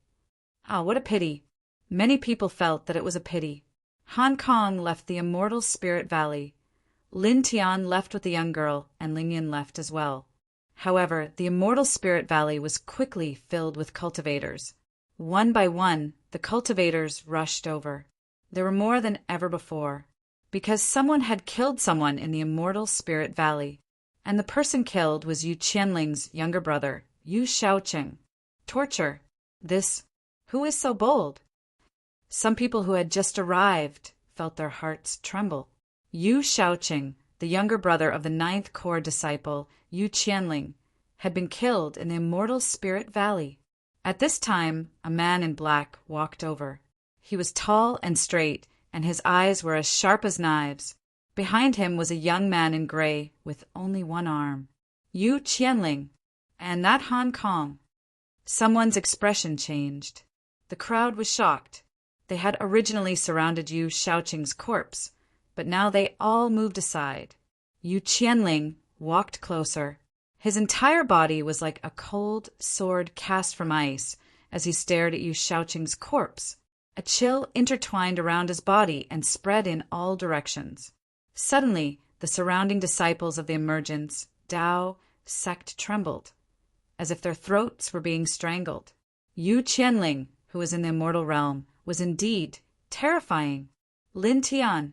Ah, what a pity. Many people felt that it was a pity. Hong Kong left the Immortal Spirit Valley. Lin Tian left with the young girl, and Ling Yin left as well. However, the Immortal Spirit Valley was quickly filled with cultivators. One by one, the cultivators rushed over. There were more than ever before, because someone had killed someone in the Immortal Spirit Valley, and the person killed was Yu Qianling's younger brother, Yu Shaoqing. Torture. This. Who is so bold? Some people who had just arrived felt their hearts tremble. Yu Shaoqing, the younger brother of the 9th core disciple, Yu Qianling, had been killed in the Immortal Spirit Valley. At this time, a man in black walked over. He was tall and straight, and his eyes were as sharp as knives. Behind him was a young man in gray with only one arm. Yu Qianling. And that Hong Kong. Someone's expression changed. The crowd was shocked. They had originally surrounded Yu Shaoqing's corpse, but now they all moved aside. Yu Qianling walked closer. His entire body was like a cold sword cast from ice as he stared at Yu Shaoqing's corpse. A chill intertwined around his body and spread in all directions. Suddenly, the surrounding disciples of the Emergence, Tao, sect trembled, as if their throats were being strangled. Yu Qianling, who was in the immortal realm, was indeed terrifying. Lin Tian.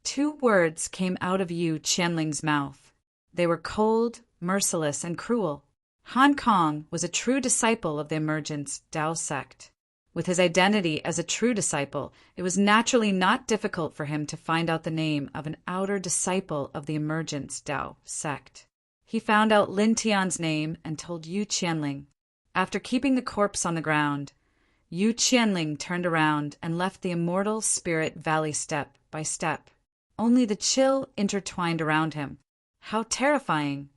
2 words came out of Yu Qianling's mouth. They were cold, merciless, and cruel. Han Kong was a true disciple of the Emergence Tao sect. With his identity as a true disciple, it was naturally not difficult for him to find out the name of an outer disciple of the Emergence Tao sect. He found out Lin Tian's name and told Yu Qianling. After keeping the corpse on the ground, Yu Qianling turned around and left the immortal spirit valley step by step. Only the chill intertwined around him. How terrifying!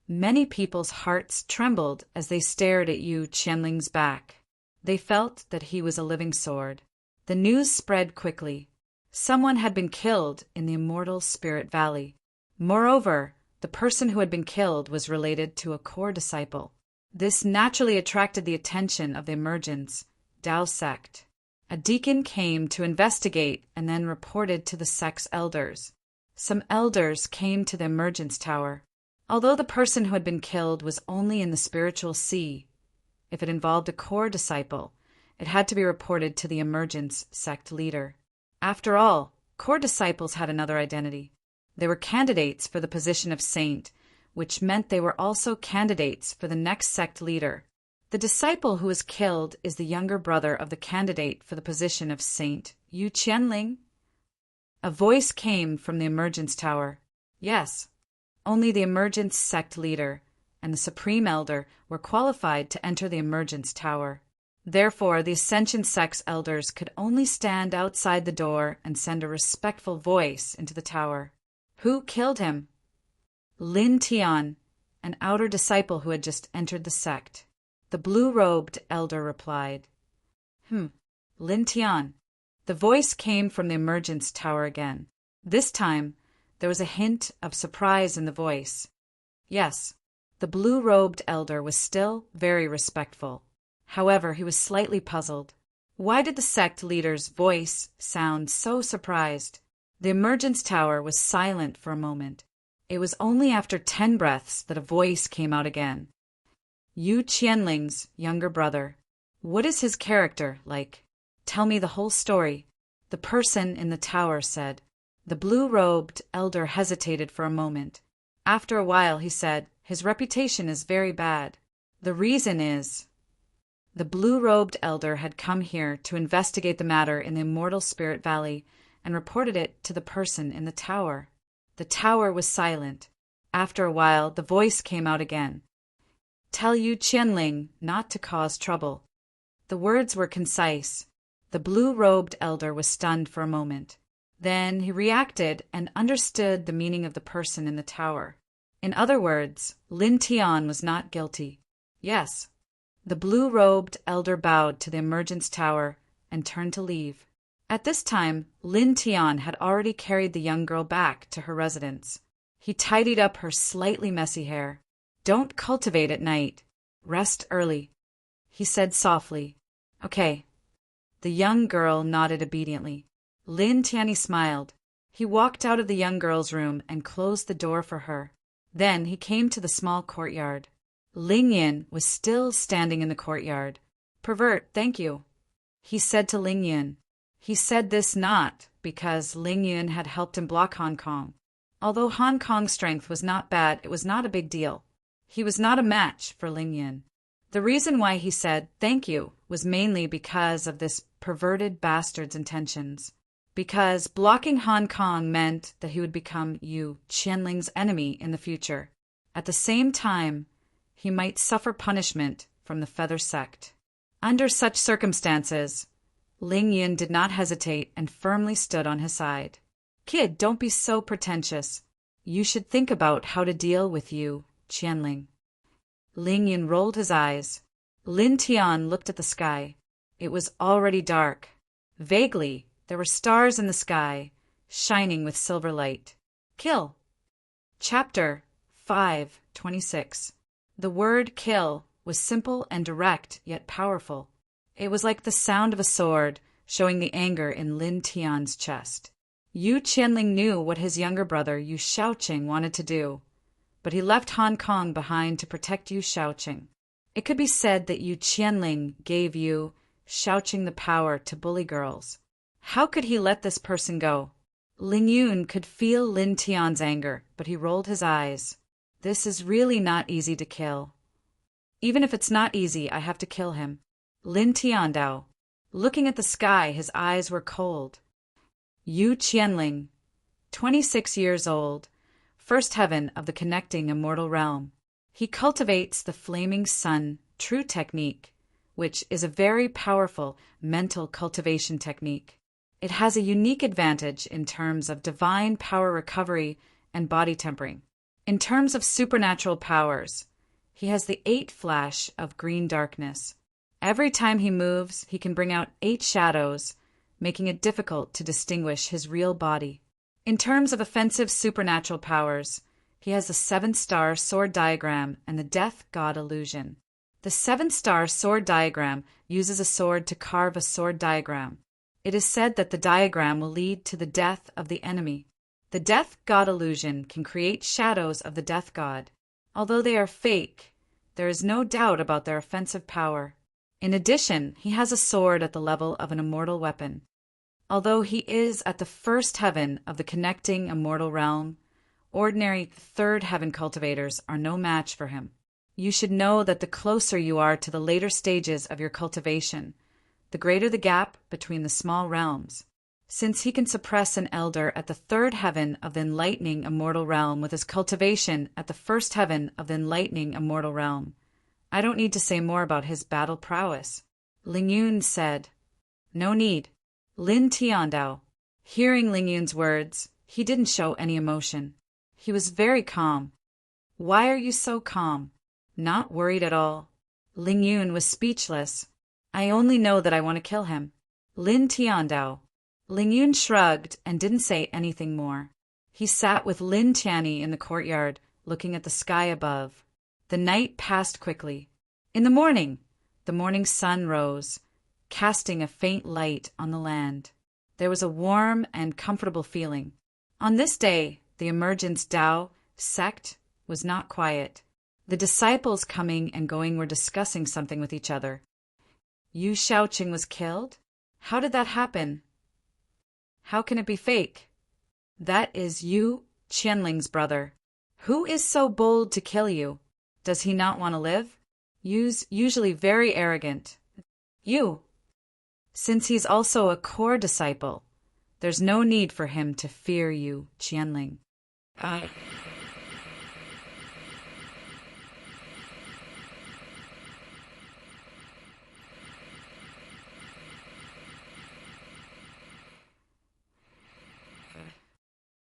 Many people's hearts trembled as they stared at Yu Qianling's back. They felt that he was a living sword. The news spread quickly. Someone had been killed in the immortal spirit valley. Moreover, the person who had been killed was related to a core disciple. This naturally attracted the attention of the Emergence Tao sect. A deacon came to investigate and then reported to the sect's elders. Some elders came to the Emergence Tower. Although the person who had been killed was only in the spiritual sea, if it involved a core disciple, it had to be reported to the Emergence sect leader. After all, core disciples had another identity. They were candidates for the position of saint, which meant they were also candidates for the next sect leader. The disciple who was killed is the younger brother of the candidate for the position of Saint Yu Qianling. A voice came from the Emergence Tower. Yes, only the Emergence sect leader and the Supreme Elder were qualified to enter the Emergence Tower. Therefore, the Ascension sect's elders could only stand outside the door and send a respectful voice into the tower. Who killed him? Lin Tian, an outer disciple who had just entered the sect. The blue-robed elder replied. Lin Tian. The voice came from the Emergence Tower again. This time, there was a hint of surprise in the voice. Yes, the blue-robed elder was still very respectful. However, he was slightly puzzled. Why did the sect leader's voice sound so surprised? The Emergence Tower was silent for a moment. It was only after 10 breaths that a voice came out again. Yu Qianling's younger brother. What is his character like? Tell me the whole story. The person in the tower said. The blue-robed elder hesitated for a moment. After a while he said, his reputation is very bad. The reason is... The blue-robed elder had come here to investigate the matter in the Immortal Spirit Valley and reported it to the person in the tower. The tower was silent. After a while, the voice came out again. Tell Yu Qianling not to cause trouble. The words were concise. The blue-robed elder was stunned for a moment. Then he reacted and understood the meaning of the person in the tower. In other words, Lin Tian was not guilty. Yes. The blue-robed elder bowed to the Emergence Tower and turned to leave. At this time, Lin Tian had already carried the young girl back to her residence. He tidied up her slightly messy hair. Don't cultivate at night. Rest early, he said softly. Okay. The young girl nodded obediently. Lin Tian smiled. He walked out of the young girl's room and closed the door for her. Then he came to the small courtyard. Ling Yin was still standing in the courtyard. Pervert, thank you, he said to Ling Yin. He said this not because Ling Yin had helped him block Hong Kong. Although Hong Kong's strength was not bad, it was not a big deal. He was not a match for Ling Yin. The reason why he said thank you was mainly because of this perverted bastard's intentions. Because blocking Hong Kong meant that he would become Yu Qianling's enemy in the future. At the same time, he might suffer punishment from the Feather Sect. Under such circumstances, Ling Yun did not hesitate and firmly stood on his side. Kid, don't be so pretentious. You should think about how to deal with you, Qianling. Ling Yun rolled his eyes. Lin Tian looked at the sky. It was already dark. Vaguely, there were stars in the sky, shining with silver light. Kill. Chapter 5:26. The word kill was simple and direct, yet powerful. It was like the sound of a sword, showing the anger in Lin Tian's chest. Yu Qianling knew what his younger brother Yu Shaoqing wanted to do, but he left Hong Kong behind to protect Yu Shaoqing. It could be said that Yu Qianling gave Yu Shaoqing the power to bully girls. How could he let this person go? Ling Yun could feel Lin Tian's anger, but he rolled his eyes. This is really not easy to kill. Even if it's not easy, I have to kill him. Lin Tiandao. Looking at the sky, his eyes were cold. Yu Qianling, 26 years old, first heaven of the connecting immortal realm. He cultivates the flaming sun true technique, which is a very powerful mental cultivation technique. It has a unique advantage in terms of divine power recovery and body tempering. In terms of supernatural powers, he has the 8 flash of green darkness. Every time he moves, he can bring out 8 shadows, making it difficult to distinguish his real body. In terms of offensive supernatural powers, he has the 7-star sword diagram and the death god illusion. The 7-star sword diagram uses a sword to carve a sword diagram. It is said that the diagram will lead to the death of the enemy. The death god illusion can create shadows of the death god. Although they are fake, there is no doubt about their offensive power. In addition, he has a sword at the level of an immortal weapon. Although he is at the first heaven of the connecting immortal realm, ordinary third heaven cultivators are no match for him. You should know that the closer you are to the later stages of your cultivation, the greater the gap between the small realms. Since he can suppress an elder at the third heaven of the enlightening immortal realm with his cultivation at the first heaven of the enlightening immortal realm, I don't need to say more about his battle prowess. Ling Yun said, No need. Lin Tiandao. Hearing Ling Yun's words, he didn't show any emotion. He was very calm. Why are you so calm? Not worried at all. Ling Yun was speechless. I only know that I want to kill him. Lin Tiandao. Ling Yun shrugged and didn't say anything more. He sat with Lin Tianyi in the courtyard, looking at the sky above. The night passed quickly. In the morning sun rose, casting a faint light on the land. There was a warm and comfortable feeling. On this day, the Emergence Tao sect was not quiet. The disciples coming and going were discussing something with each other. Yu Shaoqing was killed? How did that happen? How can it be fake? That is Yu Qianling's brother. Who is so bold to kill you? Does he not want to live? Yu's usually very arrogant. Yu. Since he's also a core disciple, there's no need for him to fear you, Qianling.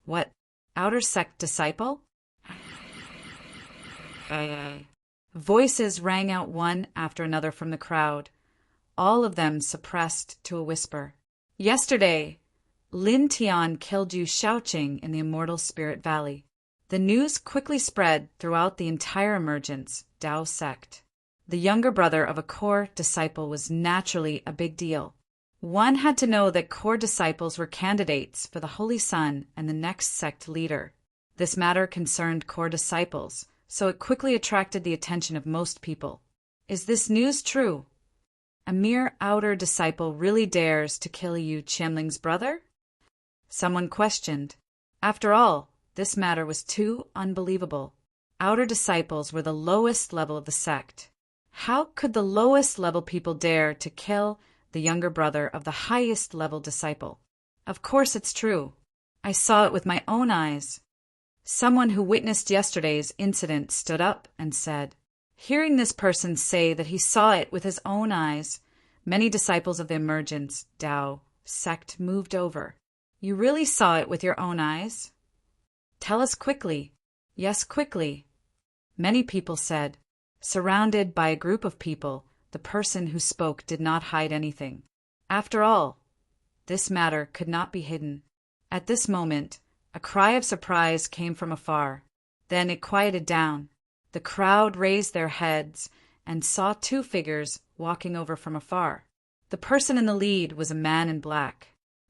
What? Outer sect disciple? Voices rang out one after another from the crowd, all of them suppressed to a whisper. Yesterday, Lin Tian killed Yu Shaoqing in the Immortal Spirit Valley. The news quickly spread throughout the entire Emergence Tao sect. The younger brother of a core disciple was naturally a big deal. One had to know that core disciples were candidates for the Holy Sun and the next sect leader. This matter concerned core disciples, so it quickly attracted the attention of most people. Is this news true? A mere outer disciple really dares to kill Yu Qianling's brother? Someone questioned. After all, this matter was too unbelievable. Outer disciples were the lowest level of the sect. How could the lowest level people dare to kill the younger brother of the highest level disciple? Of course it's true. I saw it with my own eyes. Someone who witnessed yesterday's incident stood up and said, hearing this person say that he saw it with his own eyes, Many disciples of the Emergence Tao sect moved over. You really saw it with your own eyes? Tell us quickly. Yes, quickly. Many people said. Surrounded by a group of people, the person who spoke did not hide anything. After all, this matter could not be hidden. At this moment, a cry of surprise came from afar. Then it quieted down. The crowd raised their heads and saw two figures walking over from afar. The person in the lead was a man in black.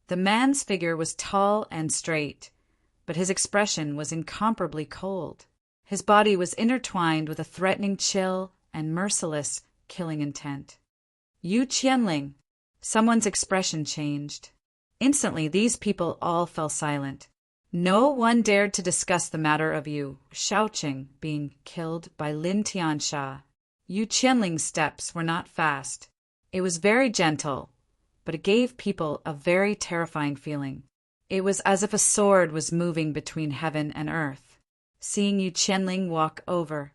The man's figure was tall and straight, but his expression was incomparably cold. His body was intertwined with a threatening chill and merciless killing intent. Yu Qianling. Someone's expression changed. Instantly, these people all fell silent. No one dared to discuss the matter of Yu Shaoqing being killed by Lin Tiansha. Yu Qianling's steps were not fast. It was very gentle, but it gave people a very terrifying feeling. It was as if a sword was moving between heaven and earth. Seeing Yu Qianling walk over,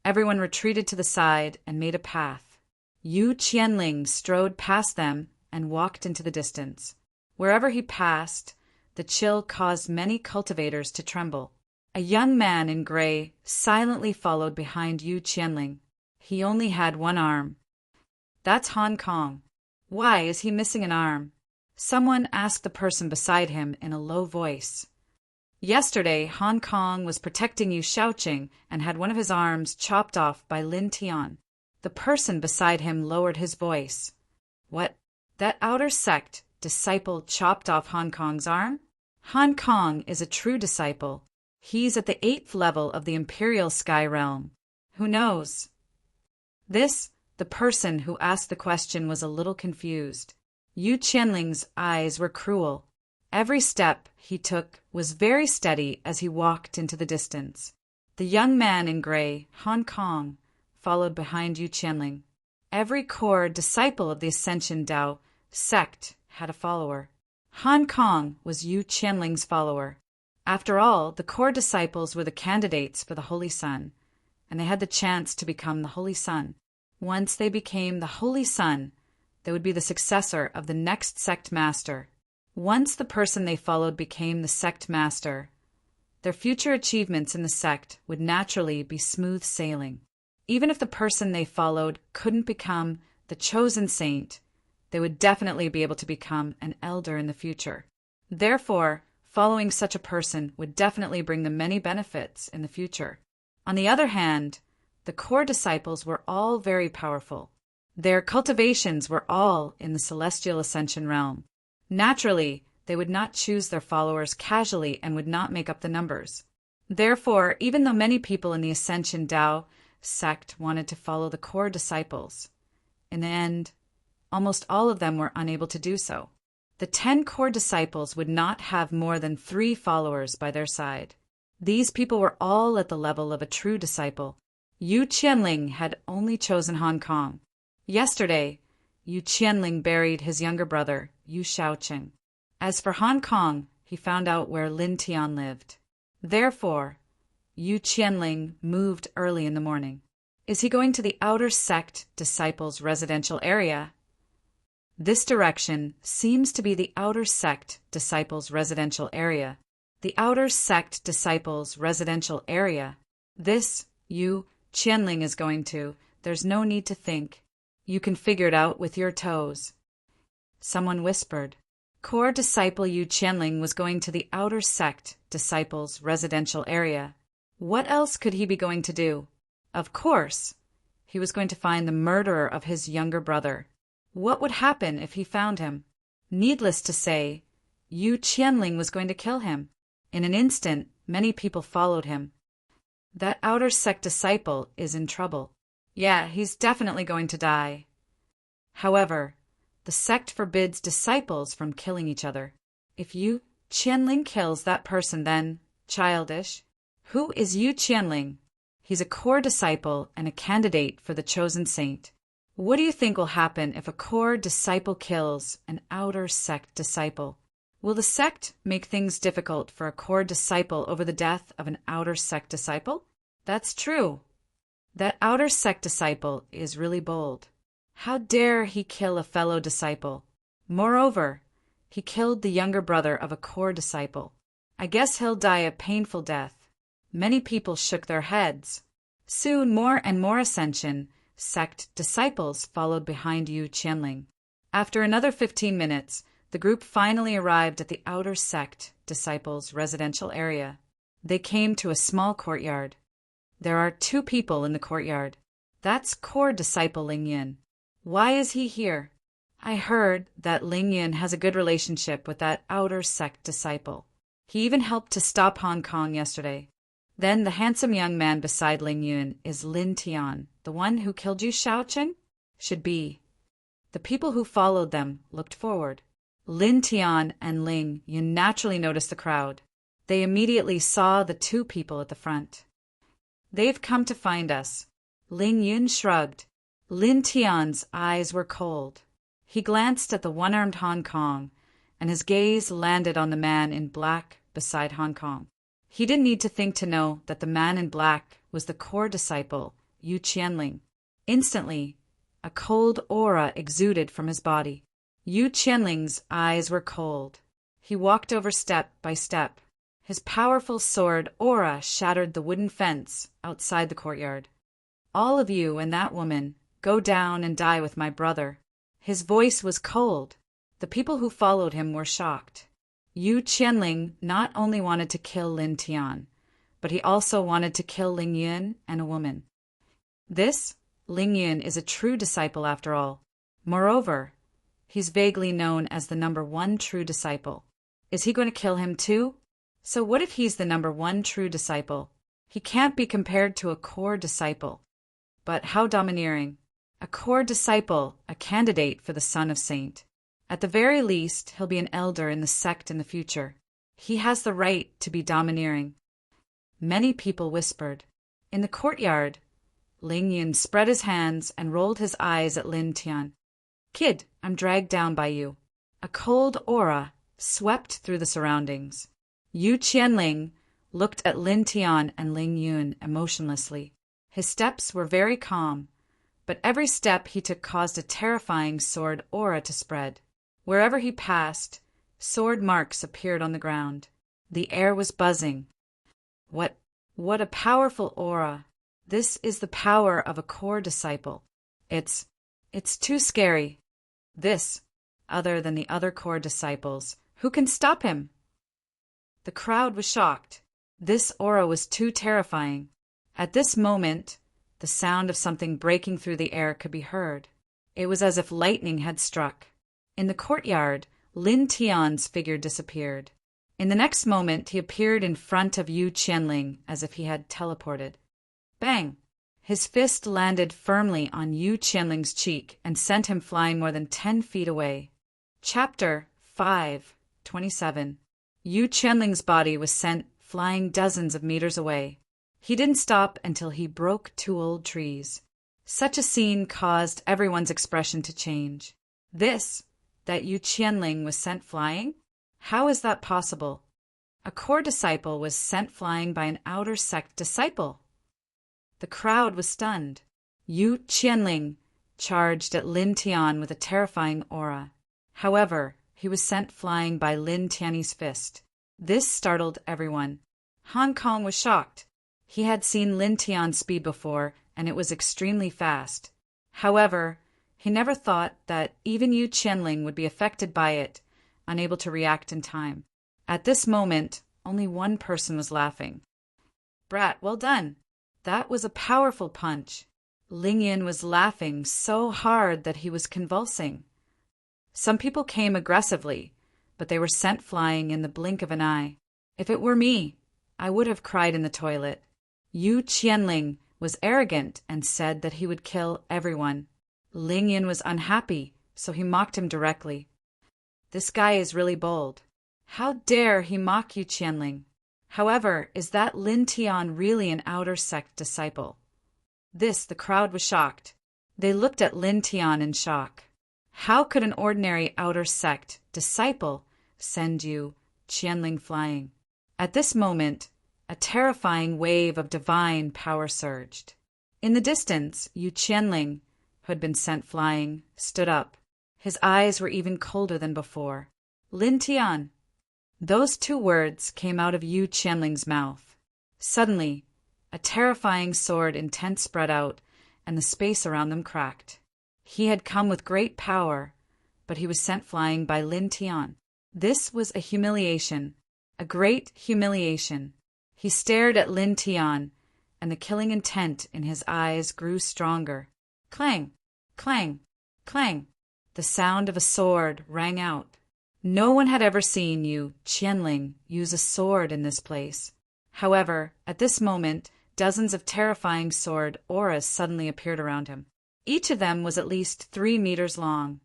everyone retreated to the side and made a path. Yu Qianling strode past them and walked into the distance. Wherever he passed, the chill caused many cultivators to tremble. A young man in gray silently followed behind Yu Qianling. He only had one arm. That's Hong Kong. Why is he missing an arm? Someone asked the person beside him in a low voice. Yesterday, Hong Kong was protecting Yu Shaoqing and had one of his arms chopped off by Lin Tian. The person beside him lowered his voice. What? That outer sect disciple chopped off Hong Kong's arm? Hong Kong is a true disciple. He's at the 8th level of the Imperial Sky Realm. Who knows? The person who asked the question was a little confused. Yu Qianling's eyes were cruel. Every step he took was very steady as he walked into the distance. The young man in gray, Hong Kong, followed behind Yu Qianling. Every core disciple of the Ascension Tao sect had a follower. Hong Kong was Yu Qianling's follower. After all, the core disciples were the candidates for the Holy Sun, and they had the chance to become the Holy Sun. Once they became the Holy Sun, they would be the successor of the next sect master. Once the person they followed became the sect master, their future achievements in the sect would naturally be smooth sailing. Even if the person they followed couldn't become the chosen saint, they would definitely be able to become an elder in the future. Therefore, following such a person would definitely bring them many benefits in the future. On the other hand, the core disciples were all very powerful. Their cultivations were all in the celestial ascension realm. Naturally, they would not choose their followers casually and would not make up the numbers. Therefore, even though many people in the Ascension Tao sect wanted to follow the core disciples, in the end, almost all of them were unable to do so. The 10 core disciples would not have more than 3 followers by their side. These people were all at the level of a true disciple. Yu Qianling had only chosen Hong Kong. Yesterday, Yu Qianling buried his younger brother, Yu Shaoqing. As for Hong Kong, he found out where Lin Tian lived. Therefore, Yu Qianling moved early in the morning. Is he going to the outer sect disciples' residential area? This direction seems to be the outer sect disciples' residential area. The outer sect disciples' residential area. This Yu Qianling is going to. There's no need to think. You can figure it out with your toes. Someone whispered. Core disciple Yu Qianling was going to the outer sect disciples' residential area. What else could he be going to do? Of course, he was going to find the murderer of his younger brother. What would happen if he found him? Needless to say, Yu Qianling was going to kill him. In an instant, many people followed him. That outer sect disciple is in trouble. Yeah, he's definitely going to die. However, the sect forbids disciples from killing each other. If Yu Qianling kills that person, then, childish. Who is Yu Qianling? He's a core disciple and a candidate for the chosen saint. What do you think will happen if a core disciple kills an outer sect disciple? Will the sect make things difficult for a core disciple over the death of an outer sect disciple? That's true. That outer sect disciple is really bold. How dare he kill a fellow disciple? Moreover, he killed the younger brother of a core disciple. I guess he'll die a painful death. Many people shook their heads. Soon more and more Ascension sect disciples followed behind Yu Qianling. After another 15 minutes, the group finally arrived at the outer sect disciples' residential area. They came to a small courtyard. There are 2 people in the courtyard. That's core disciple Ling Yin. Why is he here? I heard that Ling Yin has a good relationship with that outer sect disciple. He even helped to stop Hong Kong yesterday. Then the handsome young man beside Ling Yun is Lin Tian, the one who killed you, Shaoqing? Should be. The people who followed them looked forward. Lin Tian and Ling Yun naturally noticed the crowd. They immediately saw the 2 people at the front. They've come to find us. Ling Yun shrugged. Lin Tian's eyes were cold. He glanced at the one-armed Hong Kong, and his gaze landed on the man in black beside Hong Kong. He didn't need to think to know that the man in black was the core disciple, Yu Qianling. Instantly, a cold aura exuded from his body. Yu Qianling's eyes were cold. He walked over step by step. His powerful sword aura shattered the wooden fence outside the courtyard. All of you and that woman, go down and die with my brother. His voice was cold. The people who followed him were shocked. Yu Qianling not only wanted to kill Lin Tian, but he also wanted to kill Ling Yun and a woman. This, Ling Yun, is a true disciple after all. Moreover, he's vaguely known as the number 1 true disciple. Is he going to kill him too? So what if he's the number 1 true disciple? He can't be compared to a core disciple. But how domineering. A core disciple, a candidate for the son of saint. At the very least, he'll be an elder in the sect in the future. He has the right to be domineering. Many people whispered. In the courtyard, Ling Yun spread his hands and rolled his eyes at Lin Tian. Kid, I'm dragged down by you. A cold aura swept through the surroundings. Yu Qianling looked at Lin Tian and Ling Yun emotionlessly. His steps were very calm, but every step he took caused a terrifying sword aura to spread. Wherever he passed, sword marks appeared on the ground. The air was buzzing. What a powerful aura. This is the power of a core disciple. It's too scary. This, other than the other core disciples, who can stop him? The crowd was shocked. This aura was too terrifying. At this moment, the sound of something breaking through the air could be heard. It was as if lightning had struck. In the courtyard, Lin Tian's figure disappeared. In the next moment, he appeared in front of Yu Qianling as if he had teleported. Bang! His fist landed firmly on Yu Qianling's cheek and sent him flying more than 10 feet away. Chapter 5:27. Yu Qianling's body was sent flying dozens of meters away. He didn't stop until he broke 2 old trees. Such a scene caused everyone's expression to change. That Yu Qianling was sent flying? How is that possible? A core disciple was sent flying by an outer sect disciple. The crowd was stunned. Yu Qianling charged at Lin Tian with a terrifying aura. However, he was sent flying by Lin Tian's fist. This startled everyone. Hong Kong was shocked. He had seen Lin Tian's speed before, and it was extremely fast. However, he never thought that even Yu Qianling would be affected by it, unable to react in time. At this moment, only one person was laughing. Brat, well done. That was a powerful punch. Ling Yin was laughing so hard that he was convulsing. Some people came aggressively, but they were sent flying in the blink of an eye. If it were me, I would have cried in the toilet. Yu Qianling was arrogant and said that he would kill everyone. Ling Yin was unhappy, so he mocked him directly. This guy is really bold. How dare he mock Yu Qianling? However, is that Lin Tian really an outer sect disciple? The crowd was shocked. They looked at Lin Tian in shock. How could an ordinary outer sect disciple send Yu Qianling flying? At this moment, a terrifying wave of divine power surged. In the distance, Yu Qianling who had been sent flying, stood up. His eyes were even colder than before. Lin Tian. Those two words came out of Yu Qianling's mouth. Suddenly, a terrifying sword intent spread out, and the space around them cracked. He had come with great power, but he was sent flying by Lin Tian. This was a humiliation, a great humiliation. He stared at Lin Tian, and the killing intent in his eyes grew stronger. Clang, clang, clang. The sound of a sword rang out. No one had ever seen Yu Qianling use a sword in this place. However, at this moment, dozens of terrifying sword auras suddenly appeared around him. Each of them was at least 3 meters long,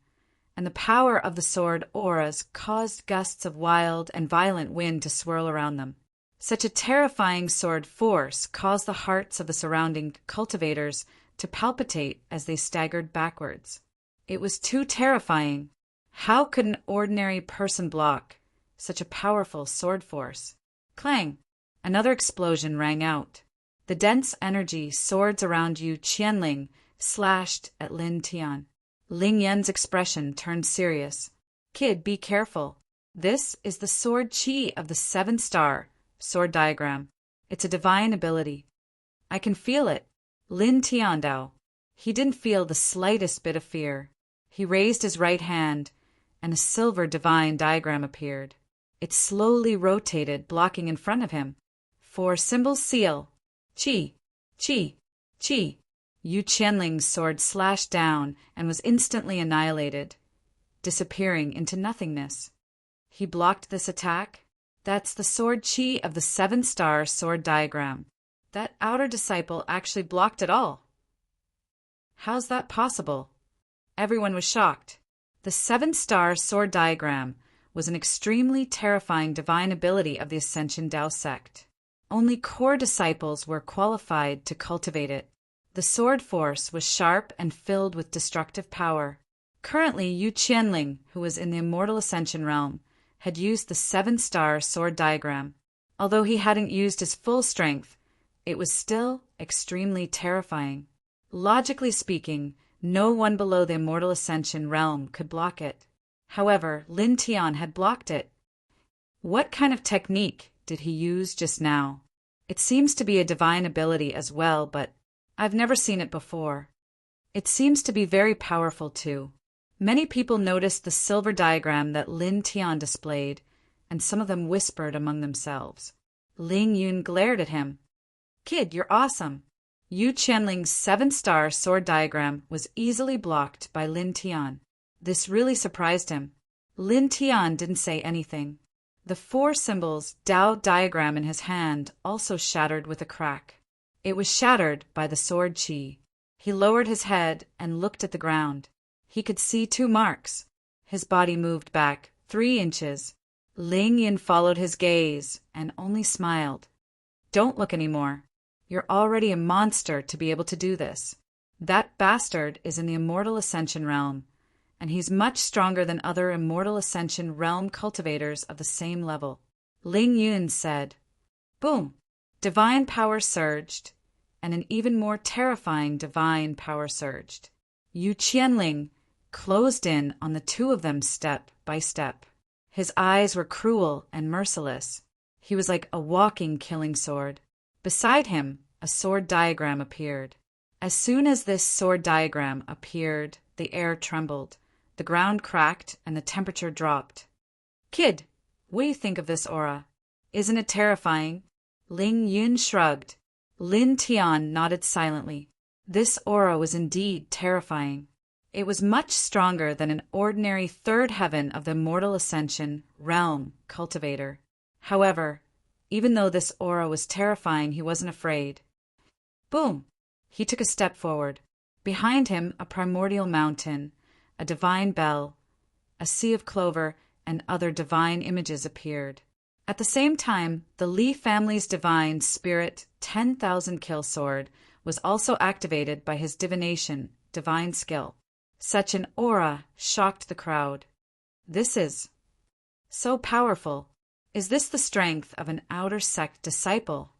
and the power of the sword auras caused gusts of wild and violent wind to swirl around them. Such a terrifying sword force caused the hearts of the surrounding cultivators to palpitate as they staggered backwards. It was too terrifying. How could an ordinary person block such a powerful sword force? Clang! Another explosion rang out. The dense energy swords around Yu Qianling slashed at Lin Tian. Ling Yan's expression turned serious. Kid, be careful. This is the sword chi of the 7-star sword diagram. It's a divine ability. I can feel it. Lin Tian Dao. He didn't feel the slightest bit of fear. He raised his right hand, and a silver divine diagram appeared. It slowly rotated, blocking in front of him. 4 symbols seal. Chi, chi, chi. Yu Qianling's sword slashed down and was instantly annihilated, disappearing into nothingness. He blocked this attack. That's the sword chi of the 7-star sword diagram. That outer disciple actually blocked it all. How's that possible? Everyone was shocked. The 7-star sword diagram was an extremely terrifying divine ability of the Ascension Dao sect. Only core disciples were qualified to cultivate it. The sword force was sharp and filled with destructive power. Currently, Yu Qianling, who was in the Immortal Ascension realm, had used the 7-star sword diagram. Although he hadn't used his full strength, it was still extremely terrifying. Logically speaking, no one below the Immortal Ascension realm could block it. However, Lin Tian had blocked it. What kind of technique did he use just now? It seems to be a divine ability as well, but I've never seen it before. It seems to be very powerful too. Many people noticed the silver diagram that Lin Tian displayed, and some of them whispered among themselves. Ling Yun glared at him. Kid, you're awesome. Yu Qianling's 7-star sword diagram was easily blocked by Lin Tian. This really surprised him. Lin Tian didn't say anything. The 4 symbols Dao diagram in his hand also shattered with a crack. It was shattered by the sword chi. He lowered his head and looked at the ground. He could see 2 marks. His body moved back 3 inches. Ling Yin followed his gaze and only smiled. Don't look anymore. You're already a monster to be able to do this. That bastard is in the Immortal Ascension realm, and he's much stronger than other Immortal Ascension realm cultivators of the same level. Ling Yun said. Boom! Divine power surged, and an even more terrifying divine power surged. Yu Qianling closed in on the 2 of them step by step. His eyes were cruel and merciless. He was like a walking killing sword. Beside him, a sword diagram appeared. As soon as this sword diagram appeared, the air trembled, the ground cracked, and the temperature dropped. Kid, what do you think of this aura? Isn't it terrifying? Ling Yun shrugged. Lin Tian nodded silently. This aura was indeed terrifying. It was much stronger than an ordinary 3rd heaven of the Immortal Ascension realm cultivator. However, even though this aura was terrifying, he wasn't afraid. Boom! He took a step forward. Behind him, a primordial mountain, a divine bell, a sea of clover, and other divine images appeared. At the same time, the Li family's divine spirit 10,000 kill sword was also activated by his divination, divine skill. Such an aura shocked the crowd. This is so powerful. Is this the strength of an outer sect disciple?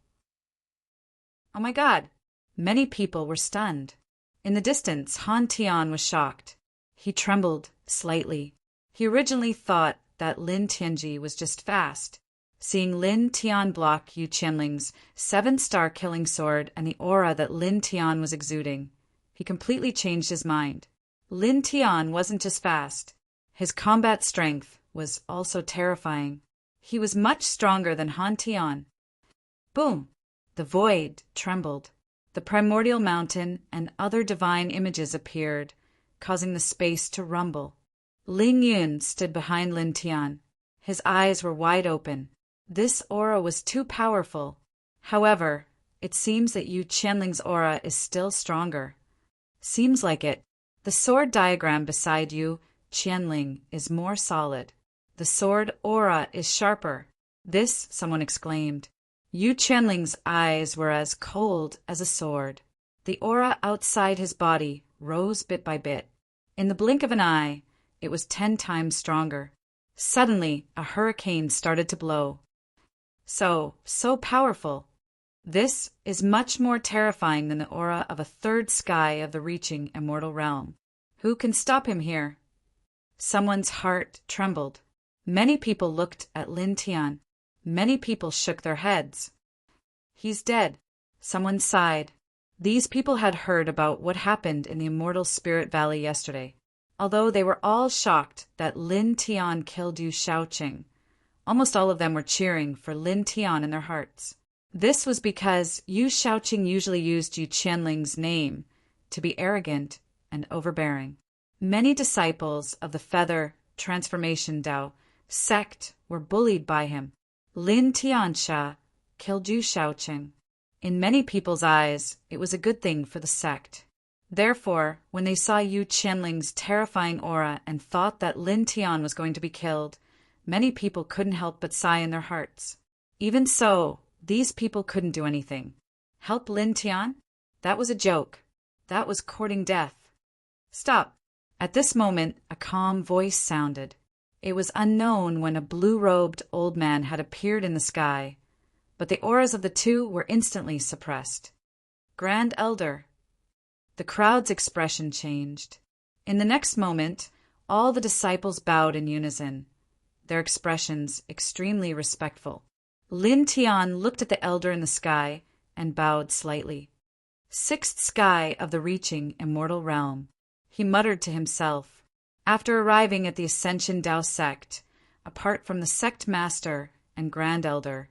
Oh my God! Many people were stunned. In the distance, Han Tian was shocked. He trembled slightly. He originally thought that Lin Tianji was just fast. Seeing Lin Tian block Yu Qianling's 7-star killing sword and the aura that Lin Tian was exuding, he completely changed his mind. Lin Tian wasn't just fast. His combat strength was also terrifying. He was much stronger than Han Tian. Boom! The void trembled. The primordial mountain and other divine images appeared, causing the space to rumble. Ling Yun stood behind Lin Tian. His eyes were wide open. This aura was too powerful. However, it seems that Yu Qianling's aura is still stronger. Seems like it. The sword diagram beside Yu Qianling is more solid. The sword aura is sharper. This, someone exclaimed. Yu Qianling's eyes were as cold as a sword. The aura outside his body rose bit by bit. In the blink of an eye, it was 10 times stronger. Suddenly, a hurricane started to blow. So powerful. This is much more terrifying than the aura of a third sky of the reaching immortal realm. Who can stop him here? Someone's heart trembled. Many people looked at Lin Tian. Many people shook their heads. He's dead. Someone sighed. These people had heard about what happened in the Immortal Spirit Valley yesterday. Although they were all shocked that Lin Tian killed Yu Shaoqing, almost all of them were cheering for Lin Tian in their hearts. This was because Yu Shaoqing usually used Yu Qianling's name to be arrogant and overbearing. Many disciples of the Feather Transformation Dao sect were bullied by him. Lin Tiansha killed Yu Shaoqing. In many people's eyes, it was a good thing for the sect. Therefore, when they saw Yu Qianling's terrifying aura and thought that Lin Tian was going to be killed, many people couldn't help but sigh in their hearts. Even so, these people couldn't do anything. Help Lin Tian? That was a joke. That was courting death. Stop. At this moment, a calm voice sounded. It was unknown when a blue-robed old man had appeared in the sky, but the auras of the two were instantly suppressed. Grand Elder. The crowd's expression changed. In the next moment, all the disciples bowed in unison, their expressions extremely respectful. Lin Tian looked at the elder in the sky and bowed slightly. 6th sky of the reaching immortal realm, he muttered to himself. After arriving at the Ascension Dao sect, apart from the sect master and grand elder,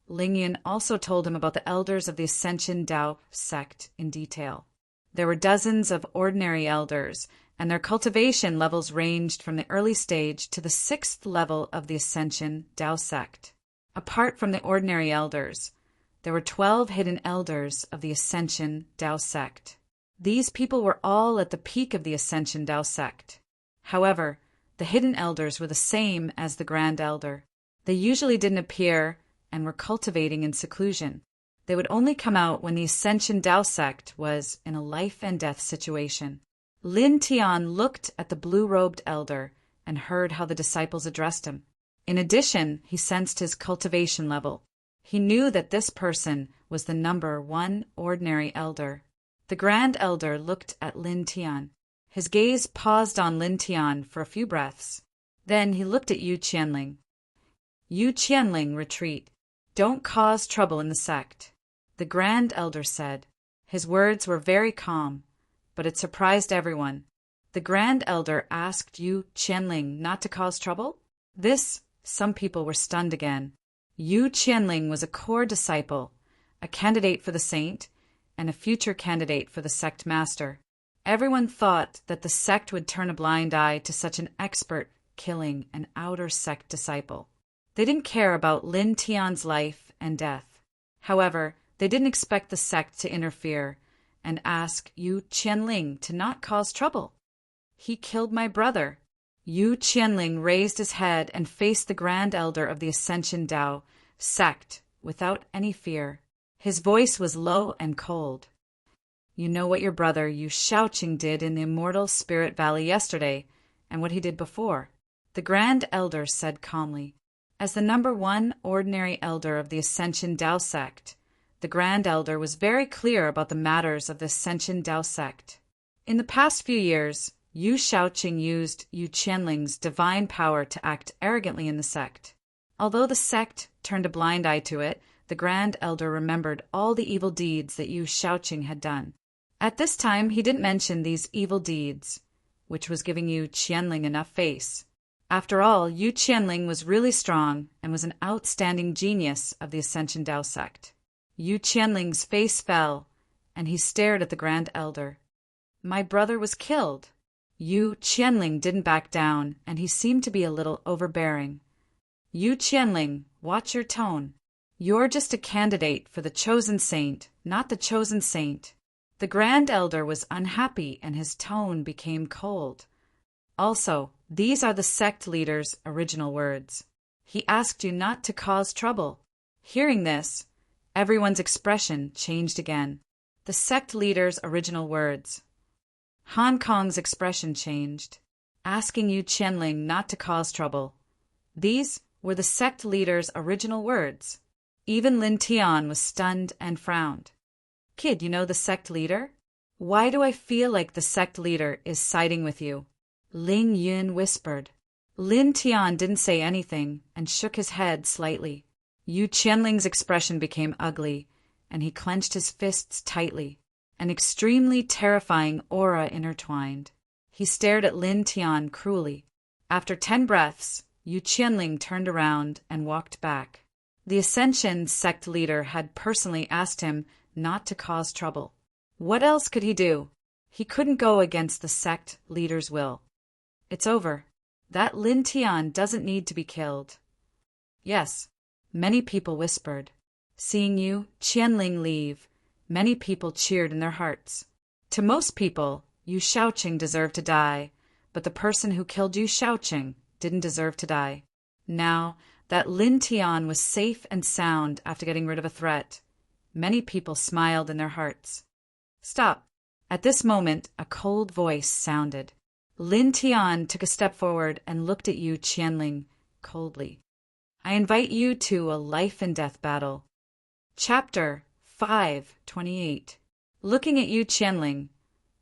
Ling Yun also told him about the elders of the Ascension Dao sect in detail. There were dozens of ordinary elders, and their cultivation levels ranged from the early stage to the 6th level of the Ascension Dao sect. Apart from the ordinary elders, there were 12 hidden elders of the Ascension Dao sect. These people were all at the peak of the Ascension Dao sect. However, the hidden elders were the same as the grand elder. They usually didn't appear and were cultivating in seclusion. They would only come out when the Ascension Dao sect was in a life-and-death situation. Lin Tian looked at the blue-robed elder and heard how the disciples addressed him. In addition, he sensed his cultivation level. He knew that this person was the number 1 ordinary elder. The grand elder looked at Lin Tian. His gaze paused on Lin Tian for a few breaths. Then he looked at Yu Qianling. Yu Qianling, retreat. Don't cause trouble in the sect, the grand elder said. His words were very calm, but it surprised everyone. The grand elder asked Yu Qianling not to cause trouble? Some people were stunned again. Yu Qianling was a core disciple, a candidate for the saint, and a future candidate for the sect master. Everyone thought that the sect would turn a blind eye to such an expert killing an outer sect disciple. They didn't care about Lin Tian's life and death. However, they didn't expect the sect to interfere and ask Yu Qianling to not cause trouble. He killed my brother. Yu Qianling raised his head and faced the grand elder of the Ascension Dao sect without any fear. His voice was low and cold. You know what your brother Yu Shaoqing did in the Immortal Spirit Valley yesterday, and what he did before, the grand elder said calmly. As the number 1 ordinary elder of the Ascension Dao sect, the grand elder was very clear about the matters of the Ascension Dao sect. In the past few years, Yu Shaoqing used Yu Qianling's divine power to act arrogantly in the sect. Although the sect turned a blind eye to it, the Grand Elder remembered all the evil deeds that Yu Shaoqing had done. At this time, he didn't mention these evil deeds, which was giving Yu Qianling enough face. After all, Yu Qianling was really strong and was an outstanding genius of the Ascension Dao sect. Yu Qianling's face fell, and he stared at the Grand Elder. My brother was killed. Yu Qianling didn't back down, and he seemed to be a little overbearing. Yu Qianling, watch your tone. You're just a candidate for the chosen saint, not the chosen saint. The Grand Elder was unhappy, and his tone became cold. Also, these are the sect leader's original words. He asked you not to cause trouble. Hearing this, everyone's expression changed again. The sect leader's original words. Hong Kong's expression changed, asking Yu Qianling not to cause trouble. These were the sect leader's original words. Even Lin Tian was stunned and frowned. Kid, you know the sect leader? Why do I feel like the sect leader is siding with you? Ling Yun whispered. Lin Tian didn't say anything and shook his head slightly. Yu Qianling's expression became ugly, and he clenched his fists tightly. An extremely terrifying aura intertwined. He stared at Lin Tian cruelly. After 10 breaths, Yu Qianling turned around and walked back. The Ascension sect leader had personally asked him not to cause trouble. What else could he do? He couldn't go against the sect leader's will. It's over. That Lin Tian doesn't need to be killed. Yes, many people whispered. Seeing Yu Qianling leave, many people cheered in their hearts. To most people, Yu Shaoqing deserved to die, but the person who killed Yu Shaoqing didn't deserve to die. Now that Lin Tian was safe and sound after getting rid of a threat, many people smiled in their hearts. Stop. At this moment, a cold voice sounded. Lin Tian took a step forward and looked at Yu Qianling coldly. I invite you to a life and death battle. Chapter 5:28. Looking at Yu Qianling,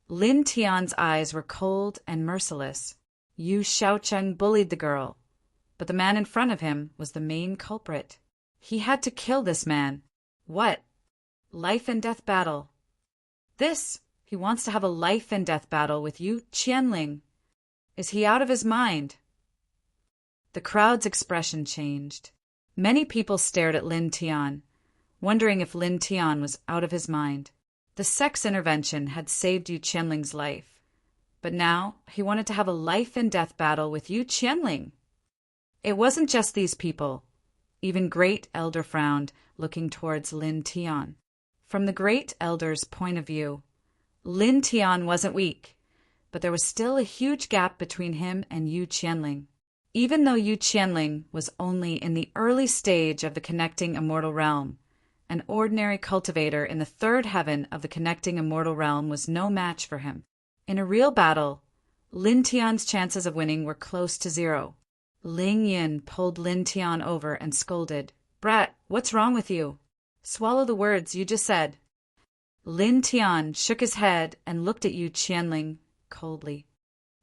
Lin Tian's eyes were cold and merciless. Yu Shaoqing bullied the girl, but the man in front of him was the main culprit. He had to kill this man. What? Life and death battle. He wants to have a life and death battle with Yu Qianling. Is he out of his mind? The crowd's expression changed. Many people stared at Lin Tian, wondering if Lin Tian was out of his mind. The sect's intervention had saved Yu Qianling's life, but now he wanted to have a life and death battle with Yu Qianling. It wasn't just these people. Even Great Elder frowned, looking towards Lin Tian. From the Great Elder's point of view, Lin Tian wasn't weak, but there was still a huge gap between him and Yu Qianling. Even though Yu Qianling was only in the early stage of the connecting immortal realm, an ordinary cultivator in the third heaven of the connecting immortal realm was no match for him. In a real battle, Lin Tian's chances of winning were close to 0. Ling Yin pulled Lin Tian over and scolded. Brat, what's wrong with you? Swallow the words you just said. Lin Tian shook his head and looked at Yu Qianling coldly.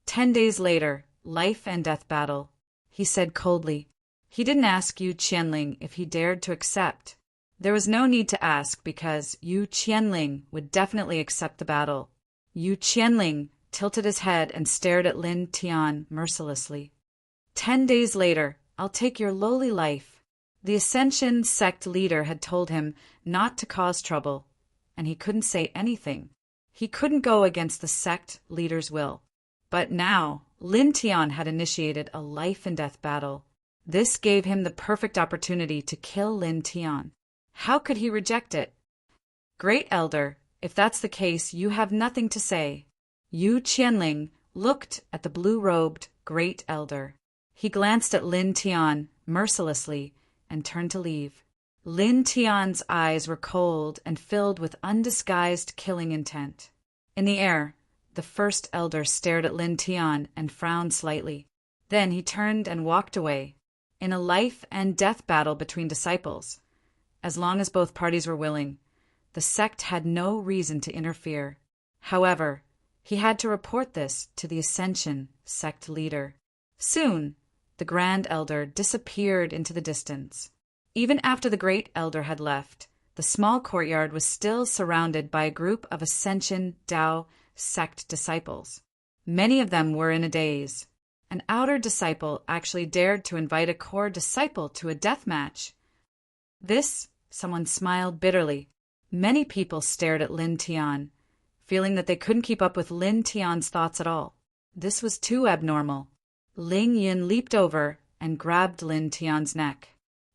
10 days later, life and death battle, he said coldly. He didn't ask Yu Qianling if he dared to accept. There was no need to ask because Yu Qianling would definitely accept the battle. Yu Qianling tilted his head and stared at Lin Tian mercilessly. 10 days later, I'll take your lowly life. The Ascension sect leader had told him not to cause trouble, and he couldn't say anything. He couldn't go against the sect leader's will. But now, Lin Tian had initiated a life and death battle. This gave him the perfect opportunity to kill Lin Tian. How could he reject it? Great Elder, if that's the case, you have nothing to say. Yu Qianling looked at the blue-robed Great Elder. He glanced at Lin Tian mercilessly and turned to leave. Lin Tian's eyes were cold and filled with undisguised killing intent. In the air, the first elder stared at Lin Tian and frowned slightly. Then he turned and walked away. In a life and death battle between disciples, as long as both parties were willing, the sect had no reason to interfere. However, He had to report this to the Ascension sect leader. Soon, the Grand Elder disappeared into the distance. Even after the Great Elder had left, the small courtyard was still surrounded by a group of Ascension Tao sect disciples. Many of them were in a daze. An outer disciple actually dared to invite a core disciple to a death match. Someone smiled bitterly. Many people stared at Lin Tian, feeling that they couldn't keep up with Lin Tian's thoughts at all. This was too abnormal. Ling Yun leaped over and grabbed Lin Tian's neck.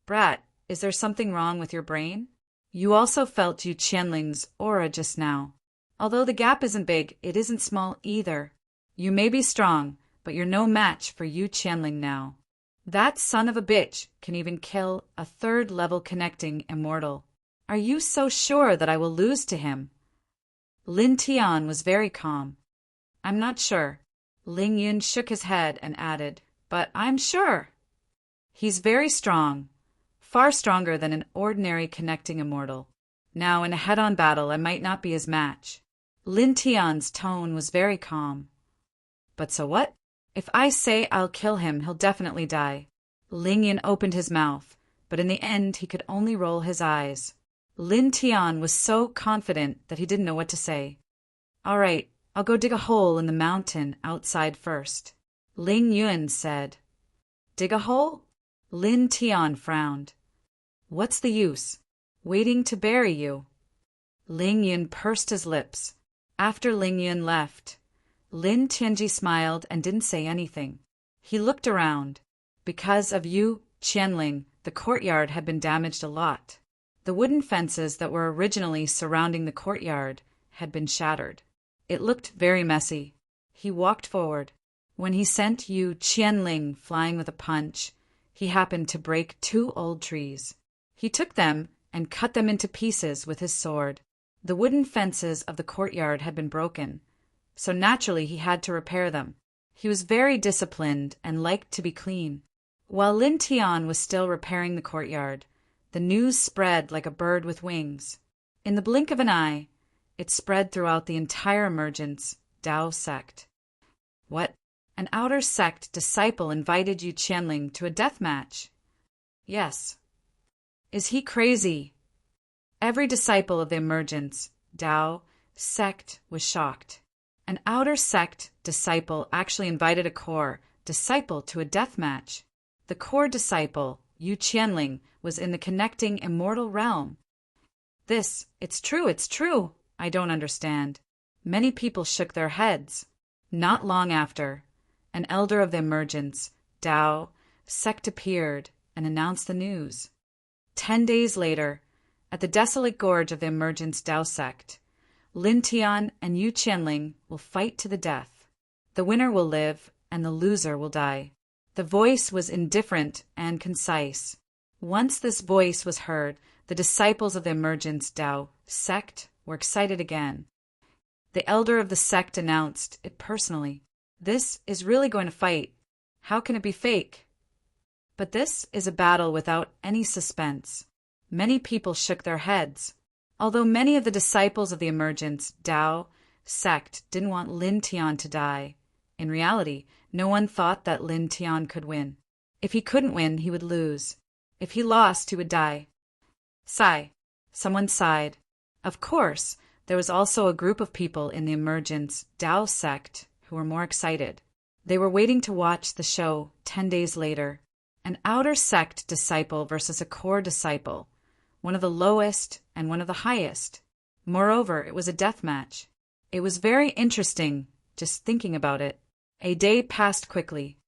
"Brat, is there something wrong with your brain? You also felt Yu Qianling's aura just now. Although the gap isn't big, it isn't small either. You may be strong, but you're no match for Yu Qianling now. That son of a bitch can even kill a third-level connecting immortal. Are you so sure that I will lose to him?" Lin Tian was very calm. "I'm not sure." Ling Yun shook his head and added, "But I'm sure. He's very strong, far stronger than an ordinary connecting immortal. Now, in a head-on battle, I might not be his match." Lin Tian's tone was very calm. "But so what? If I say I'll kill him, he'll definitely die." Ling Yun opened his mouth, but in the end he could only roll his eyes. Lin Tian was so confident that he didn't know what to say. "All right, I'll go dig a hole in the mountain outside first," Ling Yun said. "Dig a hole?" Lin Tian frowned. "What's the use? Waiting to bury you." Ling Yun pursed his lips. After Ling Yun left, Lin Tianji smiled and didn't say anything. He looked around. Because of Yu Qianling, the courtyard had been damaged a lot. The wooden fences that were originally surrounding the courtyard had been shattered. It looked very messy. He walked forward. When he sent Yu Qianling flying with a punch, he happened to break 2 old trees. He took them and cut them into pieces with his sword. The wooden fences of the courtyard had been broken, so naturally he had to repair them. He was very disciplined and liked to be clean. While Lin Tian was still repairing the courtyard, the news spread like a bird with wings. In the blink of an eye, it spread throughout the entire Emergence Tao sect. What? An outer sect disciple invited Yu Qianling to a death match? Yes. Is he crazy? Every disciple of the Emergence Tao sect was shocked. An outer sect disciple actually invited a core disciple to a death match. The core disciple, Yu Qianling, was in the connecting immortal realm. It's true. I don't understand. Many people shook their heads. Not long after, an elder of the Emergence Tao sect appeared and announced the news. 10 days later, at the desolate gorge of the Emergence Tao sect, Lin Tian and Yu Qianling will fight to the death. The winner will live and the loser will die. The voice was indifferent and concise. Once this voice was heard, the disciples of the Emergence Tao sect were excited again. The elder of the sect announced it personally. "This is really going to fight. How can it be fake?" But this is a battle without any suspense. Many people shook their heads. Although many of the disciples of the Emergence Tao sect didn't want Lin Tian to die, in reality, no one thought that Lin Tian could win. If he couldn't win, he would lose. If he lost, he would die. Sigh. Someone sighed. Of course, there was also a group of people in the Emergence Tao sect who were more excited. They were waiting to watch the show 10 days later. An outer sect disciple versus a core disciple, one of the lowest and one of the highest. Moreover, it was a death match. It was very interesting, just thinking about it. A day passed quickly.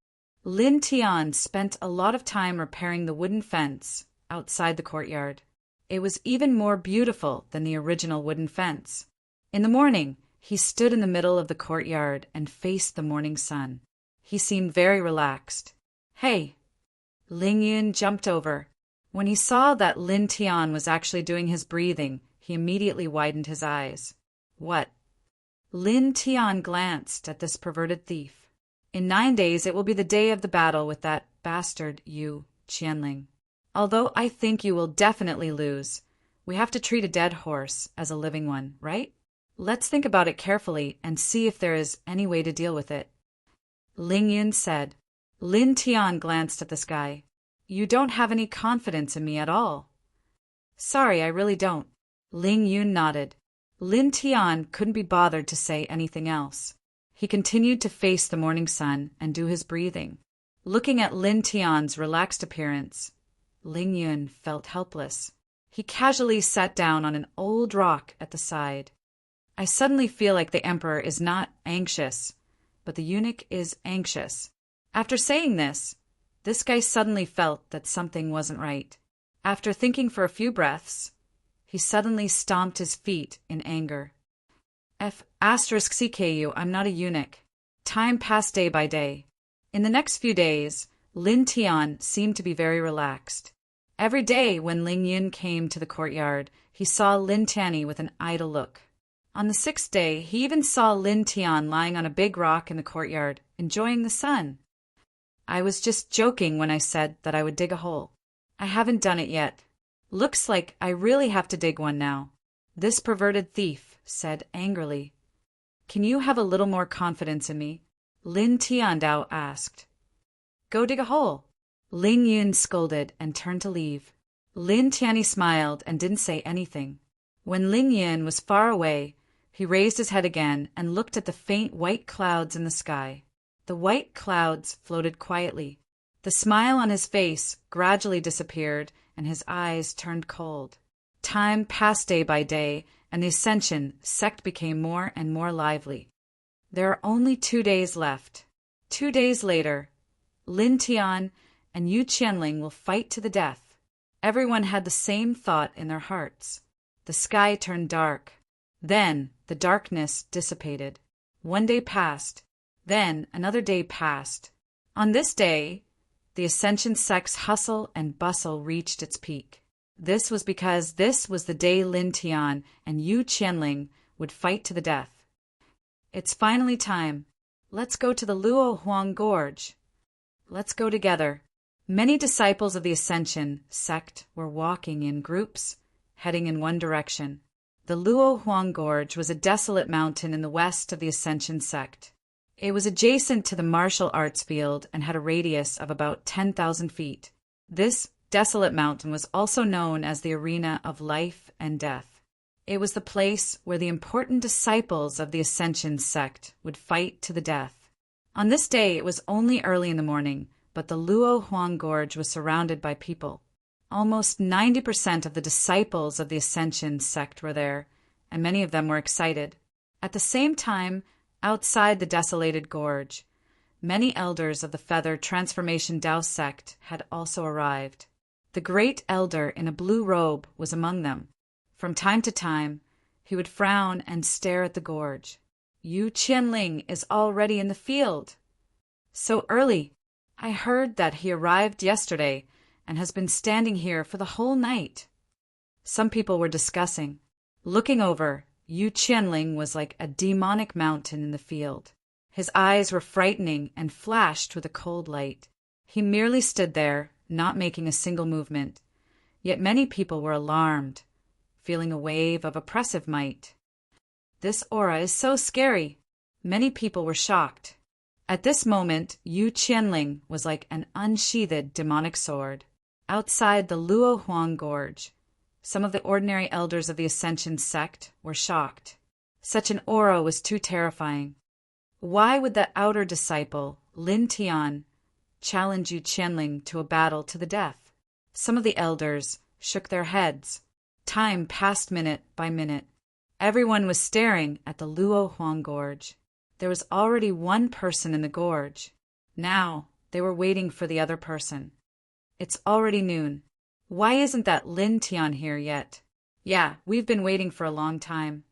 Lin Tian spent a lot of time repairing the wooden fence outside the courtyard. It was even more beautiful than the original wooden fence. In the morning, he stood in the middle of the courtyard and faced the morning sun. He seemed very relaxed. "Hey!" Ling Yun jumped over. When he saw that Lin Tian was actually doing his breathing, he immediately widened his eyes. "What?" Lin Tian glanced at this perverted thief. "In 9 days it will be the day of the battle with that bastard Yu Qianling. Although I think you will definitely lose, we have to treat a dead horse as a living one, right?" Let's think about it carefully and see if there is any way to deal with it. Ling Yun said. Lin Tian glanced at the sky. You don't have any confidence in me at all. Sorry, I really don't. Ling Yun nodded. Lin Tian couldn't be bothered to say anything else. He continued to face the morning sun and do his breathing. Looking at Lin Tian's relaxed appearance, Ling Yun felt helpless. He casually sat down on an old rock at the side. I suddenly feel like the emperor is not anxious, but the eunuch is anxious. After saying this guy suddenly felt that something wasn't right. After thinking for a few breaths, he suddenly stomped his feet in anger. CKU, I'm not a eunuch. Time passed day by day. In the next few days, Lin Tian seemed to be very relaxed. Every day when Ling Yun came to the courtyard, he saw Lin Tianyi with an idle look. On the 6th day, he even saw Lin Tian lying on a big rock in the courtyard, enjoying the sun. I was just joking when I said that I would dig a hole. I haven't done it yet. Looks like I really have to dig one now. This perverted thief said angrily. Can you have a little more confidence in me? Lin Tiandao asked. Go dig a hole. Ling Yun scolded and turned to leave. Lin Tianyi smiled and didn't say anything. When Ling Yun was far away, he raised his head again and looked at the faint white clouds in the sky. The white clouds floated quietly. The smile on his face gradually disappeared and his eyes turned cold. Time passed day by day, and the Ascension sect became more and more lively. There are only 2 days left. 2 days later, Lin Tian and Yu Qianling will fight to the death. Everyone had the same thought in their hearts. The sky turned dark. Then the darkness dissipated. 1 day passed. Then another day passed. On this day, the Ascension sect's hustle and bustle reached its peak. This was because this was the day Lin Tian and Yu Qianling would fight to the death. It's finally time. Let's go to the Luo Huang Gorge. Let's go together. Many disciples of the Ascension sect were walking in groups, heading in one direction. The Luo Huang Gorge was a desolate mountain in the west of the Ascension sect. It was adjacent to the martial arts field and had a radius of about 10,000 feet. This desolate mountain was also known as the Arena of Life and Death. It was the place where the important disciples of the Ascension sect would fight to the death. On this day, it was only early in the morning, but the Luo Huang Gorge was surrounded by people. Almost 90% of the disciples of the Ascension sect were there, and many of them were excited. At the same time, outside the desolated gorge, many elders of the Feather Transformation Dao sect had also arrived. The great elder in a blue robe was among them. From time to time, he would frown and stare at the gorge. Yu Qianling is already in the field. So early. I heard that he arrived yesterday and has been standing here for the whole night. Some people were discussing. Looking over, Yu Qianling was like a demonic mountain in the field. His eyes were frightening and flashed with a cold light. He merely stood there, not making a single movement. Yet many people were alarmed, feeling a wave of oppressive might. This aura is so scary. Many people were shocked. At this moment, Yu Qianling was like an unsheathed demonic sword. Outside the Luo Huang Gorge, some of the ordinary elders of the Ascension sect were shocked. Such an aura was too terrifying. Why would the outer disciple, Lin Tian, challenge Yu Qianling to a battle to the death? Some of the elders shook their heads. Time passed minute by minute. Everyone was staring at the Luo Huang Gorge. There was already one person in the gorge. Now they were waiting for the other person. It's already noon. Why isn't that Lin Tian here yet? Yeah, we've been waiting for a long time.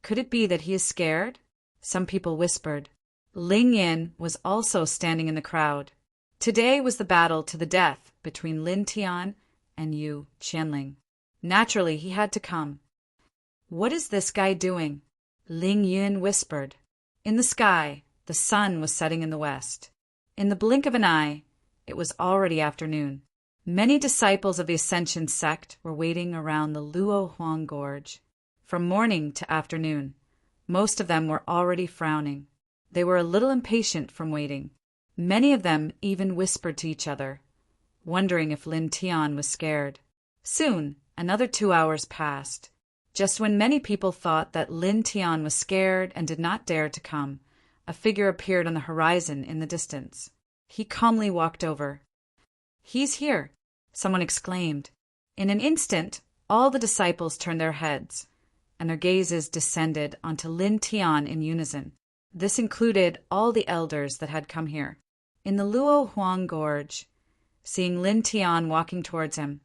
Could it be that he is scared? Some people whispered. Ling Yin was also standing in the crowd. Today was the battle to the death between Lin Tian and Yu Qianling. Naturally, he had to come. What is this guy doing? Ling Yin whispered. In the sky, the sun was setting in the west. In the blink of an eye, it was already afternoon. Many disciples of the Ascension sect were waiting around the Luo Huang Gorge. From morning to afternoon, Most of them were already frowning. They were a little impatient from waiting. Many of them even whispered to each other, wondering if Lin Tian was scared. Soon, another 2 hours passed. Just when many people thought that Lin Tian was scared and did not dare to come, a figure appeared on the horizon in the distance. He calmly walked over. "He's here," someone exclaimed. In an instant, all the disciples turned their heads, and their gazes descended onto Lin Tian in unison. This included all the elders that had come here. In the Luo Huang Gorge, seeing Lin Tian walking towards him,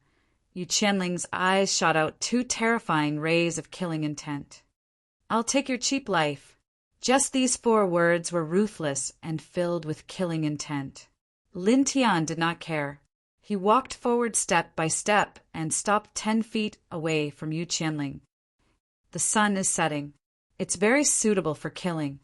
Yu Qianling's eyes shot out 2 terrifying rays of killing intent. "I'll take your cheap life." Just these 4 words were ruthless and filled with killing intent. Lin Tian did not care. He walked forward step by step and stopped 10 feet away from Yu Qianling. The sun is setting. It's very suitable for killing.